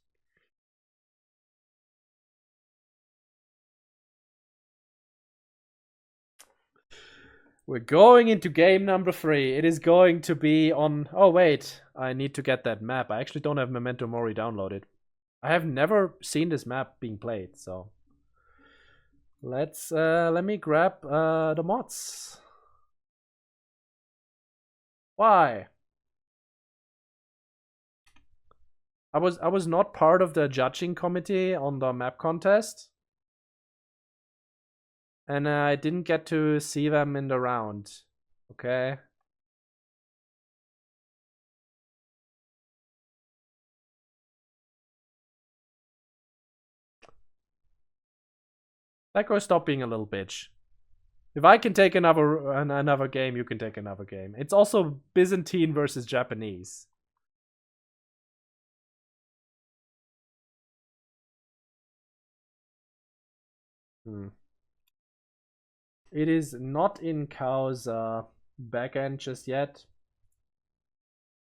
We're going into game number 3. It is going to be on... Oh, wait. I need to get that map. I actually don't have Memento Mori downloaded. I have never seen this map being played, so... let me grab the mods. Why? I was not part of the judging committee on the map contest. And I didn't get to see them in the round. Okay. That girl, stop being a little bitch. If I can take another game, you can take another game. It's also Byzantine versus Japanese. It is not in Kao's backend just yet.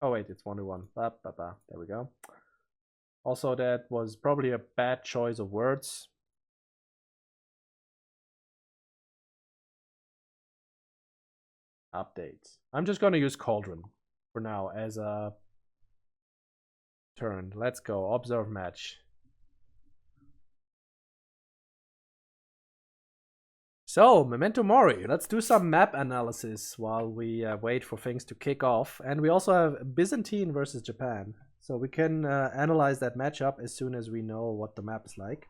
Oh wait, it's 1-1. There we go. Also, that was probably a bad choice of words. Updates. I'm just gonna use Cauldron for now as a turn. Let's go. Observe match. So, Memento Mori. Let's do some map analysis while we wait for things to kick off. And we also have Byzantine versus Japan. So we can analyze that matchup as soon as we know what the map is like.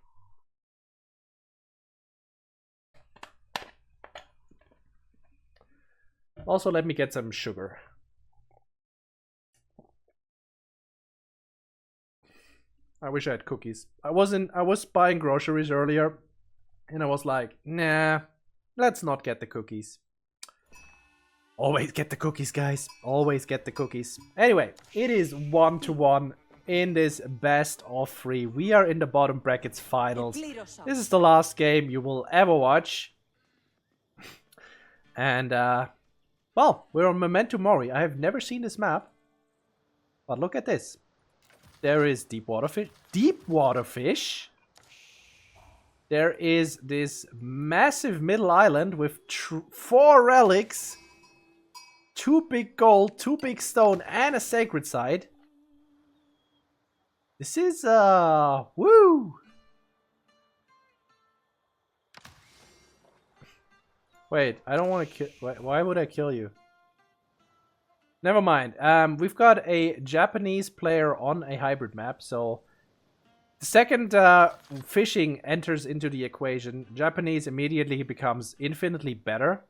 Also, let me get some sugar. I wish I had cookies. I was buying groceries earlier, and I was like, nah, let's not get the cookies. Always get the cookies, guys. Always get the cookies. Anyway, it is 1-1 in this best of 3. We are in the bottom brackets finals. This is the last game you will ever watch. And, well, we're on Memento Mori. I have never seen this map. But look at this. There is deep water fish. Deep water fish? There is this massive middle island with 4 relics, 2 big gold, 2 big stone, and a sacred site. This is, woo! Wait, I don't want to kill... Why would I kill you? Never mind. We've got a Japanese player on a hybrid map, so... The second fishing enters into the equation, Japanese immediately becomes infinitely better.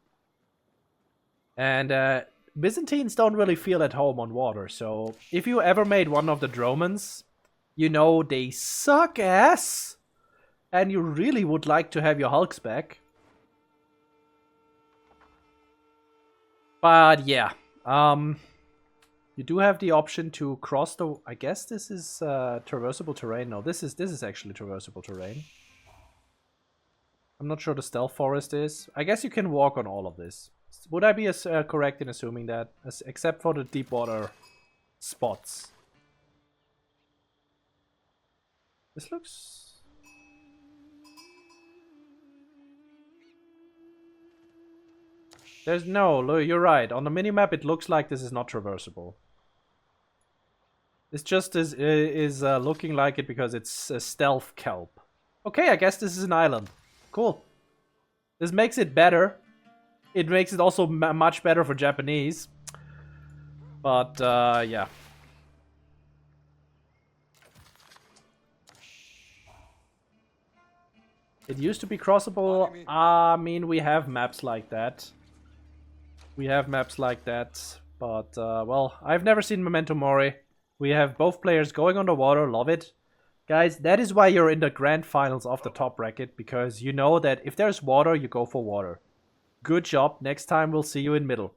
And Byzantines don't really feel at home on water, so if you ever made one of the Dromans, you know they suck ass, and you really would like to have your hulks back. But yeah, you do have the option to cross the... I guess this is traversable terrain. No, this is actually traversable terrain. I'm not sure the stealth forest is. I guess you can walk on all of this. Would I be correct in assuming that? Except for the deep water spots. This looks... There's no, you're right. On the minimap, it looks like this is not traversable. This just is looking like it because it's a stealth kelp. Okay, I guess this is an island. Cool. This makes it better. It makes it also much better for Japanese. But, yeah. It used to be crossable. I mean, we have maps like that. We have maps like that. But, well, I've never seen Memento Mori. We have both players going underwater. Love it. Guys, that is why you're in the grand finals of the top bracket. Because you know that if there's water, you go for water. Good job. Next time we'll see you in middle.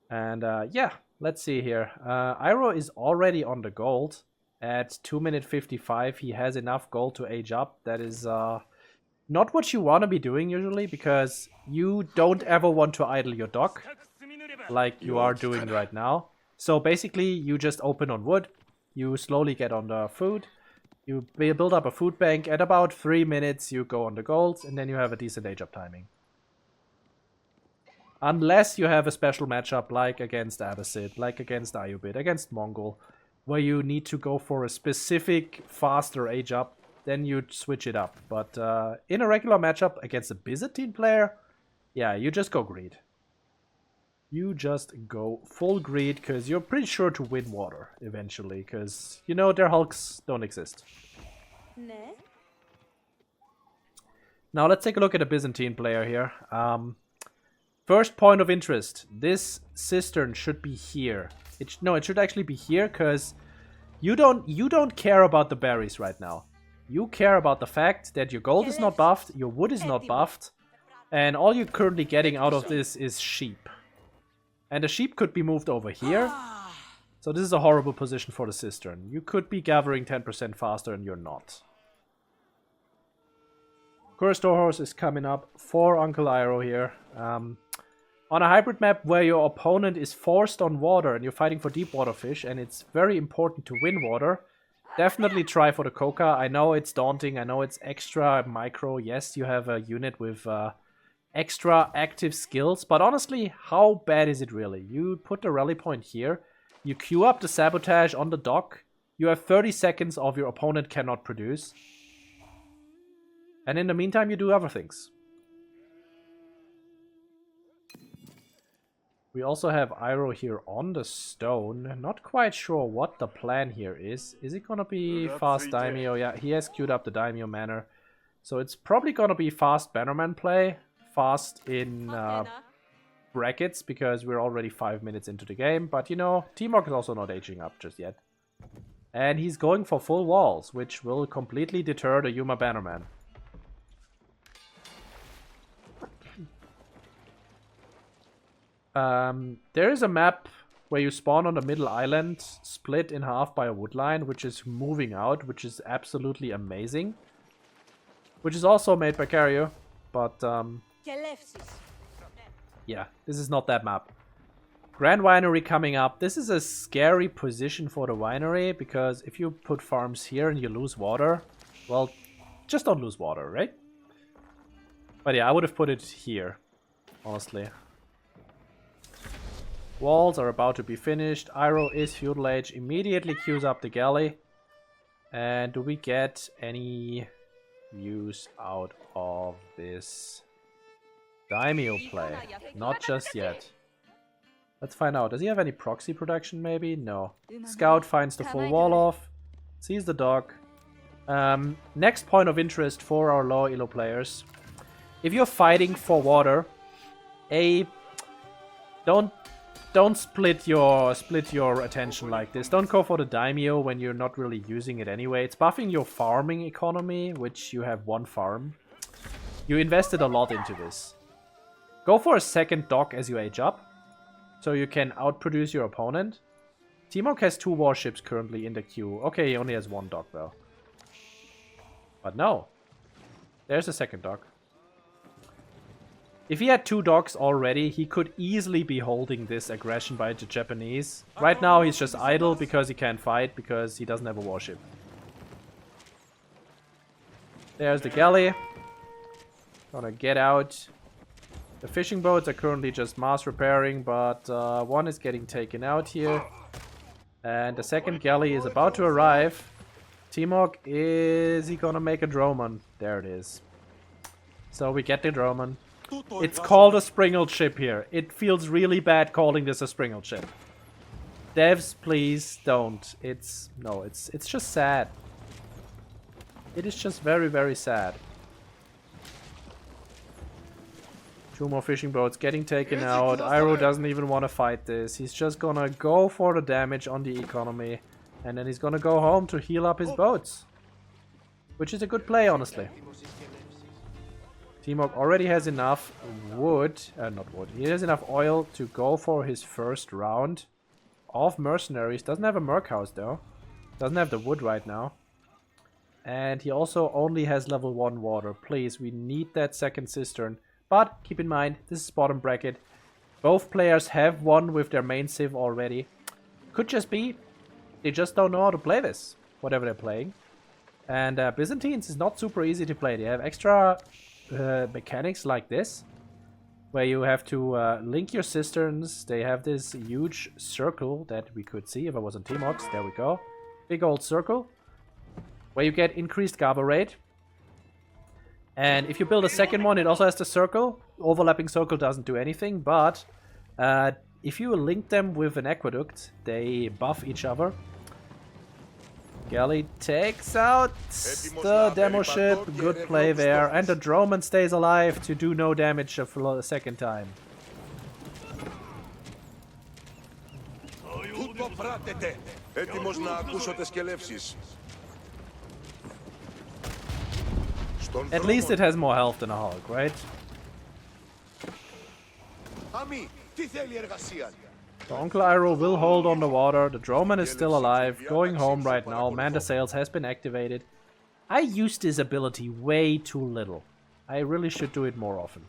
And, yeah. Let's see here. Iroh is already on the gold. At 2 minutes 55, he has enough gold to age up. That is not what you want to be doing usually, because you don't ever want to idle your dock like you are doing right now. So basically, you just open on wood, you slowly get on the food, you build up a food bank. At about 3 minutes, you go on the golds, and then you have a decent age up timing. Unless you have a special matchup like against Abbasid, like against Iroh, against Mongol, where you need to go for a specific faster age up, then you'd switch it up. But in a regular matchup against a Byzantine player, yeah, you just go greed. You just go full greed, because you're pretty sure to win water eventually, because, you know, their hulks don't exist. Now let's take a look at a Byzantine player here. First point of interest, this cistern should be here. No, it should actually be here, because you don't care about the berries right now. You care about the fact that your gold is not buffed, your wood is not buffed, and all you're currently getting out of this is sheep. And the sheep could be moved over here. So this is a horrible position for the cistern. You could be gathering 10% faster and you're not. Curse Horse is coming up for Uncle Iroh here. On a hybrid map where your opponent is forced on water and you're fighting for deep water fish and it's very important to win water, definitely try for the Coca. I know it's daunting, I know it's extra micro. Yes, you have a unit with extra active skills, but honestly, how bad is it really? You put the rally point here, you queue up the sabotage on the dock, you have 30 seconds of your opponent cannot produce, and in the meantime you do other things. We also have Iroh here on the stone. Not quite sure what the plan here is. Is it gonna be fast daimyo? Yeah, he has queued up the daimyo manor. So it's probably gonna be fast bannerman play. Fast in brackets, because we're already 5 minutes into the game. But you know, Teamwork is also not aging up just yet. And he's going for full walls, which will completely deter the Yuma bannerman. There is a map where you spawn on the middle island, split in half by a wood line, which is moving out, which is absolutely amazing. Which is also made by Cario, but yeah, this is not that map. Grand Winery coming up. This is a scary position for the winery, because if you put farms here and you lose water, well, just don't lose water, right? But yeah, I would have put it here, honestly. Walls are about to be finished. Iroh is feudal age. Immediately queues up the galley. And do we get any use out of this daimyo play? Not just yet. Let's find out. Does he have any proxy production maybe? No. Scout finds the full wall off. Sees the dock. Next point of interest for our low elo players. If you're fighting for water, don't split your attention like this. Don't go for the daimyo when you're not really using it anyway. It's buffing your farming economy, which you have one farm. You invested a lot into this. Go for a second dock as you age up, so you can outproduce your opponent. Timok has 2 warships currently in the queue. Okay, he only has 1 dock though. But no. There's a second dock. If he had 2 docks already, he could easily be holding this aggression by the Japanese. Right now he's just idle because he can't fight, because he doesn't have a warship. There's the galley. Gonna get out The fishing boats are currently just mass repairing, but one is getting taken out here. And the second galley is about to arrive. Timok, is he gonna make a Dromon? There it is. So we get the Dromon. It's called a springled ship here. It feels really bad calling this a springled ship. Devs, please don't. It's just sad. It is just very, very sad. 2 more fishing boats getting taken out. Iroh doesn't even want to fight this. He's just gonna go for the damage on the economy. And then he's gonna go home to heal up his boats. Which is a good play, honestly. Timok already has enough wood. Not wood. He has enough oil to go for his first round of mercenaries. Doesn't have a merc house though. Doesn't have the wood right now. And he also only has level 1 water. Please, we need that second cistern. But keep in mind, this is bottom bracket. Both players have won with their main civ already. Could just be they just don't know how to play this, whatever they're playing. And Byzantines is not super easy to play. They have extra mechanics like this, where you have to link your cisterns. They have this huge circle that we could see if I was on Tmox. There we go. Big old circle, where you get increased Gaba rate. And if you build a second one, it also has the circle. Overlapping circle doesn't do anything, but if you link them with an aqueduct, they buff each other. Galley takes out the demo ship. Good play there. And the Dromon stays alive to do no damage for the second time. At least it has more health than a Hulk, right? So Uncle Iroh will hold on the water. The Dromon is still alive, going home right now. Manta Sails has been activated. I used this ability way too little. I really should do it more often.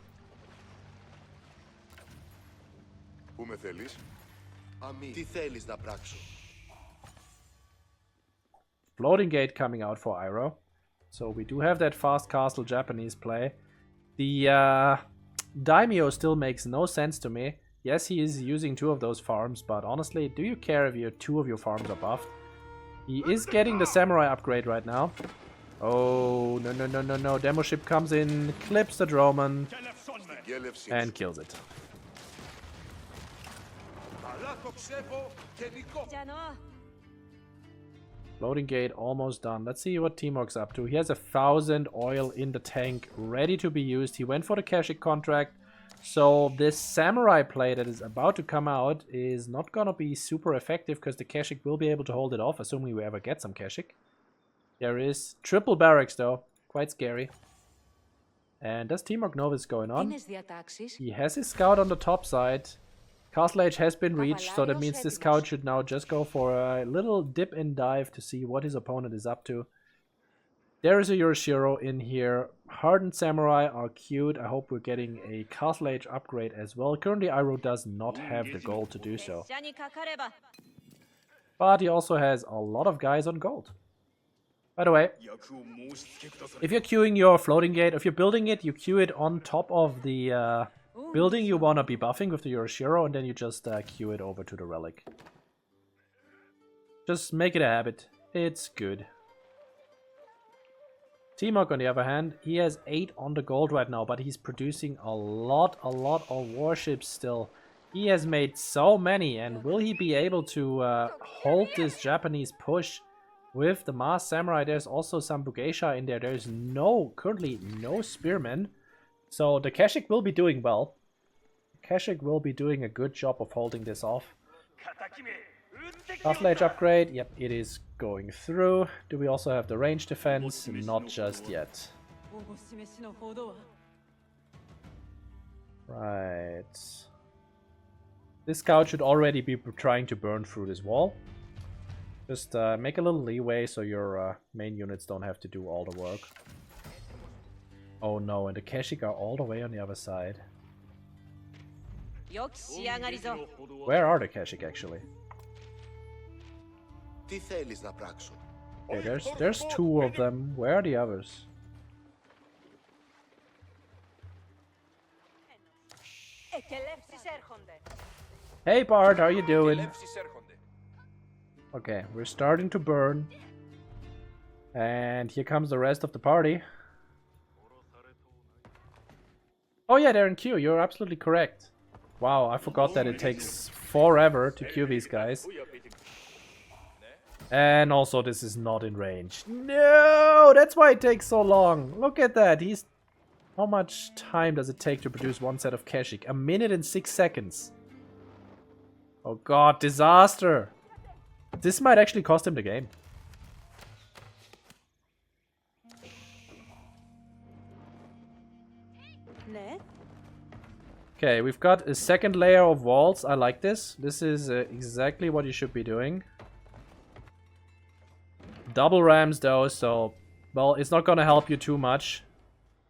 Floating gate coming out for Iroh. So we do have that fast castle Japanese play. The daimyo still makes no sense to me. Yes, he is using 2 of those farms, but honestly, do you care if your 2 of your farms are buffed? He is getting the samurai upgrade right now. Oh, no. Demo ship comes in, clips the Dromon, and kills it. Floating gate almost done. Let's see what Tmok's up to. He has 1,000 oil in the tank ready to be used. He went for the Kashik contract. So this samurai play that is about to come out is not gonna be super effective because the Kashik will be able to hold it off, assuming we ever get some Kashik. There is triple barracks though. Quite scary. And does Timok know what's going on? He has his scout on the top side. Castle Age has been reached, so that means the scout should now just go for a little dip and dive to see what his opponent is up to. There is a Yoroshiro in here. Hardened Samurai are cute. I hope we're getting a Castle Age upgrade as well. Currently Iroh does not have the gold to do so. But he also has a lot of guys on gold. By the way, if you're queuing your floating gate, if you're building it, you queue it on top of the building you want to be buffing with the Yoroshiro, and then you just queue it over to the relic. Just make it a habit. It's good. Timok, on the other hand, he has 8 on the gold right now, but he's producing a lot of warships still. He has made so many, and will he be able to hold this Japanese push with the masked samurai? There's also some Bugeisha in there. There's currently no spearmen. So the Kashik will be doing well. Kashik will be doing a good job of holding this off. Castle Age upgrade, yep, it is going through. Do we also have the range defense? Not just yet. Right. This scout should already be trying to burn through this wall. Just make a little leeway so your main units don't have to do all the work. Oh no, and the Kashik are all the way on the other side. Where are the Kashik actually? Okay, there's 2 of them. Where are the others? Hey Bart, how you doing? Okay, we're starting to burn. And here comes the rest of the party. Oh yeah, they're in queue. You're absolutely correct. Wow, I forgot that it takes forever to queue these guys. And also, this is not in range. No, that's why it takes so long. Look at that. How much time does it take to produce one set of Keshik? 1 minute and 6 seconds. Oh god, disaster. This might actually cost him the game. Okay, we've got a second layer of walls. I like this. This is exactly what you should be doing. Double rams though, so... Well, it's not gonna help you too much.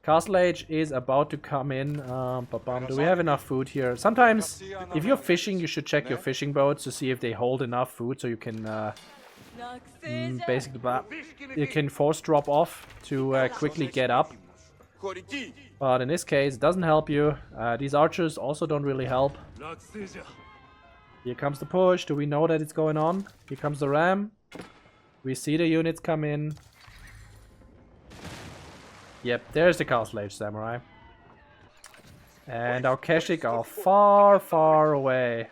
Castle Age is about to come in. Do we have enough food here? Sometimes, if you're fishing, you should check your fishing boats to see if they hold enough food so you can... basically, you can force drop off to quickly get up. But in this case, it doesn't help you. These archers also don't really help. Here comes the push. Do we know that it's going on? Here comes the ram. We see the units come in. Yep, there's the Castle Age Samurai. And our Keshik are far, far away.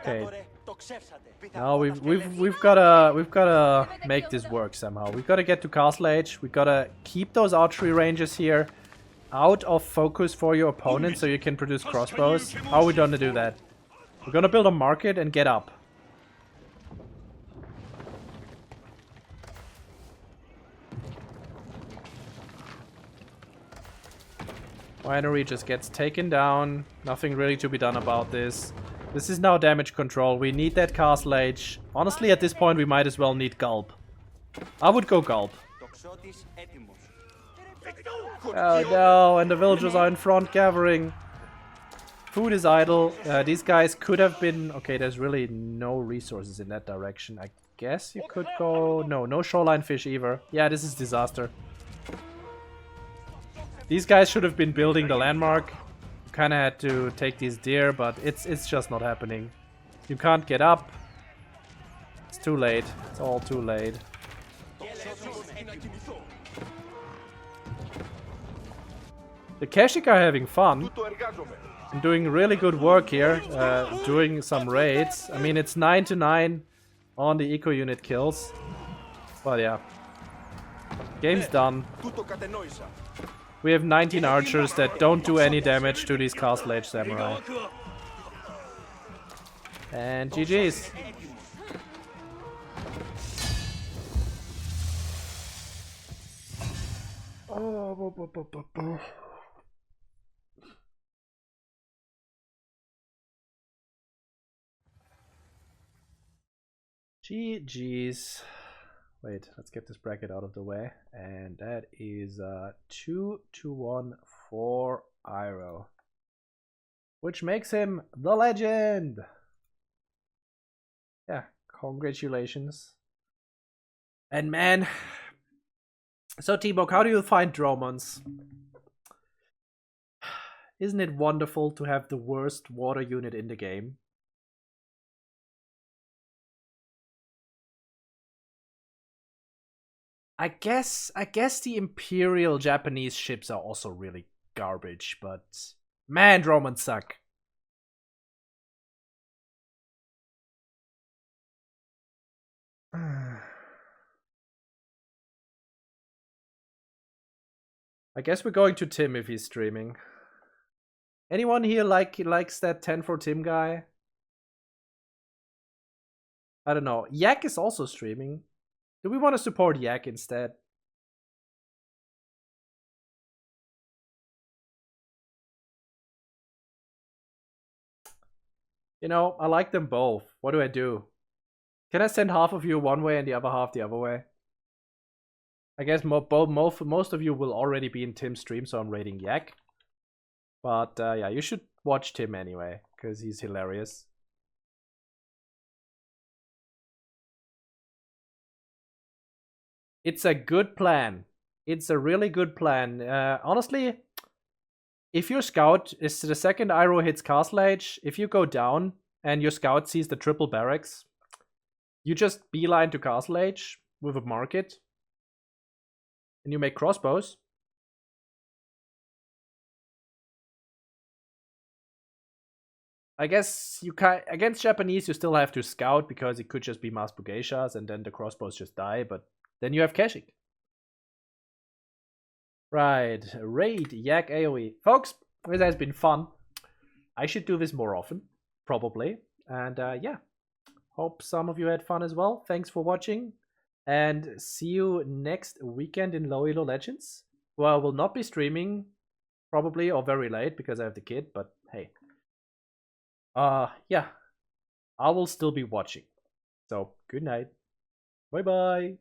Okay. Now we've gotta make this work somehow. We've gotta get to Castle Age. We gotta keep those archery ranges here out of focus for your opponent so you can produce crossbows. How are we gonna do that? We're gonna build a market and get up. Winery just gets taken down. Nothing really to be done about this. This is now damage control. We need that Castle Age. Honestly, at this point, we might as well need Gulp. I would go Gulp. Oh no, and the villagers are in front gathering. Food is idle. These guys could have been... Okay, there's really no resources in that direction. I guess you could go... No shoreline fish either. Yeah, this is disaster. These guys should have been building the landmark. Kind of had to take these deer, but it's just not happening. You can't get up. It's too late. It's all too late. The Keshik are having fun. I'm doing really good work here, doing some raids. I mean, it's 9-9 on the eco unit kills. But yeah. Game's done. We have 19 archers that don't do any damage to these Castle Age Samurai. And GG's. GG's. Wait, let's get this bracket out of the way. And that is 2-1 for Iroh. Which makes him the legend. Yeah, congratulations. And man, so T-Bok, how do you find Dromons? Isn't it wonderful to have the worst water unit in the game? I guess the Imperial Japanese ships are also really garbage, but man, Dromons suck. I guess we're going to Tim if he's streaming. Anyone here likes that 10 for Tim guy? I don't know. Yak is also streaming. Do we want to support Yak instead? You know, I like them both. What do I do? Can I send half of you one way and the other half the other way? I guess most of you will already be in Tim's stream, so I'm rating Yak. But yeah, you should watch Tim anyway, because he's hilarious. It's a good plan. It's a really good plan. Honestly, if your scout is the second Iroh hits Castle Age, if you go down and your scout sees the triple barracks, you just beeline to Castle Age with a market, and you make crossbows. I guess you can against Japanese you still have to scout because it could just be mass Bugashas and then the crossbows just die, but then you have caching. Right, raid Yak AoE. Folks, this has been fun. I should do this more often, probably. And yeah, hope some of you had fun as well. Thanks for watching, and see you next weekend in Low Elo Legends. Well, I will not be streaming, probably, or very late because I have the kid, but hey. Yeah, I will still be watching. So, good night. Bye-bye.